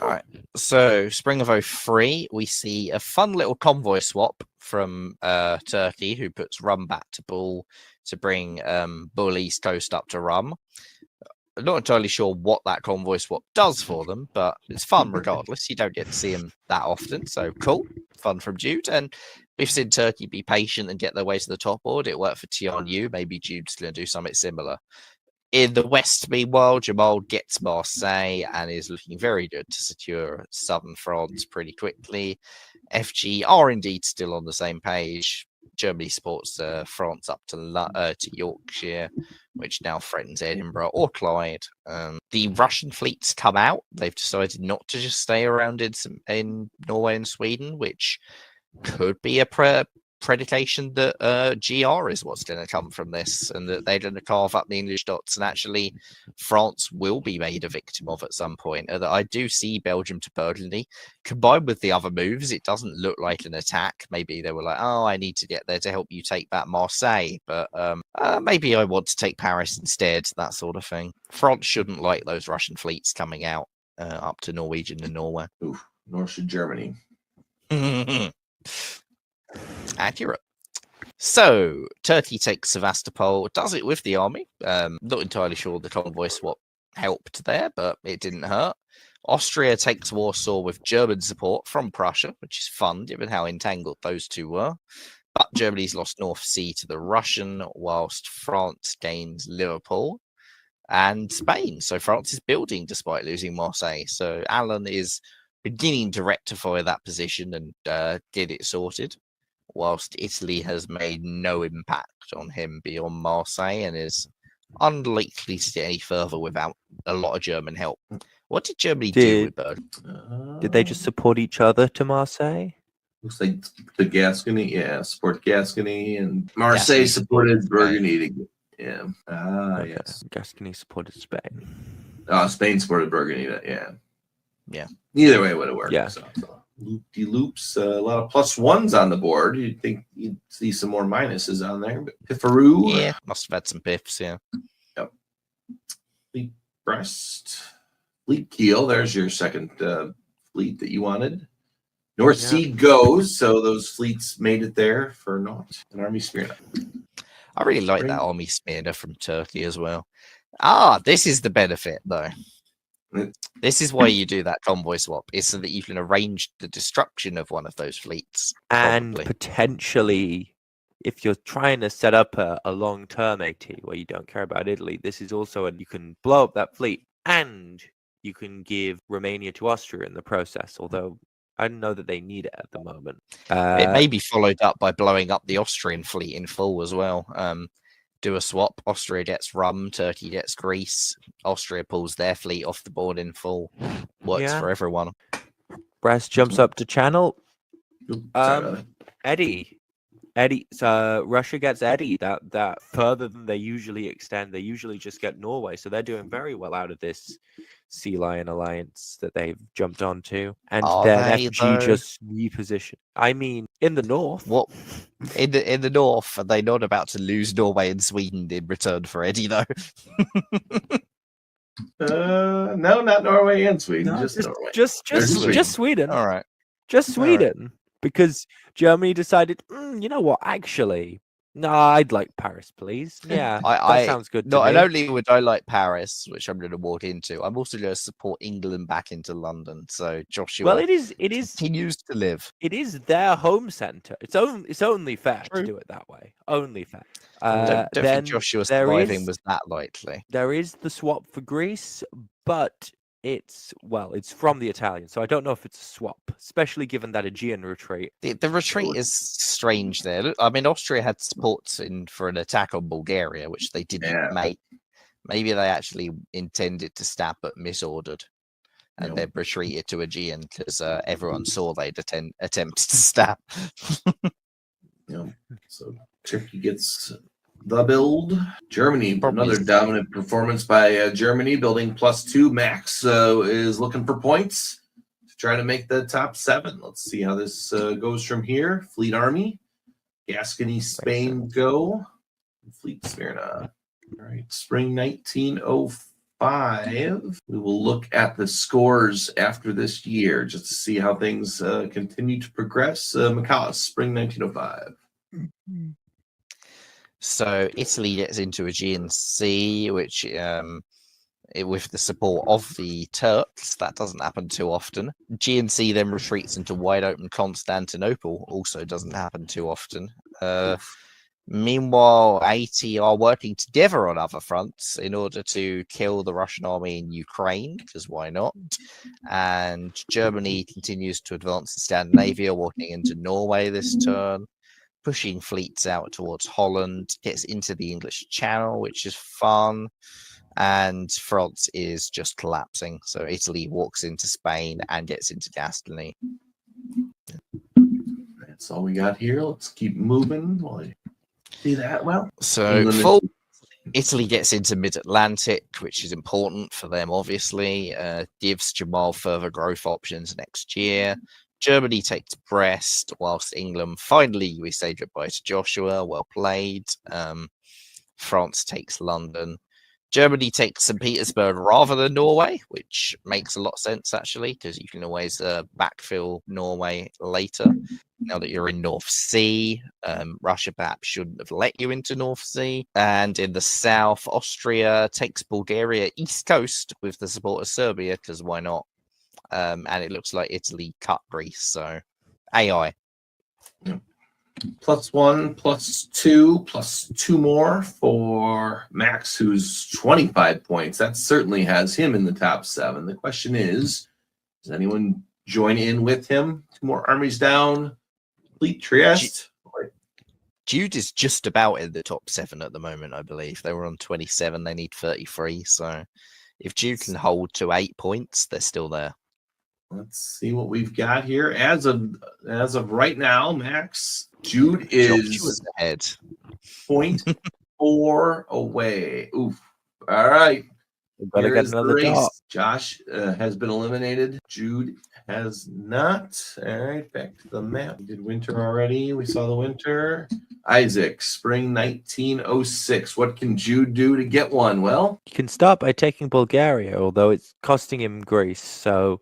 All right. So, spring of 03, we see a fun little convoy swap from Turkey, who puts Rum back to Bull to bring Bull East Coast up to Rum. I'm not entirely sure what that convoy swap does for them, but it's fun regardless. You don't get to see them that often, so cool. Fun from Jude. And we've seen Turkey be patient and get their way to the top board. It worked for Tianyu. Maybe Jude's going to do something similar. In the West, meanwhile, Jamal gets Marseille and is looking very good to secure southern France pretty quickly. FG are indeed still on the same page. Germany supports France up to Yorkshire, which now threatens Edinburgh or Clyde. The Russian fleets come out. They've decided not to just stay around in Norway and Sweden, which could be a predication that GR is what's going to come from this, and that they're going to carve up the English dots, and actually France will be made a victim of at some point. I do see Belgium to Burgundy. Combined with the other moves, it doesn't look like an attack. Maybe they were like, oh, I need to get there to help you take back Marseille, but maybe I want to take Paris instead, that sort of thing. France shouldn't like those Russian fleets coming out up to Norwegian and Norway. Oof, nor should Germany. Accurate. So, Turkey takes Sevastopol, does it with the army. Not entirely sure the convoy swap helped there, but it didn't hurt. Austria takes Warsaw with German support from Prussia, which is fun given how entangled those two were. But Germany's lost North Sea to the Russian, whilst France gains Liverpool and Spain. So France is building despite losing Marseille. So Alan is beginning to rectify that position and get it sorted, whilst Italy has made no impact on him beyond Marseille and is unlikely to get any further without a lot of German help. What did Germany do with Berg? Did they just support each other to Marseille? Looks like the Gascony, support Gascony, and Marseille Gascony supported supported Burgundy. Yeah. Okay. Yes. Gascony supported Spain. Spain supported Burgundy. Yeah. Either way would have worked. Yeah. So loop-de-loops, a lot of +1s on the board. You'd think you'd see some more minuses on there, but Piffaroo. Yeah, must have had some piffs, yeah. Yep. Fleet Brest. Fleet Kiel, there's your second fleet that you wanted. North Sea goes, so those fleets made it there for naught. An Army Smyrna. I really like that Army Smyrna from Turkey as well. This is the benefit, though. This is why you do that convoy swap, is so that you can arrange the destruction of one of those fleets. And Probably. potentially, if you're trying to set up a long-term AT where you don't care about Italy, this is also you can blow up that fleet and you can give Romania to Austria in the process. Although I don't know that they need it at the moment. It may be followed up by blowing up the Austrian fleet in full as well. Do a swap. Austria gets rum, Turkey gets Greece. Austria pulls their fleet off the board in full. Works Yeah. for everyone. Brass jumps up to channel. Sorry about that. Eddie. So Russia gets Eddie. That further than they usually extend. They usually just get Norway. So they're doing very well out of this Sea Lion alliance that they've jumped onto. And Are then they, FG though? just reposition. I mean, in the north. What in the north, are they not about to lose Norway and Sweden in return for Eddie though? No, not Norway and Sweden, just Norway. Just Sweden. Sweden. All right. Just All right. Sweden. Because Germany decided, you know what, actually, no, I'd like Paris, please. Yeah, that sounds good to Not me. only would I like Paris, which I'm going to walk into, I'm also going to support England back into London. So Joshua, Well, it is continues to live. it is their home center. It's only fair True. to do it that way. Only fair. Don't Then think Joshua there surviving is- was that likely. There is the swap for Greece, but it's from the Italians, so I don't know if it's a swap, especially given that Aegean retreat. The retreat is strange there. Look, I mean, Austria had supports in for an attack on Bulgaria, which they didn't Yeah. make. Maybe they actually intended to stab but misordered, and Yep. then retreated to Aegean because everyone saw they'd attempted to stab. So Turkey gets the build. Germany, Probably another is- dominant performance by Germany, building +2. Max is looking for points to try to make the top 7. Let's see how this goes from here. Fleet Army, Gascony, Spain, go. Fleet Smyrna. All right, spring 1905. We will look at the scores after this year just to see how things continue to progress. Macalus, spring 1905. So Italy gets into Aegean Sea, which with the support of the Turks, that doesn't happen too often. Aegean Sea then retreats into wide open Constantinople, also doesn't happen too often. Meanwhile, 80 are working together on other fronts in order to kill the Russian army in Ukraine, because why not? And Germany continues to advance in Scandinavia, walking into Norway this turn, pushing fleets out towards Holland, gets into the English Channel, which is fun. And France is just collapsing. So Italy walks into Spain and gets into Gascony. That's all we got here. Let's keep moving. While I see that. Well, So England and- full Italy gets into mid-Atlantic, which is important for them, obviously. Gives Jamal further growth options next year. Germany takes Brest, whilst England finally we say goodbye to Joshua. Well played. France takes London. Germany takes St. Petersburg rather than Norway, which makes a lot of sense actually, because you can always backfill Norway later. Now that you're in North Sea, Russia perhaps shouldn't have let you into North Sea. And in the south, Austria takes Bulgaria east coast with the support of Serbia, because why not? And it looks like Italy cut Greece, so AI. +1, +2, +2 more for Max, who's 25 points. That certainly has him in the top 7. The question is, does anyone join in with him? 2 more armies down. Fleet Trieste. Jude is just about in the top 7 at the moment, I believe. They were on 27, they need 33. So if Jude can hold to 8 points, they're still there. Let's see what we've got here. As of right now, Max, Jude is Joshua's ahead. 0.4 away. Oof. All right. We better Here get is the another race. dot. Josh has been eliminated. Jude has not. All right, back to the map. We did winter already. We saw the winter. Isaac, spring 1906. What can Jude do to get one? Well, You can start by taking Bulgaria, although it's costing him Greece. So,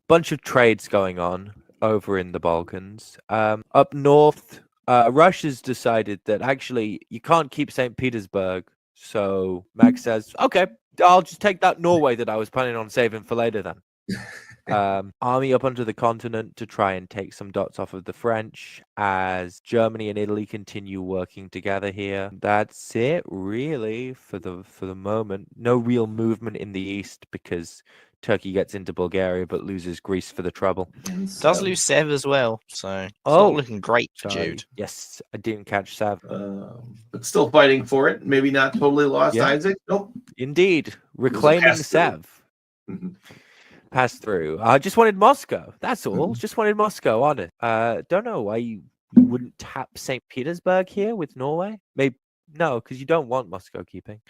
bunch of trades going on over in the Balkans. Up north, Russia's decided that actually you can't keep St. Petersburg So Max says, "Okay, I'll just take that Norway that I was planning on saving for later then." Army up onto the continent to try and take some dots off of the French as Germany and Italy continue working together here. That's it really for the moment. No real movement in the east because Turkey gets into Bulgaria but loses Greece for the trouble. And Does so, lose Sev as well, so it's Oh, not looking great for Sorry. Jude. Yes, I didn't catch Sav. but still fighting for it. Maybe not totally lost Yeah. Isaac. Nope. Indeed, reclaiming pass-through. Sev. Pass through. I just wanted Moscow. That's all. Mhm. Just wanted Moscow on it. Don't know why you wouldn't tap St. Petersburg here with Norway. Maybe no, because you don't want Moscow keeping.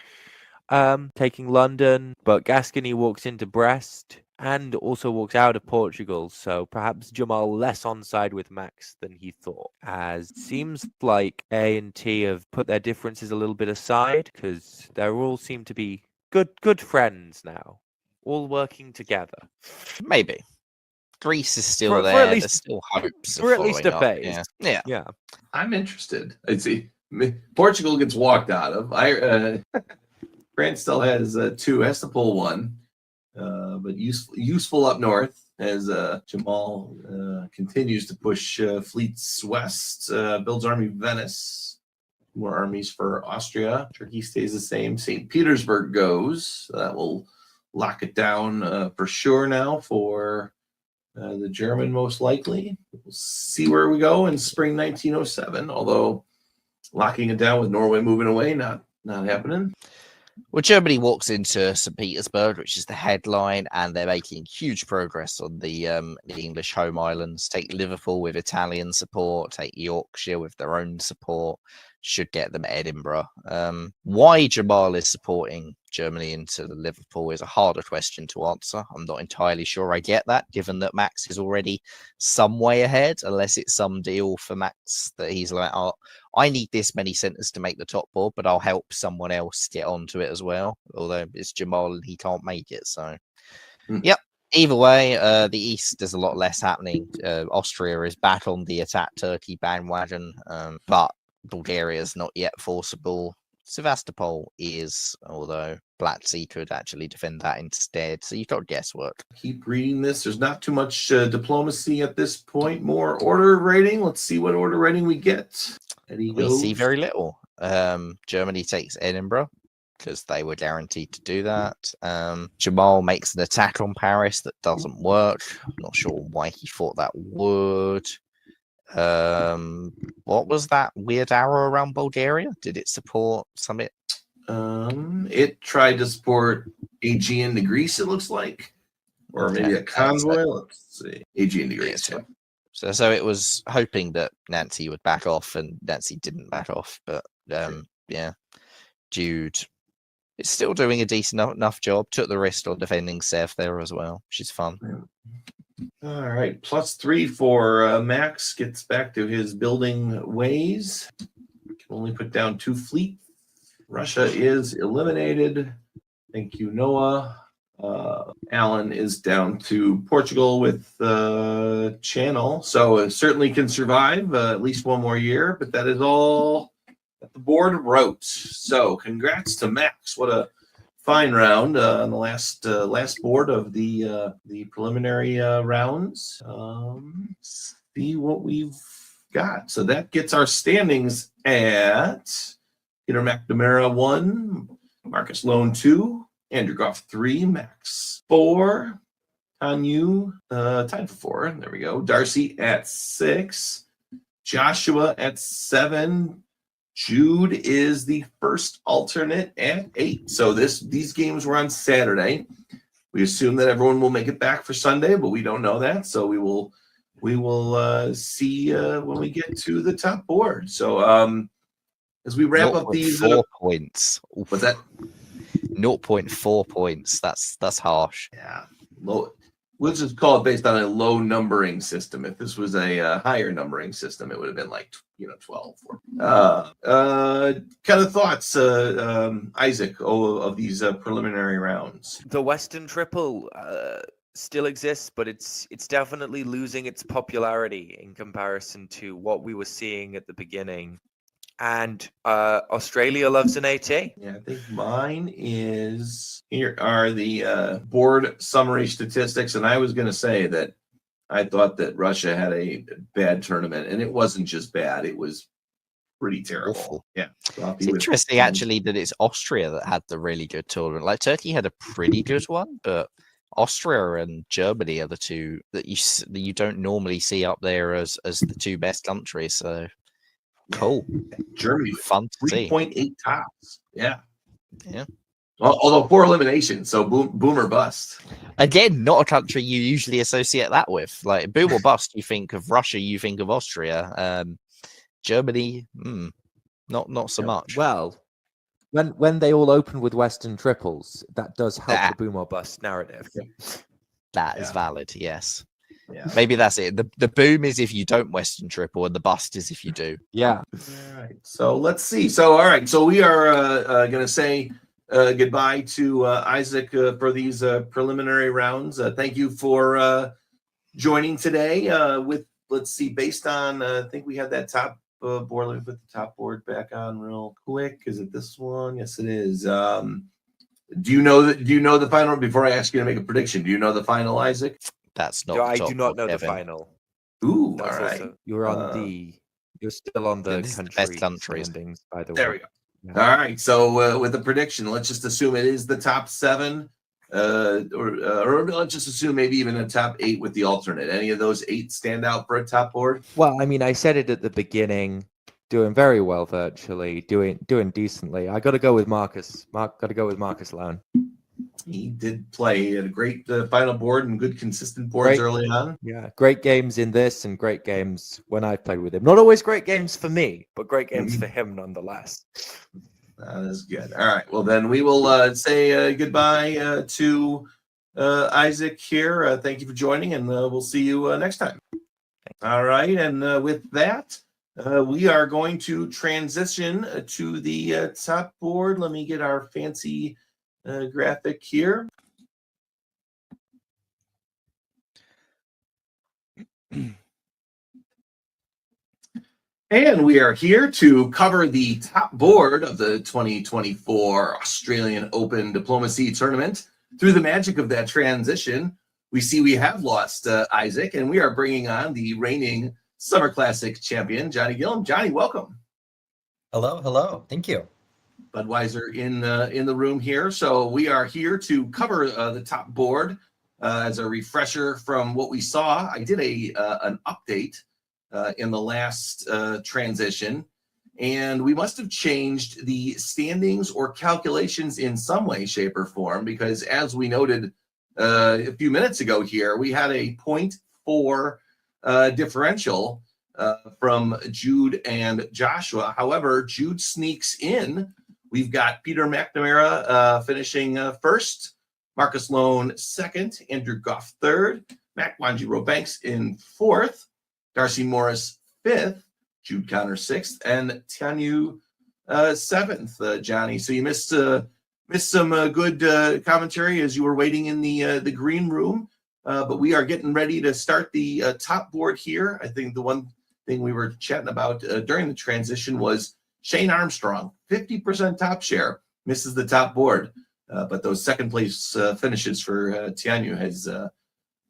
Taking London, but Gascony walks into Brest and also walks out of Portugal. So perhaps Jamal less on side with Max than he thought. As it seems like A and T have put their differences a little bit aside because they all seem to be good friends now. All working together. Maybe. Greece is still For there. at least- There's still hopes of For at least following a up. phase. Yeah. Yeah. I'm interested. I see. Portugal gets walked out of. France still has two. Has to pull one, but useful up north as Jamal continues to push fleets west. Builds army Venice. More armies for Austria. Turkey stays the same. St. Petersburg goes. That will lock it down for sure now for the German, most likely. We'll see where we go in spring 1907. Although locking it down with Norway moving away, not happening. Well, Germany walks into St. Petersburg, which is the headline, and they're making huge progress on the English home islands. Take Liverpool with Italian support, take Yorkshire with their own support, should get them Edinburgh. Why Jamal is supporting Germany into Liverpool is a harder question to answer. I'm not entirely sure I get that, given that Max is already some way ahead, unless it's some deal for Max that he's like, oh, I need this many centres to make the top board, but I'll help someone else get onto it as well. Although it's Jamal and he can't make it. So, Yep. Either way, the East, there's a lot less happening. Austria is back on the attack Turkey bandwagon, but Bulgaria is not yet forcible. Sevastopol is, although Black Sea could actually defend that instead. So you've got guesswork. Keep reading this. There's not too much diplomacy at this point. More order rating. Let's see what order rating we get. We see very little. Germany takes Edinburgh because they were guaranteed to do that. Jamal makes an attack on Paris that doesn't work. I'm not sure why he thought that would. What was that weird arrow around Bulgaria? Did it support Summit? It tried to support Aegean to Greece, it looks like. Or maybe a convoy. Let's see. Aegean to Greece. Yeah, so it was hoping that Nancy would back off, and Nancy didn't back off. But yeah, Jude is still doing a decent enough job. Took the risk on defending Sev there as well, which is fun. All right, +3 for Max. Gets back to his building ways. Can only put down 2 fleet. Russia is eliminated. Thank you, Noah. Alan is down to Portugal with Channel, so it certainly can survive at least one more year. But that is all that the board wrote. So congrats to Max. What a fine round on the last board of the preliminary rounds. See what we've got. So that gets our standings at Peter McNamara 1, Marcus Lone 2, Andrew Goff 3, Max 4, Tanyu tied for 4. There we go. Darcy at 6, Joshua at 7. Jude is the first alternate at 8. So these games were on Saturday. We assume that everyone will make it back for Sunday, but we don't know that. So we will see when we get to the top board. So as we wrap up these 4 points. Oof. What's that? 0.4 points. That's harsh. Yeah, low. We'll just call it based on a low numbering system. If this was a higher numbering system, it would have been like 12. Kind of thoughts, Isaac, of these preliminary rounds. The Western Triple still exists, but it's definitely losing its popularity in comparison to what we were seeing at the beginning. And Australia loves an AT. Yeah, I think mine is here are the board summary statistics, and I was going to say that I thought that Russia had a bad tournament, and it wasn't just bad; it was pretty terrible. Awful. Yeah, It's interesting actually that it's Austria that had the really good tournament. Like Turkey had a pretty good one, but Austria and Germany are the two that you don't normally see up there as the two best countries. So cool, Germany, fun to see. 3.8 tops. Yeah. Yeah. Well, although 4 eliminations, so boom or bust. Again, not a country you usually associate that with. Like boom or bust, you think of Russia, you think of Austria. Germany, not so much. Well, when they all open with Western triples, that does help Ah. the boom or bust narrative. That is Yeah. valid, yes. Yeah. Maybe that's it. The boom is if you don't Western triple, and the bust is if you do. Yeah. All right. So let's see. So all right. So we are going to say goodbye to Isaac for these preliminary rounds. Thank you for joining today. Let's see, based on I think we had that top board. Let me put the top board back on real quick. Is it this one? Yes, it is. Do you know the final? Before I ask you to make a prediction, do you know the final, Isaac? That's not. I the do top not board, know the Kevin. final. Ooh, That's all right. also- You're on you're still on the this is the country best countries. standings, by the There way. we go. Yeah. All right. So with the prediction, let's just assume it is the top 7, or let's just assume maybe even a top 8 with the alternate. Any of those 8 stand out for a top board? Well, I mean, I said it at the beginning. Doing very well virtually, doing decently. I got to go with Marcus. Got to go with Marcus Lone. He did play. He had a great final board and good consistent boards Great. early on. Yeah, great games in this and great games when I've played with him. Not always great games for me, but great games for him nonetheless. That is good. All right. Well, then we will say goodbye to Isaac here. Thank you for joining, and we'll see you next time. All right. And with that, we are going to transition to the top board. Let me get our fancy graphic here. And we are here to cover the top board of the 2024 Australian Open Diplomacy Tournament. Through the magic of that transition, we see we have lost Isaac, and we are bringing on the reigning Summer Classic champion, Johnny Gillum. Johnny, welcome. Hello. Thank you. Budweiser in the room here. So we are here to cover the top board as a refresher from what we saw. I did an update in the last transition, and we must have changed the standings or calculations in some way, shape, or form, because as we noted a few minutes ago here, we had a 0.4 differential from Jude and Joshua. However, Jude sneaks in. We've got Peter McNamara finishing first, Marcus Lone second, Andrew Goff third, Mac Wanji Banks in fourth, Darcy Morris fifth, Jude Connor sixth, and Tianyu seventh. Johnny, so you missed some good commentary as you were waiting in the green room, but we are getting ready to start the top board here. I think the one thing we were chatting about during the transition was Shane Armstrong, 50% top share, misses the top board, but those second place finishes for Tianyu has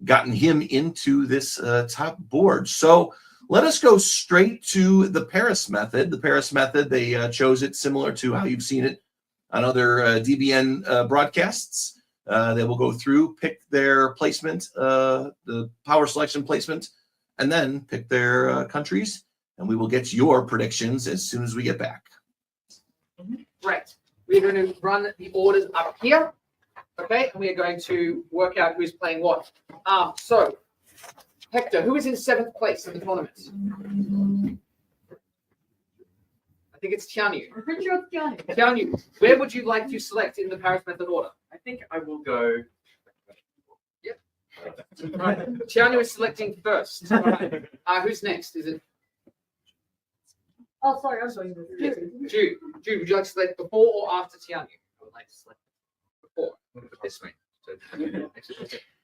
gotten him into this top board. So let us go straight to the Paris method. The Paris method, they chose it similar to how you've seen it on other DBN broadcasts. They will go through, pick their placement, the power selection placement, and then pick their countries. And we will get your predictions as soon as we get back. Right. We're going to run the orders up here. Okay. And we are going to work out who's playing what. So, Hector, who is in 7th place in the tournament? I think it's Tianyu. I'm pretty sure it's Johnny. Tianyu, where would you like to select in the Paris method order? I think I will go. Right. Tianyu is selecting first. All right. Who's next? Is it Oh, sorry, I'm sorry. Jude? Jude, would you like to select before or after Tianyu? I would like to select Before. I'm gonna put this way. So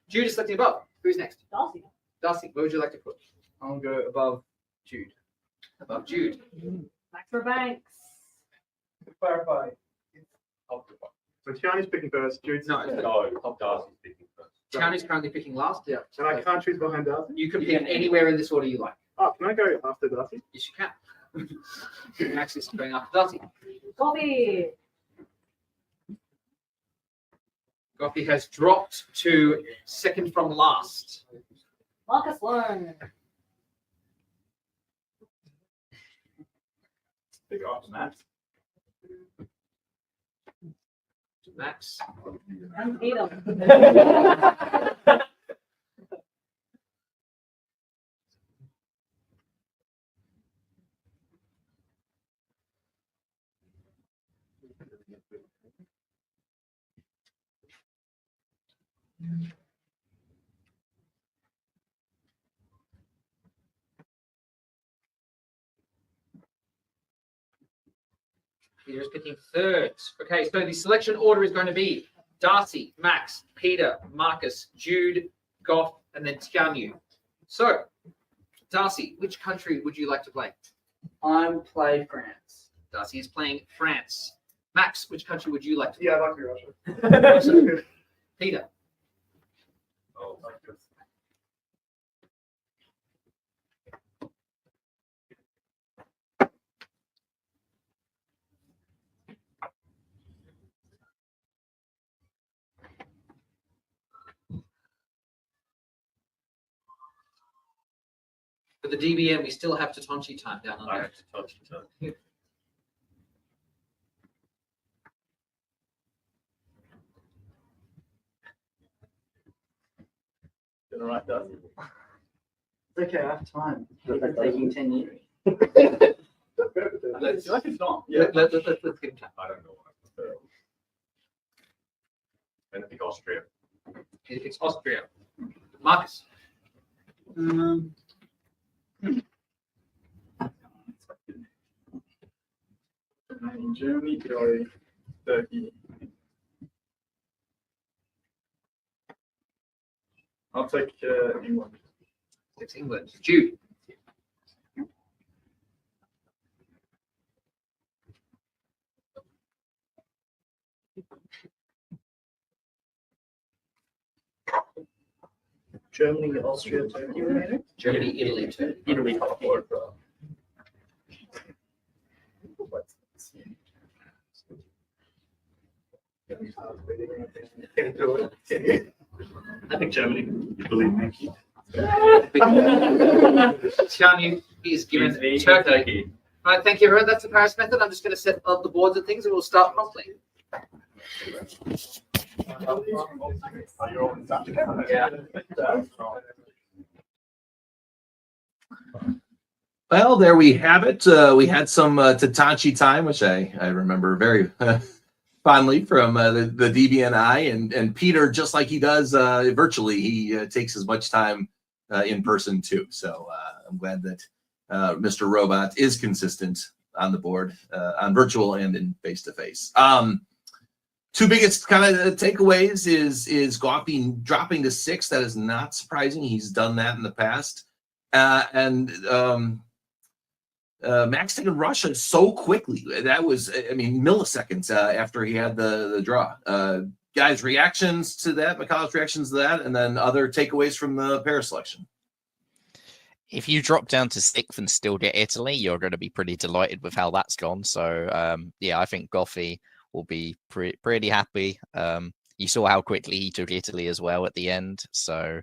Jude is selecting above. Who's next? Darcy. Darcy, where would you like to put? I'll go above Jude. Above Jude. Max for Banks. To clarify, So Tiani's picking first. Jude's No, Darcy's picking first. Tiani's currently picking last. Yeah. And I can't choose behind Darcy. You can pick anywhere in this order you like. Oh, can I go after Darcy? Yes, you can. Max is going after Darcy. Coffee. Goffy has dropped to second from last. Marcus Learn. Big after Matt. Max. And Tatum. Peter is picking third. Okay, so the selection order is going to be Darcy, Max, Peter, Marcus, Jude, Goff, and then Tianu. So, Darcy, which country would you like to play? I'm play France. Darcy is playing France. Max, which country would you like to play? Yeah, I'd like to be Russia. Peter. Oh, like this. For the DBM, we still have Tatonchi time down I under. have to touch it. All right, Darcy. It's okay, I have time. It's taking 10 years. Let's, like it's not. Yeah. Let's give him time. I don't know what I prefer. And I think Austria. He picks Austria. Marcus. Germany, Italy, Turkey. I'll take England. Picks England. Jude. Germany, Austria, Turkey remaining. Germany, Italy, Turkey. Italy, or I think Germany. You believe me? Tianu is given Turkey. All right, thank you, everyone. That's the Paris method. I'm just going to set up the boards and things, and we'll start promptly. Well, there we have it. We had some Tatanchi time, which I remember very fondly from the DBNI, and Peter, just like he does virtually, he takes as much time in person too. So I'm glad that Mr. Robot is consistent on the board, on virtual and in face-to-face. Two biggest kind of takeaways is Goffy dropping to 6. That is not surprising. He's done that in the past. And Max taking Russia so quickly. That was, I mean, milliseconds after he had the draw. Guys, reactions to that, McCullough's reactions to that, and then other takeaways from the Paris selection. If you drop down to 6th and still get Italy, you're going to be pretty delighted with how that's gone. So, yeah, I think Goffy will be pretty happy. You saw how quickly he took Italy as well at the end. So,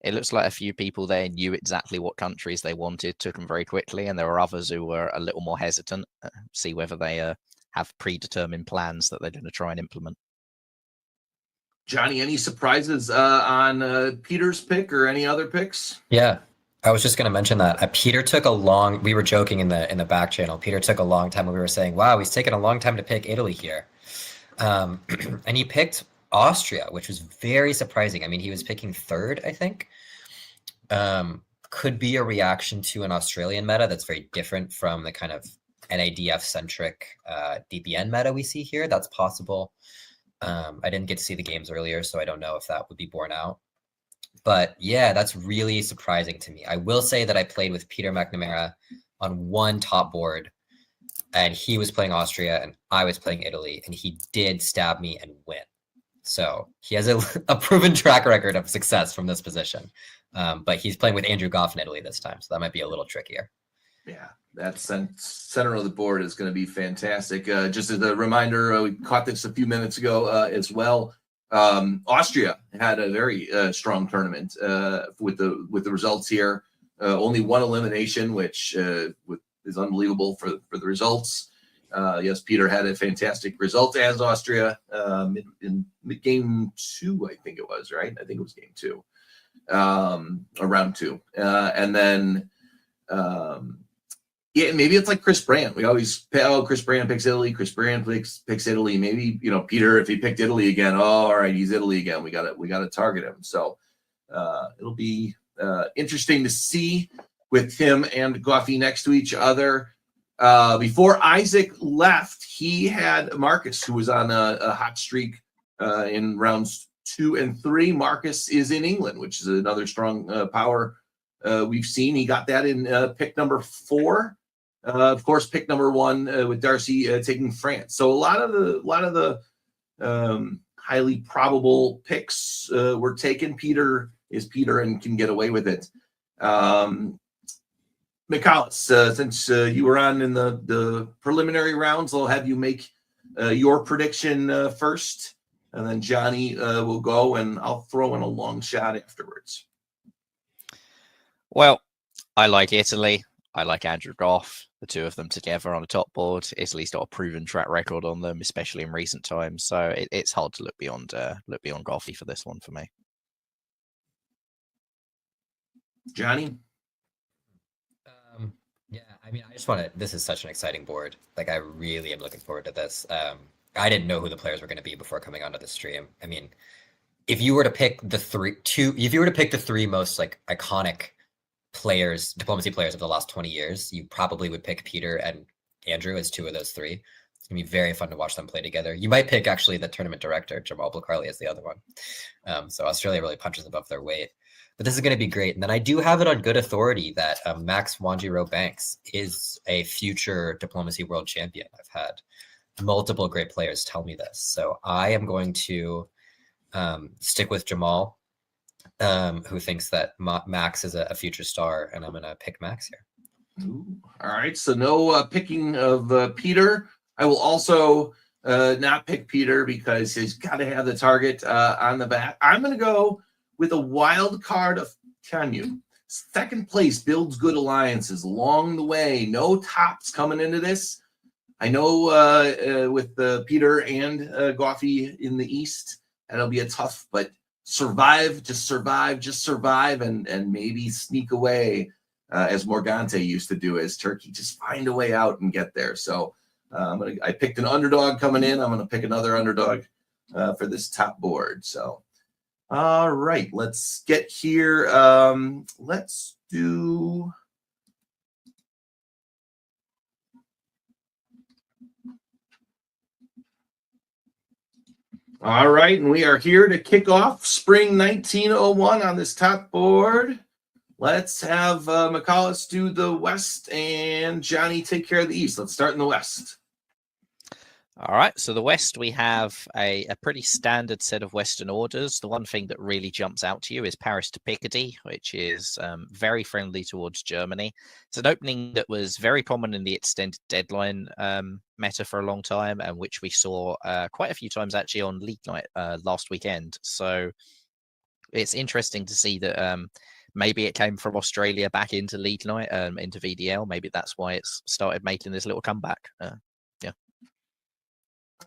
it looks like a few people there knew exactly what countries they wanted, took them very quickly, and there were others who were a little more hesitant, see whether they have predetermined plans that they're going to try and implement. Johnny, any surprises on Peter's pick or any other picks? Yeah, I was just going to mention that. Peter took a long, we were joking in the back channel, Peter took a long time when we were saying, wow, he's taken a long time to pick Italy here. And he picked Austria, which was very surprising. I mean, he was picking 3rd, I think. Could be a reaction to an Australian meta that's very different from the kind of NADF-centric DBN meta we see here. That's possible. I didn't get to see the games earlier, so I don't know if that would be borne out. But yeah, that's really surprising to me. I will say that I played with Peter McNamara on one top board, and he was playing Austria and I was playing Italy, and he did stab me and win. So he has a proven track record of success from this position. But he's playing with Andrew Goff in Italy this time, so that might be a little trickier. Yeah, that center of the board is going to be fantastic. Just as a reminder, we caught this a few minutes ago as well. Austria had a very strong tournament with the results here. Only one elimination, which is unbelievable for the results. Yes, Peter had a fantastic result as Austria in game 2, I think it was, right? I think it was game 2, round 2. And then, yeah, maybe it's like Chris Brandt. We always, Chris Brandt picks Italy. Chris Brandt picks Italy. Maybe, Peter, if he picked Italy again, all right, he's Italy again. We got to target him. So it'll be interesting to see with him and Goffey next to each other. Before Isaac left, he had Marcus, who was on a hot streak in rounds 2 and 3. Marcus is in England, which is another strong power we've seen. He got that in pick number 4. Of course, pick number 1 with Darcy taking France. So a lot of the highly probable picks were taken. Peter is Peter and can get away with it. Michalis, since you were on in the preliminary rounds, I'll have you make your prediction first, and then Johnny will go, and I'll throw in a long shot afterwards. Well, I like Italy. I like Andrew Goff. The two of them together on the top board. Italy's got a proven track record on them, especially in recent times. So it's hard to look beyond Goffey for this one for me. Johnny? Yeah, I mean, I just want to. This is such an exciting board. Like, I really am looking forward to this. I didn't know who the players were going to be before coming onto the stream. I mean, if you were to pick the three most like iconic players, diplomacy players of the last 20 years, you probably would pick Peter and Andrew as 2 of those 3. It's gonna be very fun to watch them play together. You might pick actually the tournament director, Jamal Blakarli, as the other one. So Australia really punches above their weight. But this is going to be great. And then I do have it on good authority that Max Wanjiru-Banks is a future diplomacy world champion. I've had multiple great players tell me this. So I am going to stick with Jamal, who thinks that Max is a future star, and I'm going to pick Max here. Ooh, all right. So no picking of Peter. I will also not pick Peter because he's got to have the target on the back. I'm going to go with a wild card of Tianyu. Second place builds good alliances along the way. No tops coming into this. I know with Peter and Goffey in the East, that'll be a tough, but survive, and maybe sneak away as Morgante used to do as Turkey. Just find a way out and get there. So I picked an underdog coming in. I'm going to pick another underdog for this top board. So. All right, let's get here. Let's do. All right, and we are here to kick off spring 1901 on this top board. Let's have Michalis do the West and Johnny take care of the East. Let's start in the West. All right, so the West, we have a pretty standard set of Western orders. The one thing that really jumps out to you is Paris to Picardy, which is very friendly towards Germany. It's an opening that was very common in the extended deadline meta for a long time, and which we saw quite a few times actually on League Night last weekend. So it's interesting to see that maybe it came from Australia back into League Night, into VDL. Maybe that's why it's started making this little comeback.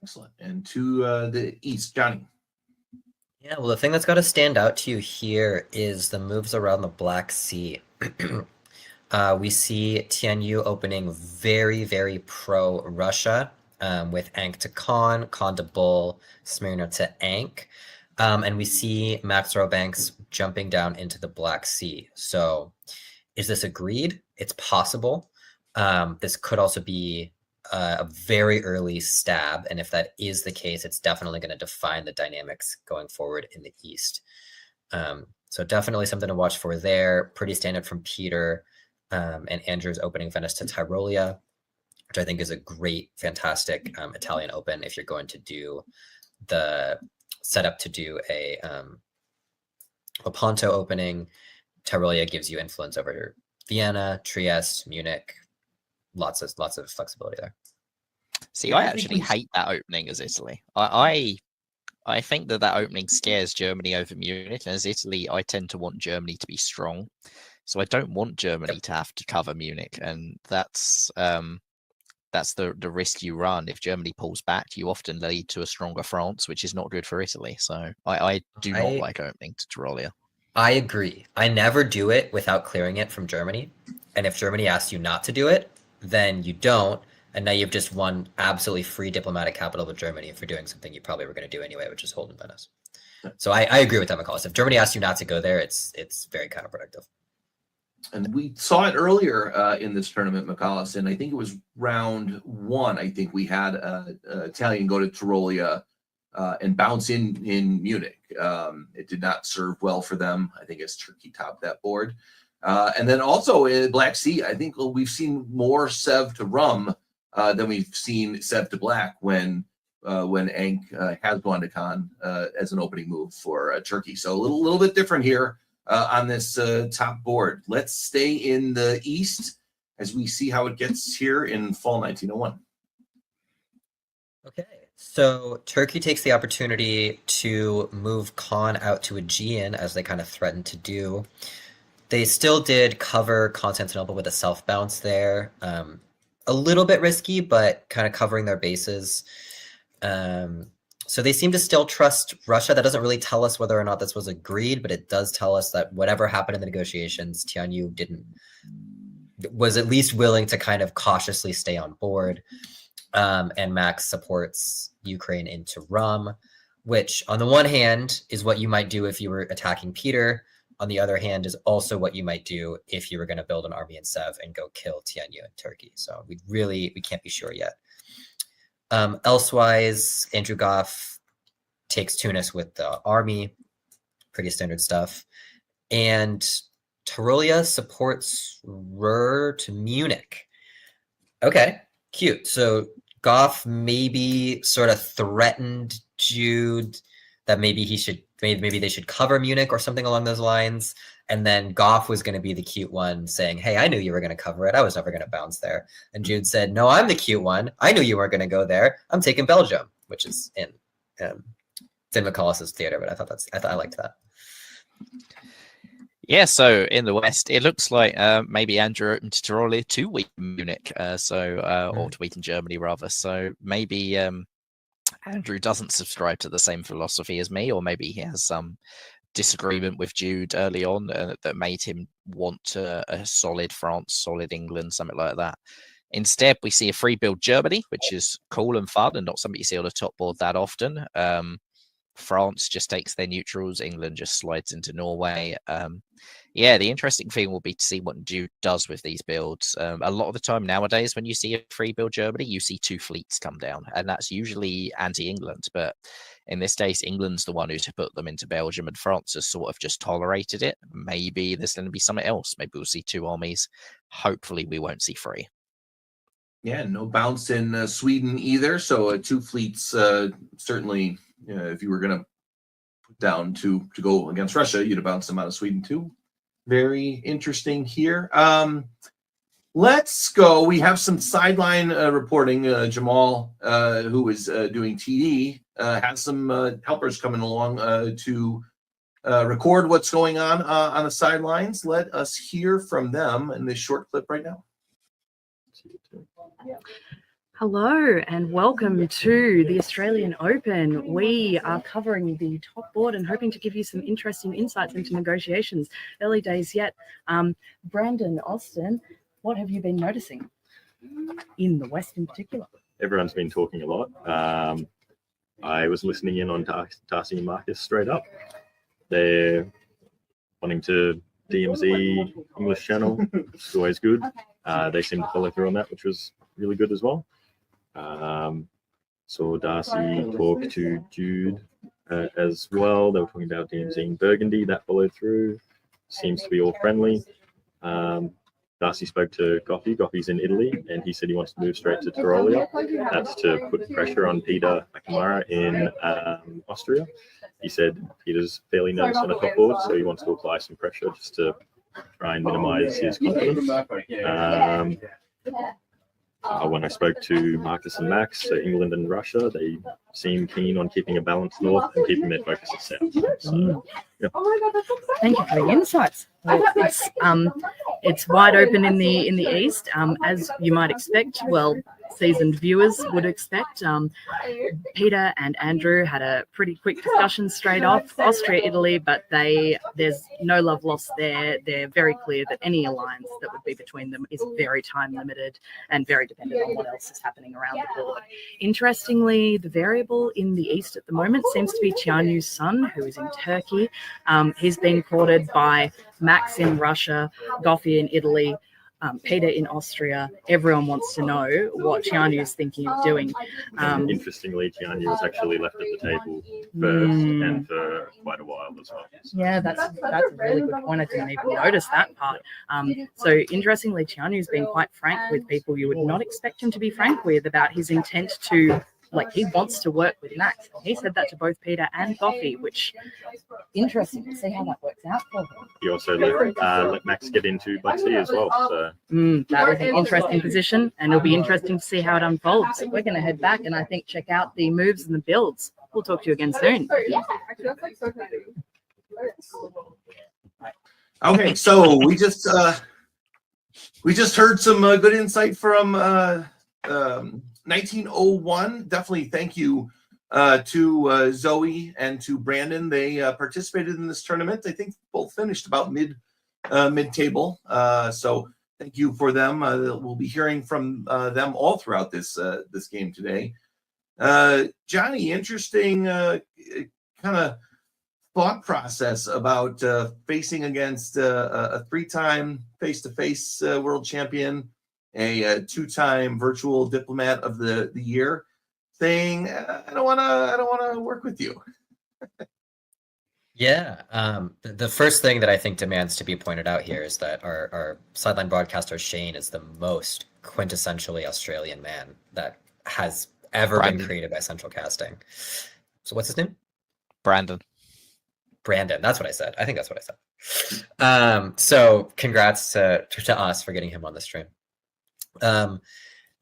Excellent. And to the East, Johnny. Yeah, well, the thing that's got to stand out to you here is the moves around the Black Sea. We see Tianyu opening very, very pro-Russia with Ankh to Khan, Khan to Bull, Smyrna to Ankh. And we see Max Banks jumping down into the Black Sea. So is this agreed? It's possible. This could also be a very early stab, and if that is the case, it's definitely going to define the dynamics going forward in the East. So definitely something to watch for there. Pretty standard from Peter. and Andrew's opening Venice to Tyrolia, which I think is a great, fantastic Italian Open if you're going to do the setup to do a Lepanto opening. Tyrolia gives you influence over Vienna, Trieste, Munich. Lots of flexibility there. See, I actually hate that opening as Italy. I think that opening scares Germany over Munich, and as Italy, I tend to want Germany to be strong. So I don't want Germany to have to cover Munich, and that's the risk you run. If Germany pulls back, you often lead to a stronger France, which is not good for Italy. So I do not like opening to Tyrolia. I agree. I never do it without clearing it from Germany. And if Germany asks you not to do it, then you don't. And now you've just won absolutely free diplomatic capital with Germany for doing something you probably were going to do anyway, which is hold in Venice. So I agree with that, McCullis. If Germany asks you not to go there, it's very counterproductive. And we saw it earlier in this tournament, McCullis, and I think it was round 1. I think we had Italian go to Tyrolia and bounce in Munich. It did not serve well for them. I think as Turkey topped that board. And then also in Black Sea, I think we've seen more Sev to Rum than we've seen Sev to Black when Enk has gone to Khan as an opening move for Turkey. So a little bit different here on this top board. Let's stay in the East as we see how it gets here in fall 1901. Okay. So Turkey takes the opportunity to move Khan out to Aegean, as they kind of threatened to do. They still did cover Constantinople with a self bounce there. A little bit risky, but kind of covering their bases. So they seem to still trust Russia. That doesn't really tell us whether or not this was agreed, but it does tell us that whatever happened in the negotiations, Tianyu was at least willing to kind of cautiously stay on board. And Max supports Ukraine into Rum, which on the one hand is what you might do if you were attacking Peter. On the other hand is also what you might do if you were going to build an army in Sev and go kill Tianyu in Turkey. So we can't be sure yet. Elsewise, Andrew Goff takes Tunis with the army, pretty standard stuff. And Tyrolia supports Ruhr to Munich. Okay, cute. So Goff maybe sort of threatened Jude that maybe they should cover Munich or something along those lines. And then Goff was going to be the cute one saying, hey, I knew you were going to cover it. I was never going to bounce there. And Jude said, no, I'm the cute one. I knew you weren't going to go there. I'm taking Belgium, which is in Tim McCullis's theater, but I liked that. Yeah, so in the West, it looks like maybe Andrew opened to Tyrolia to weaken Munich, or to weaken Germany rather. So maybe Andrew doesn't subscribe to the same philosophy as me, or maybe he has some disagreement with Jude early on that made him want a solid France, solid England, something like that. Instead, we see a free build Germany, which is cool and fun and not something you see on the top board that often. France just takes their neutrals. England just slides into Norway. Yeah, the interesting thing will be to see what Jude does with these builds. A lot of the time nowadays, when you see a free build Germany, you see 2 fleets come down, and that's usually anti-England. But in this case, England's the one who's put them into Belgium, and France has sort of just tolerated it. Maybe there's going to be something else. Maybe we'll see 2 armies. Hopefully, we won't see 3. Yeah, no bounce in Sweden either. So 2 fleets certainly. If you were going to put down to go against Russia, you'd have bounced them out of Sweden too. Very interesting here. Let's go. We have some sideline reporting. Jamal, who is doing TD, has some helpers coming along to record what's going on the sidelines. Let us hear from them in this short clip right now. Hello and welcome to the Australian Open. We are covering the top board and hoping to give you some interesting insights into negotiations. Early days yet. Brandon, Austin, what have you been noticing in the West in particular? Everyone's been talking a lot. I was listening in on Darcy and Marcus straight up. They're wanting to DMZ English channel. It's always good. They seem to follow through on that, which was really good as well. Saw Darcy talk to Jude as well. They were talking about DMZ in Burgundy. That followed through. Seems to be all friendly. Don't Darcy spoke to Goffy. Goffy's in Italy, and he said he wants to move straight to Tyrolia. That's to put pressure on Peter McNamara in Austria. He said Peter's fairly nervous on a top board, so he wants to apply some pressure just to try and minimize his confidence. When I spoke to Marcus and Max, so England and Russia, they seem keen on keeping a balanced north and keeping their focus at south. So, yeah. Thank you for the insights. It's wide open in the east, as you might expect. Well, seasoned viewers would expect. Peter and Andrew had a pretty quick discussion straight off. Austria, Italy, but there's no love lost there. They're very clear that any alliance that would be between them is very time limited and very dependent on what else is happening around the board. Interestingly, the variable in the east at the moment seems to be Tianyu's son, who is in Turkey. He's being courted by Max in Russia, Goffy in Italy, Peter in Austria. Everyone wants to know what Tianyu is thinking of doing. Interestingly, Tianyu was actually left at the table first and for quite a while as well. Yeah, that's a really good point. I didn't even notice that part. So interestingly, Tianyu's been quite frank with people you would not expect him to be frank with about his intent to, like, he wants to work with Max. He said that to both Peter and Goffy, which interesting to see how that works out for him. He also let Max get into Black Sea as well. So that is an interesting position, and it'll be interesting to see how it unfolds. We're going to head back and I think check out the moves and the builds. We'll talk to you again soon. Okay, so we just heard some good insight from 1901. Definitely thank you to Zoe and to Brandon. They participated in this tournament. I think both finished about mid-table. So thank you for them. We'll be hearing from them all throughout this game today. Johnny, interesting kind of thought process about facing against a three-time face-to-face world champion, a two-time virtual diplomat of the year, saying, I don't want to work with you. Yeah. The first thing that I think demands to be pointed out here is that our sideline broadcaster Shane is the most quintessentially Australian man that has ever been created by Central Casting. So what's his name? Brandon. That's what I said. I think that's what I said. So congrats to us for getting him on the stream.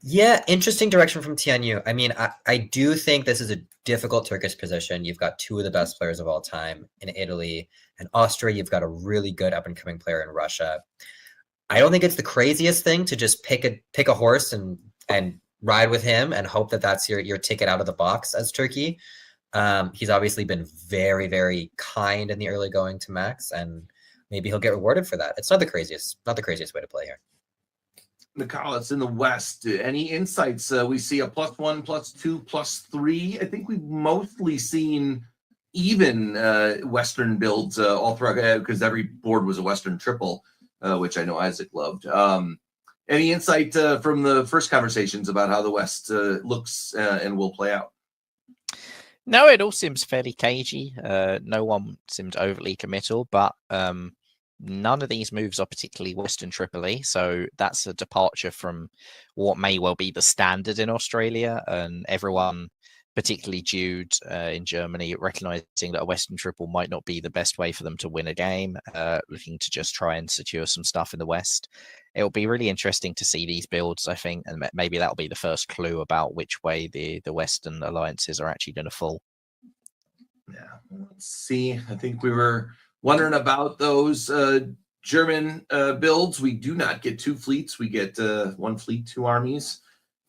Yeah, interesting direction from Tianyu. I mean, I do think this is a difficult Turkish position. You've got two of the best players of all time in Italy and Austria. You've got a really good up-and-coming player in Russia. I don't think it's the craziest thing to just pick a horse and ride with him and hope that that's your ticket out of the box as Turkey. He's obviously been very, very kind in the early going to Max, and maybe he'll get rewarded for that. It's not the craziest way to play here. Nicholas, in the West, any insights? We see a +1, +2, +3. I think we've mostly seen even Western builds all throughout, because every board was a Western triple, which I know Isaac loved. Any insight from the first conversations about how the West looks and will play out? No, it all seems fairly cagey. No one seemed overly committal, but none of these moves are particularly Western Tripoli, so that's a departure from what may well be the standard in Australia, and everyone, particularly Jude in Germany, recognizing that a Western Triple might not be the best way for them to win a game, looking to just try and secure some stuff in the West. It'll be really interesting to see these builds, I think, and maybe that'll be the first clue about which way the Western alliances are actually going to fall. Yeah, let's see. I think we were wondering about those German builds. We do not get two fleets. We get one fleet, two armies.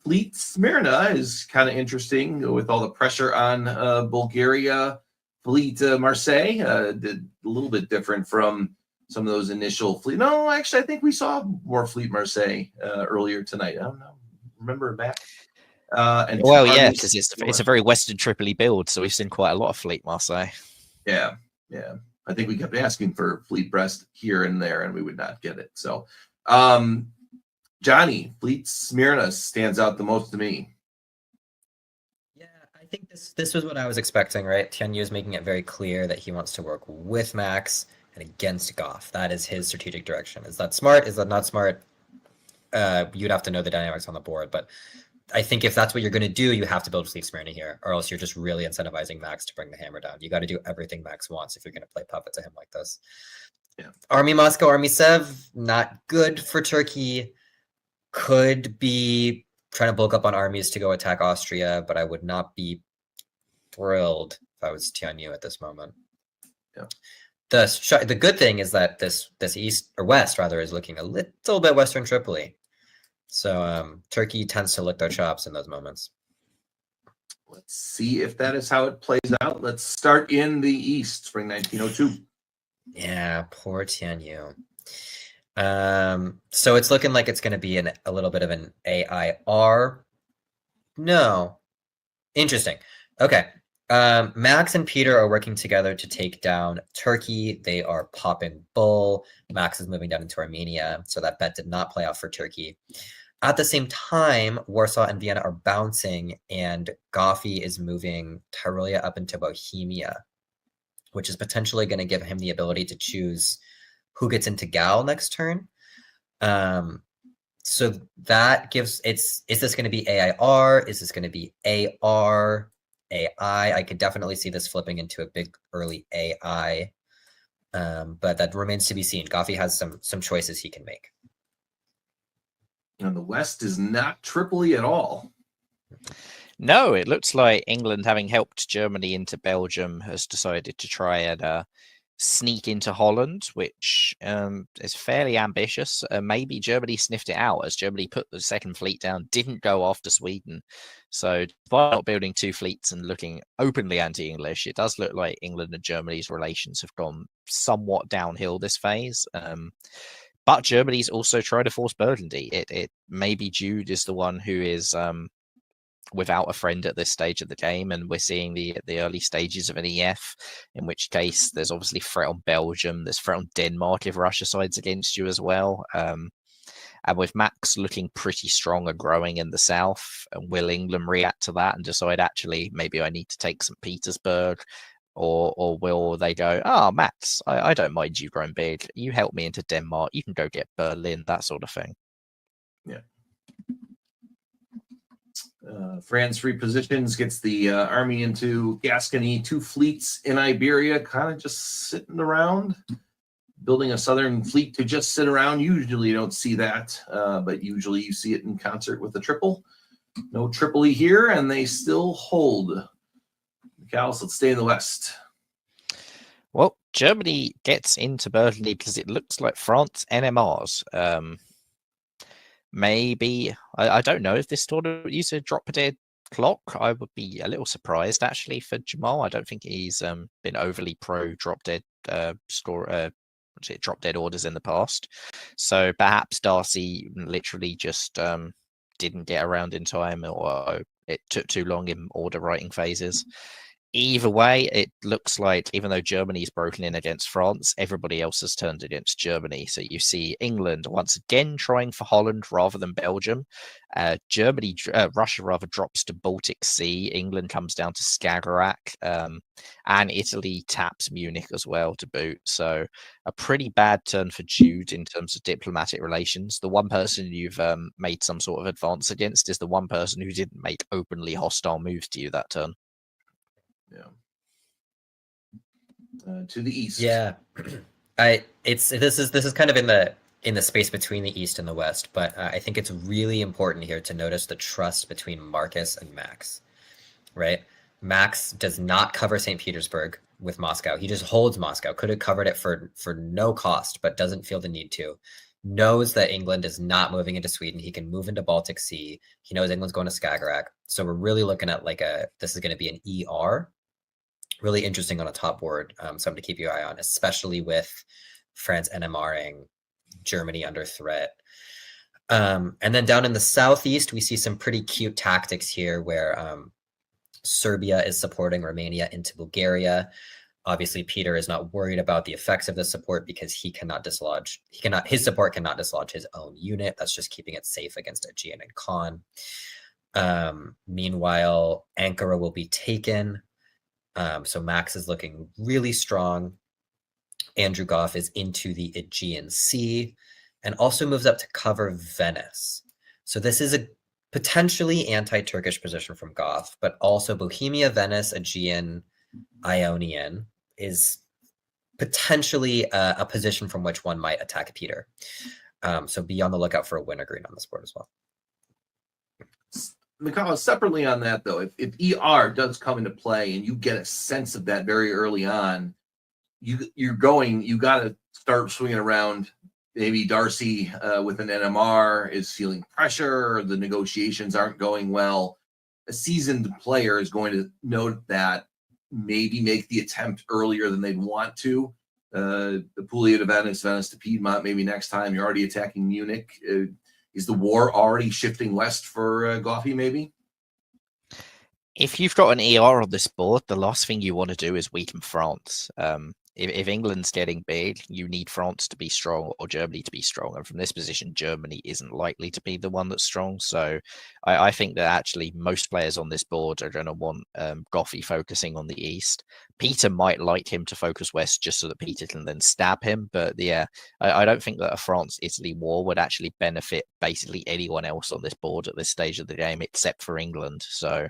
Fleet Smyrna is kind of interesting with all the pressure on Bulgaria. Fleet Marseille did a little bit different from some of those initial fleet. No, actually, I think we saw more Fleet Marseille earlier tonight. I don't know. Remember back. And well, yeah, because it's a very Western Tripoli build, so we've seen quite a lot of Fleet Marseille. Yeah. I think we kept asking for Fleet Brest here and there, and we would not get it. So, Johnny, Fleet Smyrna stands out the most to me. Yeah, I think this was what I was expecting, right? Tianyu is making it very clear that he wants to work with Max and against Goff. That is his strategic direction. Is that smart? Is that not smart? you'd have to know the dynamics on the board, but I think if that's what you're going to do, you have to build Fleet Smyrna here, or else you're just really incentivizing Max to bring the hammer down. You got to do everything Max wants if you're going to play puppet to him like this. Yeah. Army Moscow, Army Sev, not good for Turkey. Could be trying to bulk up on armies to go attack Austria, but I would not be thrilled if I was Tianyu at this moment. Yeah. The good thing is that this east or west rather is looking a little bit Western Tripoli. So Turkey tends to lick their chops in those moments. Let's see if that is how it plays out. Let's start in the East, spring 1902. Yeah, poor Tianyu. So it's looking like it's going to be a little bit of an AIR. No. Interesting. Okay. Max and Peter are working together to take down Turkey. They are popping bull. Max is moving down into Armenia, so that bet did not play out for Turkey. At the same time, Warsaw and Vienna are bouncing, and Goffi is moving Tyrolia up into Bohemia, which is potentially going to give him the ability to choose who gets into Gal next turn. So that gives is this going to be AIR? Is this going to be AR? AI? I could definitely see this flipping into a big early AI, but that remains to be seen. Goffi has some choices he can make. And the West is not Tripoli at all. No, it looks like England, having helped Germany into Belgium, has decided to try and sneak into Holland, which is fairly ambitious. Maybe Germany sniffed it out as Germany put the second fleet down, didn't go after Sweden. So by not building two fleets and looking openly anti-English, it does look like England and Germany's relations have gone somewhat downhill this phase. But Germany's also trying to force Burgundy. It maybe Jude is the one who is without a friend at this stage of the game, and we're seeing the early stages of an EF, in which case there's obviously threat on Belgium, there's threat on Denmark if Russia sides against you as well. And with Max looking pretty strong and growing in the south, will England react to that and decide, actually, maybe I need to take St. Petersburg? Or will they go, Max, I don't mind you growing big. You help me into Denmark. You can go get Berlin, that sort of thing. Yeah. France repositions, gets the army into Gascony, two fleets in Iberia, kind of just sitting around, building a southern fleet to just sit around. Usually you don't see that, but usually you see it in concert with the triple. No Tripoli here, and they still hold. Cal, let's stay in the West. Well, Germany gets into Burgundy because it looks like France NMRs. Maybe, I don't know if this tournament used a drop-dead clock. I would be a little surprised, actually, for Jamal. I don't think he's been overly pro drop-dead drop-dead orders in the past. So perhaps Darcy literally just didn't get around in time, or it took too long in order writing phases. Either way, it looks like even though Germany's broken in against France, everybody else has turned against Germany. So you see England once again trying for Holland rather than Belgium. Russia rather drops to Baltic Sea. England comes down to Skagerrak, and Italy taps Munich as well to boot. So a pretty bad turn for Jude in terms of diplomatic relations. The one person you've made some sort of advance against is the one person who didn't make openly hostile moves to you that turn. Yeah. To the east. Yeah, this is kind of in the space between the east and the west, but I think it's really important here to notice the trust between Marcus and Max, right? Max does not cover St. Petersburg with Moscow. He just holds Moscow. Could have covered it for no cost, but doesn't feel the need to. Knows that England is not moving into Sweden. He can move into Baltic Sea. He knows England's going to Skagerrak. So we're really looking at this is going to be an ER. Really interesting on a top board, something to keep your eye on, especially with France NMRing, Germany under threat. And then down in the southeast, we see some pretty cute tactics here where Serbia is supporting Romania into Bulgaria. Obviously, Peter is not worried about the effects of this support because his support cannot dislodge his own unit. That's just keeping it safe against Aegean and Khan. Meanwhile, Ankara will be taken. So Max is looking really strong. Andrew Goff is into the Aegean Sea. and also moves up to cover Venice. So this is a potentially anti-Turkish position from Goth, but also Bohemia, Venice, Aegean, Ionian is potentially a position from which one might attack Peter. So be on the lookout for a winter green on this board as well. Mikhail, separately on that though, if ER does come into play and you get a sense of that very early on, you got to start swinging around. Maybe Darcy with an NMR is feeling pressure, or the negotiations aren't going well. A seasoned player is going to note that, maybe make the attempt earlier than they'd want to. The Puglia to Venice, Venice to Piedmont, maybe next time you're already attacking Munich. Is the war already shifting west for Goffey, maybe? If you've got an ER on this board, the last thing you want to do is weaken France. If England's getting big, you need France to be strong or Germany to be strong. And from this position, Germany isn't likely to be the one that's strong. So I think that actually most players on this board are going to want Goffey focusing on the east. Peter might like him to focus west just so that Peter can then stab him. But yeah, I don't think that a France-Italy war would actually benefit basically anyone else on this board at this stage of the game except for England. So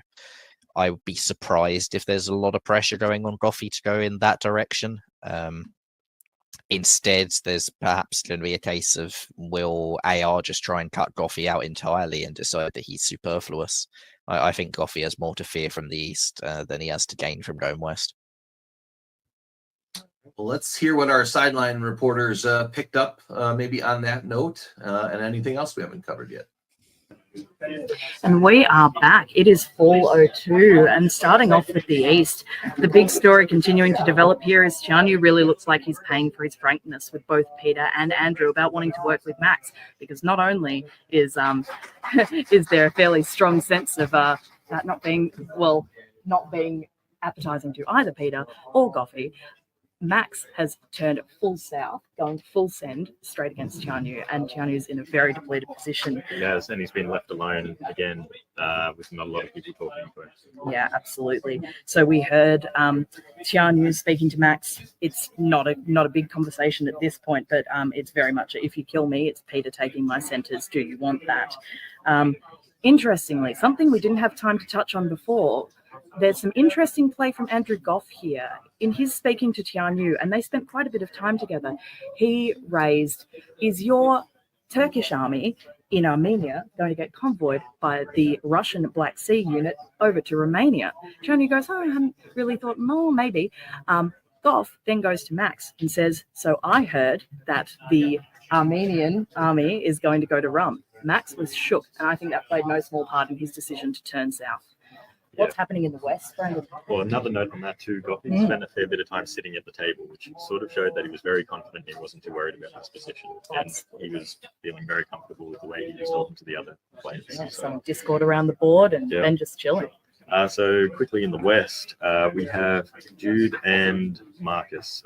I would be surprised if there's a lot of pressure going on Goffey to go in that direction. Instead, there's perhaps going to be a case of, will AR just try and cut Goffey out entirely and decide that he's superfluous? I think Goffey has more to fear from the east than he has to gain from going west. Well, let's hear what our sideline reporters picked up maybe on that note, and anything else we haven't covered yet. And we are back. It is fall 02, and starting off with the East, the big story continuing to develop here is Xianyu really looks like he's paying for his frankness with both Peter and Andrew about wanting to work with Max, because not only is is there a fairly strong sense of that not being appetizing to either Peter or Goffey, Max has turned full south, going full send straight against Xianyu, and Xianyu's in a very depleted position. Yes, and he's been left alone again with not a lot of people talking to him. Yeah, absolutely. So we heard Xianyu speaking to Max. It's not a big conversation at this point, but it's very much if you kill me, it's Peter taking my centers. Do you want that? Interestingly, something we didn't have time to touch on before, there's some interesting play from Andrew Goff here. In his speaking to Xianyu, and they spent quite a bit of time together, he raised, is your Turkish army in Armenia going to get convoyed by the Russian Black Sea unit over to Romania? Xianyu goes, oh, I hadn't really thought, no, maybe. Goff then goes to Max and says, so I heard that the Armenian army is going to go to Rum. Max was shook, and I think that played no small part in his decision to turn south. What's happening in the West, Brandon? Well, another note on that too, Goffey spent a fair bit of time sitting at the table, which sort of showed that he was very confident he wasn't too worried about his position. And he was feeling very comfortable with the way he was talking to the other players. Yeah, some discord around the board and then just chilling. So quickly in the West, we have Jude and Marcus.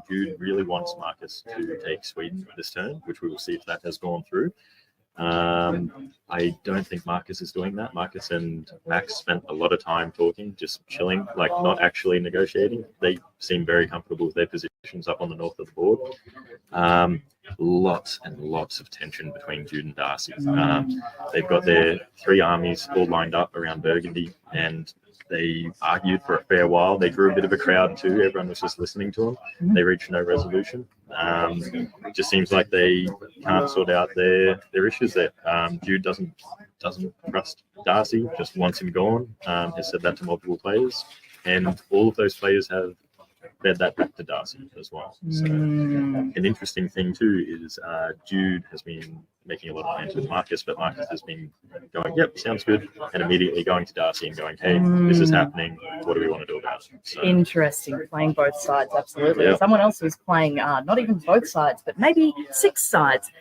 Jude really wants Marcus to take Sweden this turn, which we will see if that has gone through. I don't think Marcus is doing that. Marcus and Max spent a lot of time talking, just chilling, like not actually negotiating. They seem very comfortable with their positions up on the north of the board. Lots and lots of tension between Jude and Darcy. They've got their three armies all lined up around Burgundy, and they argued for a fair while. They drew a bit of a crowd too. Everyone was just listening to them. They reached no resolution. It just seems like they can't sort out their issues there. Jude doesn't trust Darcy, just wants him gone. Has said that to multiple players, and all of those players have fed that back to Darcy as well. So an interesting thing too is Jude has been making a lot of plans with Marcus, but Marcus has been going, yep, sounds good, and immediately going to Darcy and going, hey, this is happening. What do we want to do about it? So, interesting, playing both sides, absolutely. Yeah. Someone else was playing not even both sides, but maybe six sides.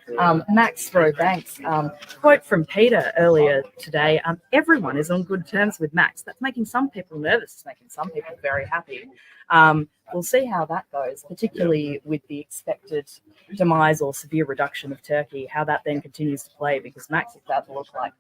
Max Banks, quote from Peter earlier today, everyone is on good terms with Max. That's making some people nervous. It's making some people very happy. We'll see how that goes, particularly with the expected demise or severe reduction of Turkey, how that then Australian continues to play, because Max is about to look like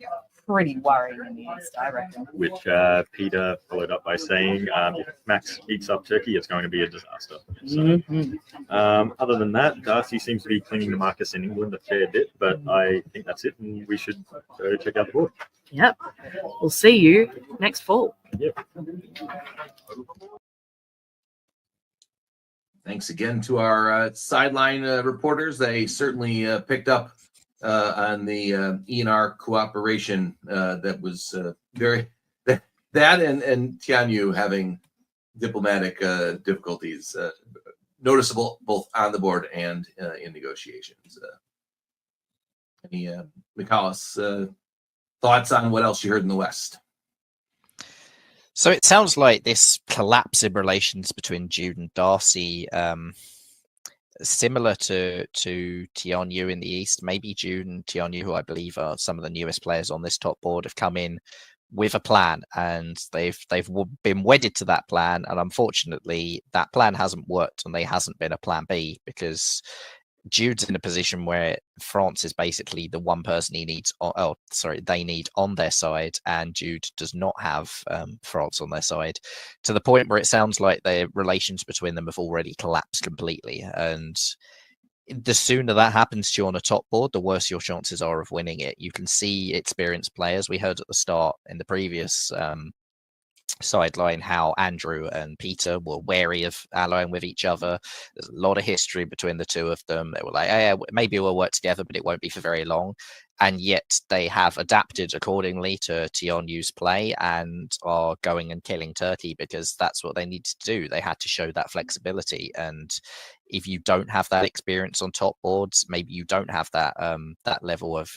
pretty worrying in the East, I reckon. Which Peter followed up by saying, if Max beats up Turkey, it's going to be a disaster. So, other than that, Darcy seems to be clinging to Marcus in England a fair bit, but I think that's it, and we should go check out the board. Yep. We'll see you next fall. Yep. Thanks again to our sideline reporters. They certainly picked up on the ENR cooperation that was very that and Tianyu having diplomatic difficulties noticeable both on the board and in negotiations. Any Michalis thoughts on what else you heard in the West? So it sounds like this collapse in relations between Jude and Darcy, similar to Tianyu in the East. Maybe Jude and Tianyu, who I believe are some of the newest players on this top board, have come in with a plan, and they've been wedded to that plan. And unfortunately, that plan hasn't worked, and there hasn't been a plan B, because Jude's in a position where France is basically the one person they need on their side, and Jude does not have France on their side, to the point where it sounds like the relations between them have already collapsed completely. And the sooner that happens to you on a top board, the worse your chances are of winning it. You can see experienced players. We heard at the start in the previous sideline how Andrew and Peter were wary of allying with each other. There's a lot of history between the two of them. They were like, hey, maybe we'll work together, but it won't be for very long. And yet they have adapted accordingly to Tianyu's play and are going and killing Turkey, because that's what they needed to do. They had to show that flexibility. And if you don't have that experience on top boards, maybe you don't have that that level of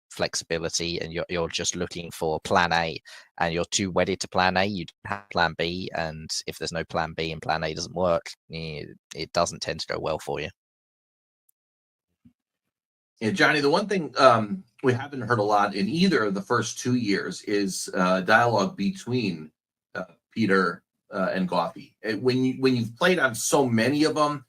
flexibility, and you're just looking for plan A, and you're too wedded to plan A, you have plan B, and if there's no plan B and plan A doesn't work, it doesn't tend to go well for you. Yeah, Johnny, the one thing we haven't heard a lot in either of the first 2 years is dialogue between Peter and Goffey. When you've played on so many of them,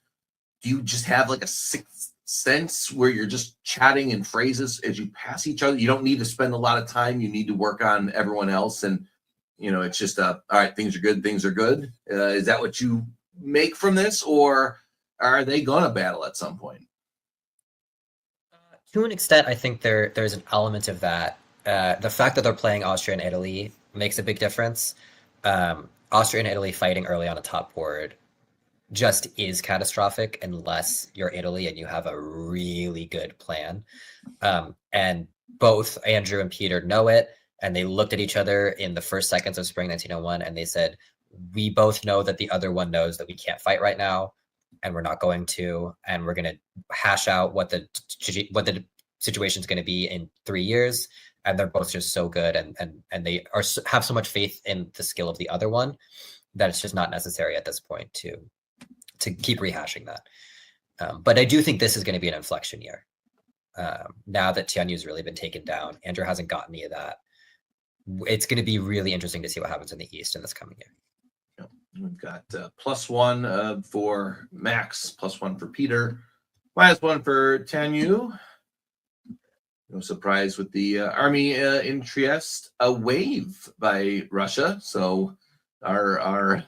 do you just have like a sixth sense where you're just chatting in phrases as you pass each other? You don't need to spend a lot of time. You need to work on everyone else, and it's just all right, things are good. Is that what you make from this, or are they gonna battle at some point? To an extent, I think there's an element of that. The fact that they're playing Austria and Italy makes a big difference. Austria and Italy fighting early on a top board just is catastrophic unless you're Italy and you have a really good plan. And both Andrew and Peter know it, and they looked at each other in the first seconds of spring 1901, and they said, we both know that the other one knows that we can't fight right now, and we're not going to, and we're going to hash out what the situation is going to be in 3 years. And they're both just so good, and they have so much faith in the skill of the other one that it's just not necessary at this point to keep rehashing that. But I do think this is going to be an inflection year. Now that Tianyu's really been taken down, Andrew hasn't got any of that. It's going to be really interesting to see what happens in the East in this coming year. We've got +1 for Max, +1 for Peter, -1 for Tianyu. No surprise with the army in Trieste. A wave by Russia. So our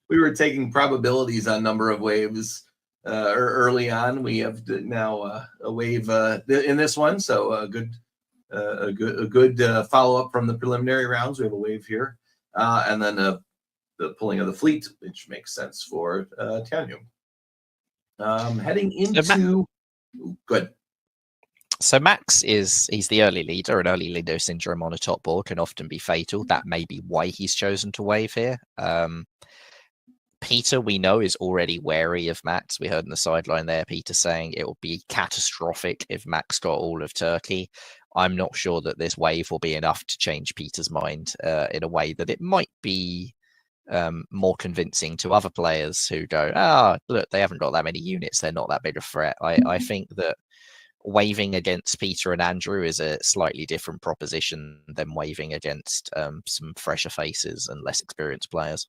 we were taking probabilities on number of waves early on. We have now a wave in this one. So a good follow up from the preliminary rounds. We have a wave here, and then the pulling of the fleet, which makes sense for Tianyu. Heading into good. So Max he's the early leader, and early leader syndrome on a top board can often be fatal. That may be why he's chosen to wave here. Peter, we know, is already wary of Max. We heard in the sideline there, Peter saying it will be catastrophic if Max got all of Turkey. I'm not sure that this wave will be enough to change Peter's mind in a way that it might be more convincing to other players who go, look, they haven't got that many units. They're not that big a threat. I think that waving against Peter and Andrew is a slightly different proposition than waving against some fresher faces and less experienced players.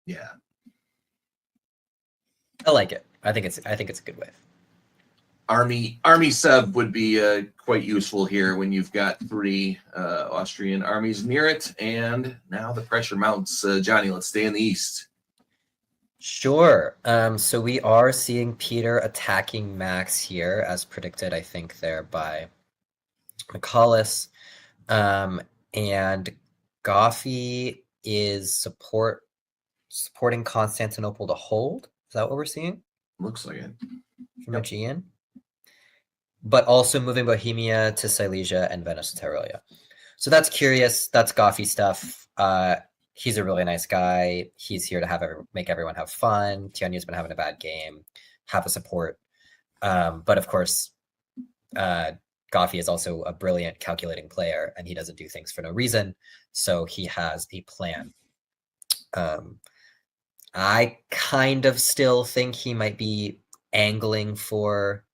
Yeah, I like it. I think it's a good wave. army sub would be quite useful here when you've got 3 Austrian armies near it, and now the pressure mounts. Johnny, let's stay in the east. Sure. So we are seeing Peter attacking Max here, as predicted, I think, there by McCullis. And Goffey is supporting Constantinople to hold. Is that what we're seeing? Looks like it. From Aegean. But also moving Bohemia to Silesia and Venice to Tyrolia. So that's curious. That's Goffey stuff. He's a really nice guy. He's here to make everyone have fun. Tianya's been having a bad game. Have a support. But of course, Goffey is also a brilliant calculating player, and he doesn't do things for no reason. So he has a plan. I kind of still think he might be angling for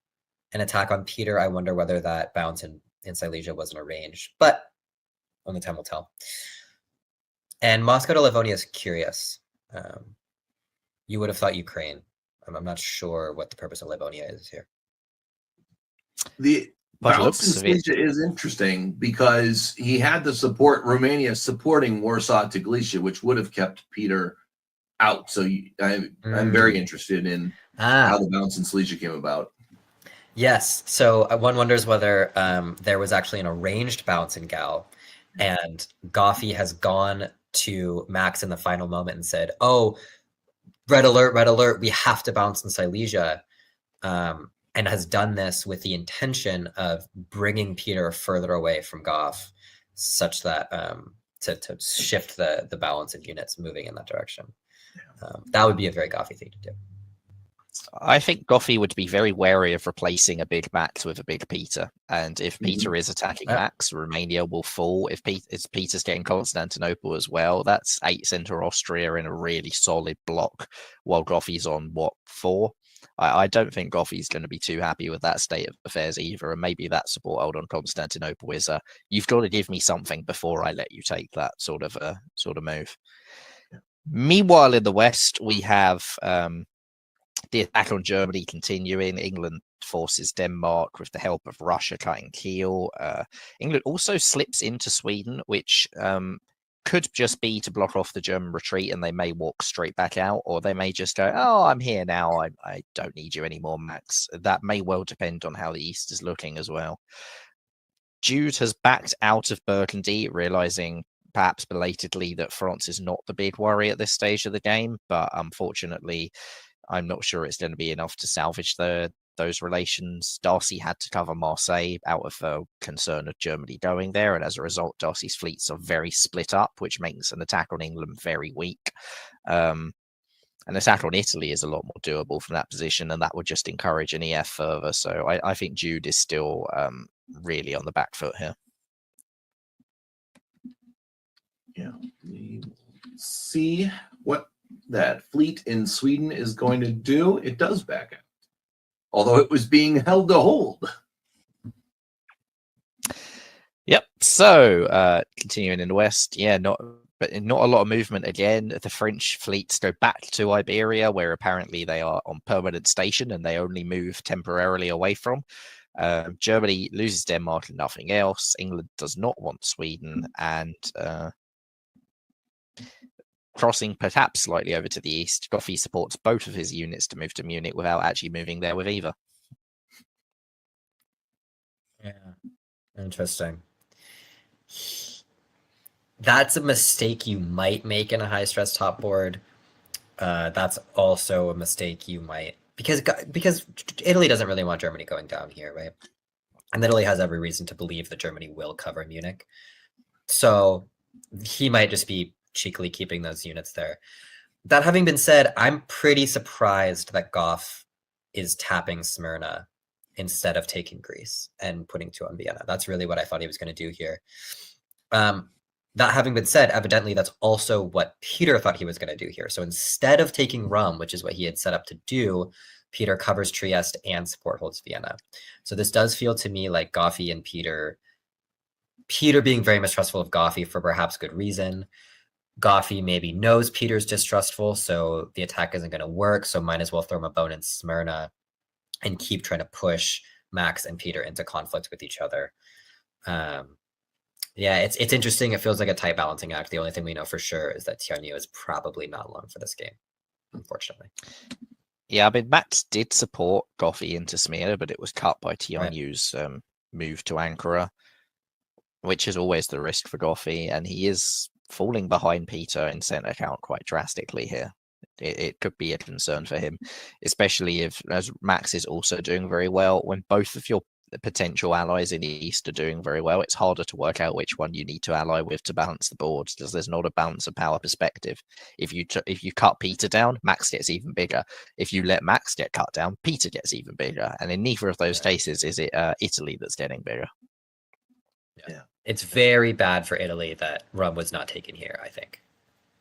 an attack on Peter. I wonder whether that bounce in Silesia wasn't arranged, but only time will tell. And Moscow to Livonia is curious. You would have thought Ukraine. I'm not sure what the purpose of Livonia is here. The bounce in Silesia is interesting because he had to support Romania supporting Warsaw to Galicia, which would have kept Peter out. So I'm very interested in how the bounce in Silesia came about. Yes. So one wonders whether there was actually an arranged bounce in Gal, and Goffey has gone to Max in the final moment and said, "Oh, red alert, we have to bounce in Silesia," and has done this with the intention of bringing Peter further away from Goff, such that to shift the balance of units moving in that direction. That would be a very Goffey thing to do. I think Goffey would be very wary of replacing a big Max with a big Peter. And if Peter is attacking Max, Romania will fall. If Peter's getting Constantinople as well, that's 8 center Austria in a really solid block, while Goffey's on, 4? I don't think Goffey's going to be too happy with that state of affairs either. And maybe that support hold on Constantinople is you've got to give me something before I let you take that sort of move. Yeah. Meanwhile, in the West, we have the attack on Germany continuing. England forces Denmark with the help of Russia cutting Kiel. England also slips into Sweden, which could just be to block off the German retreat, and they may walk straight back out, or they may just go, "Oh, I'm here now. I don't need you anymore, Max." That may well depend on how the East is looking as well. Jude has backed out of Burgundy, realizing perhaps belatedly that France is not the big worry at this stage of the game, but unfortunately, I'm not sure it's going to be enough to salvage those relations. Darcy had to cover Marseille out of concern of Germany going there, and as a result, Darcy's fleets are very split up, which makes an attack on England very weak. An attack on Italy is a lot more doable from that position, and that would just encourage an EF further. So I think Jude is still really on the back foot here. Yeah, see what that fleet in Sweden is going to do. It does back out, although it was being held to hold. Yep. So continuing in the West, not a lot of movement again. The French fleets go back to Iberia, where apparently they are on permanent station and they only move temporarily away from. Germany loses Denmark and nothing else. England does not want Sweden, and crossing perhaps slightly over to the east, Goffey supports both of his units to move to Munich without actually moving there with either. Yeah, interesting. That's a mistake you might make in a high-stress top board. That's also a mistake you might, because Italy doesn't really want Germany going down here, right? And Italy has every reason to believe that Germany will cover Munich. So he might just be cheekily keeping those units there. That having been said, I'm pretty surprised that Goff is tapping Smyrna instead of taking Greece and putting 2 on Vienna. That's really what I thought he was going to do here. That having been said, evidently that's also what Peter thought he was going to do here. So instead of taking Rome, which is what he had set up to do, Peter covers Trieste and support holds Vienna. So this does feel to me like Goffey and Peter being very mistrustful of Goffey for perhaps good reason. Goffey maybe knows Peter's distrustful, so the attack isn't going to work, so might as well throw him a bone in Smyrna. and keep trying to push Max and Peter into conflict with each other. Yeah, it's interesting. It feels like a tight balancing act. The only thing we know for sure is that Tianyu is probably not alone for this game, unfortunately. Yeah, I mean, Max did support Goffy into Smear, but it was cut by Tianyu's move to Ankara, which is always the risk for Goffy, and he is falling behind Peter in center count quite drastically here. It could be a concern for him, especially if, as Max is also doing very well, when both of your potential allies in the East are doing very well, it's harder to work out which one you need to ally with to balance the board, because there's not a balance of power perspective. If you cut Peter down, Max gets even bigger. If you let Max get cut down, Peter gets even bigger. And in neither of those cases is it Italy that's getting bigger. Yeah. It's very bad for Italy that Rum was not taken here, I think.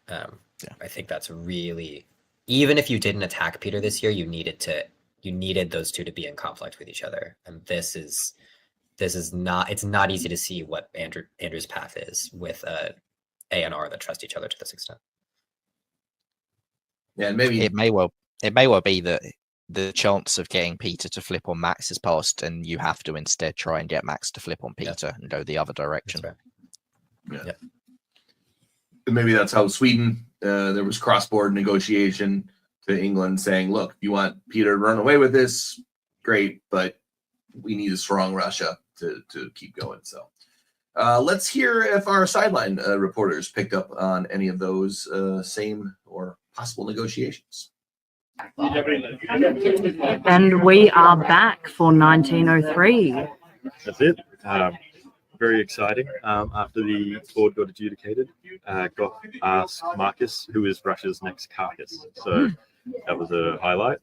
I think that's really, even if you didn't attack Peter this year, you needed those two to be in conflict with each other. And this is not, it's not easy to see what Andrew's path is with A and R that trust each other to this extent. Yeah, and maybe it may well be that the chance of getting Peter to flip on Max is passed, and you have to instead try and get Max to flip on Peter and go the other direction. Yeah. And maybe that's how Sweden, there was cross-border negotiation to England saying, look, if you want Peter to run away with this, great, but we need a strong Russia to keep going. So let's hear if our sideline reporters picked up on any of those same or possible negotiations. And we are back for 1903. That's it. Very exciting. After the board got adjudicated, Goff asked Marcus who is Russia's next carcass. So that was a highlight.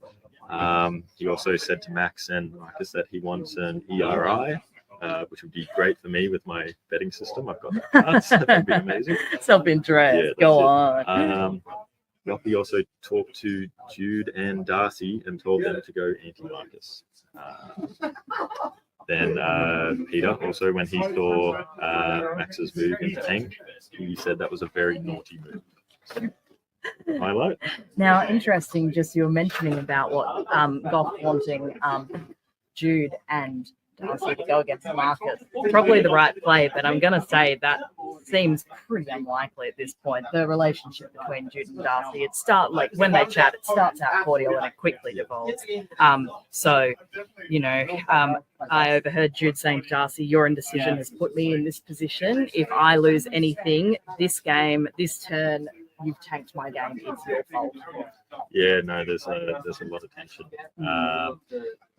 He also said to Max and Marcus that he wants an ERI, which would be great for me with my betting system. I've got that. So that would be amazing. Self-interest. Yeah, Go on. Goffy also talked to Jude and Darcy and told them to go anti-Marcus. Then Peter, also when he saw Max's move into tank, he said that was a very naughty move. So, highlight. Now, interesting, just you were mentioning about what Goff wanting Jude and Darcy to go against Marcus. Probably the right play, but I'm going to say that seems pretty unlikely at this point. The relationship between Jude and Darcy, when they chat, it starts out cordial and it quickly devolves. So, I overheard Jude saying to Darcy, your indecision has put me in this position. If I lose anything, this game, this turn, you've tanked my game. It's your fault. Yeah, no, there's a lot of tension.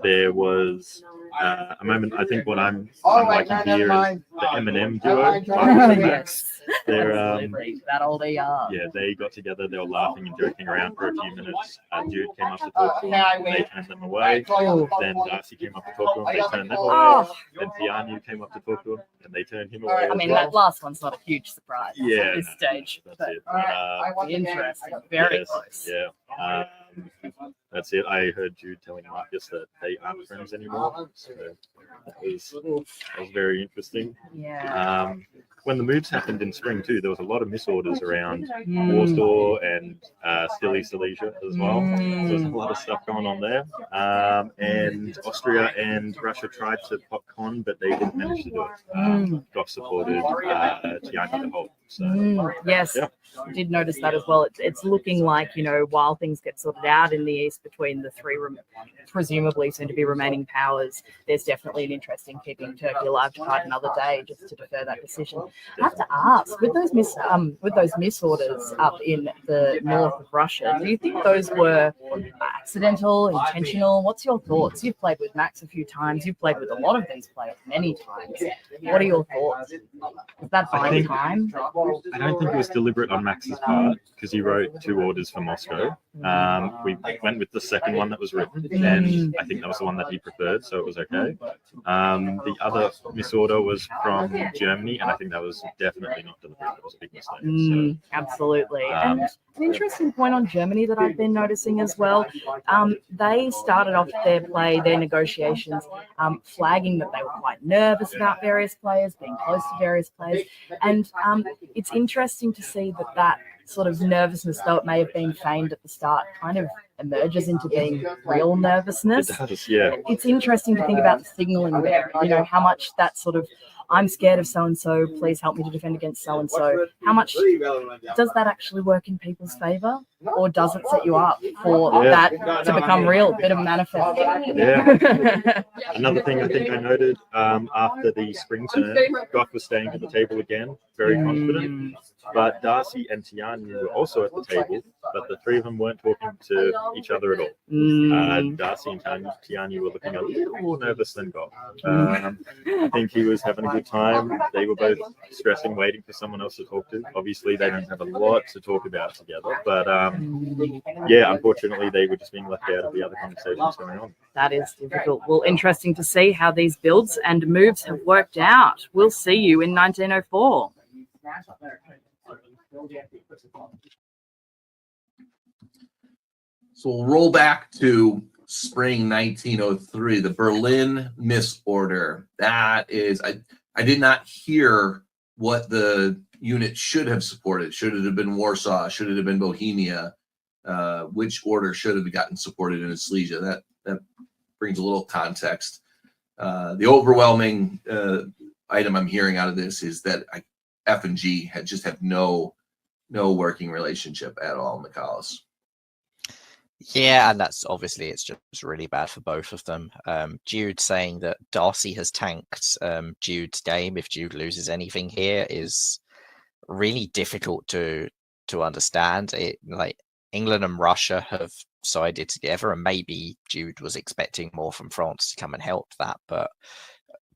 There was a moment. I think what I'm liking here is the Eminem duo. Yes. They're that old ER. Yeah, they got together. They were laughing and joking around for a few minutes. Jude came up to talk to them. They turned them away. Then Darcy came up to talk to him. They turned them away. Then Tianyu came up to talk to him, and they turned him away. I mean, that last one's not a huge surprise at this stage. That's but it. Interesting. Very close. Yeah. That's it. I heard Jude telling Marcus that they aren't friends anymore. So that was very interesting. Yeah. When the moves happened in spring too, there was a lot of misorders around Warsaw and Silly Silesia as well. So there's a lot of stuff going on there. And Austria and Russia tried to pop con, but they didn't manage to do it. Goff supported Tianyu to hold. So, yes, yeah. Did notice that as well. It's looking like, while things get sorted out in the East between the three presumably soon to be remaining powers, there's definitely an interest in keeping Turkey alive to fight another day just to defer that decision. I have to ask, with those misorders up in the north of Russia, do you think those were accidental, intentional? What's your thoughts? You've played with Max a few times. You've played with a lot of these players many times. What are your thoughts? Is that buying time? I don't think it was deliberate on Max's part because he wrote 2 orders for Moscow. We went with the second one that was written, and I think that was the one that he preferred, so it was okay. The other misorder was from Germany, and I think that was definitely not deliberate. That was a big mistake. Absolutely. And An interesting point on Germany that I've been noticing as well. They started off their negotiations, flagging that they were quite nervous about various players, being close to various players. And it's interesting to see that sort of nervousness, though it may have been feigned at the start, kind of emerges into being real nervousness. It does, yeah. It's interesting to think about the signaling there, how much that sort of, I'm scared of so-and-so, please help me to defend against so-and-so. How much does that actually work in people's favor, or does it set you up for that to become real, a bit of a manifest? Yeah. Another thing I think I noted after the spring turn, Goff was staying at the table again, very confident. But Darcy and Tianyu were also at the table, but the three of them weren't talking to each other at all. Darcy and Tianyu were looking a little more nervous than Goff. I think he was having a good time. They were both stressing, waiting for someone else to talk to. Obviously, they don't have a lot to talk about together, but yeah, unfortunately, they were just being left out of the other conversations going on. That is difficult. Well, interesting to see how these builds and moves have worked out. We'll see you in 1904. So we'll roll back to spring 1903, the Berlin misorder. That is, I did not hear what the unit should have supported. Should it have been Warsaw? Should it have been Bohemia? Which order should have gotten supported in Silesia? That brings a little context. The overwhelming item I'm hearing out of this is that F and G just have no working relationship at all in the Callus. Yeah, and that's obviously it's just really bad for both of them. Jude saying that Darcy has tanked Jude's game if Jude loses anything here is really difficult to understand. It like England and Russia have sided together, and maybe Jude was expecting more from France to come and help that, but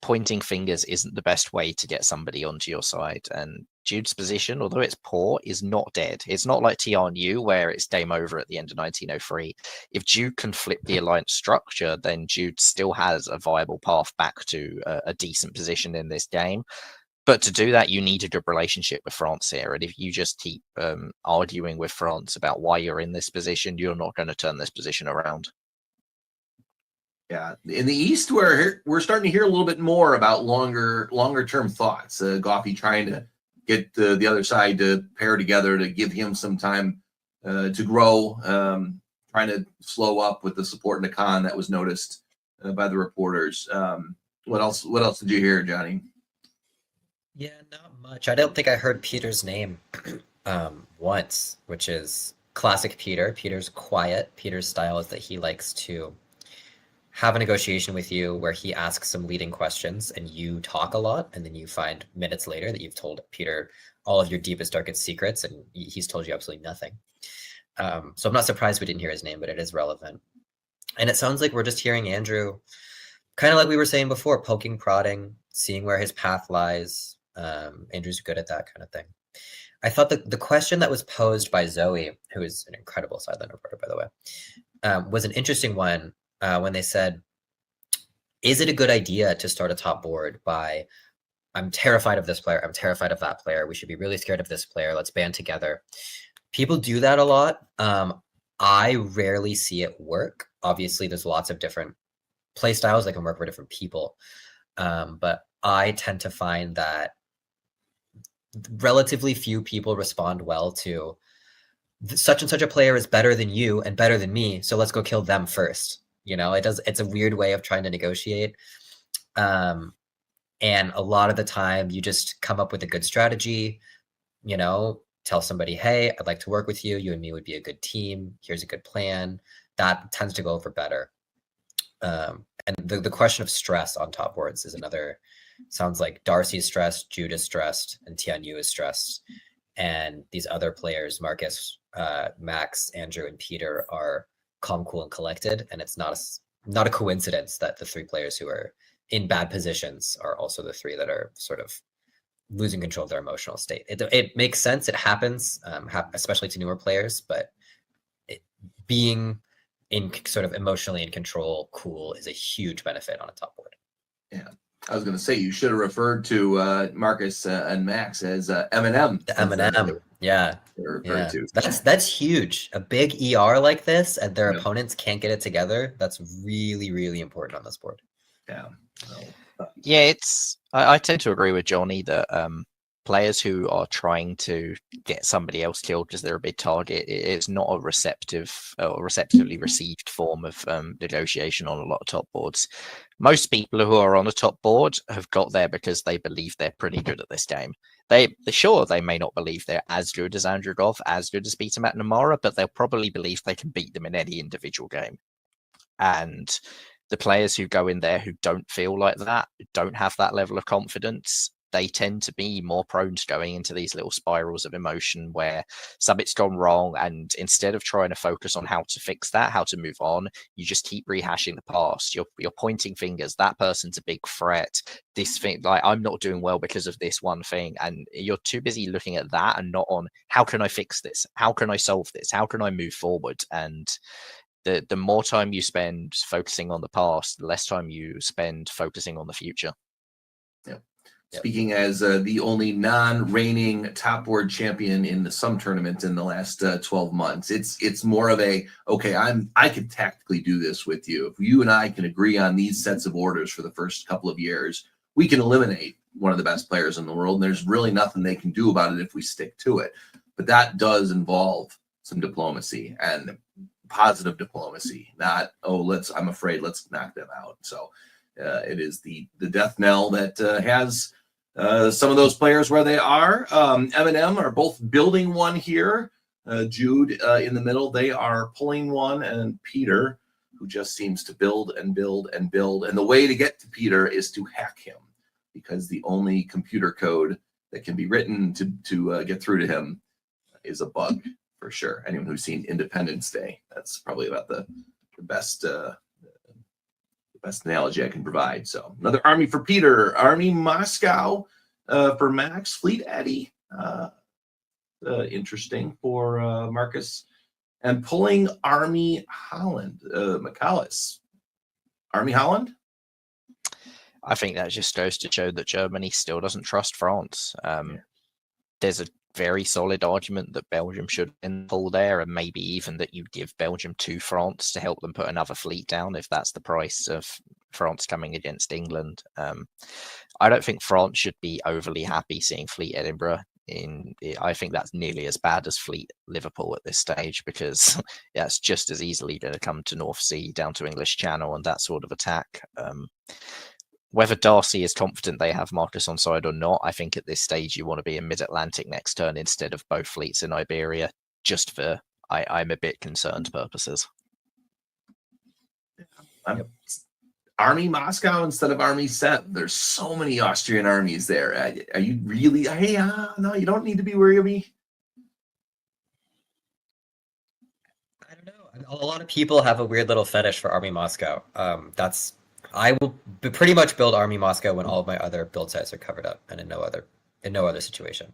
pointing fingers isn't the best way to get somebody onto your side. And Jude's position, although it's poor, is not dead. It's not like Tianyu where it's game over at the end of 1903. If Jude can flip the alliance structure, then Jude still has a viable path back to a decent position in this game. But to do that, you need a good relationship with France here. And if you just keep arguing with France about why you're in this position, you're not going to turn this position around. Yeah, in the East, we're starting to hear a little bit more about longer term thoughts. Goffey trying to get the other side to pair together to give him some time to grow, trying to slow up with the support in the con that was noticed by the reporters. What else did you hear, Johnny? Yeah, not much. I don't think I heard Peter's name once, which is classic Peter. Peter's quiet. Peter's style is that he likes to have a negotiation with you where he asks some leading questions and you talk a lot, and then you find minutes later that you've told Peter all of your deepest, darkest secrets, and he's told you absolutely nothing. So I'm not surprised we didn't hear his name, but it is relevant. And it sounds like we're just hearing Andrew, kind of like we were saying before, poking, prodding, seeing where his path lies. Andrew's good at that kind of thing. I thought the question that was posed by Zoe, who is an incredible sideline reporter, by the way, was an interesting one. When they said, is it a good idea to start a top board by, I'm terrified of this player, I'm terrified of that player, we should be really scared of this player, let's band together. People do that a lot. I rarely see it work. Obviously, there's lots of different play styles that can work for different people. But I tend to find that relatively few people respond well to such and such a player is better than you and better than me, so let's go kill them first. It's a weird way of trying to negotiate. And a lot of the time you just come up with a good strategy, tell somebody, hey, I'd like to work with you. You and me would be a good team. Here's a good plan. That tends to go over better. And the question of stress on top boards is another, sounds like Darcy is stressed, Jude is stressed, and Tianyu is stressed. And these other players, Marcus, Max, Andrew, and Peter are calm, cool, and collected, and it's not a coincidence that the three players who are in bad positions are also the three that are sort of losing control of their emotional state. It makes sense. It happens, especially to newer players, but being in sort of emotionally in control, cool, is a huge benefit on a top board. Yeah. I was going to say you should have referred to Marcus and Max as Eminem. The Eminem. Yeah. Yeah. To. That's huge. A big ER like this and their Yeah. opponents can't get it together. That's really, really important on this board. Yeah. Yeah, I tend to agree with Johnny that players who are trying to get somebody else killed because they're a big target, it's not a receptive or receptively received form of negotiation on a lot of top boards. Most people who are on a top board have got there because they believe they're pretty good at this game. They may not believe they're as good as Andrew Goff, as good as Peter McNamara, but they'll probably believe they can beat them in any individual game. And the players who go in there who don't feel like that, don't have that level of confidence, they tend to be more prone to going into these little spirals of emotion where something's gone wrong, and instead of trying to focus on how to fix that, how to move on, you just keep rehashing the past. You're pointing fingers. That person's a big threat. This thing, like, I'm not doing well because of this one thing, and you're too busy looking at that and not on how can I fix this? How can I solve this? How can I move forward? And the more time you spend focusing on the past, the less time you spend focusing on the future. Speaking as the only non-reigning top board champion in some tournament in the last 12 months, it's more of a, okay, I could tactically do this with you. If you and I can agree on these sets of orders for the first couple of years, we can eliminate one of the best players in the world. And there's really nothing they can do about it if we stick to it. But that does involve some diplomacy and positive diplomacy, not, I'm afraid, let's knock them out. So it is the death knell that has some of those players where they are. Eminem are both building one here. Jude in the middle, they are pulling one, and Peter, who just seems to build and build and build. And the way to get to Peter is to hack him, because the only computer code that can be written to get through to him is a bug, for sure. Anyone who's seen Independence Day, that's probably about the best analogy I can provide. So another army for Peter, Army Moscow for Max, Fleet Eddie. Interesting for Marcus. And pulling Army Holland, Michaelis. Army Holland? I think that just goes to show that Germany still doesn't trust France. There's a very solid argument that Belgium should pull there, and maybe even that you give Belgium to France to help them put another fleet down if that's the price of France coming against England. I don't think France should be overly happy seeing Fleet Edinburgh. I think that's nearly as bad as Fleet Liverpool at this stage, because it's just as easily going to come to North Sea, down to English Channel, and that sort of attack. Whether Darcy is confident they have Marcus on side or not, I think at this stage you want to be in mid-Atlantic next turn instead of both fleets in Iberia, just for I'm a bit concerned purposes. Army Moscow instead of Army Sev. There's so many Austrian armies there. Are you really? Hey, no, you don't need to be worried of me. I don't know. A lot of people have a weird little fetish for Army Moscow. I will pretty much build Army Moscow when all of my other build sites are covered up, and in no other situation.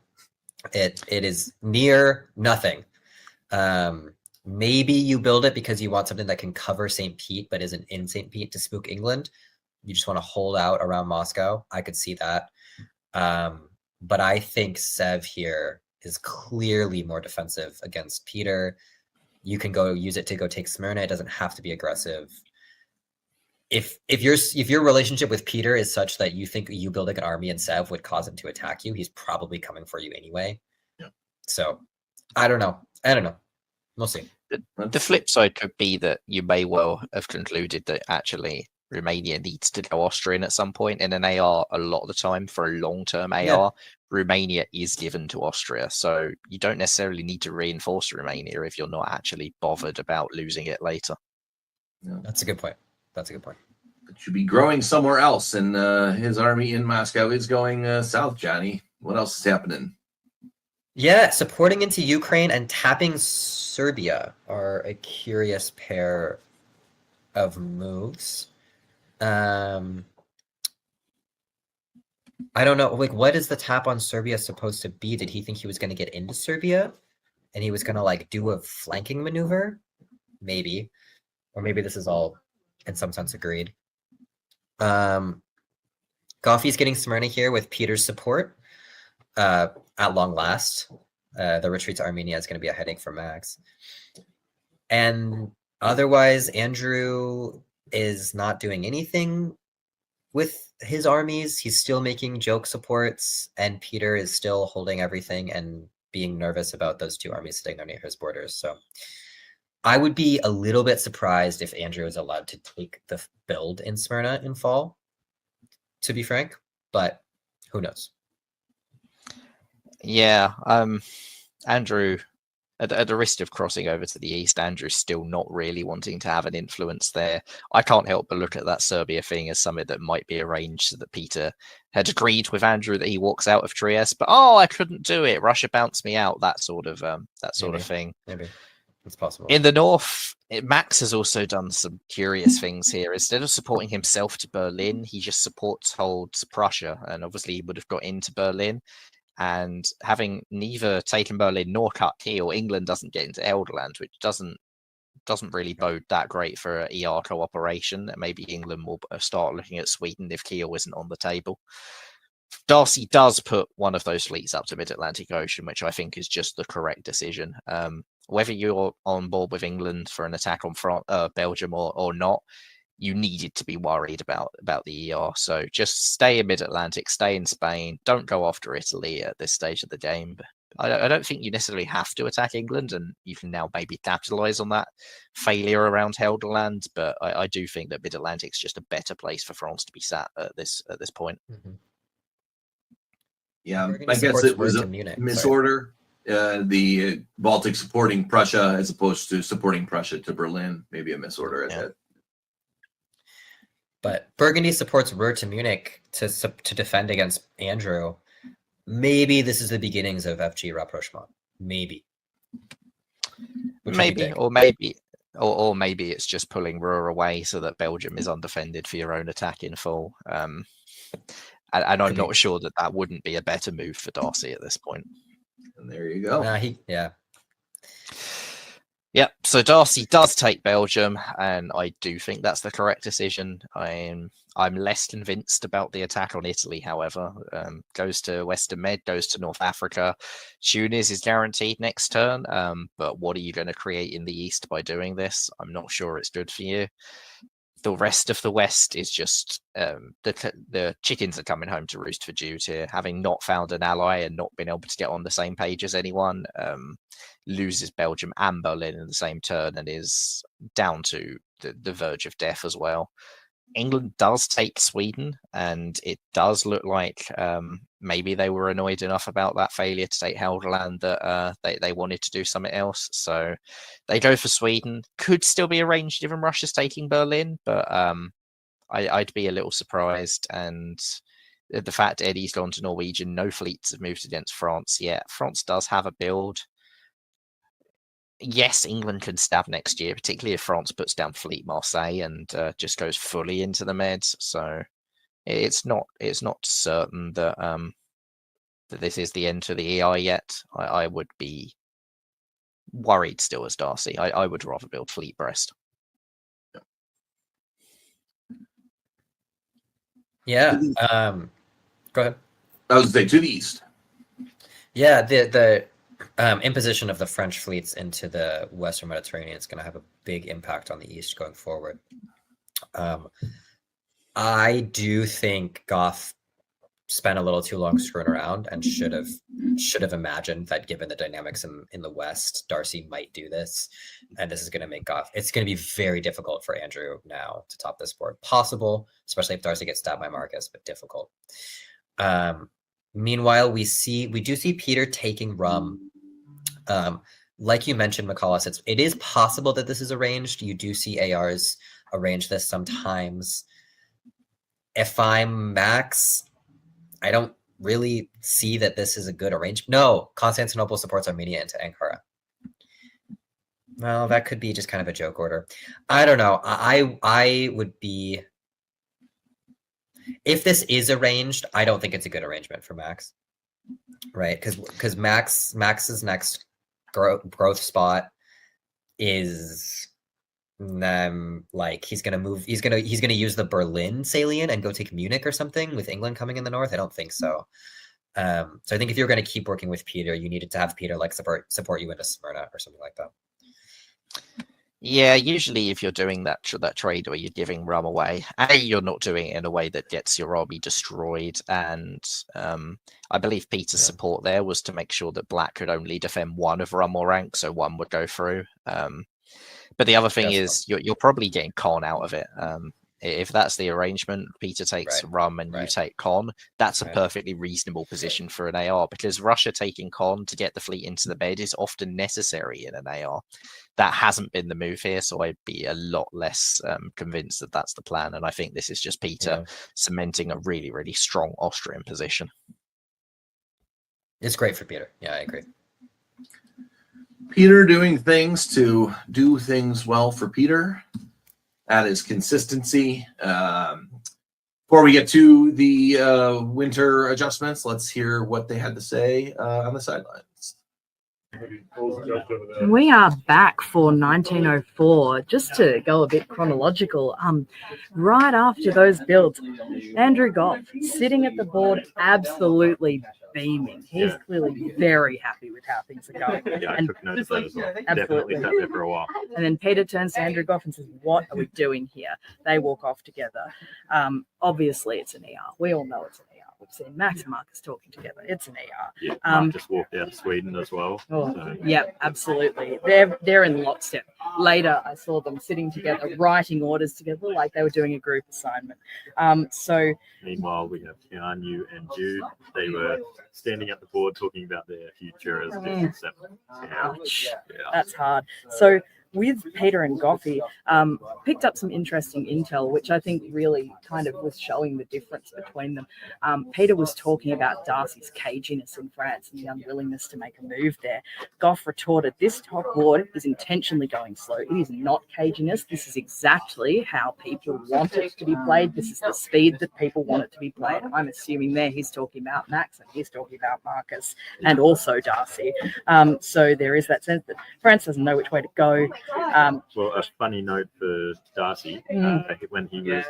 It is near nothing. Maybe you build it because you want something that can cover St. Pete but isn't in St. Pete to spook England. You just want to hold out around Moscow. I could see that. But I think Sev here is clearly more defensive against Peter. You can go use it to go take Smyrna. It doesn't have to be aggressive. If your relationship with Peter is such that you think you building an army in Sev would cause him to attack you, he's probably coming for you anyway. Yeah. So I don't know. We'll see. The flip side could be that you may well have concluded that actually Romania needs to go Austrian at some point in an AR. A lot of the time for a long-term AR, Romania is given to Austria. So you don't necessarily need to reinforce Romania if you're not actually bothered about losing it later. Yeah. That's a good point. It should be growing somewhere else, and his army in Moscow is going south, Johnny. What else is happening? Yeah, supporting into Ukraine and tapping Serbia are a curious pair of moves. I don't know. Like, what is the tap on Serbia supposed to be? Did he think he was going to get into Serbia and he was going to like do a flanking maneuver? Maybe. Or maybe this is all in some sense agreed. Goffy's getting Smyrna here with Peter's support at long last. The retreat to Armenia is going to be a headache for Max. And otherwise, Andrew is not doing anything with his armies. He's still making joke supports, and Peter is still holding everything and being nervous about those two armies sitting there near his borders. So I would be a little bit surprised if Andrew is allowed to take the build in Smyrna in fall, to be frank, but who knows? Yeah, Andrew, at the risk of crossing over to the east, Andrew's still not really wanting to have an influence there. I can't help but look at that Serbia thing as something that might be arranged so that Peter had agreed with Andrew that he walks out of Trieste, but I couldn't do it. Russia bounced me out. That sort of thing. Maybe it's possible. In the north, Max has also done some curious things here. Instead of supporting himself to Berlin, he just holds Prussia, and obviously he would have got into Berlin. And having neither taken Berlin nor cut Kiel, England doesn't get into Elderland, which doesn't really bode that great for an ER cooperation. Maybe England will start looking at Sweden if Kiel isn't on the table. Darcy does put one of those fleets up to Mid-Atlantic Ocean, which I think is just the correct decision. Whether you're on board with England for an attack on Belgium or not, you needed to be worried about the ER. So just stay in Mid-Atlantic, stay in Spain. Don't go after Italy at this stage of the game. I don't think you necessarily have to attack England, and you can now maybe capitalize on that failure around Helderland. But I do think that Mid-Atlantic's just a better place for France to be sat at this point. Mm-hmm. Yeah, I guess it was a misorder. The Baltic supporting Prussia as opposed to supporting Prussia to Berlin. Maybe a misorder at that. But Burgundy supports Ruhr to Munich to defend against Andrew. Maybe this is the beginnings of FG rapprochement. Maybe. Maybe it's just pulling Ruhr away so that Belgium is undefended for your own attack in full. And I'm not sure that wouldn't be a better move for Darcy at this point. And there you go. Yeah, so Darcy does take Belgium, and I do think that's the correct decision. I'm less convinced about the attack on Italy, however. Goes to Western Med, goes to North Africa. Tunis is guaranteed next turn, but what are you going to create in the east by doing this? I'm not sure it's good for you. The rest of the West is just the chickens are coming home to roost for Jews here, having not found an ally and not been able to get on the same page as anyone. Loses Belgium and Berlin in the same turn and is down to the verge of death as well. England does take Sweden, and it does look like maybe they were annoyed enough about that failure to take Helderland that they wanted to do something else. So they go for Sweden. Could still be arranged given Russia's taking Berlin, but I'd be a little surprised. And the fact Eddie's gone to Norwegian, no fleets have moved against France yet. France does have a build. Yes, England can stab next year, particularly if France puts down Fleet Marseille and just goes fully into the Meds. So it's not certain that that this is the end to the EI yet. I would be worried still as Darcy. I would rather build Fleet Brest. Yeah. Go ahead. I was saying to the east. Yeah, the imposition of the French fleets into the Western Mediterranean is going to have a big impact on the East going forward. I do think Goff spent a little too long screwing around and should have imagined that given the dynamics in the West, Darcy might do this. And this is going to make Goff, it's going to be very difficult for Andrew now to top this board. Possible, especially if Darcy gets stabbed by Marcus, but difficult. Meanwhile, we do see Peter taking Rum. Like you mentioned, McCullough, it is possible that this is arranged. You do see ARs arrange this sometimes. If I'm Max, I don't really see that this is a good arrangement. No, Constantinople supports Armenia into Ankara. Well, that could be just kind of a joke order. I don't know. I would be... If this is arranged, I don't think it's a good arrangement for Max. Right? Because Max's next growth spot is Like he's gonna move. He's gonna use the Berlin salient and go take Munich or something with England coming in the north. I don't think so. So I think if you're going to keep working with Peter, you needed to have Peter like support you into Smyrna or something like that. Yeah, usually if you're doing that trade where you're giving rum away, you're not doing it in a way that gets your army destroyed. And I believe Peter's support there was to make sure that Black could only defend one of rum or rank, so one would go through. But the other thing is you're probably getting con out of it. If that's the arrangement, Peter takes rum and you take con, that's a perfectly reasonable position for an AR, because Russia taking con to get the fleet into the bed is often necessary in an AR. That hasn't been the move here, so I'd be a lot less convinced that that's the plan. And I think this is just Peter cementing a really, really strong Austrian position. It's great for Peter. Yeah, I agree. Peter doing things to do things well for Peter. That is consistency. Before we get to the winter adjustments, let's hear what they had to say on the sidelines. We are back for 1904. Just to go a bit chronological, right after those builds, Andrew Goff sitting at the board, absolutely beaming. He's clearly very happy with how things are going. Yeah, I took note of that as well. Absolutely. Definitely sat there for a while. And then Peter turns to Andrew Goff and says, "What are we doing here?" They walk off together. Obviously, it's an ER. We all know it's an ER. We've seen Max and Marcus talking together. It's an ER. Yeah, Mark just walked out of Sweden as well. Yeah, absolutely. They're in lockstep. Later, I saw them sitting together, writing orders together, like they were doing a group assignment. So meanwhile, we have Keanu and Jude. They were standing at the board talking about their future as District 7. Ouch. That's hard. So with Peter and Goffy, picked up some interesting intel, which I think really kind of was showing the difference between them. Peter was talking about Darcy's caginess in France and the unwillingness to make a move there. Goff retorted, "This top board is intentionally going slow. It is not caginess. This is exactly how people want it to be played. This is the speed that people want it to be played." I'm assuming there he's talking about Max and he's talking about Marcus and also Darcy. So there is that sense that France doesn't know which way to go. Well, a funny note for Darcy, when he was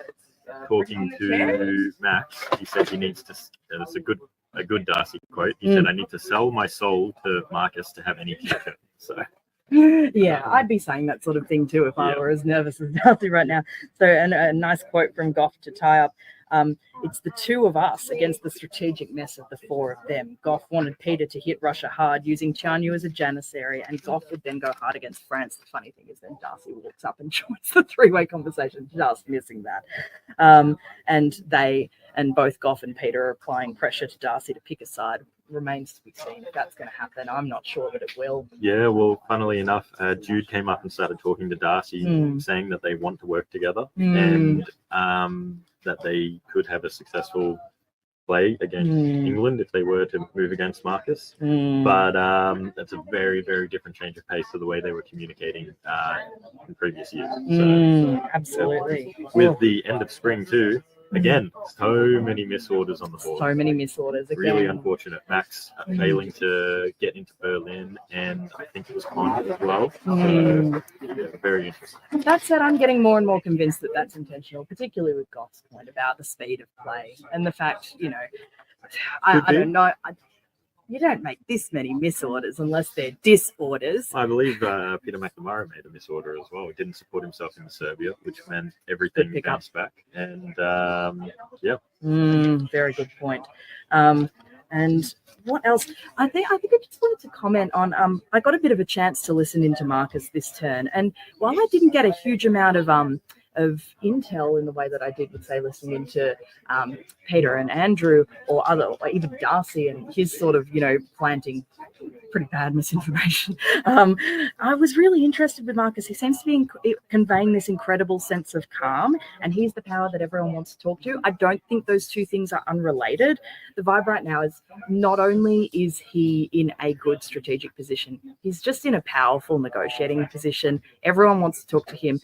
talking to Max, he said he needs to, it's a good Darcy quote, he said, "I need to sell my soul to Marcus to have any future." So yeah, I'd be saying that sort of thing too if I were as nervous as Darcy right now. So a nice quote from Goff to tie up. It's the two of us against the strategic mess of the four of them. Goff wanted Peter to hit Russia hard using Chanyu as a janissary, and Goff would then go hard against France. The funny thing is then Darcy walks up and joins the three-way conversation, just missing that. And both Goff and Peter are applying pressure to Darcy to pick a side. Remains to be seen if that's going to happen. I'm not sure that it will. Yeah, well, funnily enough, Jude came up and started talking to Darcy, saying that they want to work together and that they could have a successful play against England if they were to move against Marcus. But that's a very, very different change of pace to the way they were communicating in previous years. So, absolutely. With the end of spring too, again, so many misorders on the board. So many misorders. Again. Really unfortunate. Max failing to get into Berlin, and I think it was Con as well. So, yeah, very interesting. That said, I'm getting more and more convinced that that's intentional, particularly with Goff's point about the speed of play and the fact, I don't know. You don't make this many misorders unless they're disorders. I believe Peter McNamara made a misorder as well. He didn't support himself in Serbia, which meant everything bounced back. And very good point. And what else? I think I just wanted to comment on. I got a bit of a chance to listen into Marcus this turn, and while I didn't get a huge amount of intel in the way that I did with, say, listening into Peter and Andrew or even Darcy and his sort of, planting pretty bad misinformation. I was really interested with Marcus. He seems to be conveying this incredible sense of calm, and he's the power that everyone wants to talk to. I don't think those two things are unrelated. The vibe right now is not only is he in a good strategic position, he's just in a powerful negotiating position. Everyone wants to talk to him.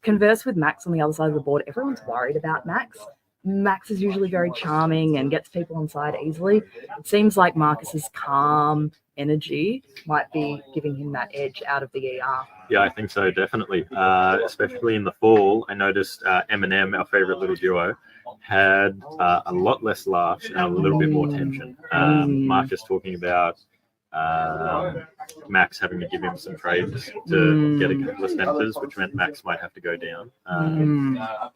Converse with Max on the other side of the board. Everyone's worried about Max. Max is usually very charming and gets people on side easily. It seems like Marcus's calm energy might be giving him that edge out of the ER. Yeah, I think so, definitely. Especially in the fall, I noticed Eminem, our favorite little duo, had a lot less laughs and a little bit more tension. Marcus talking about Max having to give him some trades to get a couple of centers, which meant Max might have to go down.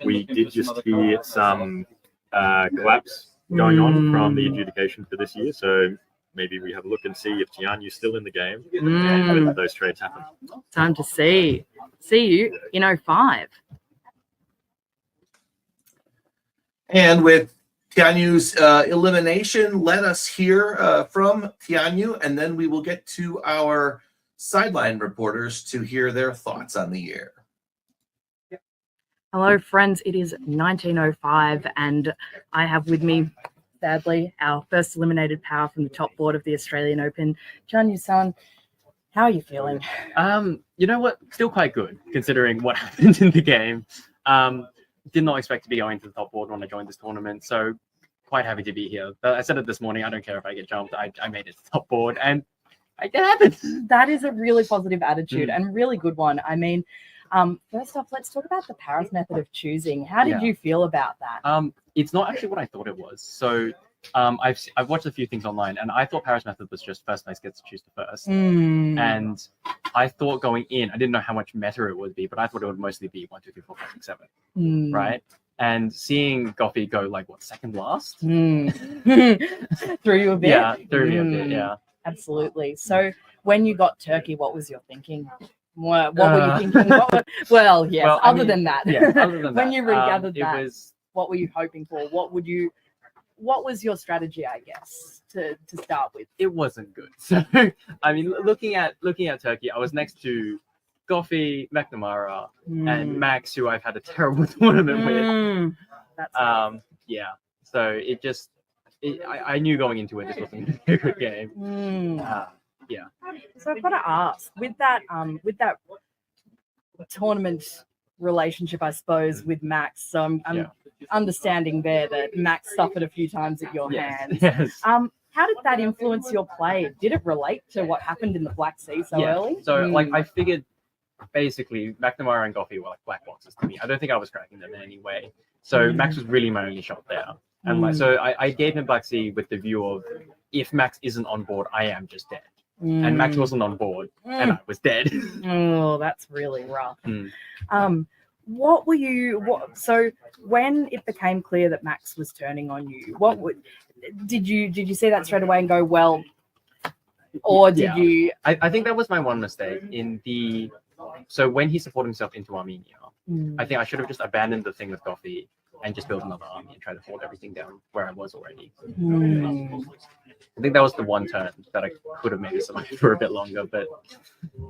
We did just hear some collapse going on from the adjudication for this year, so maybe we have a look and see if Tianyu's still in the game and whether those trades happen. Time to see you in 05. And with Tianyu's elimination, let us hear from Tianyu, and then we will get to our sideline reporters to hear their thoughts on the year. Hello, friends. It is 1905, and I have with me, sadly, our first eliminated power from the top board of the Australian Open, Tianyu-san. How are you feeling? You know what? Still quite good, considering what happened in the game. Did not expect to be going to the top board when I joined this tournament, so quite happy to be here. But I said it this morning, I don't care if I get jumped. I made it to the top board, and it happened. That is a really positive attitude and really good one. I mean, first off, let's talk about the Paris method of choosing. How did you feel about that? It's not actually what I thought it was. So I've watched a few things online, and I thought Paris method was just first place gets to choose the first. And I thought going in, I didn't know how much meta it would be, but I thought it would mostly be 1, 2, 3, 4, 5, 6, 7, right? And seeing Goffey go like second last, threw you a bit. Yeah, threw me a bit. Yeah, absolutely. So when you got Turkey, what was your thinking? What were you thinking? Well, yes. Well, other than that, when you that, regathered that, what were you hoping for? What was your strategy, I guess, to start with? It wasn't good. So I mean, looking at Turkey, I was next to Goffey, McNamara, and Max, who I've had a terrible tournament with. That's yeah. So I knew going into it this wasn't going to be a good game. Yeah. So I've got to ask, with that tournament relationship, I suppose, with Max. So I'm understanding there that Max suffered a few times at your hands. Yes. How did that influence your play? Did it relate to what happened in the Black Sea so early? So I figured basically McNamara and Goffey were like black boxes to me. I don't think I was cracking them in any way. So Max was really my only shot there. And so I gave him Black Sea with the view of, if Max isn't on board, I am just dead. And Max wasn't on board, and I was dead. Oh, that's really rough. What were you? So when it became clear that Max was turning on you, did you see that straight away and go, well, or did you? I think that was my one mistake so when he supported himself into Armenia, I think I should have just abandoned the thing with Goffey and just build another army and try to hold everything down where I was already. I think that was the one turn that I could have maybe survived for a bit longer, but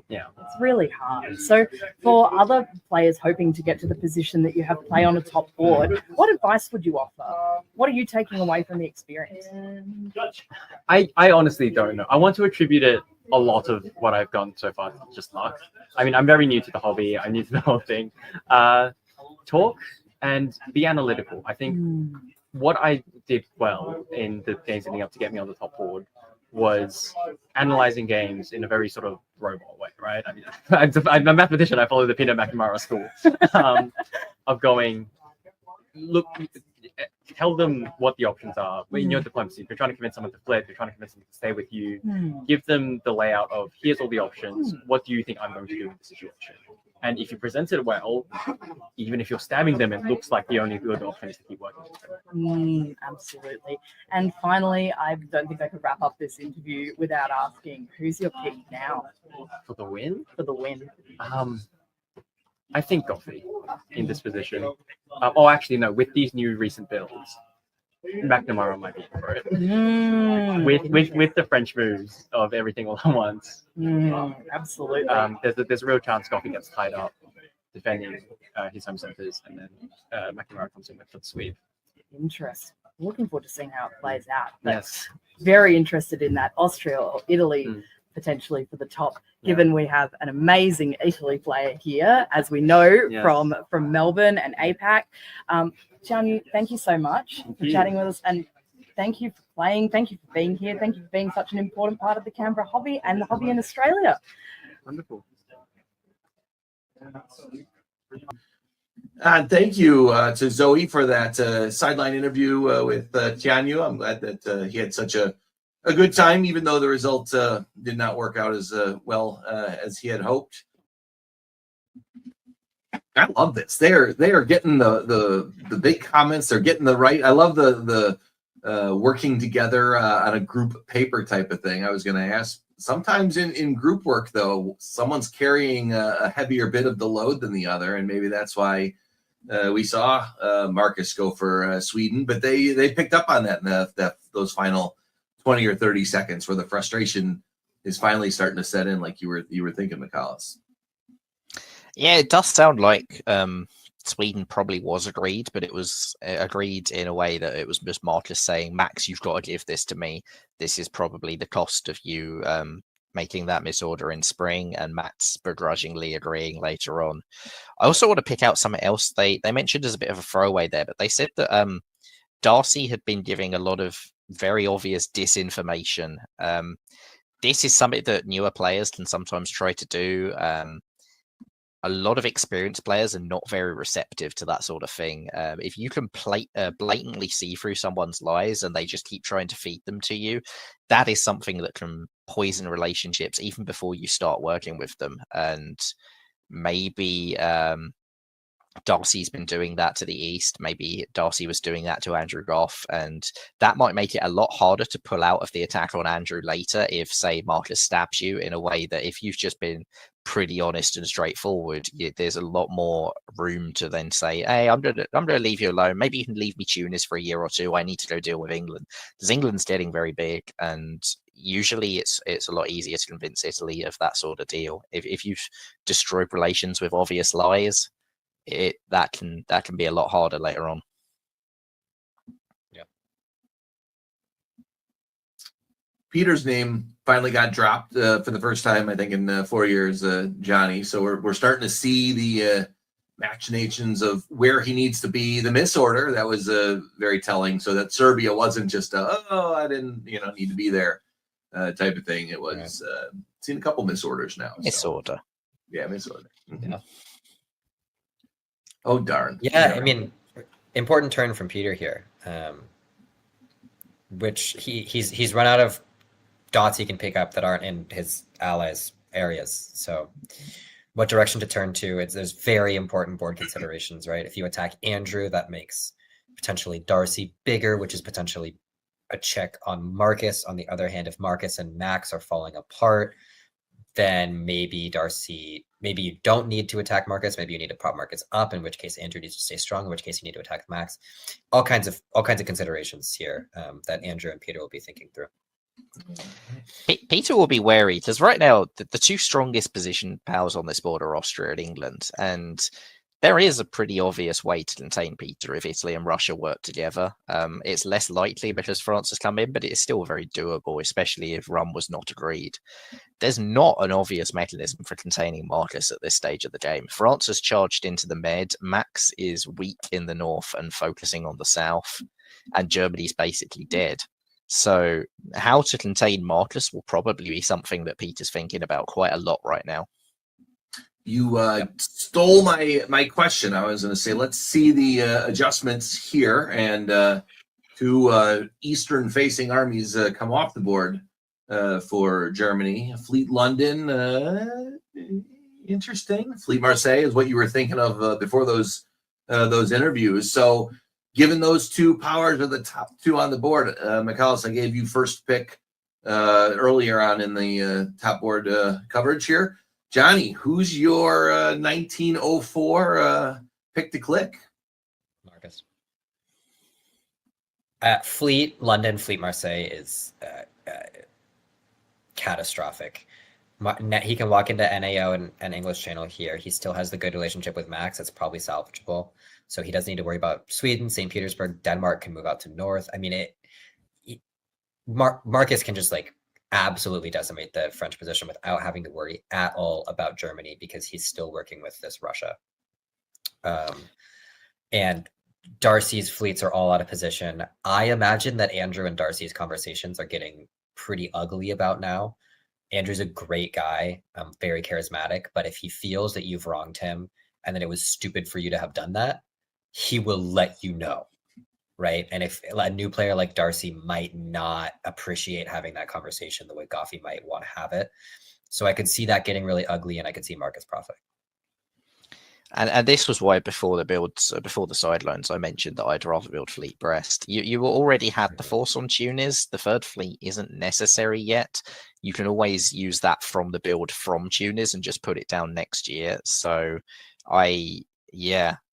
yeah. It's really hard. So for other players hoping to get to the position that you have play on a top board, what advice would you offer? What are you taking away from the experience? I honestly don't know. I want to attribute it a lot of what I've done so far to just luck. I mean, I'm very new to the hobby. I'm new to the whole thing. Talk and be analytical. I think what I did well in the games leading up to get me on the top board was analyzing games in a very sort of robot way, right? I mean, I'm a mathematician. I follow the Peanut McNamara school of going, look, tell them what the options are. In your diplomacy, if you're trying to convince someone to flip, you're trying to convince them to stay with you, give them the layout of, here's all the options. What do you think I'm going to do in this situation? And if you present it well, even if you're stabbing them, it looks like the only good option is to keep working with them. Absolutely. And finally, I don't think I could wrap up this interview without asking, who's your pick now? For the win? For the win. I think Goffey in this position. Actually, no, with these new recent builds, McNamara might be for it. With the French moves of everything all at once. Absolutely. There's a real chance Goffey gets tied up defending his home centers, and then McNamara comes in with the sweep. Interesting. Looking forward to seeing how it plays out. But yes. Very interested in that. Austria or Italy potentially for the top, given we have an amazing Italy player here, as we know from Melbourne and APAC. Jianyu, thank you so much for chatting with us, and thank you for playing. Thank you for being here. Thank you for being such an important part of the Canberra hobby and the hobby in Australia. Wonderful. Thank you to Zoe for that sideline interview with Tianyu. I'm glad that he had such a good time, even though the results did not work out as well as he had hoped. I love this. They are getting the big comments. They're getting the right. I love the working together on a group paper type of thing. I was going to ask. Sometimes in group work, though, someone's carrying a heavier bit of the load than the other, and maybe that's why we saw Marcus go for Sweden. But they picked up on that in those final 20 or 30 seconds, where the frustration is finally starting to set in, like you were thinking, McCallus. Yeah, it does sound like Sweden probably was agreed, but it was agreed in a way that it was just Marcus saying, Max, you've got to give this to me. This is probably the cost of you making that misorder in spring, and Max begrudgingly agreeing later on. I also want to pick out something else they mentioned as a bit of a throwaway there, but they said that Darcy had been giving a lot of very obvious disinformation. This is something that newer players can sometimes try to do. A lot of experienced players are not very receptive to that sort of thing. If you can blatantly see through someone's lies and they just keep trying to feed them to you, that is something that can poison relationships even before you start working with them. And maybe Darcy's been doing that to the East. Maybe Darcy was doing that to Andrew Goff, and that might make it a lot harder to pull out of the attack on Andrew later if, say, Marcus stabs you, in a way that if you've just been pretty honest and straightforward, there's a lot more room to then say, hey, I'm gonna leave you alone. Maybe you can leave me Tunis for a year or two. I need to go deal with England, because England's getting very big, and usually it's a lot easier to convince Italy of that sort of deal. If you've destroyed relations with obvious lies, that can be a lot harder later on. Yeah. Peter's name finally got dropped for the first time, I think, in 4 years, Johnny. So we're starting to see the machinations of where he needs to be. The misorder, that was very telling. So that Serbia wasn't just I didn't need to be there type of thing. It was seen a couple misorders now. Misorder. Yeah, misorder. Mm-hmm. Yeah. Oh darn. Yeah, I mean, important turn from Peter here, which he's run out of dots he can pick up that aren't in his allies' areas. So, what direction to turn to? There's very important board considerations, right? If you attack Andrew, that makes potentially Darcy bigger, which is potentially a check on Marcus. On the other hand, if Marcus and Max are falling apart, then maybe you don't need to attack Marcus. Maybe you need to prop Marcus up, in which case Andrew needs to stay strong, in which case you need to attack Max. All kinds of considerations here that Andrew and Peter will be thinking through. Peter will be wary, because right now the two strongest positioned powers on this board are Austria and England, and there is a pretty obvious way to contain Peter if Italy and Russia work together. It's less likely because France has come in, but it's still very doable, especially if Rum was not agreed. There's not an obvious mechanism for containing Marcus at this stage of the game. France has charged into the Med, Max is weak in the north and focusing on the south, and Germany's basically dead. So how to contain Marcus will probably be something that Peter's thinking about quite a lot right now. You stole my question. I was going to say, let's see the adjustments here, and two eastern-facing armies come off the board for Germany. Fleet London, interesting. Fleet Marseille is what you were thinking of before those interviews. So, given those two powers are the top two on the board, McCallus, I gave you first pick earlier on in the top board coverage here. Johnny, who's your 1904 pick to click? Marcus. Fleet London, Fleet Marseille is catastrophic. He can walk into NAO and English Channel here. He still has the good relationship with Max. It's probably salvageable. So he doesn't need to worry about Sweden, St. Petersburg. Denmark can move out to north. I mean, Marcus can just absolutely decimate the French position without having to worry at all about Germany, because he's still working with this Russia. And Darcy's fleets are all out of position. I imagine that Andrew and Darcy's conversations are getting pretty ugly about now. Andrew's a great guy, very charismatic, but if he feels that you've wronged him and that it was stupid for you to have done that, he will let you know, right? And if a new player like Darcy might not appreciate having that conversation the way Goffey might want to have it. So I could see that getting really ugly, and I could see Marcus profiting. And this was why before the builds, before the sidelines, I mentioned that I'd rather build Fleet Brest. You already had the force on Tunis. The third fleet isn't necessary yet. You can always use that from the build from Tunis and just put it down next year. So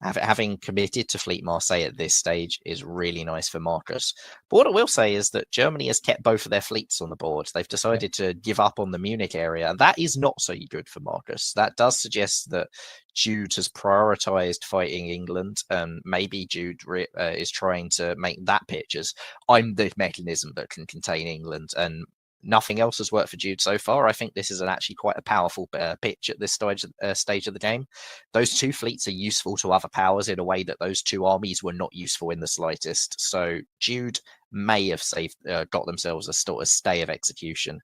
having committed to Fleet Marseille at this stage is really nice for Marcus. But what I will say is that Germany has kept both of their fleets on the board. They've decided to give up on the Munich area, and that is not so good for Marcus. That does suggest that Jude has prioritized fighting England, and maybe Jude is trying to make that pitch as I'm the mechanism that can contain England, and nothing else has worked for Jude so far. I think this is actually quite a powerful pitch at this stage of the game. Those two fleets are useful to other powers in a way that those two armies were not useful in the slightest. So Jude may have got themselves a stay of execution.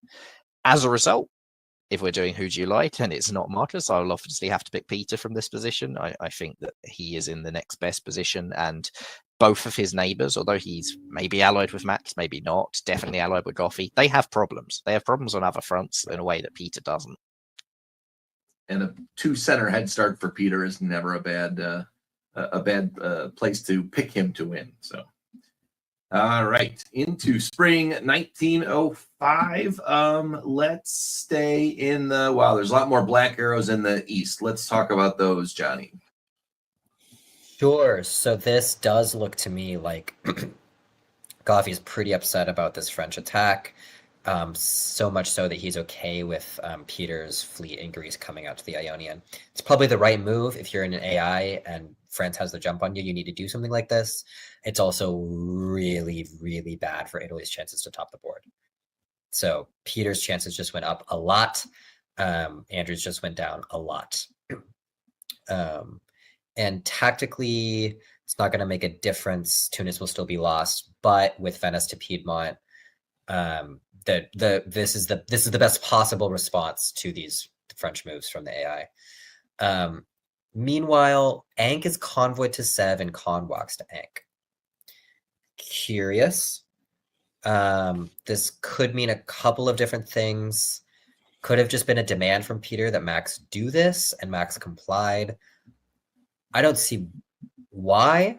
As a result, if we're doing who do you like and it's not Marcus, I'll obviously have to pick Peter from this position. I think that he is in the next best position, and both of his neighbors, although he's maybe allied with Max, maybe not, definitely allied with Goffey, they have problems. They have problems on other fronts in a way that Peter doesn't. And a 2-center head start for Peter is never a bad place to pick him to win. So, all right, into spring 1905. Let's stay in the there's a lot more black arrows in the east. Let's talk about those, Johnny. Sure. So this does look to me like Goffey is pretty upset about this French attack, so much so that he's okay with Peter's fleet in Greece coming out to the Ionian. It's probably the right move if you're in an AI and France has the jump on you. You need to do something like this. It's also really, really bad for Italy's chances to top the board. So Peter's chances just went up a lot. Andrew's just went down a lot. And tactically, it's not going to make a difference. Tunis will still be lost, but with Venice to Piedmont, this is the best possible response to these French moves from the AI. Meanwhile, Ankh is convoyed to Sev and Convox to Ankh. Curious. This could mean a couple of different things. Could have just been a demand from Peter that Max do this, and Max complied. I don't see why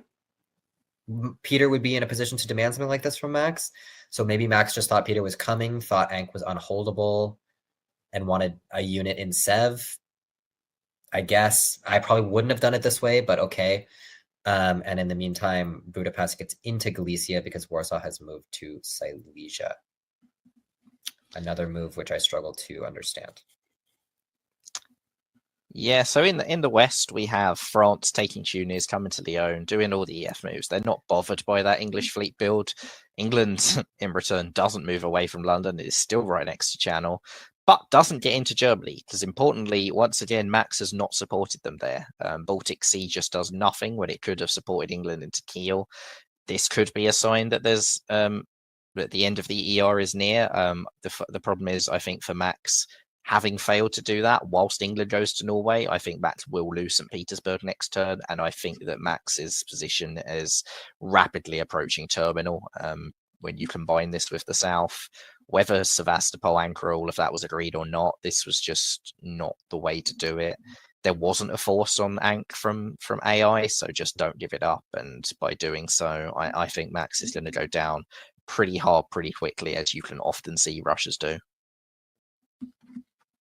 Peter would be in a position to demand something like this from Max. So maybe Max just thought Peter was coming, thought Ankh was unholdable, and wanted a unit in Sev. I guess I probably wouldn't have done it this way, but okay. And in the meantime, Budapest gets into Galicia because Warsaw has moved to Silesia. Another move which I struggle to understand. Yeah, so in the West, we have France taking Tunis, coming to Lyon, doing all the EF moves. They're not bothered by that English fleet build. England, in return, doesn't move away from London. It is still right next to Channel, but doesn't get into Germany, because importantly, once again, Max has not supported them there. Baltic Sea just does nothing when it could have supported England into Kiel. This could be a sign that there's that the end of the ER is near. The problem is, I think, for Max, having failed to do that whilst England goes to Norway, I think Max will lose St. Petersburg next turn, and I think that Max's position is rapidly approaching terminal. When you combine this with the South, whether Sevastopol, Ankara, all of that was agreed or not, this was just not the way to do it. There wasn't a force on Ankh from AI, so just don't give it up. And by doing so, I think Max is going to go down pretty hard, pretty quickly, as you can often see Russians do.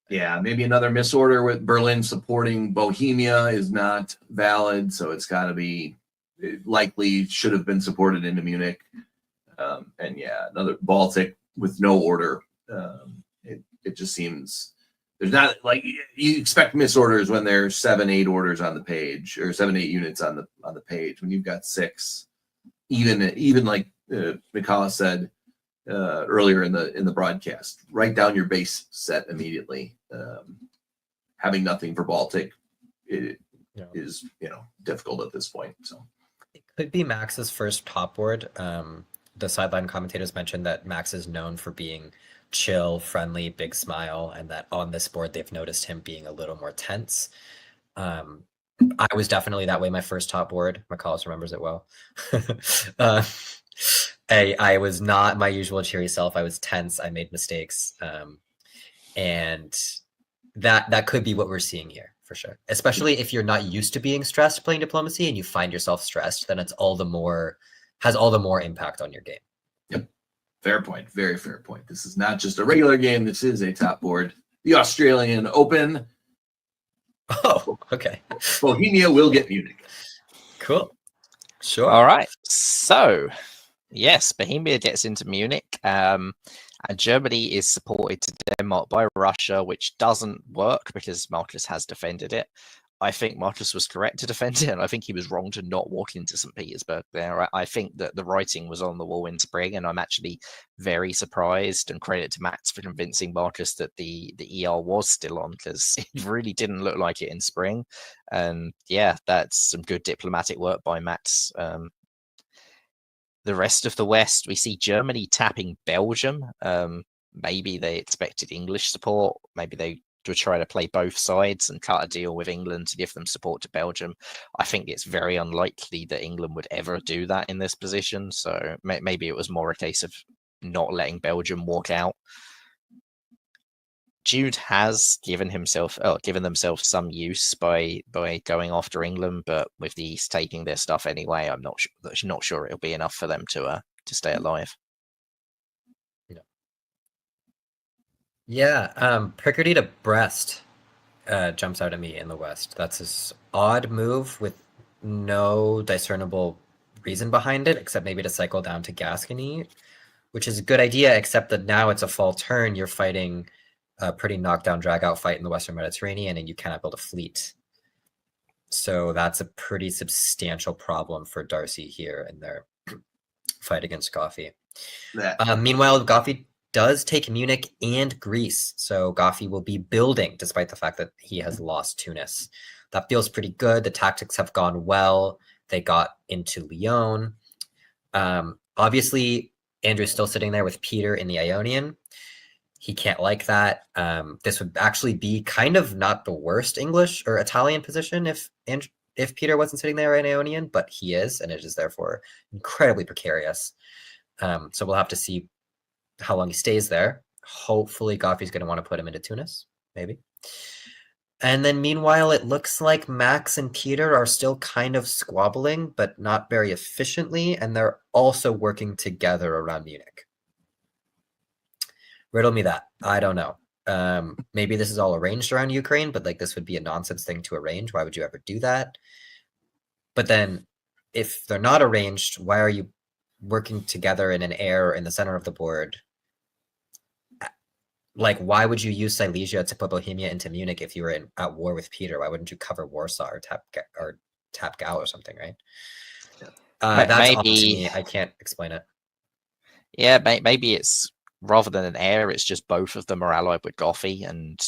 Yeah, maybe another misorder with Berlin supporting Bohemia is not valid, so it's got to be, it likely should have been supported into Munich. And yeah, another Baltic with no order. It just seems there's not, like, you expect misorders when there's 7-8 orders on the page, or 7-8 units on the page. When you've got 6, even like Mikala said, earlier in the broadcast. Write down your base set immediately. Having nothing for Baltic is difficult at this point. So it could be Max's first top board. The sideline commentators mentioned that Max is known for being chill, friendly, big smile, and that on this board they've noticed him being a little more tense. I was definitely that way my first top board. McCallus remembers it well. I was not my usual cheery self. I was tense. I made mistakes, and that could be what we're seeing here for sure. Especially if you're not used to being stressed playing diplomacy and you find yourself stressed, then it's all the more impact on your game. Yep, fair point. Very fair point. This is not just a regular game. This is a top board. The Australian Open. Oh, okay. Bohemia will get Munich. Cool. Sure. All right. So, yes, Bohemia gets into Munich. And Germany is supported to Denmark by Russia, which doesn't work because Marcus has defended it. I think Marcus was correct to defend it, and I think he was wrong to not walk into St. Petersburg there. I think that the writing was on the wall in spring, and I'm actually very surprised, and credit to Max for convincing Marcus that the ER was still on, because it really didn't look like it in spring. And yeah, that's some good diplomatic work by Max. The rest of the West, we see Germany tapping Belgium. Maybe they expected English support. Maybe they to try to play both sides and cut a deal with England to give them support to Belgium. I think it's very unlikely that England would ever do that in this position. So maybe it was more a case of not letting Belgium walk out. Jude has given themselves some use by going after England, but with the East taking their stuff anyway, I'm not sure it'll be enough for them to stay alive. Yeah, Picardy to Brest jumps out at me in the West. That's this odd move with no discernible reason behind it, except maybe to cycle down to Gascony, which is a good idea, except that now it's a fall turn. You're fighting a pretty knockdown, drag-out fight in the Western Mediterranean, and you cannot build a fleet. So that's a pretty substantial problem for Darcy here in their fight against Goffey. Meanwhile, Goffey does take Munich and Greece, so Goffey will be building despite the fact that he has lost Tunis. That feels pretty good. The tactics have gone well. They got into Lyon. Obviously, Andrew's still sitting there with Peter in the Ionian. He can't like that. This would actually be kind of not the worst English or Italian position if Peter wasn't sitting there in Ionian, but he is, and it is therefore incredibly precarious. So we'll have to see how long he stays there. Hopefully Goffey's going to want to put him into Tunis, maybe. And then meanwhile, it looks like Max and Peter are still kind of squabbling, but not very efficiently, and they're also working together around Munich. Riddle me that. I don't know. Maybe this is all arranged around Ukraine, but like this would be a nonsense thing to arrange. Why would you ever do that? But then if they're not arranged, why are you working together in an air in the center of the board? Like, why would you use Silesia to put Bohemia into Munich if you were at war with Peter? Why wouldn't you cover Warsaw or tap Gau or something, right? That's odd to me. I can't explain it. Yeah, maybe it's rather than an heir, it's just both of them are allied with Goffey, and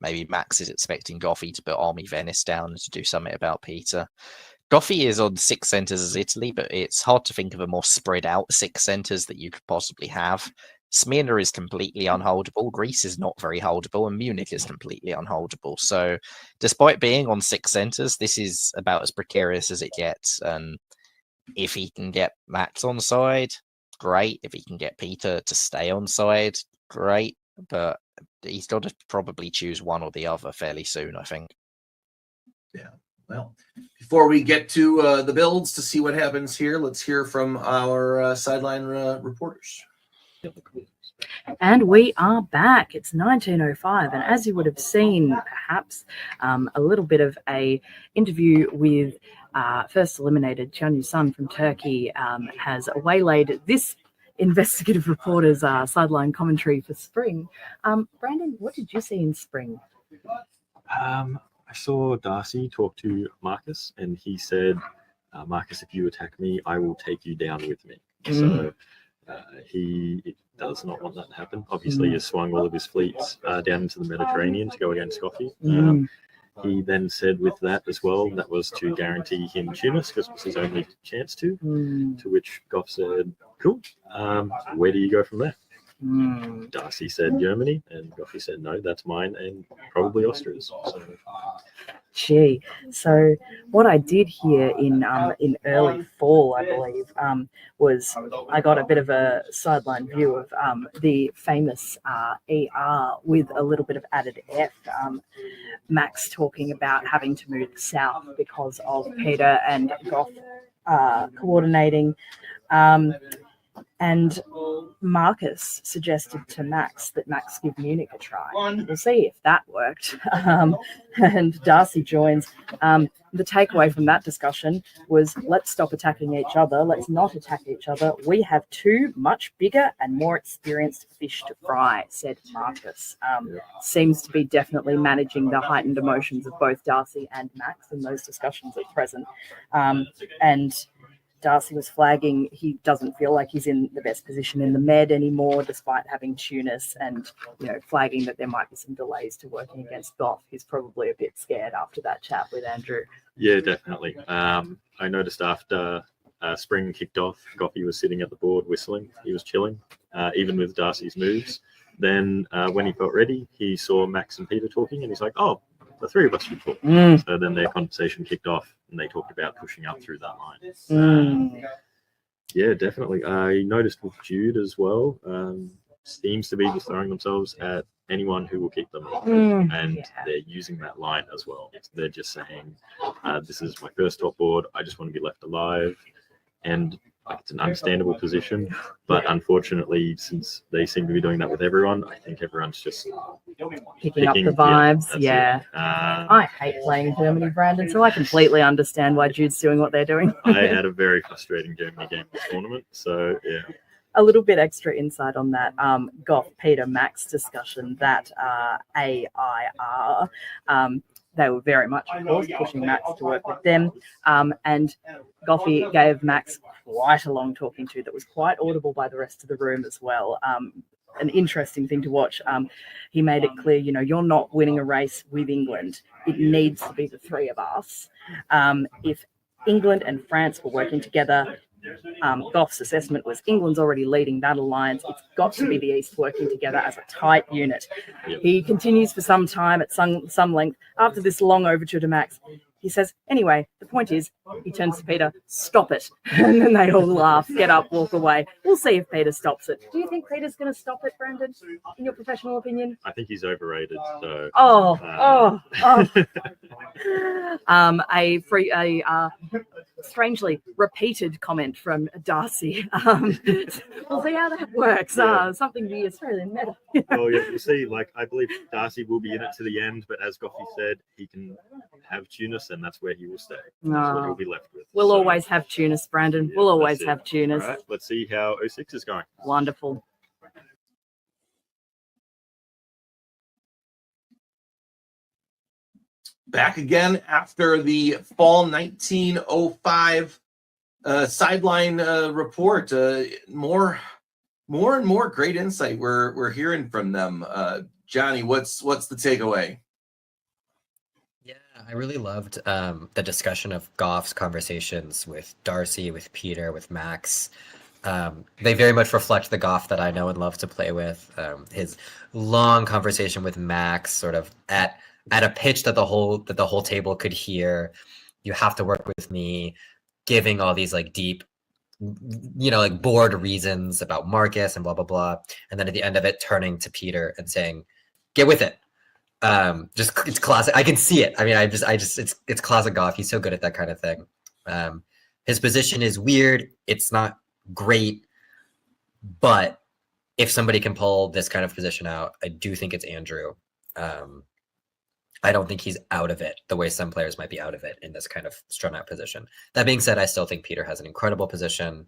maybe Max is expecting Goffey to put Army Venice down to do something about Peter. Goffey is on 6 centres as Italy, but it's hard to think of a more spread out 6 centres that you could possibly have. Smyrna is completely unholdable, Greece is not very holdable, and Munich is completely unholdable. So despite being on 6 centres, this is about as precarious as it gets. And if he can get Max on side, great. If he can get Peter to stay on side, great. But he's got to probably choose one or the other fairly soon, I think. Yeah. Well, before we get to the builds to see what happens here, let's hear from our sideline reporters. And we are back. It's 1905, and as you would have seen, perhaps a little bit of a interview with first eliminated Chanyu Sun from Turkey has waylaid this investigative reporter's sideline commentary for spring. Brandon, what did you see in spring? I saw Darcy talk to Marcus, and he said, Marcus, if you attack me, I will take you down with me. So He does not want that to happen. Obviously, he swung all of his fleets down into the Mediterranean to go against Goffy. He then said with that as well, that was to guarantee him Tunis because it was his only chance to which Goff said, cool, where do you go from there? Darcy said Germany, and Goffy said, no, that's mine, and probably Austria's. So. Gee, so what I did here in early fall, I believe, was I got a bit of a sideline view of the famous ER with a little bit of added F. Max talking about having to move south because of Peter and Goff coordinating. And Marcus suggested to Max that Max give Munich a try. We'll see if that worked. And Darcy joins. The takeaway from that discussion was, let's stop attacking each other. Let's not attack each other. We have two much bigger and more experienced fish to fry, said Marcus. Seems to be definitely managing the heightened emotions of both Darcy and Max in those discussions at present. And Darcy was flagging he doesn't feel like he's in the best position in the Med anymore, despite having Tunis, and flagging that there might be some delays to working against Goff. He's probably a bit scared after that chat with Andrew. Yeah, definitely. I noticed after spring kicked off, Goffy was sitting at the board whistling. He was chilling, even with Darcy's moves. Then when he felt ready, he saw Max and Peter talking, and he's like, oh, the three of us should talk. So then their conversation kicked off, and they talked about pushing up through that line. Yeah, definitely. I noticed with Jude as well, seems to be just throwing themselves at anyone who will keep them alive. And they're using that line as well. They're just saying, this is my first top board. I just want to be left alive. And it's an understandable position. But unfortunately, since they seem to be doing that with everyone, I think everyone's just picking up the vibes. I hate playing Germany, Brandon, so I completely understand why Jude's doing what they're doing. I had a very frustrating Germany game this tournament, so yeah. A little bit extra insight on that Goff, Peter, Max discussion, that AIR. They were very much, of course, pushing Max to work with them. And Goffy gave Max quite a long talking to that was quite audible by the rest of the room as well. An interesting thing to watch. He made it clear, you're not winning a race with England. It needs to be the three of us. If England and France were working together, Goff's assessment was England's already leading that alliance. It's got to be the East working together as a tight unit. He continues for some time at some length. After this long overture to Max, he says, anyway, the point is, he turns to Peter, stop it. And then they all laugh, get up, walk away. We'll see if Peter stops it. Do you think Peter's going to stop it, Brandon, in your professional opinion? I think he's overrated. So. A strangely repeated comment from Darcy. We'll see how that works. Something the Australian meta. Well, yeah, we'll see. I believe Darcy will be in it to the end, but as Goffy said, he can have Tunis, and that's where he will stay. That's what he'll be left with. We'll always have Tunis, Brandon. We'll always have Tunis. All right, let's see how 06 is going. Wonderful. Back again after the fall 1905 sideline report. More and more great insight we're hearing from them. Johnny, what's the takeaway? Yeah, I really loved the discussion of Goff's conversations with Darcy, with Peter, with Max. They very much reflect the Goff that I know and love to play with. His long conversation with Max, sort of at a pitch that the whole table could hear. You have to work with me, giving all these deep, board reasons about Marcus and blah blah blah, and then at the end of it, turning to Peter and saying, "Get with it." It's classic. I can see it. I mean, it's classic Goff. He's so good at that kind of thing. His position is weird. It's not great, but if somebody can pull this kind of position out, I do think it's Andrew. I don't think he's out of it the way some players might be out of it in this kind of strung out position. That being said, I still think Peter has an incredible position.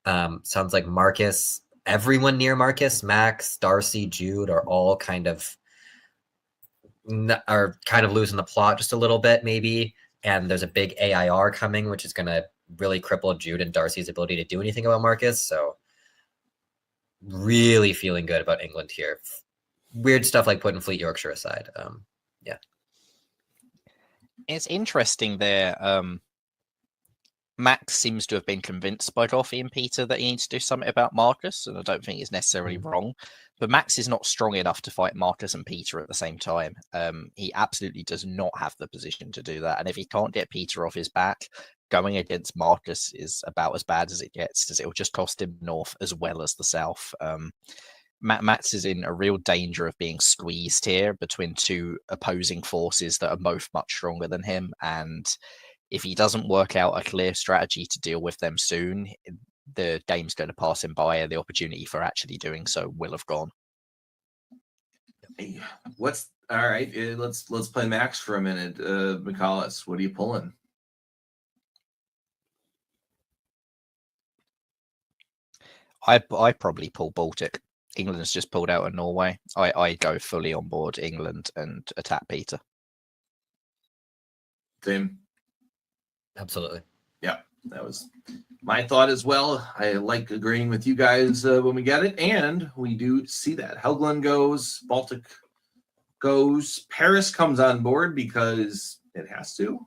Sounds like Marcus, everyone near Marcus, Max, Darcy, Jude are all kind of losing the plot just a little bit, maybe. And there's a big AIR coming, which is going to really cripple Jude and Darcy's ability to do anything about Marcus. So really feeling good about England here. Weird stuff like putting Fleet Yorkshire aside. Yeah. It's interesting there. Max seems to have been convinced by Goffey and Peter that he needs to do something about Marcus, and I don't think he's necessarily wrong. But Max is not strong enough to fight Marcus and Peter at the same time. He absolutely does not have the position to do that. And if he can't get Peter off his back, going against Marcus is about as bad as it gets, as it will just cost him North as well as the South. Max is in a real danger of being squeezed here between two opposing forces that are both much stronger than him. And if he doesn't work out a clear strategy to deal with them soon, the game's going to pass him by, and the opportunity for actually doing so will have gone. What's all right? Let's play Max for a minute. McCallus, what are you pulling? I probably pull Baltic. England's just pulled out of Norway. I go fully on board England and attack Peter. Tim? Absolutely. Yeah, that was my thought as well. I like agreeing with you guys when we get it, and we do see that. Helgeland goes, Baltic goes, Paris comes on board because it has to.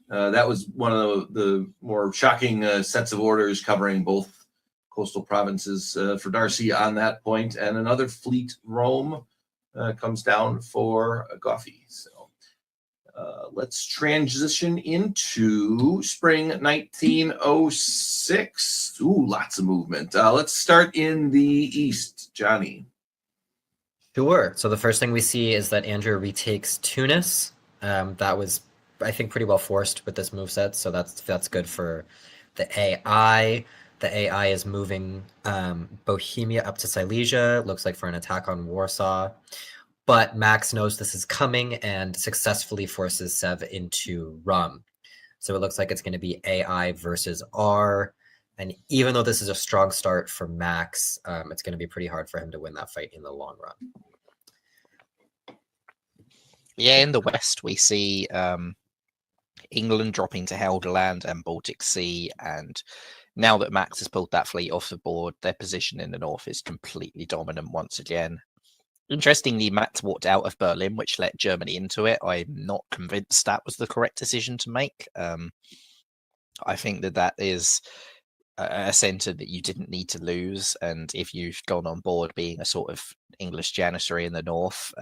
That was one of the more shocking sets of orders covering both coastal provinces for Darcy on that point, and another fleet Rome comes down for Goffey. So let's transition into spring 1906. Ooh, lots of movement. Let's start in the east, Johnny. Sure. So the first thing we see is that Andrew retakes Tunis. That was, I think, pretty well forced with this moveset, so that's good for the AI. The AI is moving Bohemia up to Silesia, looks like for an attack on Warsaw. But Max knows this is coming and successfully forces Sev into Rum. So it looks like it's going to be AI versus R. And even though this is a strong start for Max, it's going to be pretty hard for him to win that fight in the long run. Yeah, in the West, we see England dropping to Helgoland and Baltic Sea. And now that Max has pulled that fleet off the board, their position in the North is completely dominant once again. Interestingly, Max walked out of Berlin, which let Germany into it. I'm not convinced that was the correct decision to make. I think that is a centre that you didn't need to lose. And if you've gone on board being a sort of English janissary in the North,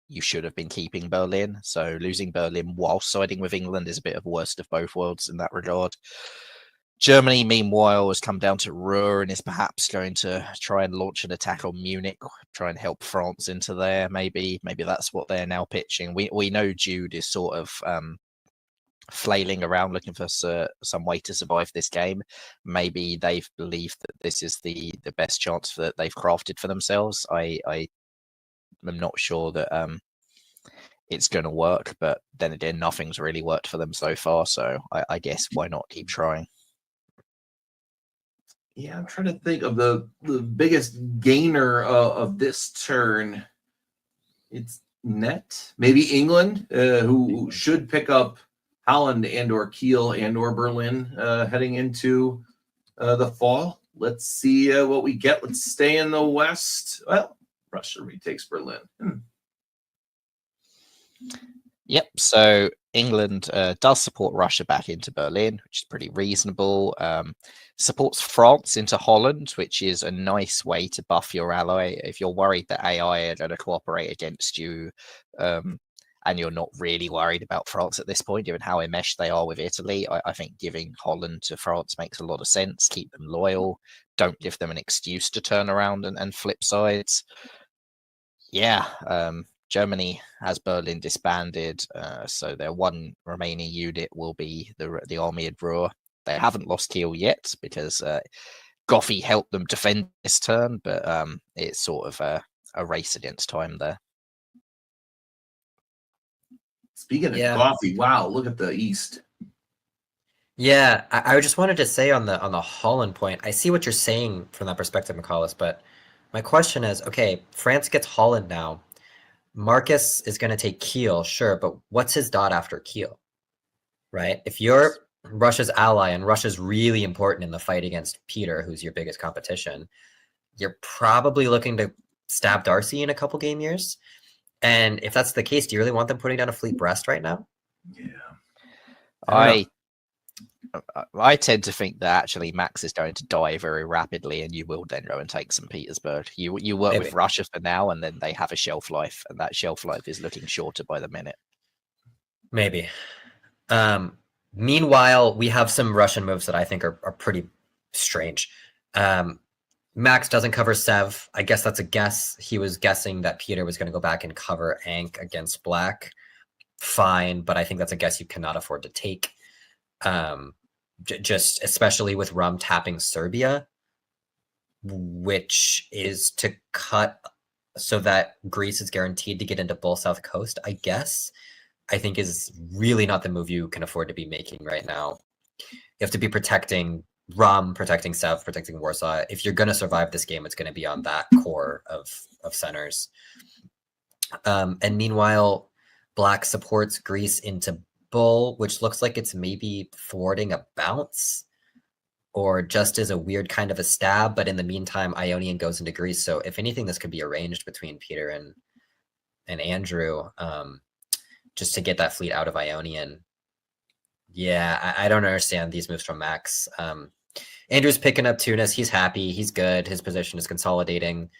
you should have been keeping Berlin. So losing Berlin while siding with England is a bit of worst of both worlds in that regard. Germany, meanwhile, has come down to Ruhr and is perhaps going to try and launch an attack on Munich, try and help France into there. Maybe that's what they're now pitching. We know Jude is sort of flailing around looking for some way to survive this game. Maybe they've believed that this is the best chance that they've crafted for themselves. I am not sure that it's going to work, but then again, nothing's really worked for them so far. So I guess why not keep trying? Yeah, I'm trying to think of the biggest gainer of this turn. It's net, maybe England, who should pick up Holland and or Kiel and or Berlin heading into the fall. Let's see what we get. Let's stay in the West. Well, Russia retakes Berlin. Yep. So England does support Russia back into Berlin, which is pretty reasonable. Supports France into Holland, which is a nice way to buff your ally. If you're worried that AI are going to cooperate against you, and you're not really worried about France at this point, given how enmeshed they are with Italy, I think giving Holland to France makes a lot of sense. Keep them loyal. Don't give them an excuse to turn around and flip sides. Yeah. Germany has Berlin disbanded, so their one remaining unit will be the army at Ruhr. They haven't lost Kiel yet because Goffey helped them defend this turn, but it's sort of a race against time there. Speaking of Goffey, wow, look at the East. Yeah, I just wanted to say on the Holland point, I see what you're saying from that perspective, McCallus, but my question is, okay, France gets Holland now. Marcus is going to take Kiel, sure, but what's his dot after Kiel, right? If you're Russia's ally and Russia's really important in the fight against Peter, who's your biggest competition, you're probably looking to stab Darcy in a couple game years. And if that's the case, do you really want them putting down a Fleet Brest right now? Yeah. I tend to think that actually Max is going to die very rapidly, and you will then go and take St. Petersburg. You work with Russia for now, and then they have a shelf life, and that shelf life is looking shorter by the minute. Maybe. Meanwhile, we have some Russian moves that I think are pretty strange. Max doesn't cover Sev. I guess that's a guess. He was guessing that Peter was going to go back and cover Ankh against Black. Fine, but I think that's a guess you cannot afford to take. Just especially with Rum tapping Serbia, which is to cut so that Greece is guaranteed to get into Bull South Coast, I guess, I think is really not the move you can afford to be making right now. You have to be protecting Rum, protecting Sev, protecting Warsaw. If you're going to survive this game, it's going to be on that core of centers. And meanwhile, Black supports Greece into Bull, which looks like it's maybe thwarting a bounce or just is a weird kind of a stab. But in the meantime, Ionian goes into Greece. So if anything, this could be arranged between Peter and Andrew just to get that fleet out of Ionian. Yeah, I don't understand these moves from Max. Andrew's picking up Tunis. He's happy. He's good. His position is consolidating.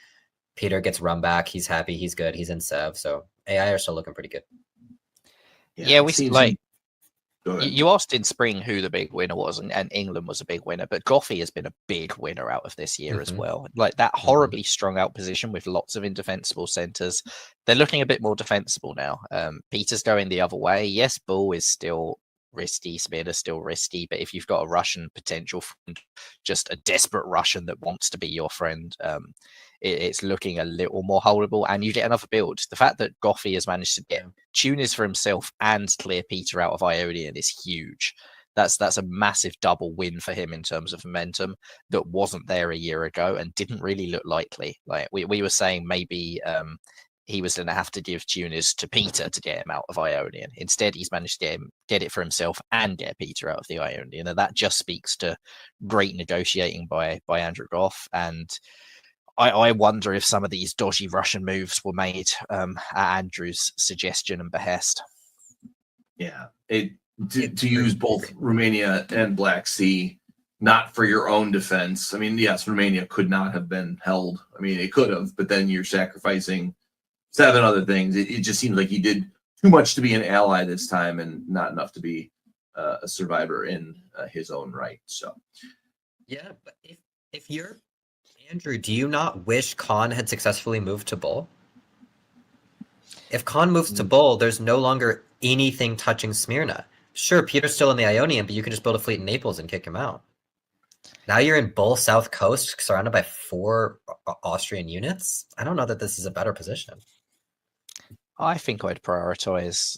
Peter gets Rum back. He's happy. He's good. He's in Sev. So AI are still looking pretty good. Yeah, we like. You asked in spring who the big winner was, and England was a big winner, but Goffey has been a big winner out of this year as well. Like that horribly strong out position with lots of indefensible centres. They're looking a bit more defensible now. Peter's going the other way. Yes, Bull is still risky, Smyrna's still risky, but if you've got a Russian potential friend, just a desperate Russian that wants to be your friend, it's looking a little more holdable, and you get another build. The fact that Goffey has managed to get Tunis for himself and clear Peter out of Ionian is huge. That's a massive double win for him in terms of momentum that wasn't there a year ago and didn't really look likely. Like we were saying, maybe he was going to have to give Tunis to Peter to get him out of Ionian. Instead, he's managed to get it for himself and get Peter out of the Ionian, and that just speaks to great negotiating by Andrew Goff. And I wonder if some of these dodgy Russian moves were made at Andrew's suggestion and behest. Yeah, to use both Romania and Black Sea, not for your own defense. I mean, yes, Romania could not have been held. I mean, it could have, but then you're sacrificing 7 other things. It just seems like he did too much to be an ally this time and not enough to be a survivor in his own right. So, yeah, but if you're Andrew, do you not wish Khan had successfully moved to Bull? If Khan moves to Bull, there's no longer anything touching Smyrna. Sure, Peter's still in the Ionian, but you can just build a fleet in Naples and kick him out. Now you're in Bull South Coast, surrounded by 4 Austrian units. I don't know that this is a better position. I think I'd prioritize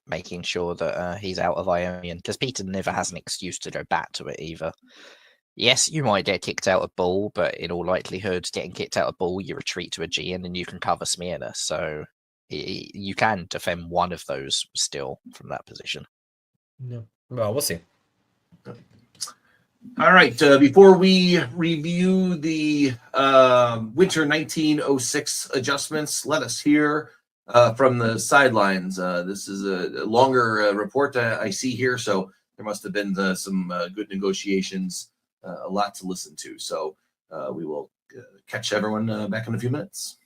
making sure that he's out of Ionian, because Peter never has an excuse to go back to it either. Yes, you might get kicked out of Bull, but in all likelihood, getting kicked out of Bull, you retreat to Aegean and you can cover Smyrna. So you can defend one of those still from that position. No. Well, we'll see. All right. Before we review the winter 1906 adjustments, let us hear from the sidelines. This is a longer report I see here, so there must have been some good negotiations. A lot to listen to. So we will catch everyone back in a few minutes.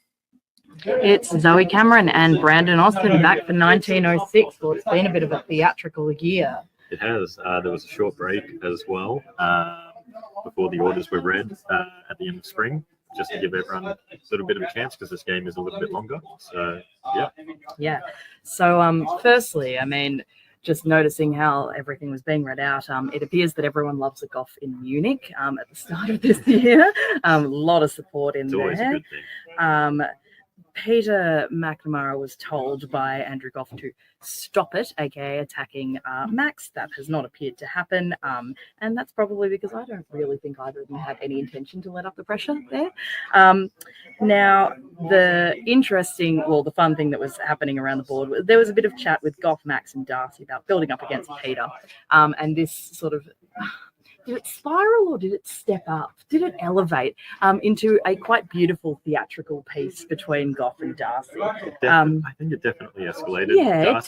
It's Zoe Cameron and Brandon Austin back for 1906. Well, it's been a bit of a theatrical year. It has. There was a short break as well before the orders were read at the end of spring, just to give everyone a little bit of a chance because this game is a little bit longer. So, yeah. Yeah. So, firstly, I mean, just noticing how everything was being read out, it appears that everyone loves a Goff in Munich at the start of this year. A lot of support in there. It's always a good thing. Peter McNamara was told by Andrew Goff to stop it, aka attacking Max. That has not appeared to happen, and that's probably because I don't really think either of them had any intention to let up the pressure there. Now, the fun thing that was happening around the board, there was a bit of chat with Goff, Max, and Darcy about building up against Peter, and this sort of did it spiral or did it step up? Did it elevate into a quite beautiful theatrical piece between Goff and Darcy? I think it definitely escalated. Yeah,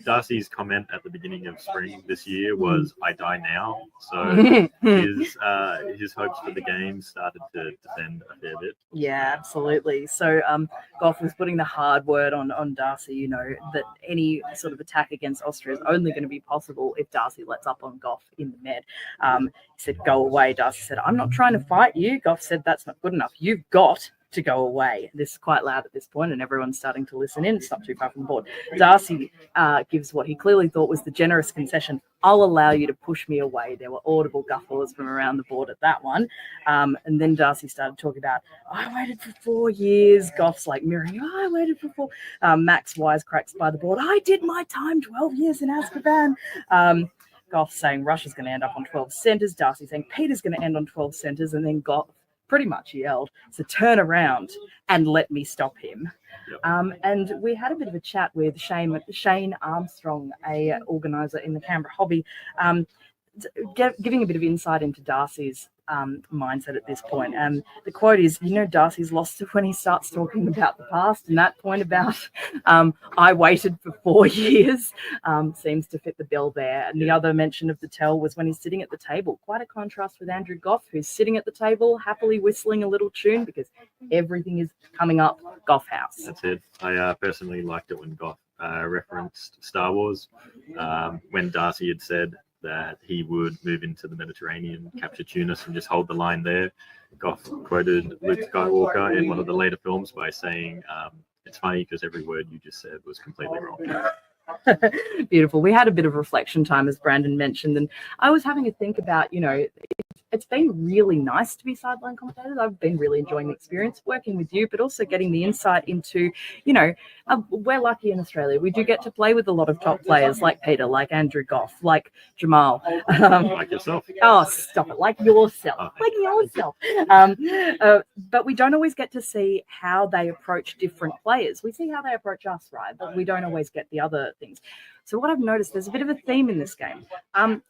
Darcy's comment at the beginning of spring this year was, "I die now." So his hopes for the game started to descend a fair bit. Yeah, absolutely. So Goff was putting the hard word on Darcy, you know, that any sort of attack against Austria is only going to be possible if Darcy lets up on Goff in the Med. He said, "Go away." Darcy said, "I'm not trying to fight you." Goff said, "That's not good enough. You've got to go away." This is quite loud at this point, and everyone's starting to listen in. It's not too far from the board. Darcy gives what he clearly thought was the generous concession. "I'll allow you to push me away." There were audible guffaws from around the board at that one. And then Darcy started talking about, "I waited for 4 years." Goff's like mirroring, "I waited for 4." Max wisecracks by the board, "I did my time, 12 years in Azkaban." Goff saying Russia's going to end up on 12 centres. Darcy saying Peter's going to end on 12 centres. And then Goff pretty much yelled, "So turn around and let me stop him." Yep. And we had a bit of a chat with Shane Armstrong, a organizer in the Canberra Hobby, giving a bit of insight into Darcy's mindset at this point. The quote is, "You know, Darcy's lost it when he starts talking about the past," and that point about "I waited for 4 years" seems to fit the bill there. And the other mention of the tell was when he's sitting at the table. Quite a contrast with Andrew Goff, who's sitting at the table happily whistling a little tune because everything is coming up Goff House. That's it. I personally liked it when Goff referenced Star Wars, when Darcy had said that he would move into the Mediterranean, capture Tunis, and just hold the line there. Goff quoted Luke Skywalker in one of the later films by saying, "It's funny because every word you just said was completely wrong." Beautiful. We had a bit of reflection time, as Brandon mentioned, and I was having to think about, you know, it's been really nice to be sideline commentators. I've been really enjoying the experience working with you, but also getting the insight into, you know, we're lucky in Australia. We do get to play with a lot of top players like Peter, like Andrew Goff, like Jamal. Like yourself. Oh, stop it. Like yourself. Like yourself. But we don't always get to see how they approach different players. We see how they approach us, right? But we don't always get the other things. So what I've noticed, there's a bit of a theme in this game.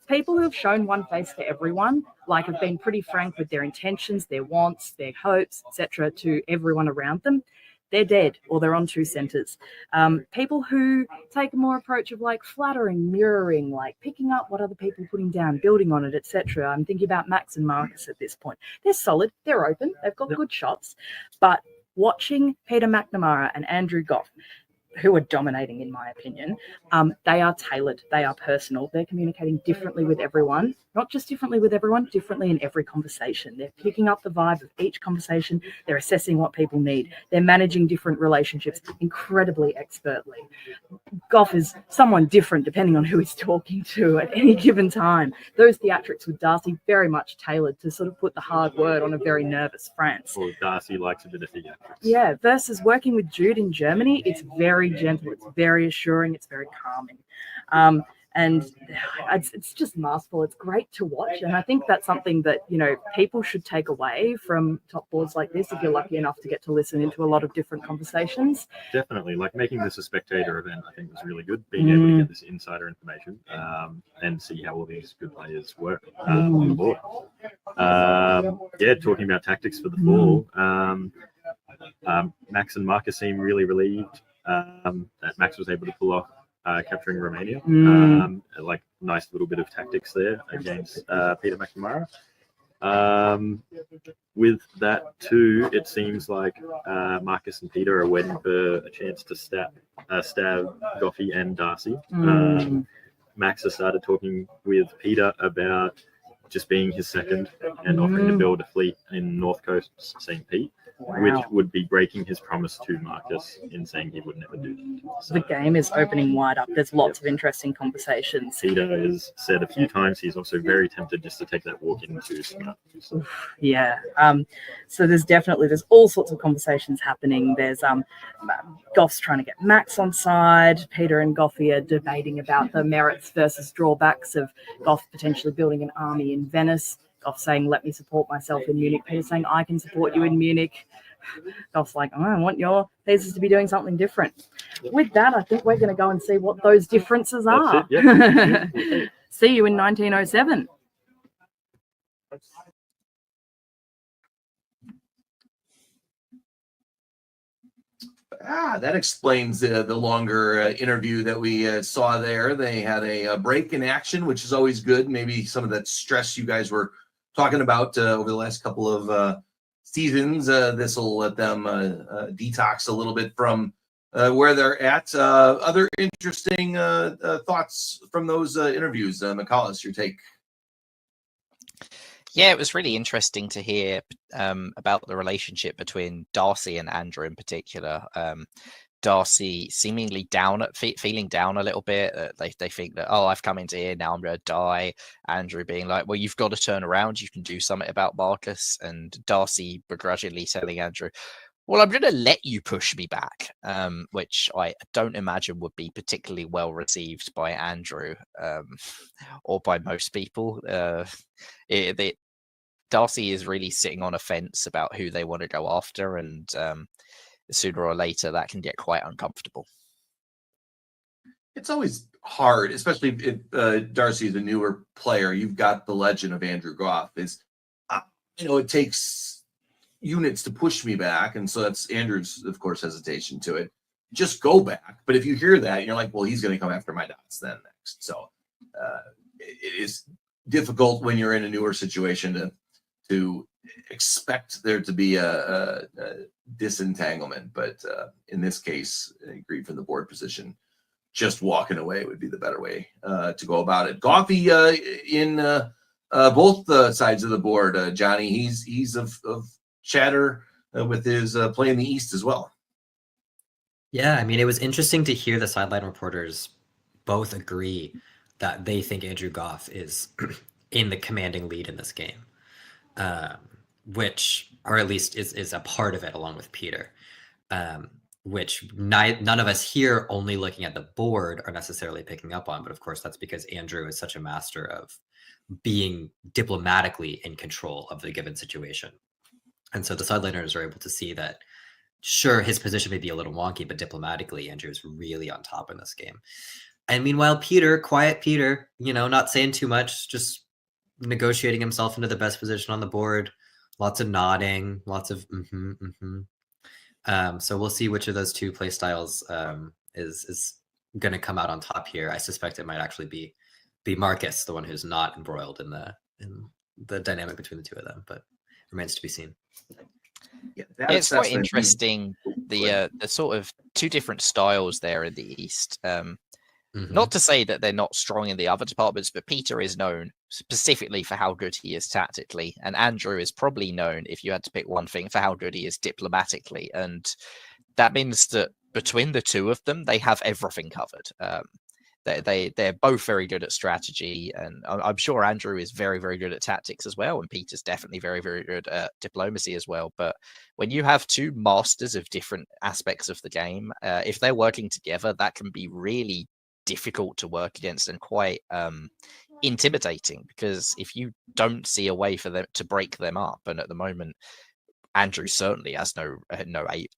People who have shown one face to everyone, like have been pretty frank with their intentions, their wants, their hopes, etc., to everyone around them, they're dead or they're on 2 centres. People who take a more approach of like flattering, mirroring, like picking up what other people are putting down, building on it, etc. I'm thinking about Max and Marcus at this point. They're solid, they're open, they've got good shots, but watching Peter McNamara and Andrew Goff, who are dominating in my opinion, they are tailored, they are personal, they're communicating differently with everyone, not just differently with everyone, differently in every conversation. They're picking up the vibe of each conversation, they're assessing what people need, they're managing different relationships incredibly expertly. Goff is someone different depending on who he's talking to at any given time. Those theatrics with Darcy very much tailored to sort of put the hard word on a very nervous France. Well, Darcy likes a bit of theatrics. Yeah, versus working with Jude in Germany, it's very gentle, it's very assuring, it's very calming. And it's just masterful. It's great to watch. And I think that's something that, you know, people should take away from top boards like this if you're lucky enough to get to listen into a lot of different conversations. Definitely. Like making this a spectator event, I think was really good. Being able to get this insider information and see how all these good players work on the board. Yeah, talking about tactics for the fall. Max and Marcus seem really relieved that Max was able to pull off capturing Romania. Like nice little bit of tactics there against Peter McNamara. With that too, it seems like Marcus and Peter are waiting for a chance to stab Goffy and Darcy. Max has started talking with Peter about just being his second and offering to build a fleet in North Coast St. Pete. Which would be breaking his promise to Marcus in saying he would never do that. So, the game is opening wide up. There's lots of interesting conversations. Peter has said a few times he's also very tempted just to take that walk into Smart. So. Yeah. So there's all sorts of conversations happening. There's Goff's trying to get Max on side. Peter and Goffy are debating about the merits versus drawbacks of Goff potentially building an army in Venice. Goff saying, "Let me support myself in Munich." Peter saying, "I can support you in Munich." Goff's like, "I want your pieces to be doing something different." With that, I think we're going to go and see what those differences are. That's it, yeah. See you in 1907. That explains the longer interview that we saw there. They had a break in action, which is always good. Maybe some of that stress you guys were talking about over the last couple of seasons. This will let them detox a little bit from where they're at. Other interesting thoughts from those interviews. McCallus, your take? Yeah, it was really interesting to hear about the relationship between Darcy and Andrew in particular. Darcy seemingly feeling down a little bit. They think that, oh, I've come into here, now I'm going to die. Andrew being like, well, you've got to turn around. You can do something about Marcus. And Darcy begrudgingly telling Andrew, well, I'm going to let you push me back, which I don't imagine would be particularly well received by Andrew or by most people. Darcy is really sitting on a fence about who they want to go after, and sooner or later that can get quite uncomfortable. It's always hard, especially if Darcy is a newer player. You've got the legend of Andrew Goff. It takes units to push me back, and so that's Andrew's, of course, hesitation to it. Just go back. But if you hear that, you're like, well, he's going to come after my dots then next. So it is difficult when you're in a newer situation to expect there to be a disentanglement, but in this case, I agree from the board position, just walking away would be the better way to go about it. Goffy in both sides of the board, Johnny, he's of chatter with his play in the East as well. Yeah, I mean, it was interesting to hear the sideline reporters both agree that they think Andrew Goff is in the commanding lead in this game. Which, or at least is a part of it along with Peter, which none of us here only looking at the board are necessarily picking up on. But of course, that's because Andrew is such a master of being diplomatically in control of the given situation. And so the sideliners are able to see that, sure, his position may be a little wonky, but diplomatically, Andrew is really on top in this game. And meanwhile, Peter, quiet Peter, not saying too much, just negotiating himself into the best position on the board. Lots of nodding, lots of so we'll see which of those two play styles is going to come out on top here. I suspect it might actually be Marcus, the one who's not embroiled in the dynamic between the two of them, but remains to be seen. Yeah, it's quite interesting the sort of two different styles there in the East. Not to say that they're not strong in the other departments, but Peter is known specifically for how good he is tactically, and Andrew is probably known, if you had to pick one thing, for how good he is diplomatically. And that means that between the two of them, they have everything covered. They're both very good at strategy, and I'm sure Andrew is very, very good at tactics as well, and Peter's definitely very, very good at diplomacy as well. But when you have two masters of different aspects of the game, if they're working together, that can be really difficult to work against and quite intimidating, because if you don't see a way for them to break them up, and at the moment Andrew certainly has no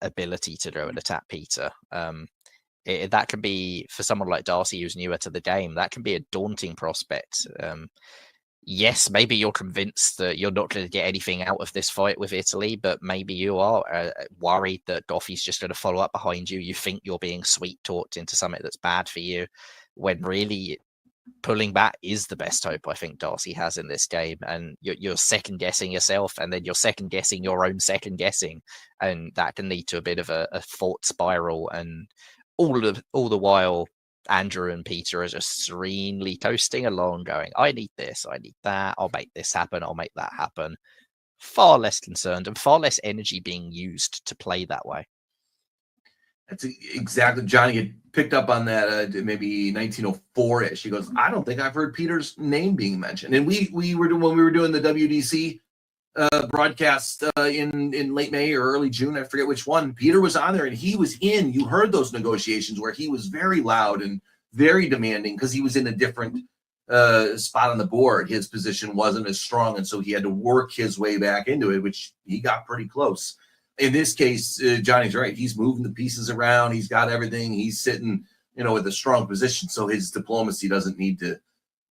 ability to go and attack Peter, that can be, for someone like Darcy who's newer to the game, that can be a daunting prospect. Yes, maybe you're convinced that you're not going to get anything out of this fight with Italy, but maybe you are worried that Goffy's just going to follow up behind you. You think you're being sweet-talked into something that's bad for you, when really pulling back is the best hope I think Darcy has in this game. And you're second-guessing yourself, and then you're second-guessing your own second-guessing, and that can lead to a bit of a thought spiral. And all the while, Andrew and Peter are just serenely coasting along, going, I need this, I need that, I'll make this happen, I'll make that happen. Far less concerned and far less energy being used to play that way. That's exactly, Johnny had picked up on that maybe 1904-ish. He goes, I don't think I've heard Peter's name being mentioned. And we were doing, when we were doing the WDC broadcast in late May or early June, I forget which one, Peter was on there, and he was you heard those negotiations where he was very loud and very demanding, because he was in a different spot on the board. His position wasn't as strong, and so he had to work his way back into it, which he got pretty close. In this case, Johnny's right. He's moving the pieces around. He's got everything. He's sitting, with a strong position, so his diplomacy doesn't need to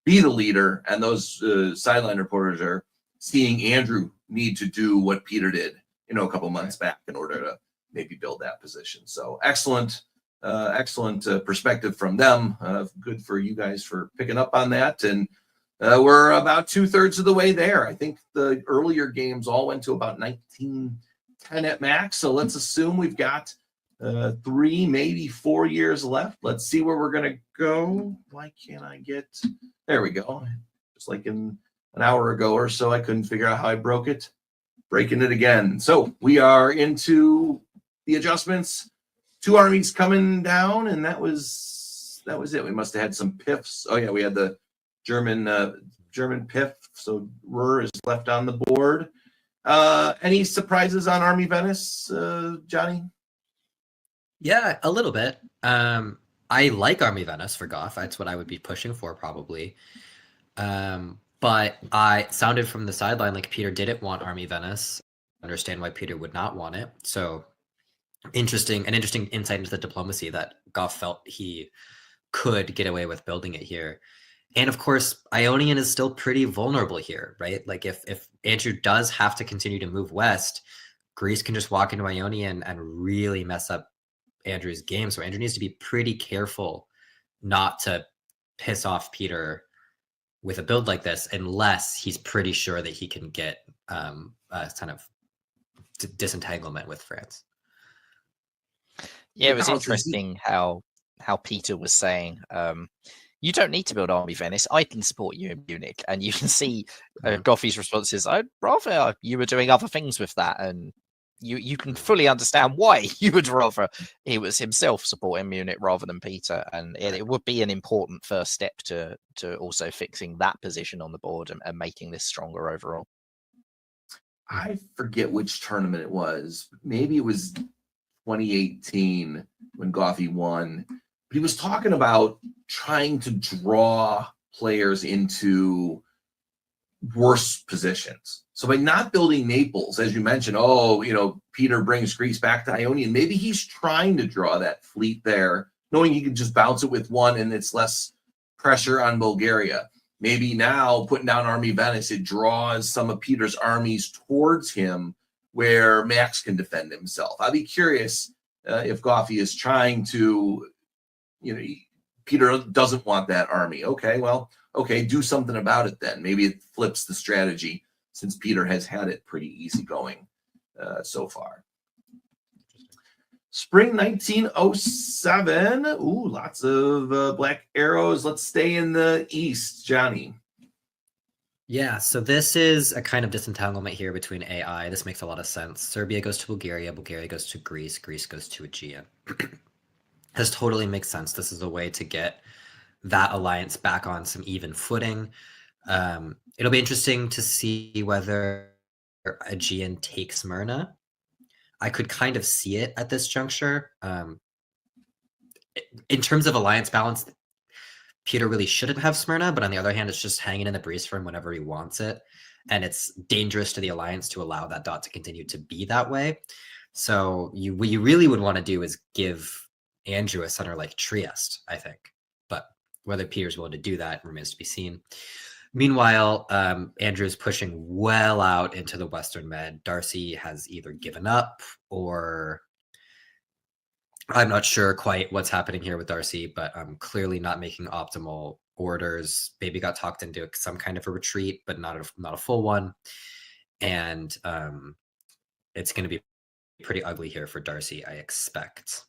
be the leader. And those sideline reporters are seeing Andrew need to do what Peter did, a couple months back in order to maybe build that position. So excellent perspective from them. Good for you guys for picking up on that. And we're about 2/3 of the way there. I think the earlier games all went to about 1910 at max. So let's assume we've got 3, maybe 4 years left. Let's see where we're going to go. Why can't I get... There we go. Just like in an hour ago or so, I couldn't figure out how I broke it. Breaking it again. So we are into the adjustments. 2 armies coming down, and that was it. We must have had some piffs. Oh yeah, we had the German piff. So Ruhr is left on the board. Any surprises on Army Venice, Johnny? Yeah, a little bit. I like Army Venice for Goff. That's what I would be pushing for probably. But I sounded from the sideline like Peter didn't want Army Venice. Understand why Peter would not want it. So an interesting insight into the diplomacy that Goff felt he could get away with building it here. And of course, Ionian is still pretty vulnerable here, right? Like if Andrew does have to continue to move west, Greece can just walk into Ionian and really mess up Andrew's game. So Andrew needs to be pretty careful not to piss off Peter with a build like this, unless he's pretty sure that he can get a kind of disentanglement with France. Yeah, it was interesting how Peter was saying, you don't need to build Army Venice. I can support you in Munich. And you can see Goffy's response is, I'd rather you were doing other things with that. And you can fully understand why you would rather he was himself supporting Munich rather than Peter. And it would be an important first step to also fixing that position on the board and making this stronger overall. I forget which tournament it was. Maybe it was 2018 when Goffy won. But he was talking about trying to draw players into worse positions. So by not building Naples, as you mentioned, Peter brings Greece back to Ionian. Maybe he's trying to draw that fleet there, knowing he can just bounce it with one and it's less pressure on Bulgaria. Maybe now putting down Army Venice, it draws some of Peter's armies towards him where Max can defend himself. I'd be curious if Goffy is trying to, Peter doesn't want that army. Okay, do something about it then. Maybe it flips the strategy since Peter has had it pretty easy going so far. Spring 1907. Ooh, lots of black arrows. Let's stay in the East, Johnny. Yeah, so this is a kind of disentanglement here between AI. This makes a lot of sense. Serbia goes to Bulgaria, Bulgaria goes to Greece, Greece goes to Aegean. This totally makes sense. This is a way to get that alliance back on some even footing. It'll be interesting to see whether Aegean takes Smyrna. I could kind of see it at this juncture. In terms of alliance balance, Peter really shouldn't have Smyrna, but on the other hand, it's just hanging in the breeze for him whenever he wants it. And it's dangerous to the alliance to allow that dot to continue to be that way. So what you really would want to do is give Andrew a center like Trieste, I think. But whether Peter's willing to do that remains to be seen. Meanwhile, Andrew is pushing well out into the Western Med. Darcy has either given up or I'm not sure quite what's happening here with Darcy, but I'm clearly not making optimal orders. Maybe got talked into some kind of a retreat, but not a full one. And it's going to be pretty ugly here for Darcy, I expect.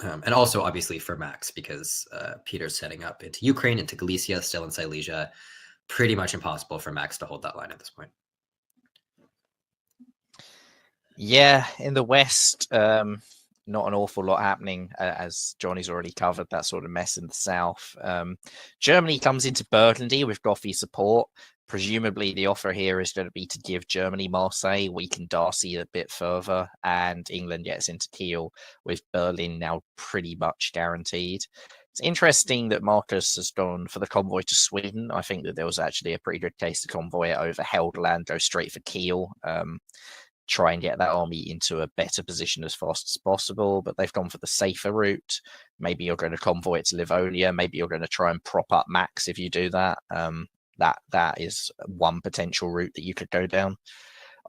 And also, obviously, for Max, because Peter's setting up into Ukraine, into Galicia, still in Silesia. Pretty much impossible for Max to hold that line at this point. Yeah, in the West, not an awful lot happening, as Johnny's already covered that sort of mess in the South. Germany comes into Burgundy with Goffy support. Presumably, the offer here is going to be to give Germany Marseille, weaken Darcy a bit further, and England gets into Kiel with Berlin now pretty much guaranteed. It's interesting that Marcus has gone for the convoy to Sweden. I think that there was actually a pretty good case to convoy it over Helgoland, go straight for Kiel, try and get that army into a better position as fast as possible, but they've gone for the safer route. Maybe you're going to convoy it to Livonia. Maybe you're going to try and prop up Max if you do that. That is one potential route that you could go down.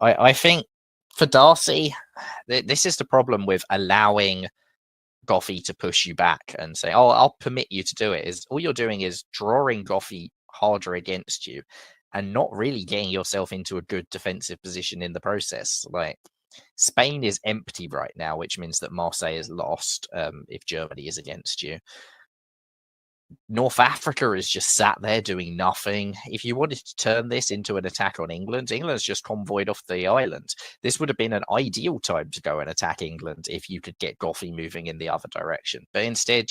I think for Darcy, this is the problem with allowing Goffey to push you back and say, "Oh, I'll permit you to do it." Is all you're doing is drawing Goffey harder against you, and not really getting yourself into a good defensive position in the process. Like Spain is empty right now, which means that Marseille is lost if Germany is against you. North Africa is just sat there doing nothing. If you wanted to turn this into an attack on England, England's just convoyed off the island. This would have been an ideal time to go and attack England if you could get Goffey moving in the other direction. But instead,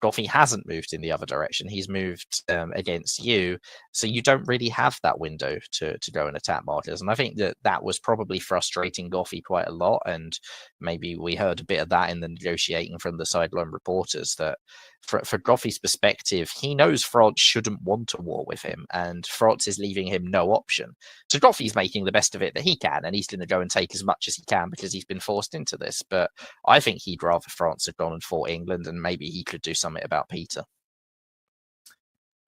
Goffey hasn't moved in the other direction. He's moved against you. So you don't really have that window to go and attack Martyrs. And I think that was probably frustrating Goffey quite a lot. And maybe we heard a bit of that in the negotiating from the sideline reporters, that for Goffey's perspective, he knows France shouldn't want a war with him, and France is leaving him no option. So Goffey's making the best of it that he can, and he's going to go and take as much as he can because he's been forced into this. But I think he'd rather France had gone and fought England, and maybe he could do something about Peter.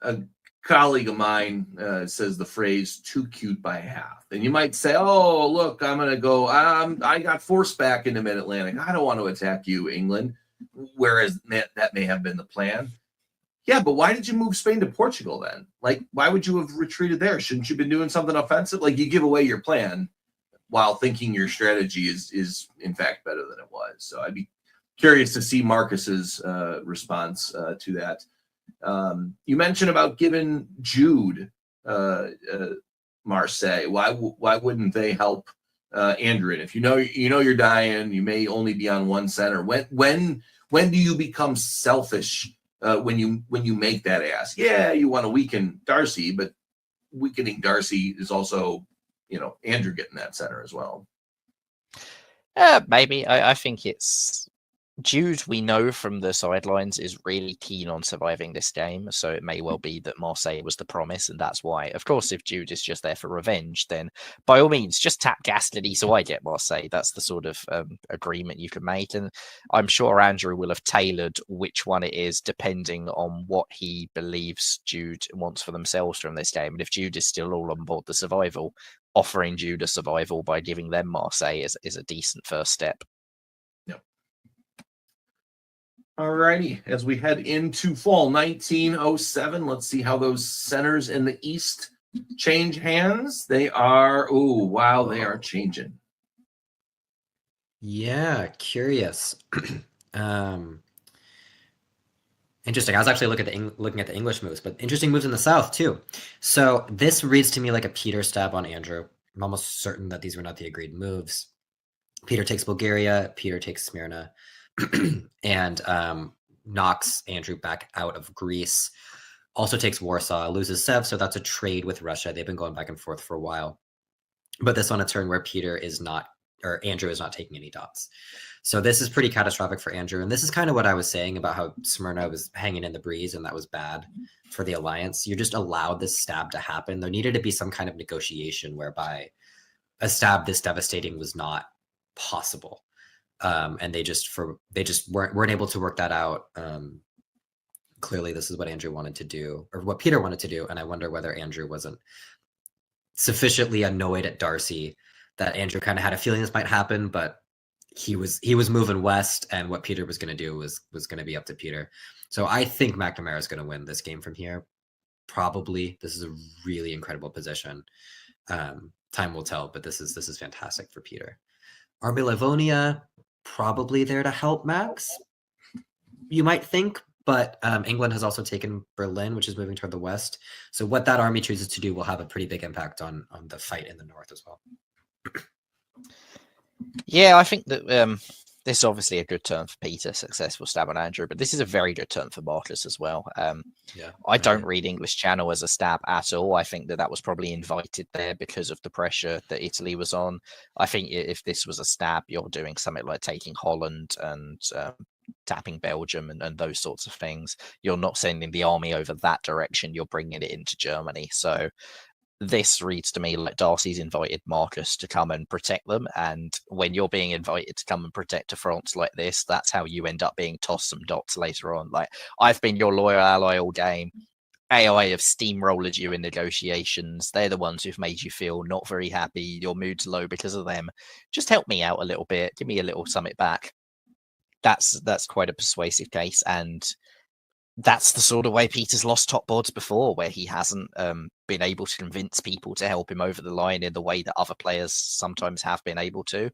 A colleague of mine says the phrase "too cute by half," and you might say, "Oh, look, I'm going to go. I got forced back into mid-Atlantic. I don't want to attack you, England." Whereas that may have been the plan. Yeah, but why did you move Spain to Portugal then? Like, why would you have retreated there? Shouldn't you have been doing something offensive? Like, you give away your plan while thinking your strategy is in fact better than it was. So I'd be curious to see Marcus's response to that. You mentioned about giving Jude Marseille. Why wouldn't they help Andrew? And if you know you're dying, you may only be on one center. When do you become selfish when you make that ask? Yeah, you want to weaken Darcy, but weakening Darcy is also, Andrew getting that center as well. Maybe. I think it's Jude, we know from the sidelines, is really keen on surviving this game, so it may well be that Marseille was the promise, and that's why. Of course, if Jude is just there for revenge, then by all means, just tap Gascony so I get Marseille. That's the sort of agreement you can make, and I'm sure Andrew will have tailored which one it is depending on what he believes Jude wants for themselves from this game. And if Jude is still all on board the survival, offering Jude a survival by giving them Marseille is a decent first step. Alrighty, as we head into fall 1907, let's see how those centers in the East change hands. They are, they are changing. Yeah, curious. Interesting. I was actually looking at the English moves, but interesting moves in the South too. So this reads to me like a Peter stab on Andrew. I'm almost certain that these were not the agreed moves. Peter takes Bulgaria, Peter takes Smyrna, and knocks Andrew back out of Greece. Also takes Warsaw, loses Sev, so that's a trade with Russia. They've been going back and forth for a while. But this on a turn where Andrew is not taking any dots. So this is pretty catastrophic for Andrew. And this is kind of what I was saying about how Smyrna was hanging in the breeze, and that was bad for the alliance. You just allowed this stab to happen. There needed to be some kind of negotiation whereby a stab this devastating was not possible. And they just weren't able to work that out. Clearly, this is what Andrew wanted to do, or what Peter wanted to do. And I wonder whether Andrew wasn't sufficiently annoyed at Darcy that Andrew kind of had a feeling this might happen, but he was moving west, and what Peter was going to do was going to be up to Peter. So I think McNamara is going to win this game from here. Probably. This is a really incredible position. Time will tell, but this is fantastic for Peter. Army Livonia, probably there to help Max, you might think, but England has also taken Berlin, which is moving toward the west. So what that army chooses to do will have a pretty big impact on the fight in the north as well. Yeah, I think that this is obviously a good turn for Peter, successful stab on Andrew, but this is a very good turn for Marcus as well. I don't read English Channel as a stab at all. I think that was probably invited there because of the pressure that Italy was on. I think if this was a stab, you're doing something like taking Holland and tapping Belgium and those sorts of things. You're not sending the army over that direction. You're bringing it into Germany. So this reads to me like Darcy's invited Marcus to come and protect them. And when you're being invited to come and protect a France like this, that's how you end up being tossed some dots later on. Like, I've been your loyal ally all game. AI have steamrolled you in negotiations. They're the ones who've made you feel not very happy. Your mood's low because of them. Just help me out a little bit. Give me a little summit back. That's quite a persuasive case, and that's the sort of way Peter's lost top boards before, where he hasn't been able to convince people to help him over the line in the way that other players sometimes have been able to.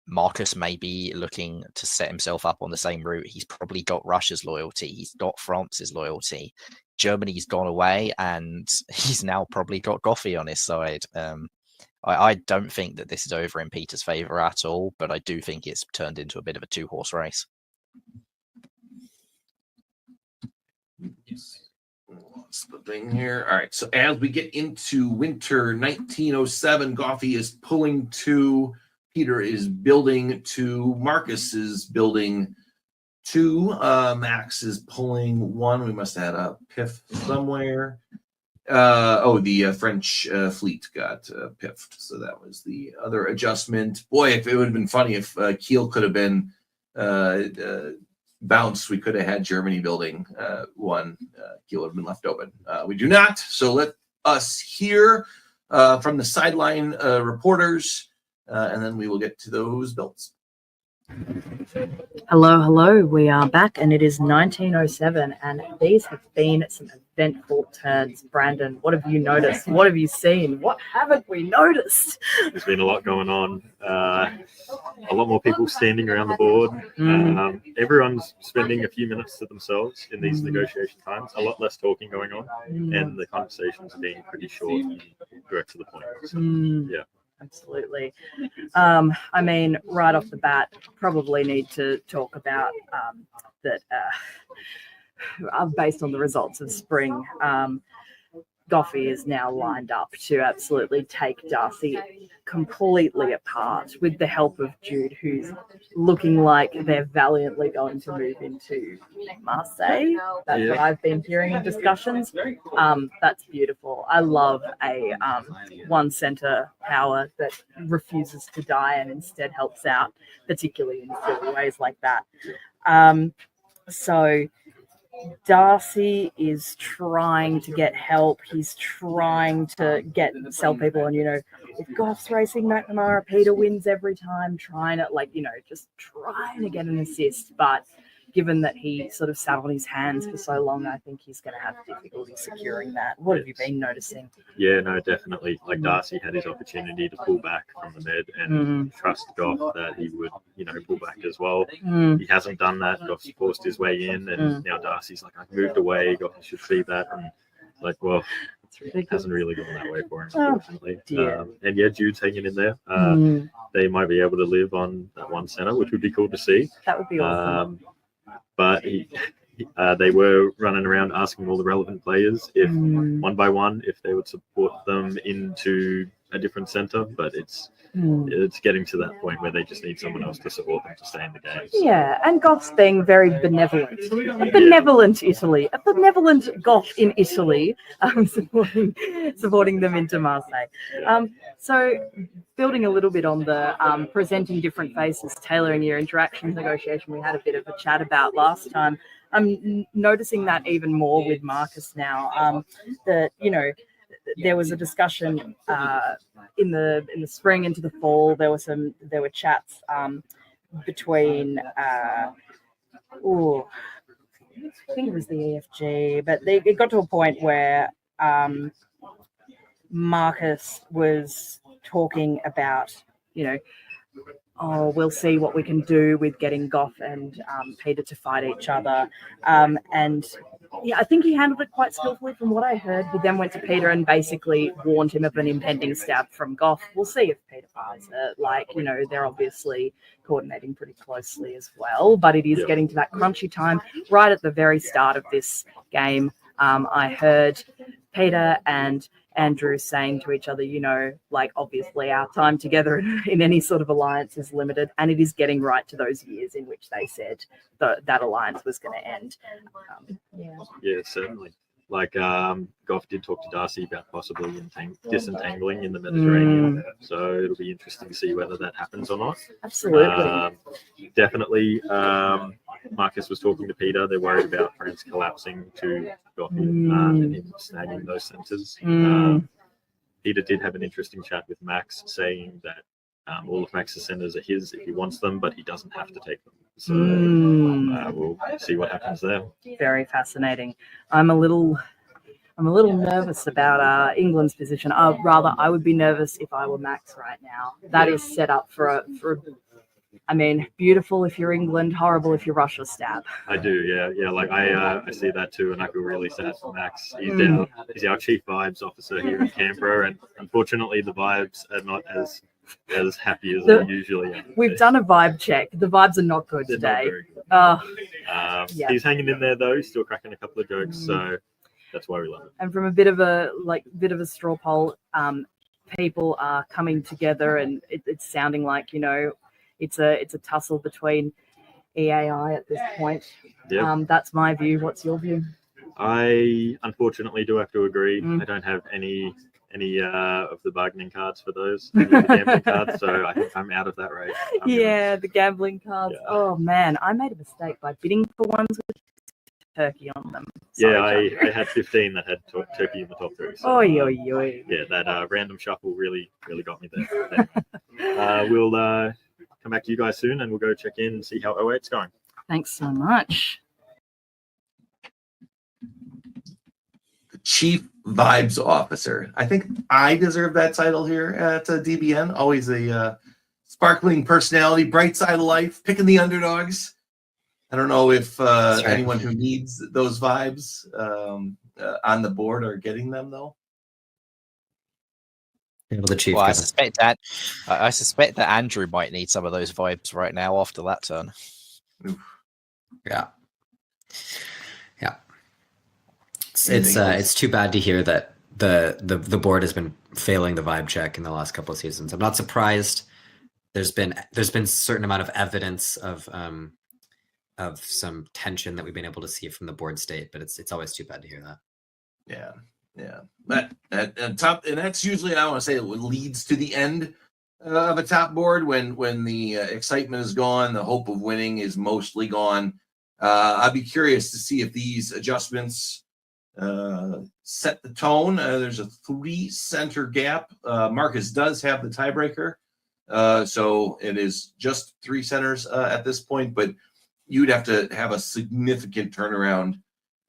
Marcus may be looking to set himself up on the same route. He's probably got Russia's loyalty. He's got France's loyalty. Germany's gone away, and he's now probably got Goffey on his side. I don't think that this is over in Peter's favour at all, but I do think it's turned into a bit of a two-horse race. What's the thing here? All right. So as we get into winter 1907, Goffey is pulling 2. Peter is building 2. Marcus is building 2. Max is pulling 1. We must have had a piff somewhere. The French fleet got piffed. So that was the other adjustment. Boy, if it would have been funny if Kiel could have been bounced, we could have had Germany building 1. Kiel would have been left open. We do not. So let us hear from the sideline reporters, and then we will get to those builds. Hello. We are back, and it is 1907, and these have been some eventful turns. Brandon, what have you noticed? What have you seen? What haven't we noticed? There's been a lot going on. A lot more people standing around the board. Everyone's spending a few minutes to themselves in these negotiation times. A lot less talking going on, and the conversations are being pretty short and direct to the point. So, yeah. Absolutely. I mean, right off the bat, probably need to talk about that based on the results of spring, Goffey is now lined up to absolutely take Darcy completely apart with the help of Jude, who's looking like they're valiantly going to move into Marseille. That's what I've been hearing in discussions. That's beautiful. I love a one center power that refuses to die and instead helps out, particularly in silly ways like that. So Darcy is trying to get help. He's trying to sell people on, if Goff's racing McNamara, Peter wins every time, trying to just trying to get an assist. But given that he sort of sat on his hands for so long, I think he's going to have difficulty securing that. What have you been noticing? Yeah, no, definitely. Like Darcy had his opportunity to pull back from the med and trust Goff that he would, pull back as well. He hasn't done that. Goff's forced his way in, and now Darcy's like, I've moved away. Goff should see that. And it hasn't really gone that way for him, unfortunately. And yeah, Jude's hanging in there. They might be able to live on that one center, which would be cool to see. That would be awesome. But they were running around asking all the relevant players if one by one if they would support them into a different center, but it's getting to that point where they just need someone else to support them to stay in the game. So. Yeah, and Goff's being very benevolent. A benevolent Italy. A benevolent Goff in Italy, supporting them into Marseille. So building a little bit on the presenting different faces, tailoring your interactions negotiation we had a bit of a chat about last time. I'm noticing that even more with Marcus now. That there was a discussion in the spring into the fall. There were chats between I think it was the EFG, but it got to a point where Marcus was talking about, we'll see what we can do with getting Goff and Peter to fight each other. And yeah, I think he handled it quite skillfully from what I heard. He then went to Peter and basically warned him of an impending stab from Goff. We'll see if Peter buys it. They're obviously coordinating pretty closely as well, but it is getting to that crunchy time. Right at the very start of this game, I heard Peter and Andrew saying to each other, obviously our time together in any sort of alliance is limited, and it is getting right to those years in which they said that alliance was going to end. Yeah, certainly. Like Goff did talk to Darcy about possibly disentangling in the Mediterranean. So it'll be interesting to see whether that happens or not. Absolutely. Definitely, Marcus was talking to Peter. They're worried about France collapsing to Goffy and him snagging those centres. Peter did have an interesting chat with Max, saying that all of Max's centres are his if he wants them, but he doesn't have to take them. So we'll see what happens there. Very fascinating. I'm a little nervous about England's position. Rather, I would be nervous if I were Max right now. That is set up for I mean, beautiful if you're England, horrible if you're Russia stab. I do, yeah. Like I see that too, and I feel really sad for Max. He's our chief vibes officer here in Canberra, and unfortunately, the vibes are not as happy as they usually are. We've done a vibe check. The vibes are not good They're today. not very good. He's hanging in there though. He's still cracking a couple of jokes, so that's why we love him. And from a bit of a straw poll, people are coming together, and it's sounding like it's a tussle between EAI at this point. Yep. That's my view. What's your view? I unfortunately do have to agree. I don't have any of the bargaining cards for those, any of the gambling cards, so I think I'm out of that race. The gambling cards. Yeah. Oh man, I made a mistake by bidding for ones with turkey on them. Sorry, I had 15 that had turkey in the top 3. So, yeah, that random shuffle really got me there. We'll come back to you guys soon, and we'll go check in and see how 08's going. Thanks so much. Chief Vibes Officer. I think I deserve that title here at DBN. Always a sparkling personality, bright side of life, picking the underdogs. I don't know if anyone who needs those vibes on the board are getting them though. The chief. Well, I suspect that Andrew might need some of those vibes right now after that turn. Yeah. It's too bad to hear that the board has been failing the vibe check in the last couple of seasons. I'm not surprised. There's been a certain amount of evidence of some tension that we've been able to see from the board state, but it's always too bad to hear that. Yeah. But at top, and that's usually, I want to say, what leads to the end of a top board when the excitement is gone, the hope of winning is mostly gone. I'd be curious to see if these adjustments set the tone. There's a 3 center gap. Marcus does have the tiebreaker, so it is just 3 centers at this point, but you'd have to have a significant turnaround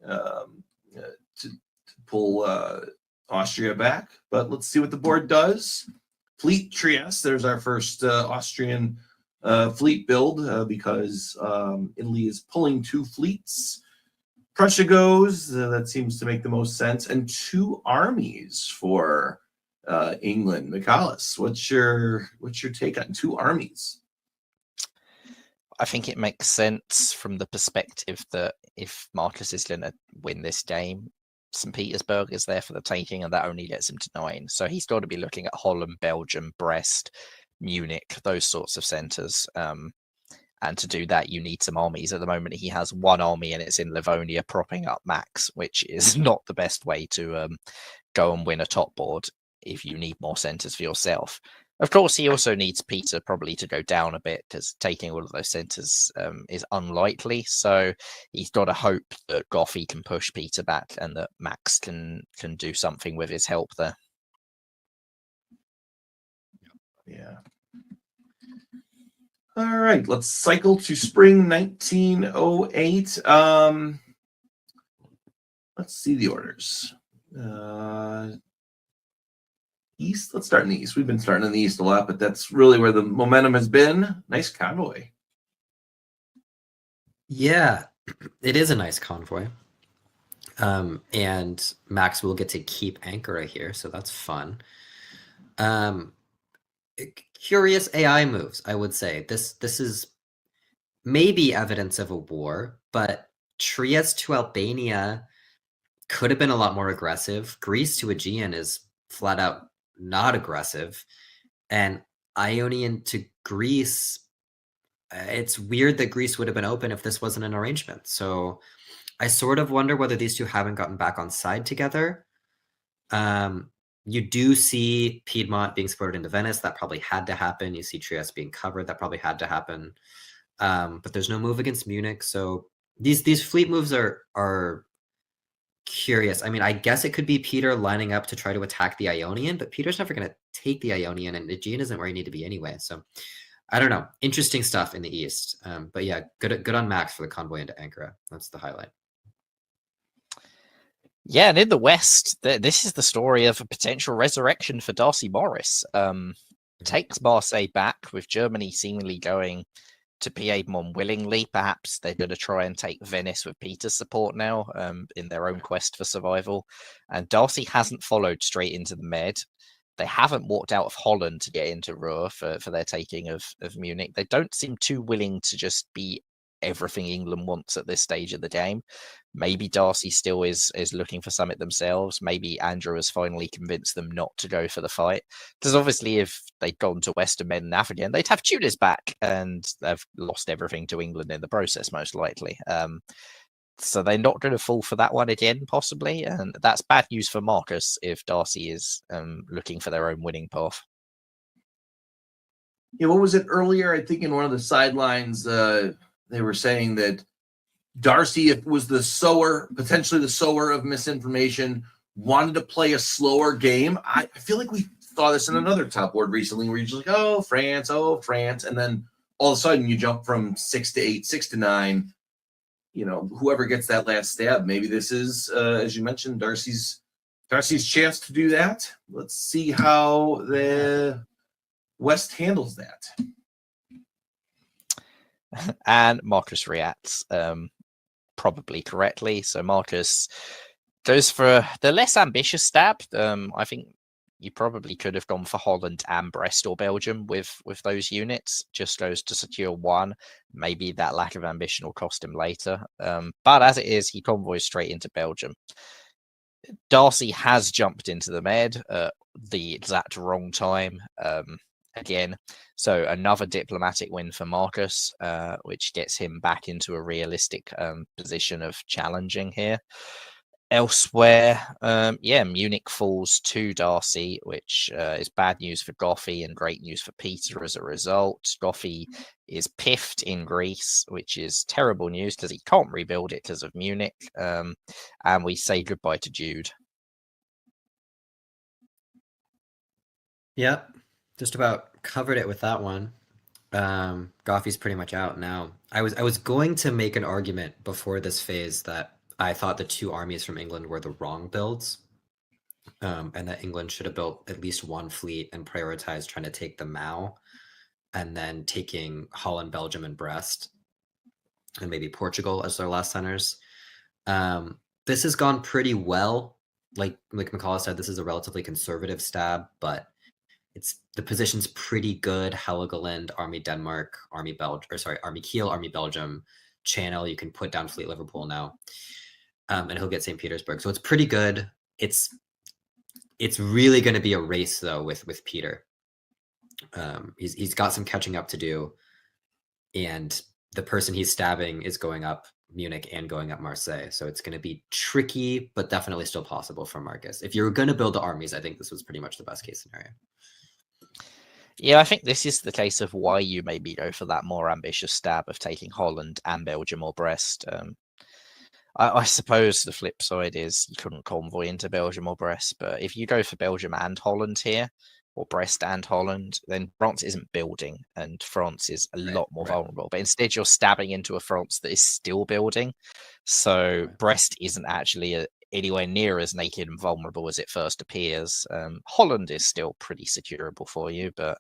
to pull Austria back. But let's see what the board does. Fleet Trieste, there's our first Austrian fleet build because Italy is pulling 2 fleets. Prussia goes, that seems to make the most sense, and 2 armies for England. Michalis, what's your take on 2 armies? I think it makes sense from the perspective that if Marcus is going to win this game, St. Petersburg is there for the taking, and that only gets him to 9. So he's got to be looking at Holland, Belgium, Brest, Munich, those sorts of centres. And to do that, you need some armies. At the moment, he has 1 army, and it's in Livonia propping up Max, which is not the best way to go and win a top board if you need more centres for yourself. Of course, he also needs Peter probably to go down a bit, because taking all of those centres is unlikely. So he's got to hope that Goffy can push Peter back and that Max can do something with his help there. Yeah. All right, let's cycle to spring 1908. Let's see the orders. East. Let's start in the East. We've been starting in the East a lot, but that's really where the momentum has been. Nice convoy. Yeah, it is a nice convoy. And Max will get to keep Ankara here, so that's fun. Curious AI moves, I would say. This is maybe evidence of a war, but Trieste to Albania could have been a lot more aggressive. Greece to Aegean is flat out not aggressive, and Ionian to Greece, it's weird that Greece would have been open if this wasn't an arrangement. So I sort of wonder whether these two haven't gotten back on side together. You do see Piedmont being supported into Venice. That probably had to happen. You see Trieste being covered. That probably had to happen. But there's no move against Munich. So these fleet moves are curious. I mean, I guess it could be Peter lining up to try to attack the Ionian, but Peter's never going to take the Ionian, and Aegean isn't where you need to be anyway. So I don't know. Interesting stuff in the East. But yeah, good on Max for the convoy into Ankara. That's the highlight. Yeah, and in the West, this is the story of a potential resurrection for Darcy Morris. Takes Marseille back, with Germany seemingly going to Piedmont willingly. Perhaps they're going to try and take Venice with Peter's support now in their own quest for survival. And Darcy hasn't followed straight into the Med. They haven't walked out of Holland to get into Ruhr for their taking of Munich. They don't seem too willing to just be everything England wants at this stage of the game. Maybe Darcy still is looking for something themselves. Maybe Andrew has finally convinced them not to go for the fight. Because obviously if they'd gone to Western Med and Afghan, they'd have Tunis back, and they've lost everything to England in the process, most likely. So they're not going to fall for that one again, possibly. And that's bad news for Marcus if Darcy is looking for their own winning path. Yeah, what was it earlier? I think in one of the sidelines, they were saying that Darcy was the sower, potentially the sower of misinformation, wanted to play a slower game. I feel like we saw this in another top board recently where you're just like, oh, France. And then all of a sudden you jump from 6 to 8, 6 to 9. You know, whoever gets that last stab, maybe this is, as you mentioned, Darcy's chance to do that. Let's see how the West handles that. And Marcus reacts probably correctly. So Marcus goes for the less ambitious stab. I think you probably could have gone for Holland and Brest or Belgium with those units. Just goes to secure one. Maybe that lack of ambition will cost him later. But as it is, he convoys straight into Belgium. Darcy has jumped into the Med at the exact wrong time. Again, so another diplomatic win for Marcus, which gets him back into a realistic position of challenging here. Elsewhere, Munich falls to Darcy, which is bad news for Goffey and great news for Peter as a result. Goffey is piffed in Greece, which is terrible news because he can't rebuild it because of Munich. And we say goodbye to Jude. Yep, just about covered it with that one. Goffey's pretty much out now. I was going to make an argument before this phase that I thought the two armies from England were the wrong builds, and that England should have built at least one fleet and prioritized trying to take the Mao, and then taking Holland, Belgium, and Brest, and maybe Portugal as their last centers. This has gone pretty well. Like McCullough said, this is a relatively conservative stab, but the position's pretty good. Heligoland, Army Denmark, Army Kiel, Army Belgium, Channel. You can put down Fleet Liverpool now, and he'll get St. Petersburg. So it's pretty good. It's really going to be a race though with Peter. He's got some catching up to do, and the person he's stabbing is going up Munich and going up Marseille. So it's going to be tricky, but definitely still possible for Marcus. If you're going to build the armies, I think this was pretty much the best case scenario. Yeah, I think this is the case of why you maybe go for that more ambitious stab of taking Holland and Belgium or Brest. I suppose the flip side is you couldn't convoy into Belgium or Brest, but if you go for Belgium and Holland here, or Brest and Holland, then France isn't building, and France is a lot more vulnerable. But instead, you're stabbing into a France that is still building. So Brest isn't actually anywhere near as naked and vulnerable as it first appears. Holland is still pretty securable for you, but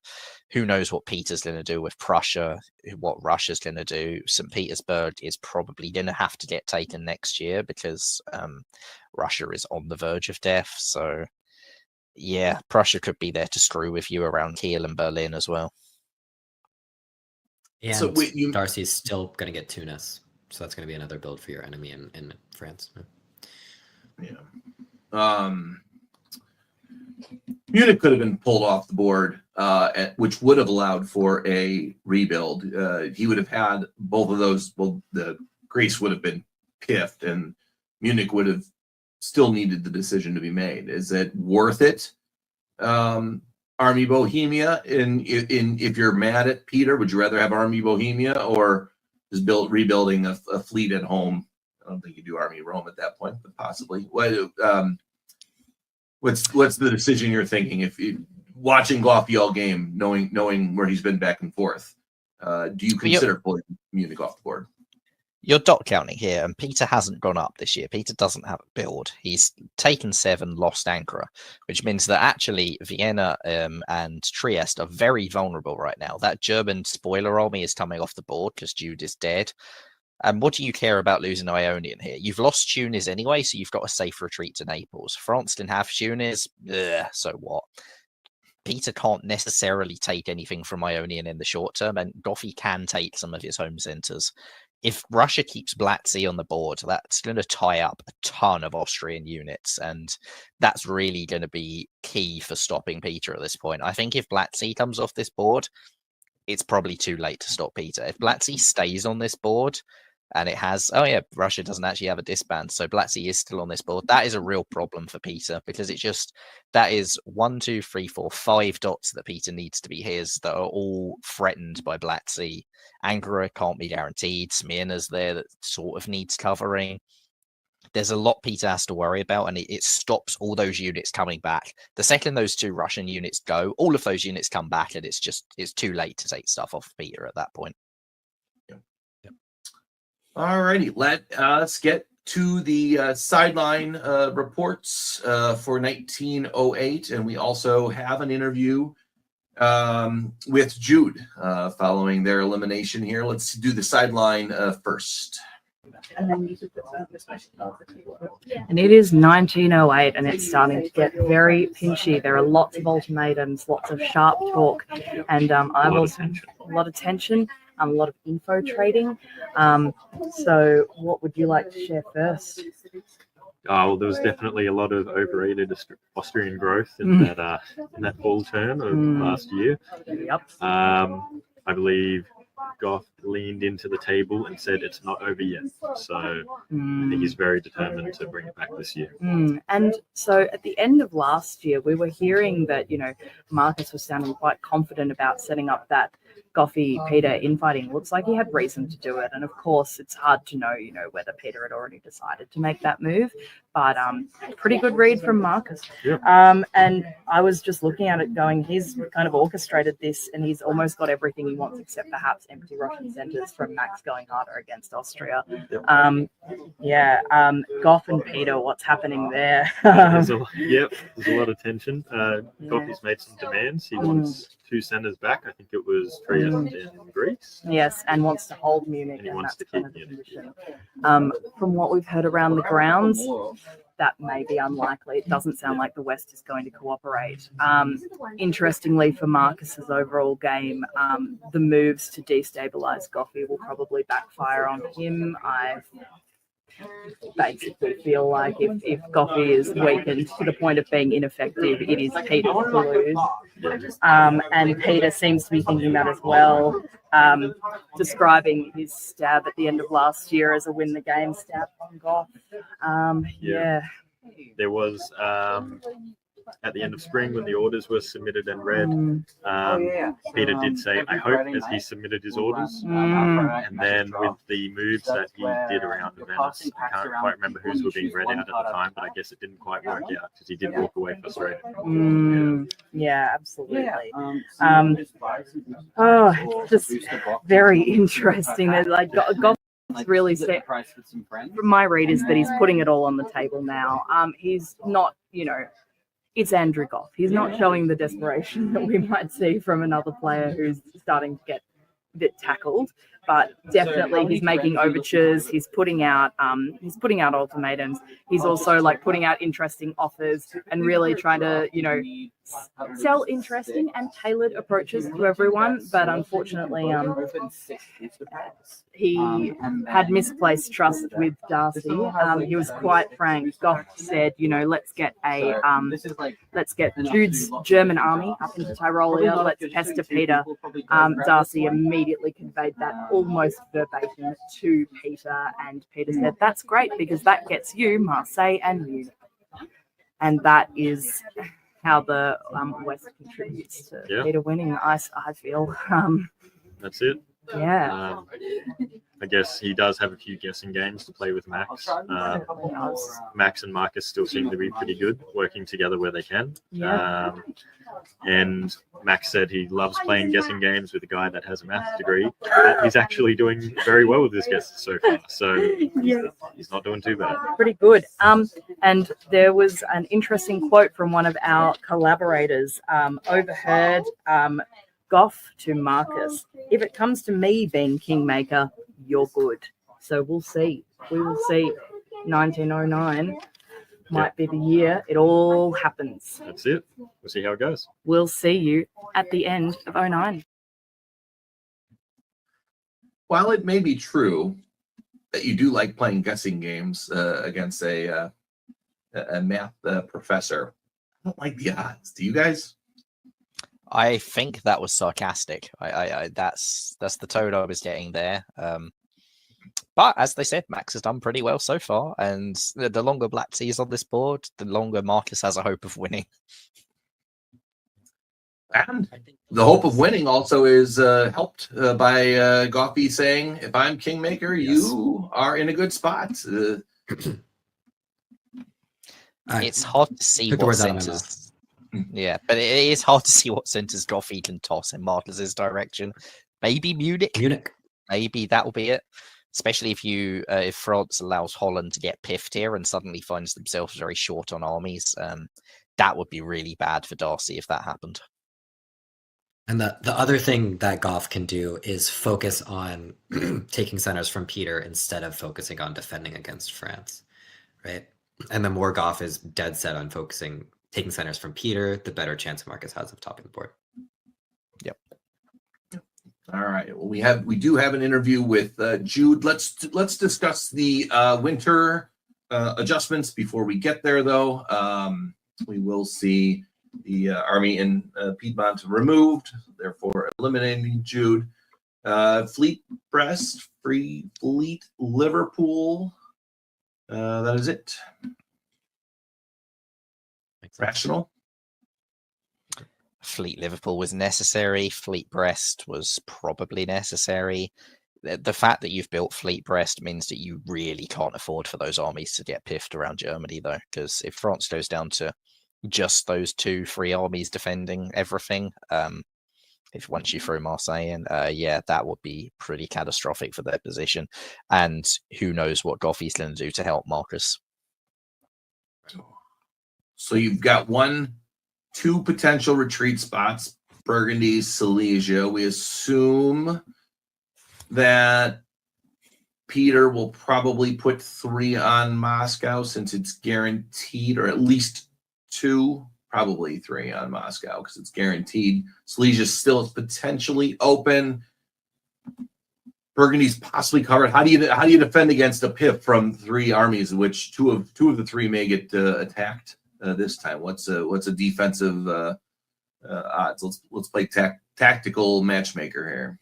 who knows what Peter's going to do with Prussia, what Russia's going to do. St. Petersburg is probably going to have to get taken next year because Russia is on the verge of death. So yeah, Prussia could be there to screw with you around Kiel and Berlin as well. And so Darcy's still going to get Tunis. So that's going to be another build for your enemy in France. Yeah. Munich could have been pulled off the board, which would have allowed for a rebuild. He would have had both of those. Well, the Greece would have been piffed, and Munich would have still needed the decision to be made. Is it worth it? Army Bohemia, if you're mad at Peter, would you rather have Army Bohemia or just rebuilding a fleet at home? I don't think you do Army Rome at that point, but possibly. What's the decision you're thinking if you watching Goffey all game, knowing where he's been back and forth? Do you consider pulling Munich off the board? You're dot counting here, and Peter hasn't gone up this year. Peter doesn't have a build. He's taken 7, lost Ankara, which means that actually Vienna and Trieste are very vulnerable right now. That German spoiler army is coming off the board because Jude is dead. And what do you care about losing Ionian here? You've lost Tunis anyway, so you've got a safe retreat to Naples. France didn't have Tunis, so what? Peter can't necessarily take anything from Ionian in the short term, and Goffey can take some of his home centres. If Russia keeps Black Sea on the board, that's going to tie up a ton of Austrian units, and that's really going to be key for stopping Peter at this point. I think if Black Sea comes off this board, it's probably too late to stop Peter. If Black Sea stays on this board, and it has, Russia doesn't actually have a disband, so Black Sea is still on this board. That is a real problem for Peter, because that is 1, 2, 3, 4, 5 dots that Peter needs to be his that are all threatened by Black Sea. Ankara can't be guaranteed. Smyrna's there that sort of needs covering. There's a lot Peter has to worry about, and it stops all those units coming back. The second those 2 Russian units go, all of those units come back, and it's too late to take stuff off Peter at that point. All righty, let us get to the sideline reports for 1908, and we also have an interview with Jude following their elimination here. Let's do the sideline first. And it is 1908, and it's starting to get very pinchy. There are lots of ultimatums, lots of sharp talk, and I've also a lot of tension. A lot of info trading. So what would you like to share first? Well, there was definitely a lot of overrated Austrian growth in that fall term of last year. Yep. I believe Goff leaned into the table and said it's not over yet. So I think he's very determined to bring it back this year. And so at the end of last year, we were hearing that, Marcus was sounding quite confident about setting up that Goffey Peter infighting. Looks like he had reason to do it. And of course, it's hard to know, whether Peter had already decided to make that move. But pretty good read from Marcus. Yep. And I was just looking at it going, he's kind of orchestrated this, and he's almost got everything he wants except perhaps empty Russian centres from Max going harder against Austria. Yep. Goff and Peter, what's happening there? There's a lot of tension. Goffey's made some demands. He wants 2 centres back. I think it was Trieste and Greece. Yes, and wants to hold Munich. And he and wants that's to kind of keep the Munich. condition. From what we've heard around the grounds, that may be unlikely. It doesn't sound like the West is going to cooperate. Interestingly, for Marcus's overall game, the moves to destabilise Goffey will probably backfire on him. I basically feel like if Goffey is weakened to the point of being ineffective, it is Peter to lose. And Peter seems to be thinking that as well, describing his stab at the end of last year as a win the game stab on Goff. There was at the end of spring when the orders were submitted and read, Peter did say, I hope, as he submitted his orders. And then with the moves that he did around Venice, I can't quite remember whose were being read out at the time, but I guess it didn't quite work out because he did walk away frustrated. Yeah, absolutely. Just very interesting. Like Goff really set, from my read, is that he's putting it all on the table now. He's not, it's Andrew Goff. He's not showing the desperation that we might see from another player who's starting to get a bit tackled, but definitely he's making overtures. He's putting out ultimatums. He's also putting out interesting offers and really trying to, sell interesting and tailored approaches to everyone. But unfortunately, he had misplaced trust with Darcy. He was quite frank. Goff said, let's get Jude's German army up into Tyrolia. Let's pester Peter. Darcy immediately conveyed that almost verbatim to Peter, and Peter said, "That's great because that gets you Marseille and Munich," and that is how the West contributes to Peter winning. I feel. That's it. Yeah. I guess he does have a few guessing games to play with Max. Max and Marcus still seem to be pretty good, working together where they can. Yeah. And Max said he loves playing guessing games with a guy that has a maths degree. He's actually doing very well with his guesses so far. So he's not doing too bad. Pretty good. And there was an interesting quote from one of our collaborators. Overheard Goff to Marcus: "If it comes to me being kingmaker, you're good." So we'll see. We will see. 1909 might be the year it all happens. That's it. We'll see how it goes. We'll see you at the end of 09. While it may be true that you do like playing guessing games against a math professor, I don't like the odds. Do you guys? I think that was sarcastic. That's the tone I was getting there. But as they said, Max has done pretty well so far, and the longer Black Tea is on this board, the longer Marcus has a hope of winning. And the hope of winning also is helped by Goffey saying, "If I'm kingmaker, you are in a good spot." It's hard to see took the what words out of my centers. Yeah, but it is hard to see what centers Goffey can toss in Marcus's direction. Maybe Munich. Maybe that will be it. Especially if France allows Holland to get piffed here and suddenly finds themselves very short on armies. That would be really bad for Darcy if that happened. And the other thing that Goff can do is focus on taking centers from Peter instead of focusing on defending against France, right? And the more Goff is dead set on taking centers from Peter, the better chance Marcus has of topping the board. Yep. All right. Well, we do have an interview with Jude. Let's discuss the winter adjustments before we get there, though. We will see the army in Piedmont removed, therefore eliminating Jude. Fleet Brest, Free Fleet Liverpool. That is it. Rational. Fleet Liverpool was necessary. Fleet Brest was probably necessary. The fact that you've built Fleet Brest means that you really can't afford for those armies to get piffed around Germany, though, because if France goes down to just those 2-3 armies defending everything, if once you throw Marseille in, that would be pretty catastrophic for their position. And who knows what Goffey's going to do to help Marcus. So you've got 2 potential retreat spots, Burgundy, Silesia. We assume that Peter will probably put 3 on Moscow since it's guaranteed, or at least 2, probably 3 on Moscow because it's guaranteed. Silesia still is potentially open. Burgundy's possibly covered. How do you defend against a piff from 3 armies, which two of the 3 may get attacked? This time, what's a defensive odds? Let's play tactical matchmaker here.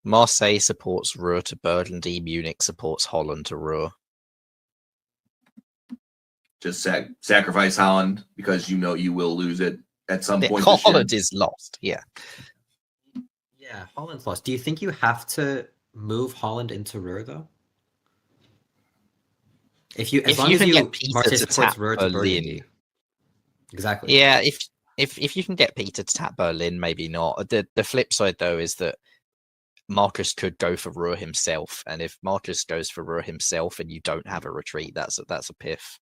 Marseille supports Ruhr to Burgundy. Munich supports Holland to Ruhr. Just sacrifice Holland because you know you will lose it at some point. Holland is lost. Yeah. Yeah, Holland's lost. Do you think you have to move Holland into Ruhr though? As long as you get Peter to tap Berlin. Exactly. Yeah, if you can get Peter to tap Berlin, maybe not. The flip side though is that Marcus could go for Ruhr himself, and if Marcus goes for Ruhr himself and you don't have a retreat, that's a piff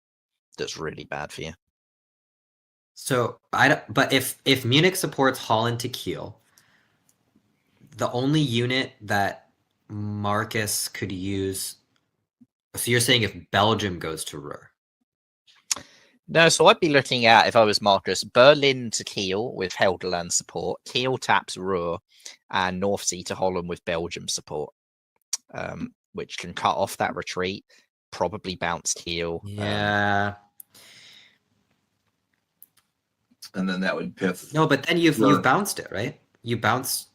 that's really bad for you. So but if Munich supports Holland to Kiel, the only unit that Marcus could use. So you're saying if Belgium goes to Ruhr? No, so I'd be looking at, if I was Marcus, Berlin to Kiel with Helgoland support, Kiel taps Ruhr, and North Sea to Holland with Belgium support, which can cut off that retreat, probably bounce Kiel. Yeah. And then that would piff. No, but then you've bounced it, right? You bounce.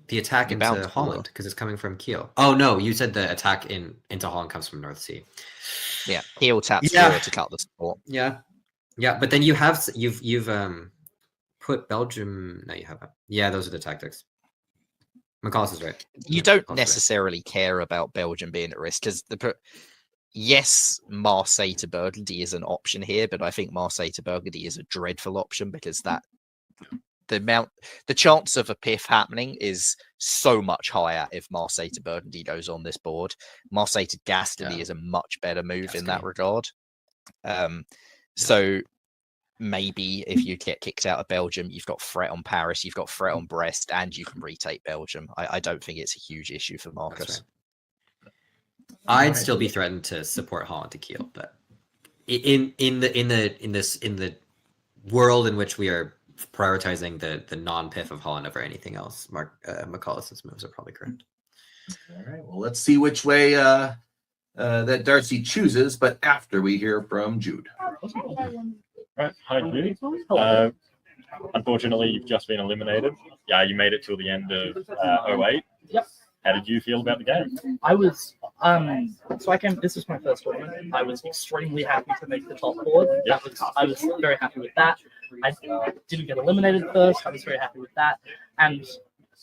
The attack Inbound into to Kiel. Holland, because it's coming from Kiel. Oh no, you said the attack into Holland comes from North Sea. Yeah, Kiel taps Yeah. Ruhr to cut the support. Yeah, but then you've put Belgium. No, you haven't. Yeah, those are the tactics. McCallus is right. You Yeah, don't McCallus is right. necessarily care about Belgium being at risk because yes, Marseille to Burgundy is an option here, but I think Marseille to Burgundy is a dreadful option because the chance of a piff happening is so much higher if Marseille to Burgundy goes on this board. Marseille to Gascony is a much better move in that regard. So maybe if you get kicked out of Belgium, you've got threat on Paris, you've got threat on Brest, and you can retake Belgium. I don't think it's a huge issue for Marcus. I'd still be threatened to support Holland to Kiel, but in the world in which we are prioritizing the non-piff of Holland over anything else, McCallus's moves are probably correct. All right. Well, let's see which way that Darcy chooses, but after we hear from Jude. Right. Hi, Jude. Unfortunately, you've just been eliminated. Yeah, you made it till the end of 08. Yep. How did you feel about the game? I was this was my first tournament. I was extremely happy to make the top board. Yep. I was very happy with that. I didn't get eliminated first. I was very happy with that. And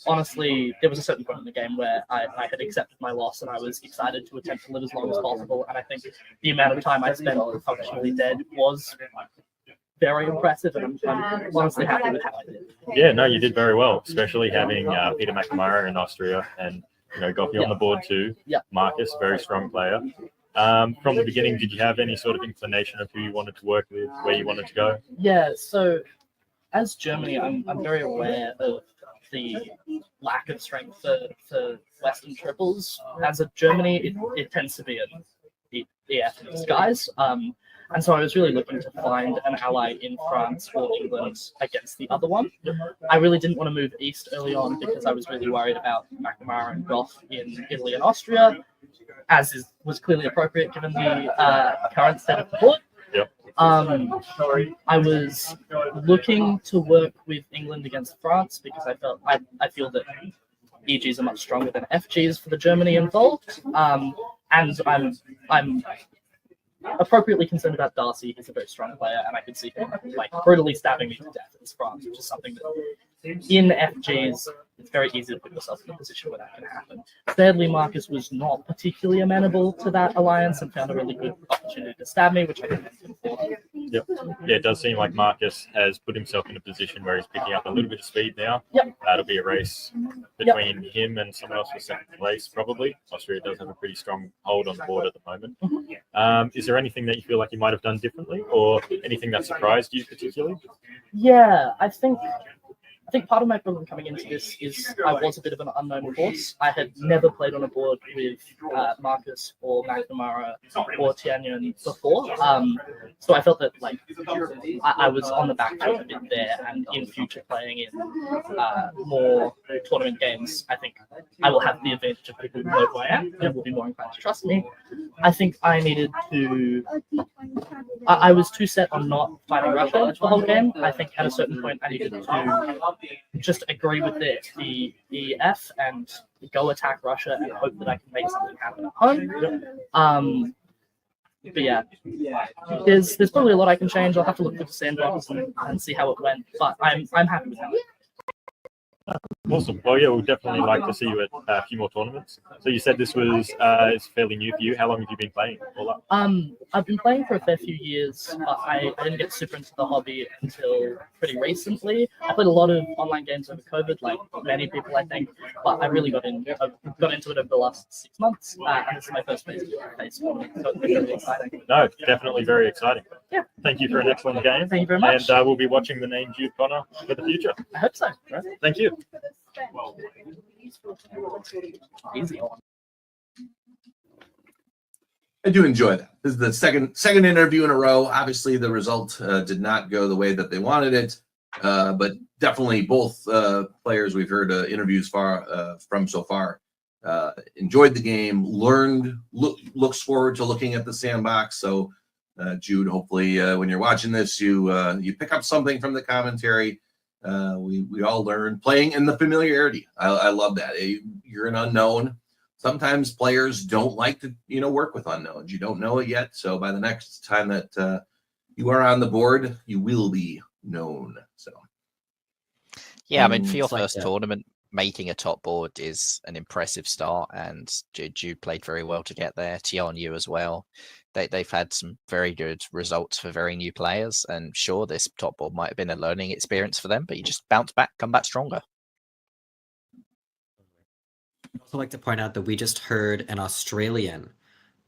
honestly, there was a certain point in the game where I had accepted my loss and I was excited to attempt to live as long as possible. And I think the amount of time I spent functionally dead was very impressive, and I'm honestly happy with how I did. Yeah, no, you did very well, especially having Peter McNamara in Austria and Goffey on the board too. Yeah. Marcus, very strong player. From the beginning, did you have any sort of inclination of who you wanted to work with, where you wanted to go? Yeah, so as Germany, I'm very aware of the lack of strength for Western triples. As a Germany, it tends to be an EF in disguise. And so I was really looking to find an ally in France or England against the other one. I really didn't want to move east early on because I was really worried about McNamara and Goff in Italy and Austria, was clearly appropriate given the current state of the board. Yep. I was looking to work with England against France because I feel that EGs are much stronger than FGs for the Germany involved. And I'm appropriately concerned about Darcy. He's a very strong player, and I could see him brutally stabbing me to death as France, which is something that in FGs it's very easy to put yourself in a position where that can happen. Sadly, Marcus was not particularly amenable to that alliance and found a really good opportunity to stab me, which I commend him for. Yep. Yeah, it does seem like Marcus has put himself in a position where he's picking up a little bit of speed now. Yep. It'll be a race between him and someone else for second place, probably. Austria does have a pretty strong hold on the board at the moment. Is there anything that you feel like you might have done differently, or anything that surprised you particularly? Yeah, I think part of my problem coming into this is I was a bit of an unknown horse. I had never played on a board with Marcus or McNamara or Tianyan before. So I felt that I was on the back foot a bit there, and in future playing in more tournament games, I think I will have the advantage of people who know who I am and will be more inclined to trust me. I think I needed to... I was too set on not fighting Russia the whole game. I think at a certain point I needed to just agree with the EF and go attack Russia and hope that I can make something happen at home. But yeah, there's probably a lot I can change. I'll have to look through the sandbox and see how it went. But I'm happy with how it went. Awesome. Well, yeah, we'll definitely like to see you at a few more tournaments. So you said this was it's fairly new for you. How long have you been playing all up? I've been playing for a fair few years, but I didn't get super into the hobby until pretty recently. I played a lot of online games over COVID, like many people, I think, but I really got into it over the last 6 months, and this is my first face tournament, so it's been really exciting. No, definitely very exciting. Yeah. Thank you for an excellent game. Thank you very much. And we'll be watching the name Jude Connor for the future. I hope so. Right. Thank you. Easy on. I do enjoy that. This is the second interview in a row. Obviously, the result did not go the way that they wanted it, but definitely both players we've heard interviews from so far enjoyed the game, learned, looks forward to looking at the sandbox. So, Jude, hopefully, when you're watching this, you pick up something from the commentary We all learn playing in the familiarity. I love that. You're an unknown. Sometimes players don't like to work with unknowns. You don't know it yet, so by the next time that you are on the board, you will be known. So yeah, I mean, for your It's like first tournament, making a top board is an impressive start, and Jude played very well to get there. Tion, you as well. They've had some very good results for very new players, and sure, this top board might have been a learning experience for them, but you just bounce back, come back stronger. I'd also like to point out that we just heard an Australian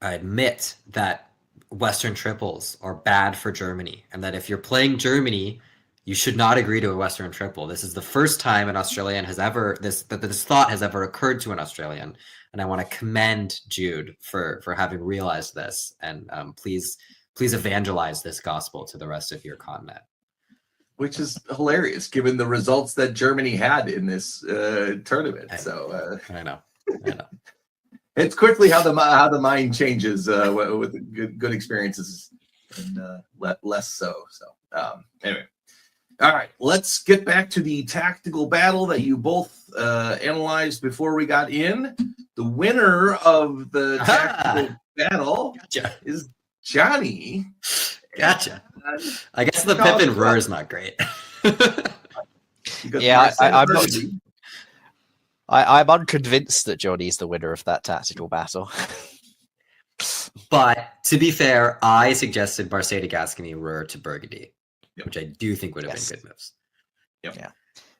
admit that Western triples are bad for Germany, and that if you're playing Germany, you should not agree to a Western triple. This is the first time an Australian has ever this thought has ever occurred to an Australian, and I want to commend Jude for having realized this. And please evangelize this gospel to the rest of your continent. Which is hilarious, given the results that Germany had in this tournament. I know. It's quickly how the mind changes with good experiences and less so. So anyway. All right, let's get back to the tactical battle that you both analyzed before we got in. The winner of the tactical battle is Johnny. Gotcha. I guess the Pippin roar is not great. Yeah, I'm unconvinced that Johnny's the winner of that tactical battle. But to be fair, I suggested Marseille to Gascony, roar to Burgundy. Which I do think would have been good moves. Yeah.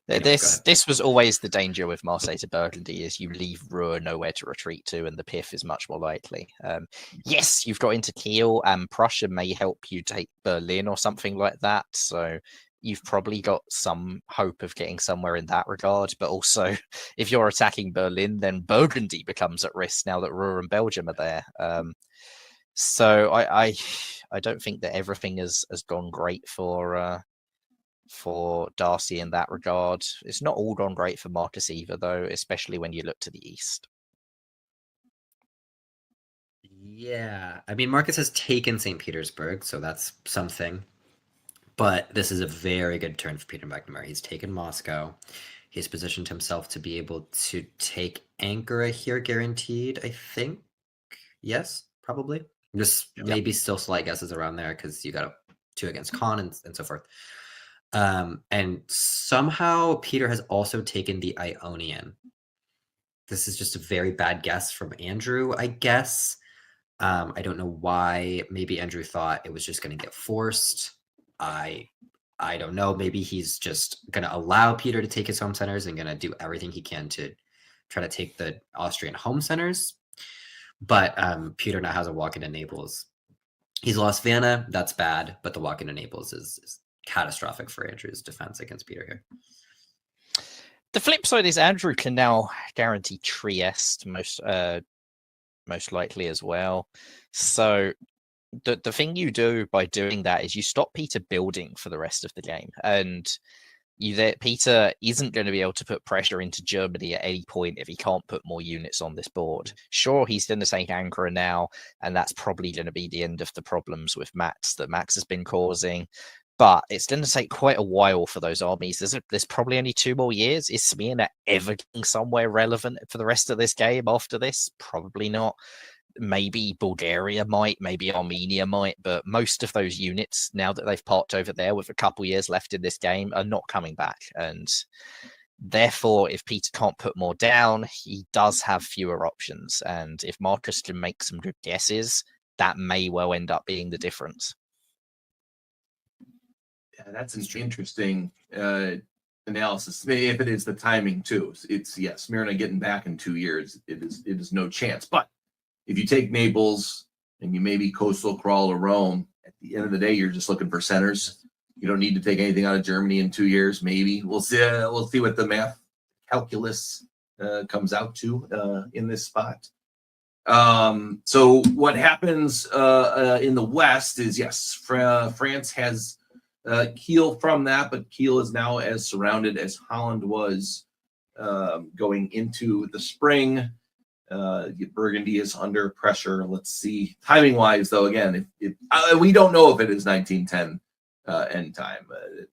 This was always the danger with Marseille to Burgundy, is you leave Ruhr nowhere to retreat to, and the Piff is much more likely. Yes, you've got into Kiel, and Prussia may help you take Berlin or something like that. So you've probably got some hope of getting somewhere in that regard. But also, if you're attacking Berlin, then Burgundy becomes at risk now that Ruhr and Belgium are there. So I don't think that everything has gone great for Darcy in that regard. It's not all gone great for Marcus either, though, especially when you look to the east. Yeah, I mean, Marcus has taken St. Petersburg, so that's something. But this is a very good turn for Peter McNamara. He's taken Moscow. He's positioned himself to be able to take Ankara here, guaranteed, I think. Yes, probably. Just maybe still slight guesses around there because you got a 2 against Khan and so forth. And somehow Peter has also taken the Ionian. This is just a very bad guess from Andrew, I guess. I don't know why. Maybe Andrew thought it was just going to get forced. I don't know. Maybe he's just going to allow Peter to take his home centers and going to do everything he can to try to take the Austrian home centers. But Peter now has a walk into Naples. He's lost Vienna. That's bad. But the walk into Naples is catastrophic for Andrew's defense against Peter here. The flip side is Andrew can now guarantee Trieste most likely as well. So the thing you do by doing that is you stop Peter building for the rest of the game, and Peter isn't going to be able to put pressure into Germany at any point if he can't put more units on this board. Sure, he's going to take Ankara now, and that's probably going to be the end of the problems with Max that Max has been causing. But it's going to take quite a while for those armies. There's probably only 2 more years. Is Smyrna ever getting somewhere relevant for the rest of this game after this? Probably not. Maybe Bulgaria might, maybe Armenia might, but most of those units, now that they've parked over there with a couple years left in this game, are not coming back. And therefore, if Peter can't put more down, he does have fewer options. And if Marcus can make some good guesses, that may well end up being the difference. Yeah, that's an interesting analysis. If it is the timing too, it's Smyrna getting back in 2 years. It is no chance. But if you take Naples and you maybe coastal crawl to Rome, at the end of the day, you're just looking for centers. You don't need to take anything out of Germany in 2 years. Maybe we'll see. We'll see what the math calculus comes out to in this spot. So what happens in the West is France has Kiel from that, but Kiel is now as surrounded as Holland was going into the spring. Burgundy is under pressure. Let's see. Timing wise, though, again, we don't know if it is 1910 end time.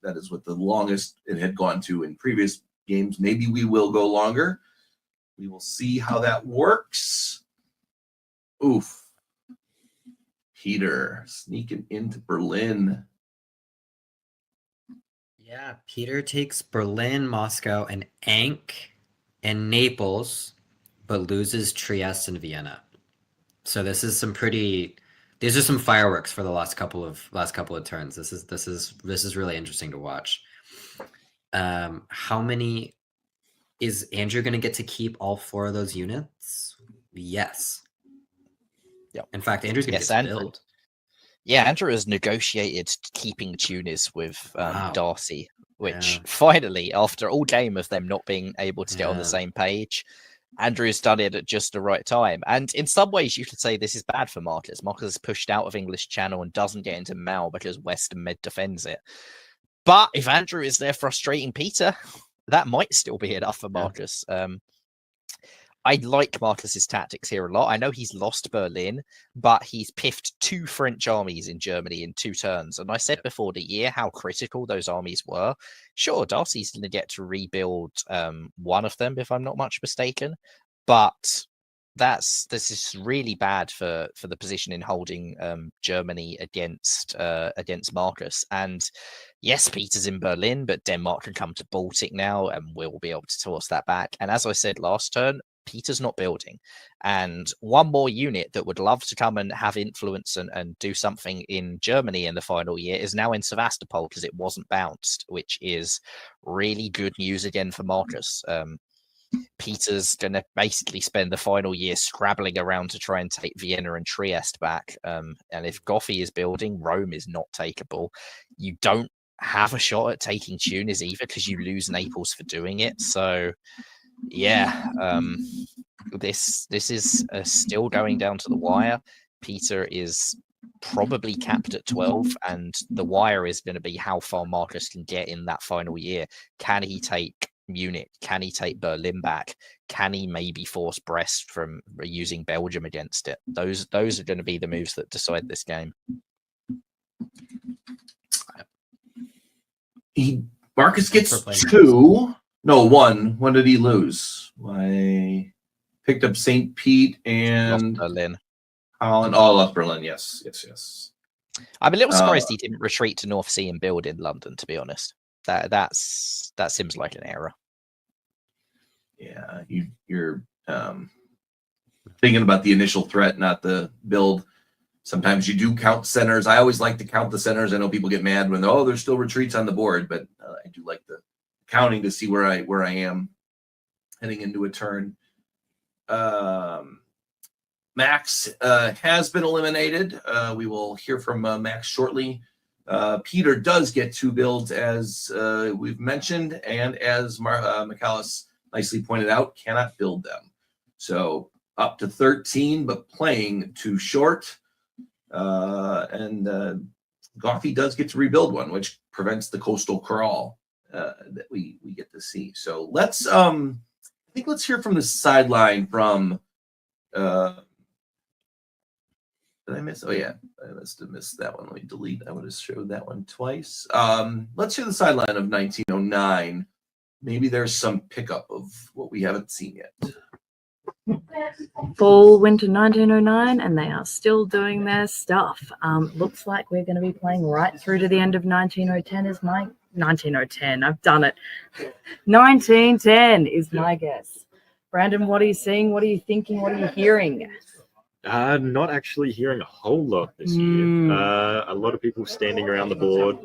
That is what the longest it had gone to in previous games. Maybe we will go longer. We will see how that works. Oof. Peter sneaking into Berlin. Yeah, Peter takes Berlin, Moscow, and Ankh and Naples, but loses Trieste and Vienna. So this is some pretty. These are some fireworks for the last couple of turns. This is really interesting to watch. How many is Andrew going to get to keep all 4 of those units? Yes. Yep. In fact, Andrew's going to get to build. Yeah, Andrew has negotiated keeping Tunis with Wow. Darcy, which Yeah. finally, after all game of them not being able to get on the Yeah. same page, Andrew has done it at just the right time. And in some ways, you could say this is bad for Marcus. Marcus is pushed out of English Channel and doesn't get into Mal because Western Med defends it. But if Andrew is there frustrating Peter, that might still be enough for Marcus. I like Marcus's tactics here a lot. I know he's lost Berlin, but he's piffed 2 French armies in Germany in 2 turns. And I said before the year how critical those armies were. Sure, Darcy's going to get to rebuild one of them, if I'm not much mistaken. But this is really bad for the position in holding Germany against Marcus. And yes, Peter's in Berlin, but Denmark can come to Baltic now, and we'll be able to toss that back. And as I said last turn, Peter's not building. And one more unit that would love to come and have influence and do something in Germany in the final year is now in Sevastopol because it wasn't bounced, which is really good news again for Marcus. Peter's going to basically spend the final year scrabbling around to try and take Vienna and Trieste back. And if Goffy is building, Rome is not takeable. You don't have a shot at taking Tunis either because you lose Naples for doing it. So yeah, this is still going down to the wire. Peter is probably capped at 12, and the wire is going to be how far Marcus can get in that final year. Can he take Munich? Can he take Berlin back? Can he maybe force Brest from using Belgium against it? Those are going to be the moves that decide this game. Marcus gets 2. No, 1. When did he lose? I picked up St. Pete and lost Berlin. Holland. Oh, lost Berlin. Yes. I'm a little surprised he didn't retreat to North Sea and build in London, to be honest. That seems like an error. Yeah, you're thinking about the initial threat, not the build. Sometimes you do count centers. I always like to count the centers. I know people get mad when there's still retreats on the board, but I do like the counting to see where I am heading into a turn. Max has been eliminated. We will hear from Max shortly. Peter does get 2 builds, as we've mentioned, and as Michalis nicely pointed out, cannot build them. So up to 13, but playing too short. And Goffy does get to rebuild one, which prevents the coastal crawl that we get to see. So let's hear from the sideline from did I miss? Oh yeah, I must have missed that one. Let me delete. I would have showed that one twice. Let's hear the sideline of 1909. Maybe there's some pickup of what we haven't seen yet. Fall, winter 1909, and they are still doing their stuff. Looks like we're going to be playing right through to the end of 1910 is my 1910. I've done it. 1910 is my guess. Brandon, what are you seeing? What are you thinking? What are you hearing? Not actually hearing a whole lot this year. A lot of people standing around the board,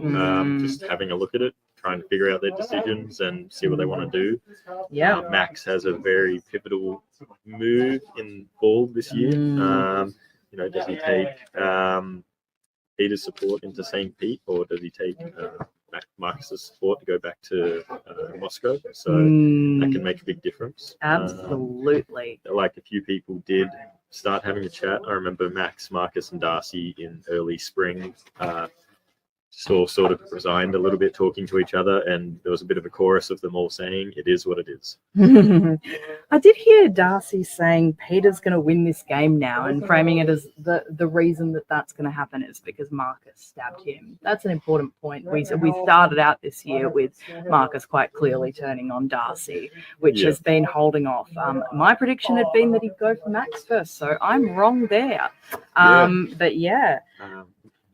just having a look at it, trying to figure out their decisions and see what they want to do. Yeah. Max has a very pivotal move in fall this year. Does he take Peter's support into St. Pete, or does he take Marcus's support to go back to Moscow? So that can make a big difference. Absolutely. Like a few people did start having a chat. I remember Max, Marcus, and Darcy in early spring just all sort of resigned a little bit, talking to each other, and there was a bit of a chorus of them all saying, "It is what it is." I did hear Darcy saying Peter's going to win this game now, and framing it as the reason that that's going to happen is because Marcus stabbed him. That's an important point. We started out this year with Marcus quite clearly turning on Darcy, which has been holding off. My prediction had been that he'd go for Max first, so I'm wrong there. But yeah.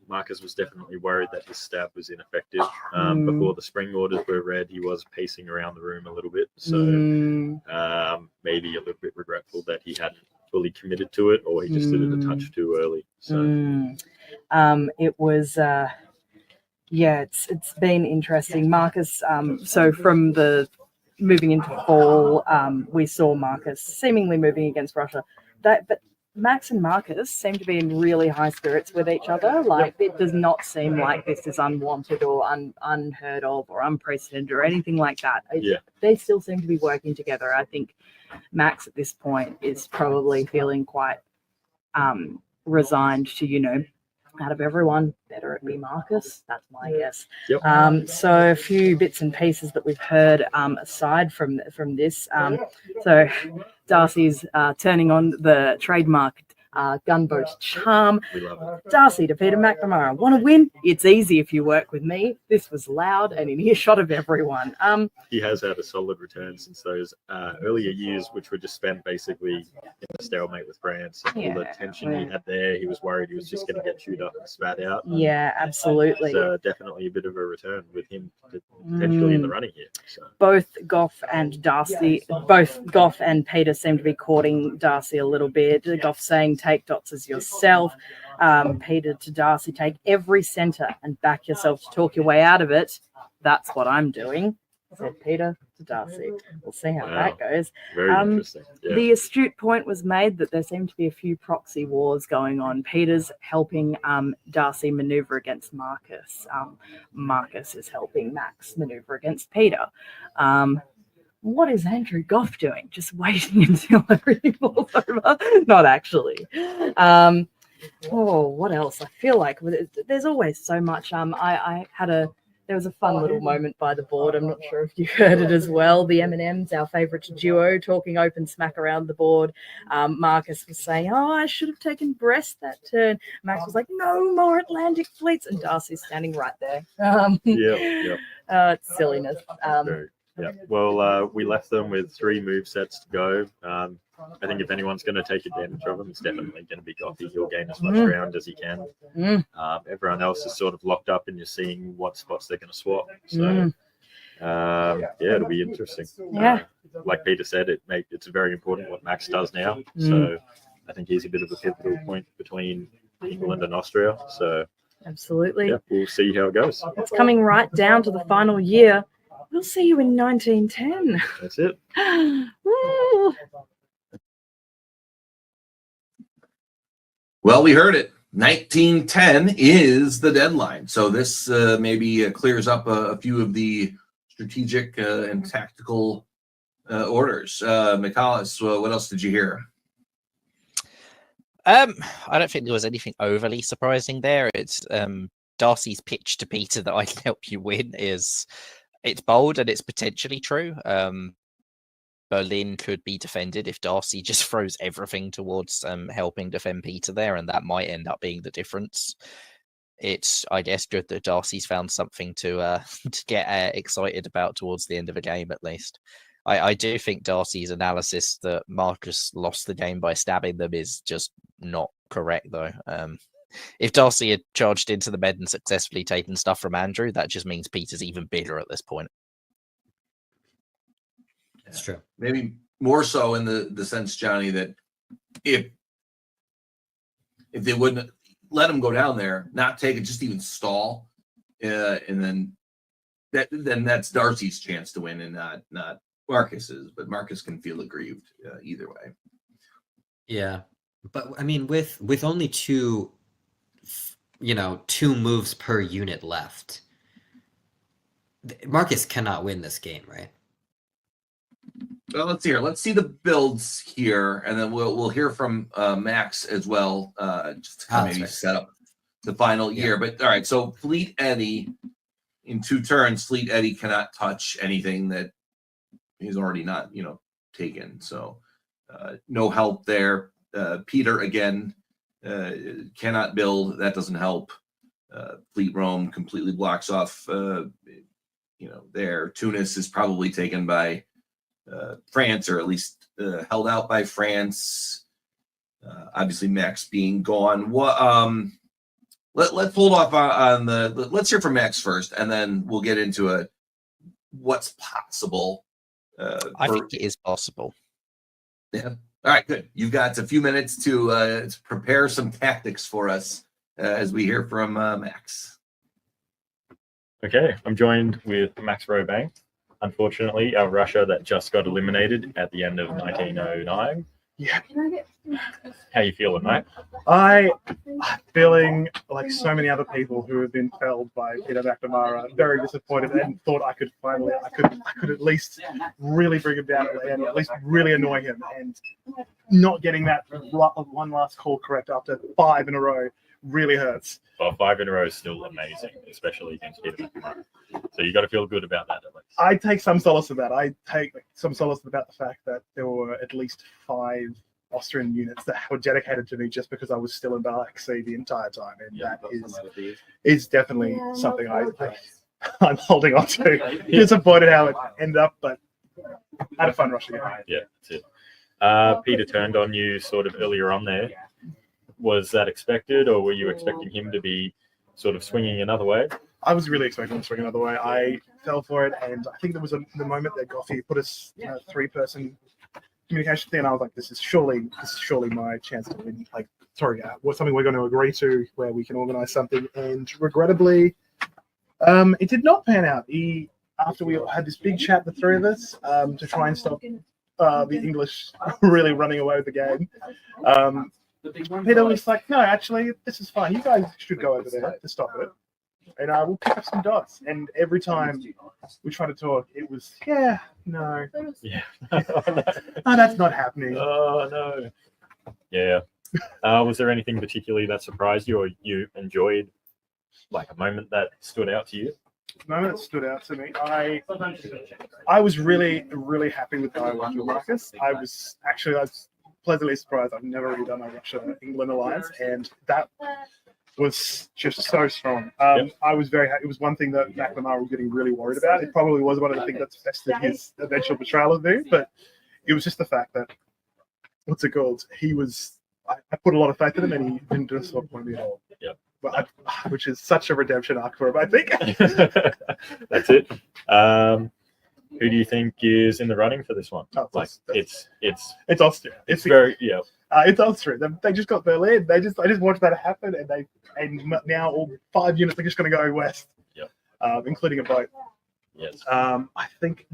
Marcus was definitely worried that his stab was ineffective. Before the spring orders were read, he was pacing around the room a little bit. So maybe a little bit regretful that he hadn't fully committed to it, or he just did it a touch too early. So it was it's been interesting. Marcus, so from the moving into fall, we saw Marcus seemingly moving against Russia. But Max and Marcus seem to be in really high spirits with each other. Like, it does not seem like this is unwanted or unheard of or unprecedented or anything like that. They still seem to be working together. I think Max at this point is probably feeling quite resigned to, out of everyone, better it be Marcus. That's my guess. So a few bits and pieces that we've heard aside from this. So Darcy's turning on the trademark gunboat charm. we love it. Darcy to Peter McNamara. Want to win? It's easy if you work with me. This was loud and in earshot of everyone. He has had a solid return since those earlier years, which were just spent basically in a stalemate with France. All the tension he had there, he was worried he was just going to get chewed up and spat out. Yeah, absolutely. So definitely a bit of a return with him potentially in the running here. So. Both Goff and Peter seem to be courting Darcy a little bit. Goff saying, take dots as yourself. Peter to Darcy, take every centre and back yourself to talk your way out of it. That's what I'm doing, said Peter to Darcy. We'll see how that goes. Very interesting. Yeah. The astute point was made that there seemed to be a few proxy wars going on. Peter's helping Darcy manoeuvre against Marcus. Marcus is helping Max manoeuvre against Peter. What is Andrew Goff doing? Just waiting until everything falls over? Not actually. What else? I feel like there's always so much. There was a fun little moment by the board. I'm not sure if you heard it as well. The M&Ms, our favourite duo, talking open smack around the board. Marcus was saying, I should have taken Brest that turn. Max was like, no more Atlantic fleets. And Darcy's standing right there. It's silliness. Well, we left them with 3 move sets to go. I think if anyone's going to take advantage of them, it's definitely going to be Goffy. He'll gain as much ground as he can. Everyone else is sort of locked up, and you're seeing what spots they're going to swap. So, it'll be interesting. Like Peter said, it's very important what Max does now. So I think he's a bit of a pivotal point between England and Austria. So absolutely. We'll see how it goes. It's coming right down to the final year. We'll see you in 1910. That's it. Woo. Well, we heard it. 1910 is the deadline. So this maybe clears up a few of the strategic and tactical orders. Michaelis, what else did you hear? I don't think there was anything overly surprising there. It's Darcy's pitch to Peter that I can help you win it's bold and it's potentially true. Berlin could be defended if Darcy just throws everything towards helping defend Peter there, and that might end up being the difference. It's, I guess, good that Darcy's found something to get excited about towards the end of a game, at least. I do think Darcy's analysis that Marcus lost the game by stabbing them is just not correct, though. If Darcy had charged into the med and successfully taken stuff from Andrew, that just means Peter's even bigger at this point. That's true. Maybe more so in the sense, Johnny, that if they wouldn't let him go down there, not take it, just even stall, and then that's Darcy's chance to win and not Marcus's. But Marcus can feel aggrieved either way. Yeah, but I mean, with only two moves per unit left, Marcus cannot win this game, right? Well, let's hear. Let's see the builds here, and then we'll hear from Max as well. Just to maybe set up the final year. But all right, so Fleet Eddie in 2 turns, Fleet Eddie cannot touch anything that he's already not, taken. So no help there. Peter again cannot build. That doesn't help. Fleet Rome completely blocks off. There. Tunis is probably taken by France, or at least held out by France. Obviously, Max being gone. What? Let's hold off on the. Let's hear from Max first, and then we'll get into what's possible. I think it is possible. Yeah. All right. Good. You've got a few minutes to prepare some tactics for us as we hear from Max. Okay, I'm joined with Max Robank. Unfortunately, our Russia that just got eliminated at the end of 1909. Yeah. How you feeling, mate? I'm feeling like so many other people who have been felled by Peter McNamara, very disappointed, and thought I could at least really bring him down and at least really annoy him, and not getting that one last call correct after 5 in a row really hurts. Well, 5 in a row is still amazing, especially against Peter McNamara. So you got to feel good about that at least. I take some solace in that. I take some solace about the fact that there were at least 5 Austrian units that were dedicated to me just because I was still in Black Sea the entire time, and that is definitely something I'm holding on to. Disappointed how it ended up, but had a fun rushing it. Yeah, that's it. Peter turned on you sort of earlier on there. Was that expected, or were you expecting him to be sort of swinging another way? I was really expecting him to swing another way. I fell for it, and I think there was the moment that Goffey put us in a 3-person communication thing, and I was like, this is surely my chance to win. Like, sorry, what's something we're going to agree to where we can organize something. And regrettably, it did not pan out. After we had this big chat, the 3 of us, to try and stop the English really running away with the game. Peter was like, no, actually, this is fine. You guys should go over there to stop it. And we'll pick up some dots. And every time we tried to talk, it was, yeah, no. Yeah. No, that's not happening. Oh, no. Yeah. Was there anything particularly that surprised you, or you enjoyed, like a moment that stood out to you? The moment that stood out to me, I was really, really happy with how I went with Marcus. I was pleasantly surprised. I've never really done a Russia-England alliance, and that was just so strong. I was very happy. It was one thing that McNamara was getting really worried about. It probably was one of the things that festered his eventual betrayal of me, but it was just the fact that, what's it called? I put a lot of faith in him, and he didn't disappoint me at all. Yep. But which is such a redemption arc for him, I think. That's it. Who do you think is in the running for this one? Oh, it's Austria. It's very it's Austria. They just got Berlin. I just watched that happen, and now all 5 units are just going to go west. Yep. Including a boat. Yes. I think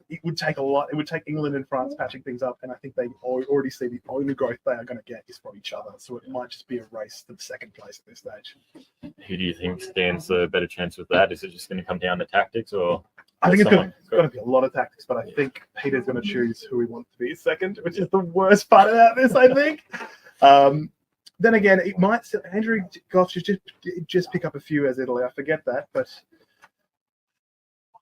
it would take a lot. It would take England and France patching things up, and I think they already see the only growth they are going to get is from each other. So it might just be a race to the 2nd place at this stage. Who do you think stands a better chance with that? Is it just going to come down to tactics, or? I think it's going to be a lot of tactics, but I think Peter's going to choose who he wants to be 2nd, which is the worst part about this, I think. Then again, it might. Andrew Goff should just pick up a few as Italy. I forget that, but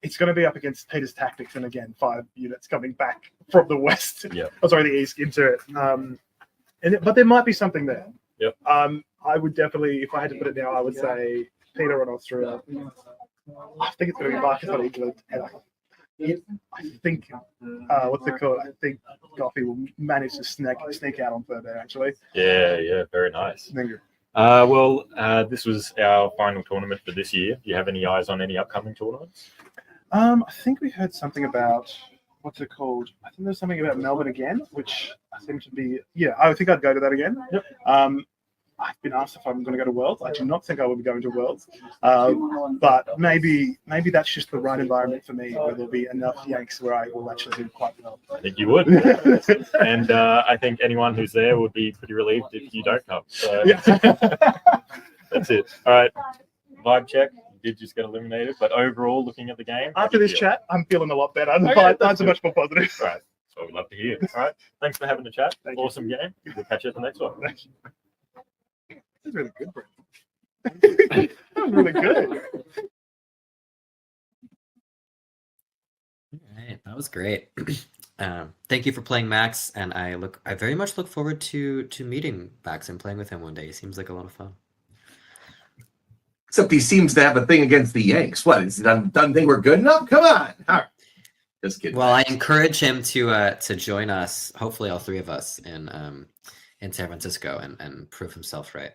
it's going to be up against Peter's tactics, and again, 5 units coming back from the west. Yeah. The east into it. But there might be something there. Yep. I would definitely, if I had to put it now, I would say Peter on Austria. I think it's going to be Marcus on England, and I think what's it called? I think Goffey will manage to sneak out on 3rd there. Actually. Yeah, very nice. Thank you. This was our final tournament for this year. Do you have any eyes on any upcoming tournaments? I think we heard something about what's it called? I think there's something about Melbourne again, which I seem to be. Yeah, I think I'd go to that again. Yep. I've been asked if I'm going to go to Worlds. I do not think I will be going to Worlds, but maybe that's just the right environment for me, where there'll be enough Yanks where I will actually do quite well. I think you would, and I think anyone who's there would be pretty relieved if you don't come. So that's it. All right, vibe check. You did just get eliminated, but overall, looking at the game, after this chat, I'm feeling a lot better. That's much more positive. All right, that's what we'd love to hear. All right, thanks for having the chat. Awesome game. We'll catch you at the next one. That's really good, Brent. That was really good. All right, that was great. Thank you for playing Max, and I very much look forward to meeting Max and playing with him one day. He seems like a lot of fun. Except he seems to have a thing against the Yanks. What? Is it done think we're good enough? Come on. All right. Just kidding. Well, I encourage him to join us, hopefully all three of us in San Francisco and prove himself right.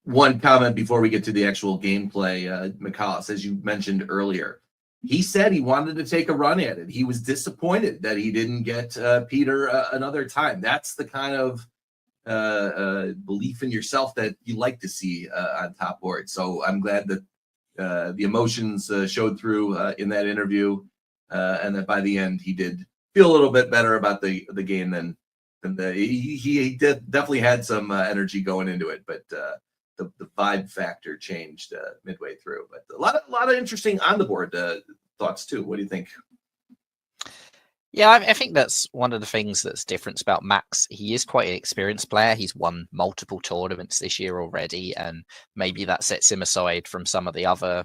One comment before we get to the actual gameplay, McCall, as you mentioned earlier, he said he wanted to take a run at it. He was disappointed that he didn't get Peter another time. That's the kind of belief in yourself that you like to see on top board. So I'm glad that the emotions showed through in that interview, and that by the end he did feel a little bit better about the game than he definitely had some energy going into it, but the vibe factor changed midway through. But a lot of interesting on the board thoughts too. What do you think? Yeah, I think that's one of the things that's different about Max. He is quite an experienced player. He's won multiple tournaments this year already, and maybe that sets him aside from some of the other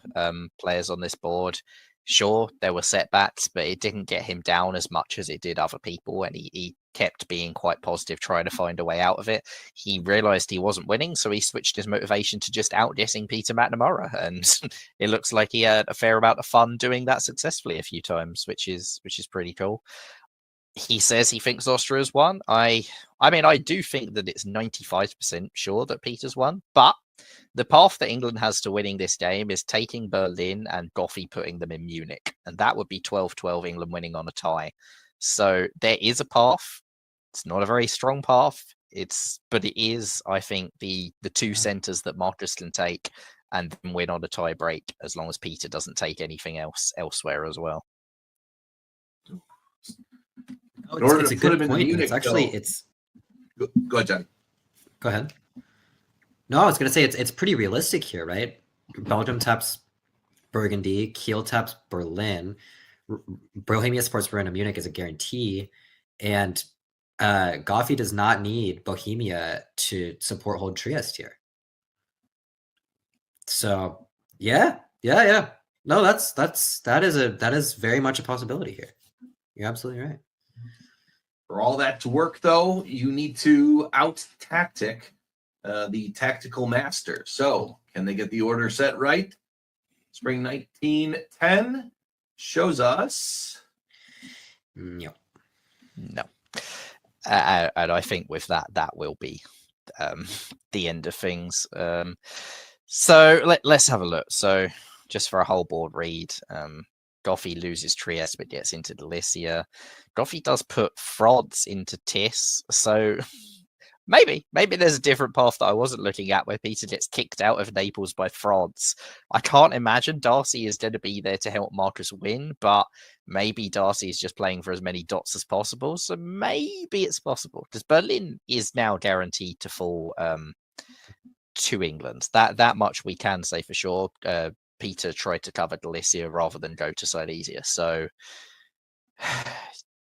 players on this board. Sure, there were setbacks, but it didn't get him down as much as it did other people, and he kept being quite positive, trying to find a way out of it. He realized he wasn't winning, so he switched his motivation to just outdissing Peter McNamara, and it looks like he had a fair amount of fun doing that successfully a few times, which is pretty cool. He says he thinks Austria's won. I mean, I do think that it's 95% sure that Peter's won, but the path that England has to winning this game is taking Berlin and Goffey putting them in Munich, and that would be 12-12 England winning on a tie. So there is a path. It's not a very strong path. But it is, I think, the two centres that Marcus can take and then win on a tie break, as long as Peter doesn't take anything else elsewhere as well. It's a good point. Munich, it's actually Go ahead, Johnny. Go ahead. No, I was going to say it's pretty realistic here, right? Belgium taps Burgundy, Kiel taps Berlin, Bohemia Sports Arena Munich is a guarantee, and Goffey does not need Bohemia to support hold Trieste here. So yeah. No, that is very much a possibility here. You're absolutely right. For all that to work, though, you need to out-tactic the tactical master. So, can they get the order set right? Spring 1910 shows us. No. And I think with that will be the end of things. So let's have a look. So, just for a whole board read, Goffey loses Trieste but gets into Galicia. Goffey does put Frods into Tis, so maybe there's a different path that I wasn't looking at where Peter gets kicked out of Naples by Frods. I can't imagine Darcy is going to be there to help Marcus win, but maybe Darcy is just playing for as many dots as possible, so maybe it's possible, because Berlin is now guaranteed to fall to England. That much we can say for sure. Peter tried to cover Galicia rather than go to Silesia. So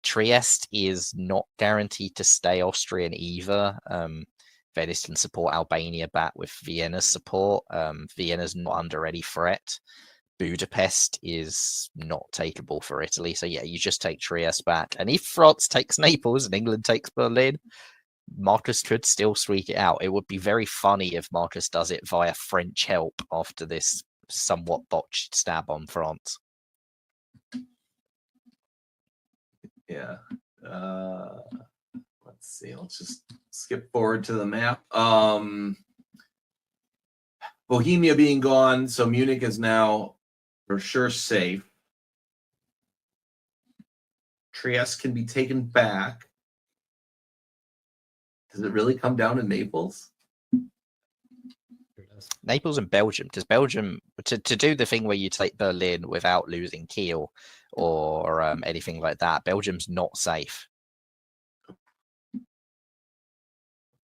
Trieste is not guaranteed to stay Austrian either. Venice can support Albania back with Vienna's support. Vienna's not under any threat. Budapest is not takeable for Italy. So yeah, you just take Trieste back. And if France takes Naples and England takes Berlin, Marcus could still squeak it out. It would be very funny if Marcus does it via French help after this somewhat botched stab on France. Yeah. Let's see. Let's just skip forward to the map. Bohemia being gone, so Munich is now for sure safe. Trieste can be taken back. Does it really come down to Naples? Naples and Belgium. Does Belgium to do the thing where you take Berlin without losing Kiel or anything like that? Belgium's not safe.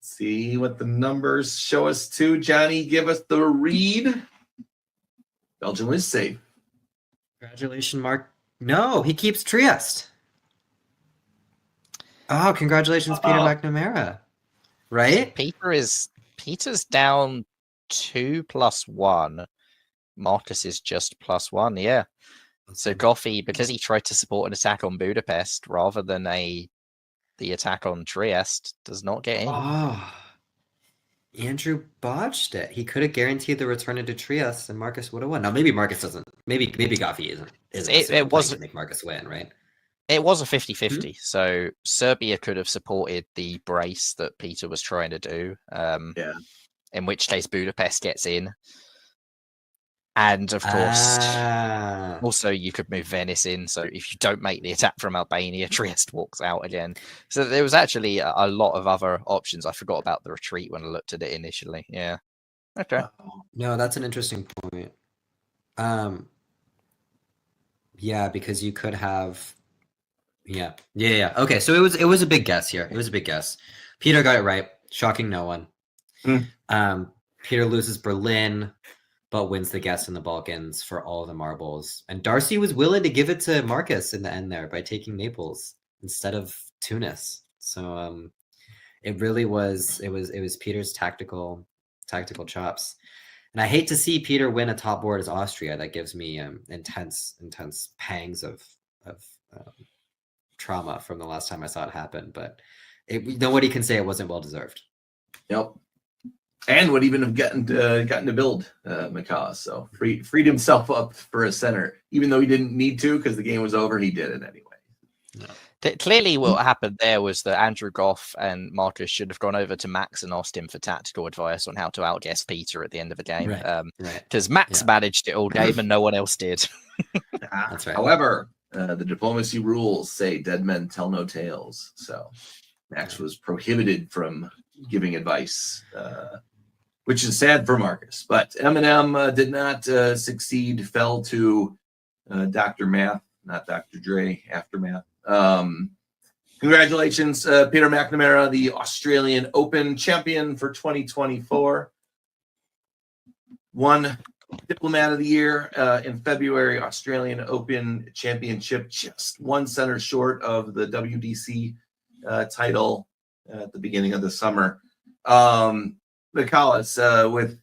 See what the numbers show us too. Johnny, give us the read. Belgium is safe. Congratulations, Mark. No, he keeps Trieste. Oh, congratulations, Peter McNamara. right? Peter's down 2+1. Marcus is just +1, yeah. So Goffey, because he tried to support an attack on Budapest rather than the attack on Trieste, does not get in. Oh, Andrew botched it. He could have guaranteed the return into Trieste, and Marcus would have won. Now maybe Marcus doesn't. Maybe Goffey isn't It was to make Marcus win, right? It was a 50-50. So Serbia could have supported the brace that Peter was trying to do. In which case Budapest gets in. And of course, also you could move Venice in. So if you don't make the attack from Albania, Trieste walks out again. So there was actually a lot of other options. I forgot about the retreat when I looked at it initially. Yeah. Okay. No, that's an interesting point. Yeah, because you could have. Yeah. Okay, so it was a big guess here. It was a big guess. Peter got it right, shocking no one. Peter loses Berlin, but wins the guess in the Balkans for all the marbles. And Darcy was willing to give it to Marcus in the end there by taking Naples instead of Tunis. So it really was Peter's tactical chops. And I hate to see Peter win a top board as Austria. That gives me intense pangs of trauma from the last time I saw it happen. But nobody can say it wasn't well deserved. Yep. And would even have gotten to build Mikhail. So freed himself up for a center, even though he didn't need to because the game was over. He did it anyway. Clearly, what happened there was that Andrew Goff and Marcus should have gone over to Max and asked him for tactical advice on how to outguess Peter at the end of the game. Because Max managed it all game and no one else did. That's right. However, the diplomacy rules say dead men tell no tales. So Max was prohibited from giving advice, which is sad for Marcus. But Eminem did not succeed, fell to Dr. Math, not Dr. Dre, Aftermath. Congratulations, Peter McNamara, the Australian Open champion for 2024. Won Diplomat of the Year in February, Australian Open Championship, just one center short of the WDC title at the beginning of the summer. Nicholas, with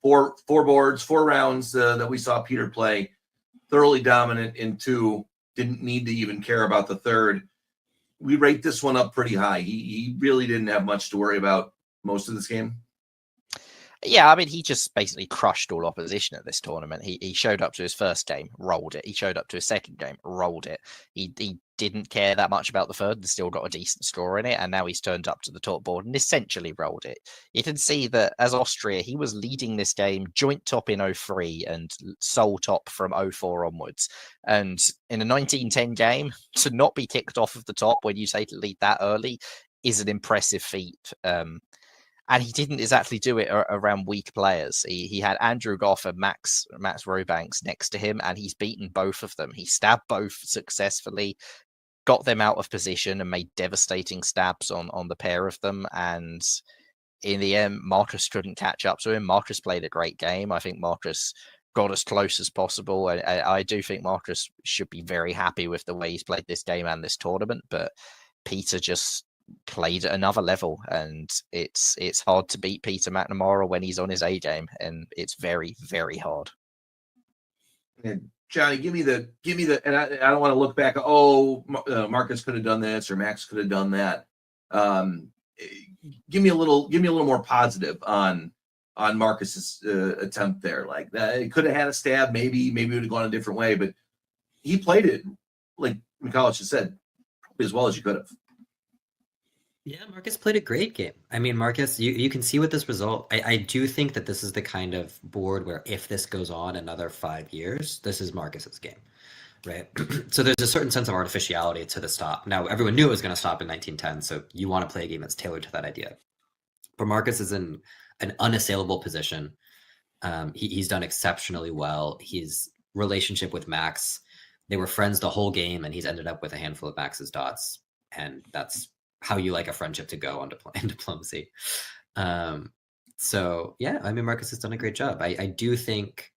four boards, 4 rounds that we saw Peter play, thoroughly dominant in 2, didn't need to even care about the 3rd. We rate this one up pretty high. He really didn't have much to worry about most of this game. Yeah, I mean, he just basically crushed all opposition at this tournament. He showed up to his first game, rolled it. He showed up to his second game, rolled it. He didn't care that much about the third and still got a decent score in it. And now he's turned up to the top board and essentially rolled it. You can see that as Austria, he was leading this game joint top in 03 and sole top from 04 onwards. And in a 1910 game, to not be kicked off of the top when you take the lead that early is an impressive feat. And he didn't exactly do it around weak players. He had Andrew Goff and Max Robanks next to him, and he's beaten both of them. He stabbed both successfully, got them out of position, and made devastating stabs on the pair of them. And in the end, Marcus couldn't catch up to him. Marcus played a great game. I think Marcus got as close as possible. I do think Marcus should be very happy with the way he's played this game and this tournament, but Peter just played at another level, and it's hard to beat Peter McNamara when he's on his A game, and it's very, very hard. And Johnny, give me the, and I don't want to look back. Oh, Marcus could have done this or Max could have done that. Give me a little more positive on Marcus's attempt there. Like that, he could have had a stab. Maybe it would have gone a different way, but he played it like Mikhail just said, probably as well as you could have. Yeah, Marcus played a great game. I mean, Marcus, you can see with this result, I do think that this is the kind of board where if this goes on another 5 years, this is Marcus's game, right? So there's a certain sense of artificiality to the stop. Now, everyone knew it was going to stop in 1910, so you want to play a game that's tailored to that idea. But Marcus is in an unassailable position. He's done exceptionally well. His relationship with Max, they were friends the whole game, and he's ended up with a handful of Max's dots, and that's how you like a friendship to go in diplomacy. So yeah, I mean, Marcus has done a great job. I do think,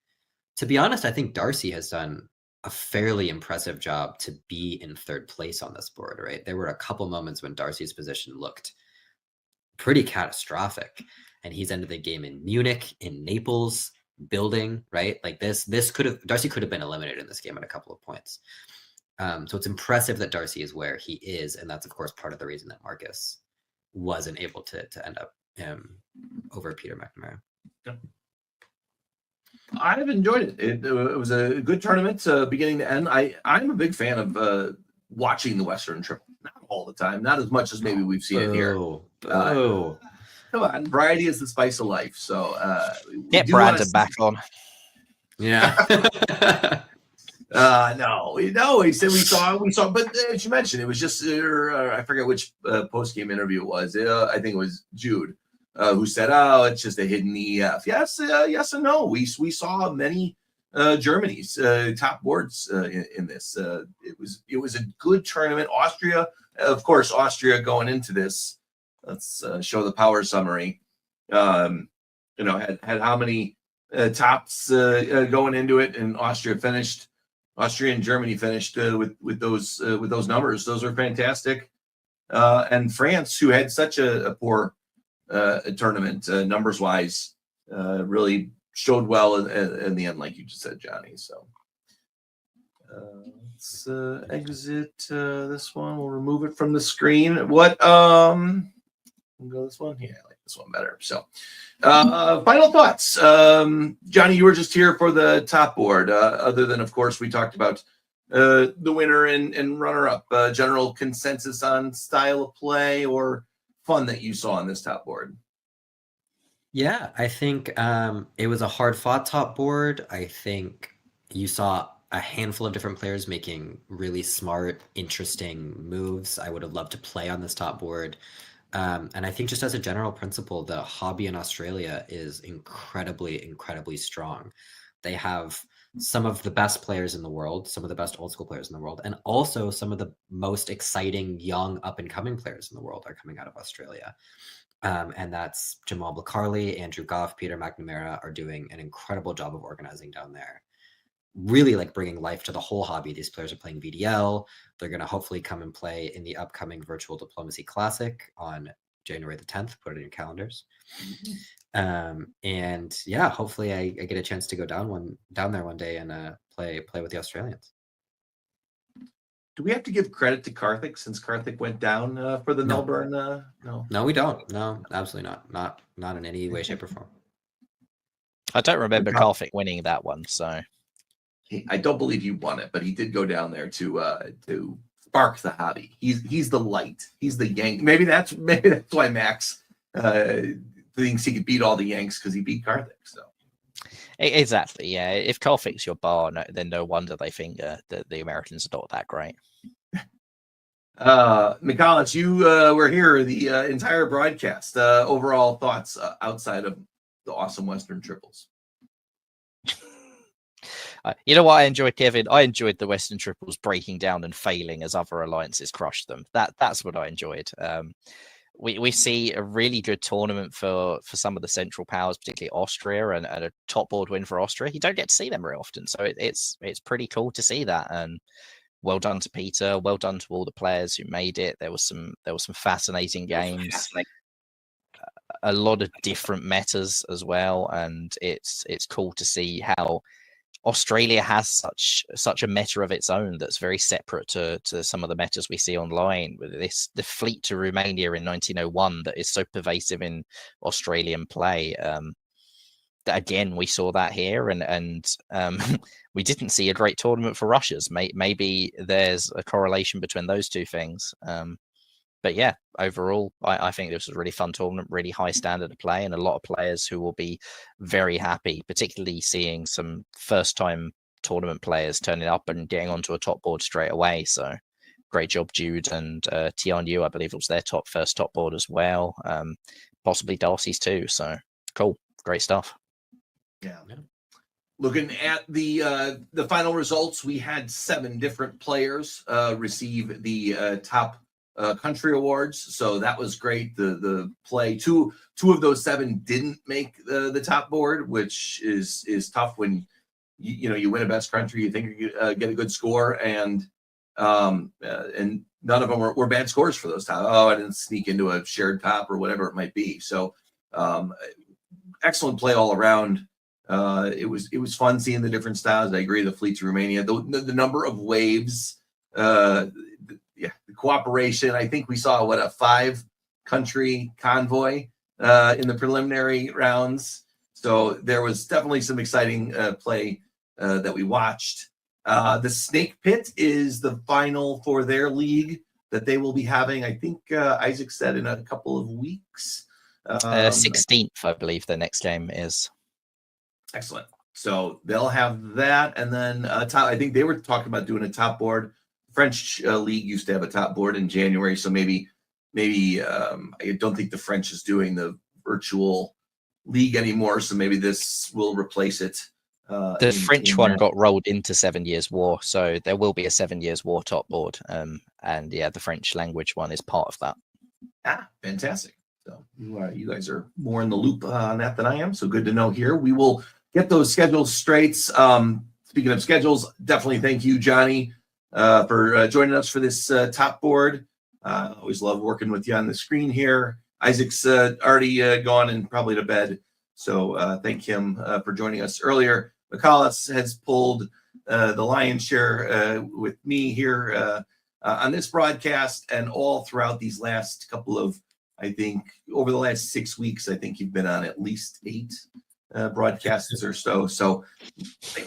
to be honest, I think Darcy has done a fairly impressive job to be in 3rd place on this board, right? There were a couple moments when Darcy's position looked pretty catastrophic. And he's ended the game in Munich, in Naples, building, right? Like this could have, Darcy could have been eliminated in this game at a couple of points. So it's impressive that Darcy is where he is, and that's of course part of the reason that Marcus wasn't able to end up over Peter McNamara. I've enjoyed it. It was a good tournament, beginning to end. I'm a big fan of watching the Western Triple. Not all the time, not as much as maybe we've seen it here. Come on, variety is the spice of life. So get Brandon back on. Yeah. No, he said we saw, but as you mentioned, it was just I forget which post game interview it was. I think it was Jude who said, "Oh, it's just a hidden EF." Yes, yes and no. We saw many Germany's top boards in this. It was a good tournament. Austria, of course, going into this. Let's show the power summary. Had how many tops going into it, and Austria and Germany finished with those numbers. Those are fantastic. And France, who had such a poor tournament numbers wise, really showed well in the end, like you just said, Johnny. So let's exit this one. We'll remove it from the screen. What? We'll go this one. Yeah, I like this one better. So, final thoughts. Johnny, you were just here for the top board. Other than, of course, we talked about the winner and runner-up. General consensus on style of play or fun that you saw on this top board. Yeah, I think it was a hard-fought top board. I think you saw a handful of different players making really smart, interesting moves. I would have loved to play on this top board. And I think just as a general principle, the hobby in Australia is incredibly, incredibly strong. They have some of the best players in the world, some of the best old school players in the world, and also some of the most exciting young up-and-coming players in the world are coming out of Australia. And that's Jamal Blacarley, Andrew Goff, Peter McNamara are doing an incredible job of organizing down there. Really like bringing life to the whole hobby. These players are playing VDL. They're going to hopefully come and play in the upcoming Virtual Diplomacy Classic on January the 10th. Put it in your calendars. And yeah, hopefully I get a chance to go down there one day and play with the Australians. Do we have to give credit to Karthik since Karthik went down for the Melbourne? No, we don't. No, absolutely not. Not in any way, shape, or form. I don't remember Karthik winning that one, so. I don't believe he won it, but he did go down there to spark the hobby. He's the light. He's the Yank. Maybe that's why Max thinks he could beat all the Yanks because he beat Karthik. So exactly, yeah. If Karthik's your bar, then no wonder they think that the Americans are not that great. McCollins, you were here the entire broadcast. Overall thoughts outside of the awesome Western triples. You know what I enjoyed, Kevin? I enjoyed the Western triples breaking down and failing as other alliances crushed them. That's what I enjoyed. We see a really good tournament for some of the Central Powers, particularly Austria, and a top board win for Austria. You don't get to see them very often, so it's pretty cool to see that. And well done to Peter. Well done to all the players who made it. There was some fascinating games. A lot of different metas as well, and it's cool to see how Australia has such a meta of its own that's very separate to some of the metas we see online. With the fleet to Romania in 1901 that is so pervasive in Australian play. That again, we saw that here, and we didn't see a great tournament for Russia's. Maybe there's a correlation between those two things. But yeah, overall, I think this was a really fun tournament, really high standard of play, and a lot of players who will be very happy, particularly seeing some first-time tournament players turning up and getting onto a top board straight away. So great job, Jude and Tianyu. I believe it was their first top board as well, possibly Darcy's too. So cool, great stuff. Yeah. Looking at the final results, we had 7 different players receive the top country awards, so that was great. The play two of those 7 didn't make the top board, which is tough when you win a best country. You think you get a good score, and none of them were bad scores for those top. Oh, I didn't sneak into a shared top or whatever it might be. So excellent play all around. It was fun seeing the different styles. I agree. The fleet to Romania, the number of waves, the cooperation. I think we saw a 5-country convoy in the preliminary rounds. So there was definitely some exciting play that we watched. The Snake Pit is the final for their league that they will be having. I think Isaac said in a couple of weeks. 16th, I believe the next game is. Excellent. So they'll have that, and then I think they were talking about doing a top board. French league used to have a top board in January, so maybe I don't think the French is doing the virtual league anymore, so maybe this will replace it. The French one got rolled into 7 Years War, so there will be a 7 Years War top board, and yeah, the French language one is part of that. Fantastic. So you guys are more in the loop on that than I am, so good to know here. We will get those schedules straight. Speaking of schedules, definitely thank you, Johnny, for joining us for this top board. Always love working with you on the screen here. Isaac's already gone and probably to bed, so thank him for joining us earlier. McCall has pulled the lion's share with me here on this broadcast and all throughout these last couple of, I think, over the last 6 weeks, I think you've been on at least 8 broadcasts or so. So I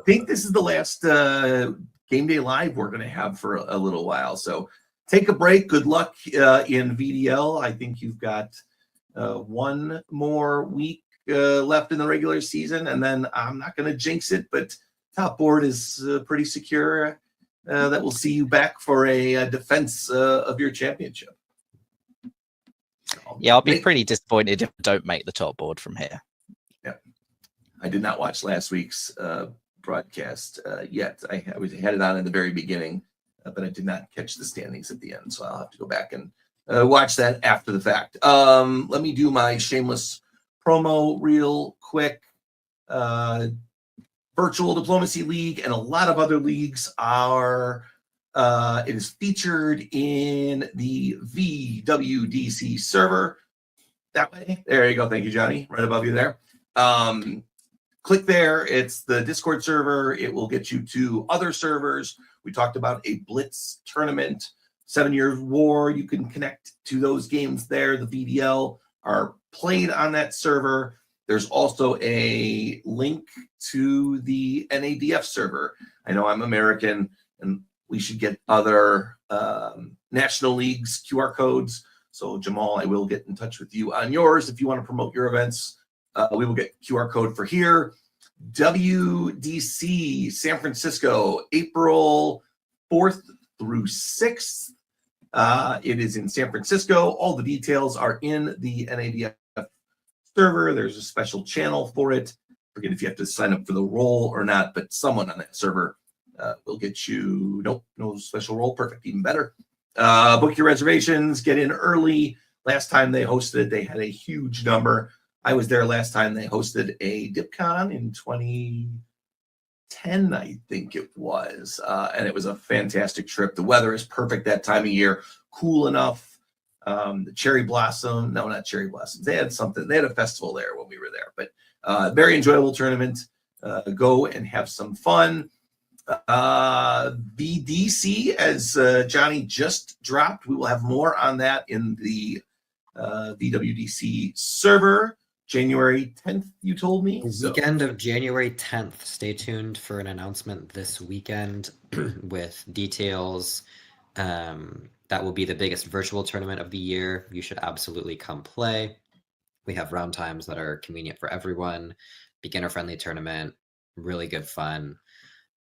think this is the last Game Day Live we're going to have for a little while. So take a break. Good luck in VDL. I think you've got 1 more week left in the regular season, and then I'm not going to jinx it, but top board is pretty secure that we'll see you back for a defense of your championship. Yeah, I'll be pretty disappointed if I don't make the top board from here. Yeah, I did not watch last week's broadcast yet. I had it on in the very beginning, but I did not catch the standings at the end, so I'll have to go back and watch that after the fact. Let me do my shameless promo real quick. Virtual Diplomacy League and a lot of other leagues are it is featured in the VWDC server. That way. There you go. Thank you, Johnny. Right above you there. Click there. It's the Discord server. It will get you to other servers. We talked about a Blitz tournament, 7 Years War. You can connect to those games there. The VDL are played on that server. There's also a link to the NADF server. I know I'm American, and we should get other national leagues QR codes. So Jamal, I will get in touch with you on yours if you want to promote your events. We will get QR code for here. WDC San Francisco, April 4th through 6th. It is in San Francisco. All the details are in the NADF server. There's a special channel for it. Forget if you have to sign up for the role or not, but someone on that server will get you. Nope, no special role. Perfect, even better. Book your reservations. Get in early. Last time they hosted, they had a huge number. I was there last time they hosted a DipCon in 2010, I think it was, and it was a fantastic trip. The weather is perfect that time of year, cool enough. The cherry blossom, no, not cherry blossoms. They had something. They had a festival there when we were there, but very enjoyable tournament. Go and have some fun. VDC, as Johnny just dropped, we will have more on that in the VWDC server. January 10th, you told me? Weekend of January 10th. Stay tuned for an announcement this weekend with details. That will be the biggest virtual tournament of the year. You should absolutely come play. We have round times that are convenient for everyone. Beginner-friendly tournament, really good fun.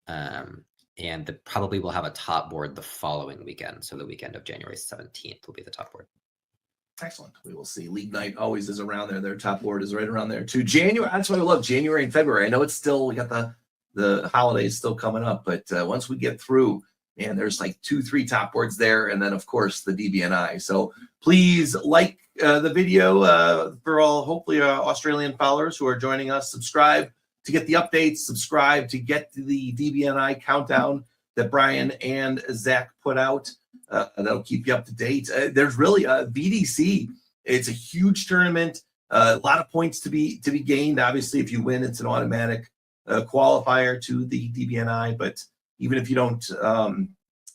And probably will have a top board the following weekend. So the weekend of January 17th will be the top board. Excellent. We will see. League night always is around there. Their top board is right around there too. January. That's why we love January and February. I know it's still, we got the holidays still coming up, but once we get through, man, there's like 2-3 top boards there, and then of course the DBNI. So please like the video for all hopefully Australian followers who are joining us. Subscribe to get the updates. Subscribe to get the DBNI countdown that Brian and Zach put out. That'll keep you up to date. There's really a VDC. It's a huge tournament. A lot of points to be gained. Obviously, if you win, it's an automatic qualifier to the DBNI. But even if you don't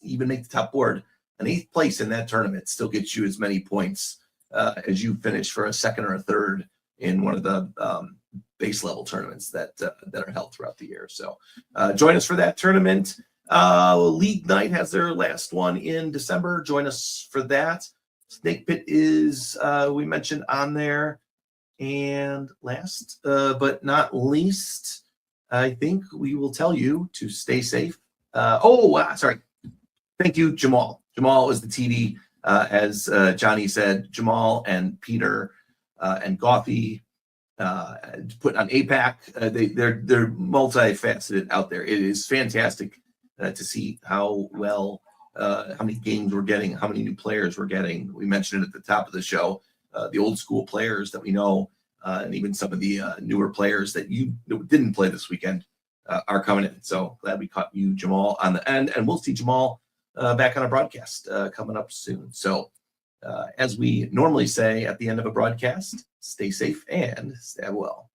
even make the top board, an 8th place in that tournament still gets you as many points as you finish for a 2nd or a 3rd in one of the base level tournaments that are held throughout the year. So join us for that tournament. League Night has their last one in December. Join us for that. Snake Pit is, we mentioned, on there. And last but not least, I think we will tell you to stay safe. Sorry. Thank you, Jamal. Jamal is the TD. As Johnny said, Jamal and Peter and Goffey put on APAC. They're multifaceted out there. It is fantastic to see how well, how many games we're getting, how many new players we're getting. We mentioned it at the top of the show. The old school players that we know, and even some of the newer players that you didn't play this weekend are coming in. So glad we caught you, Jamal, on the end, and we'll see Jamal back on a broadcast coming up soon. So as we normally say at the end of a broadcast, stay safe and stay well.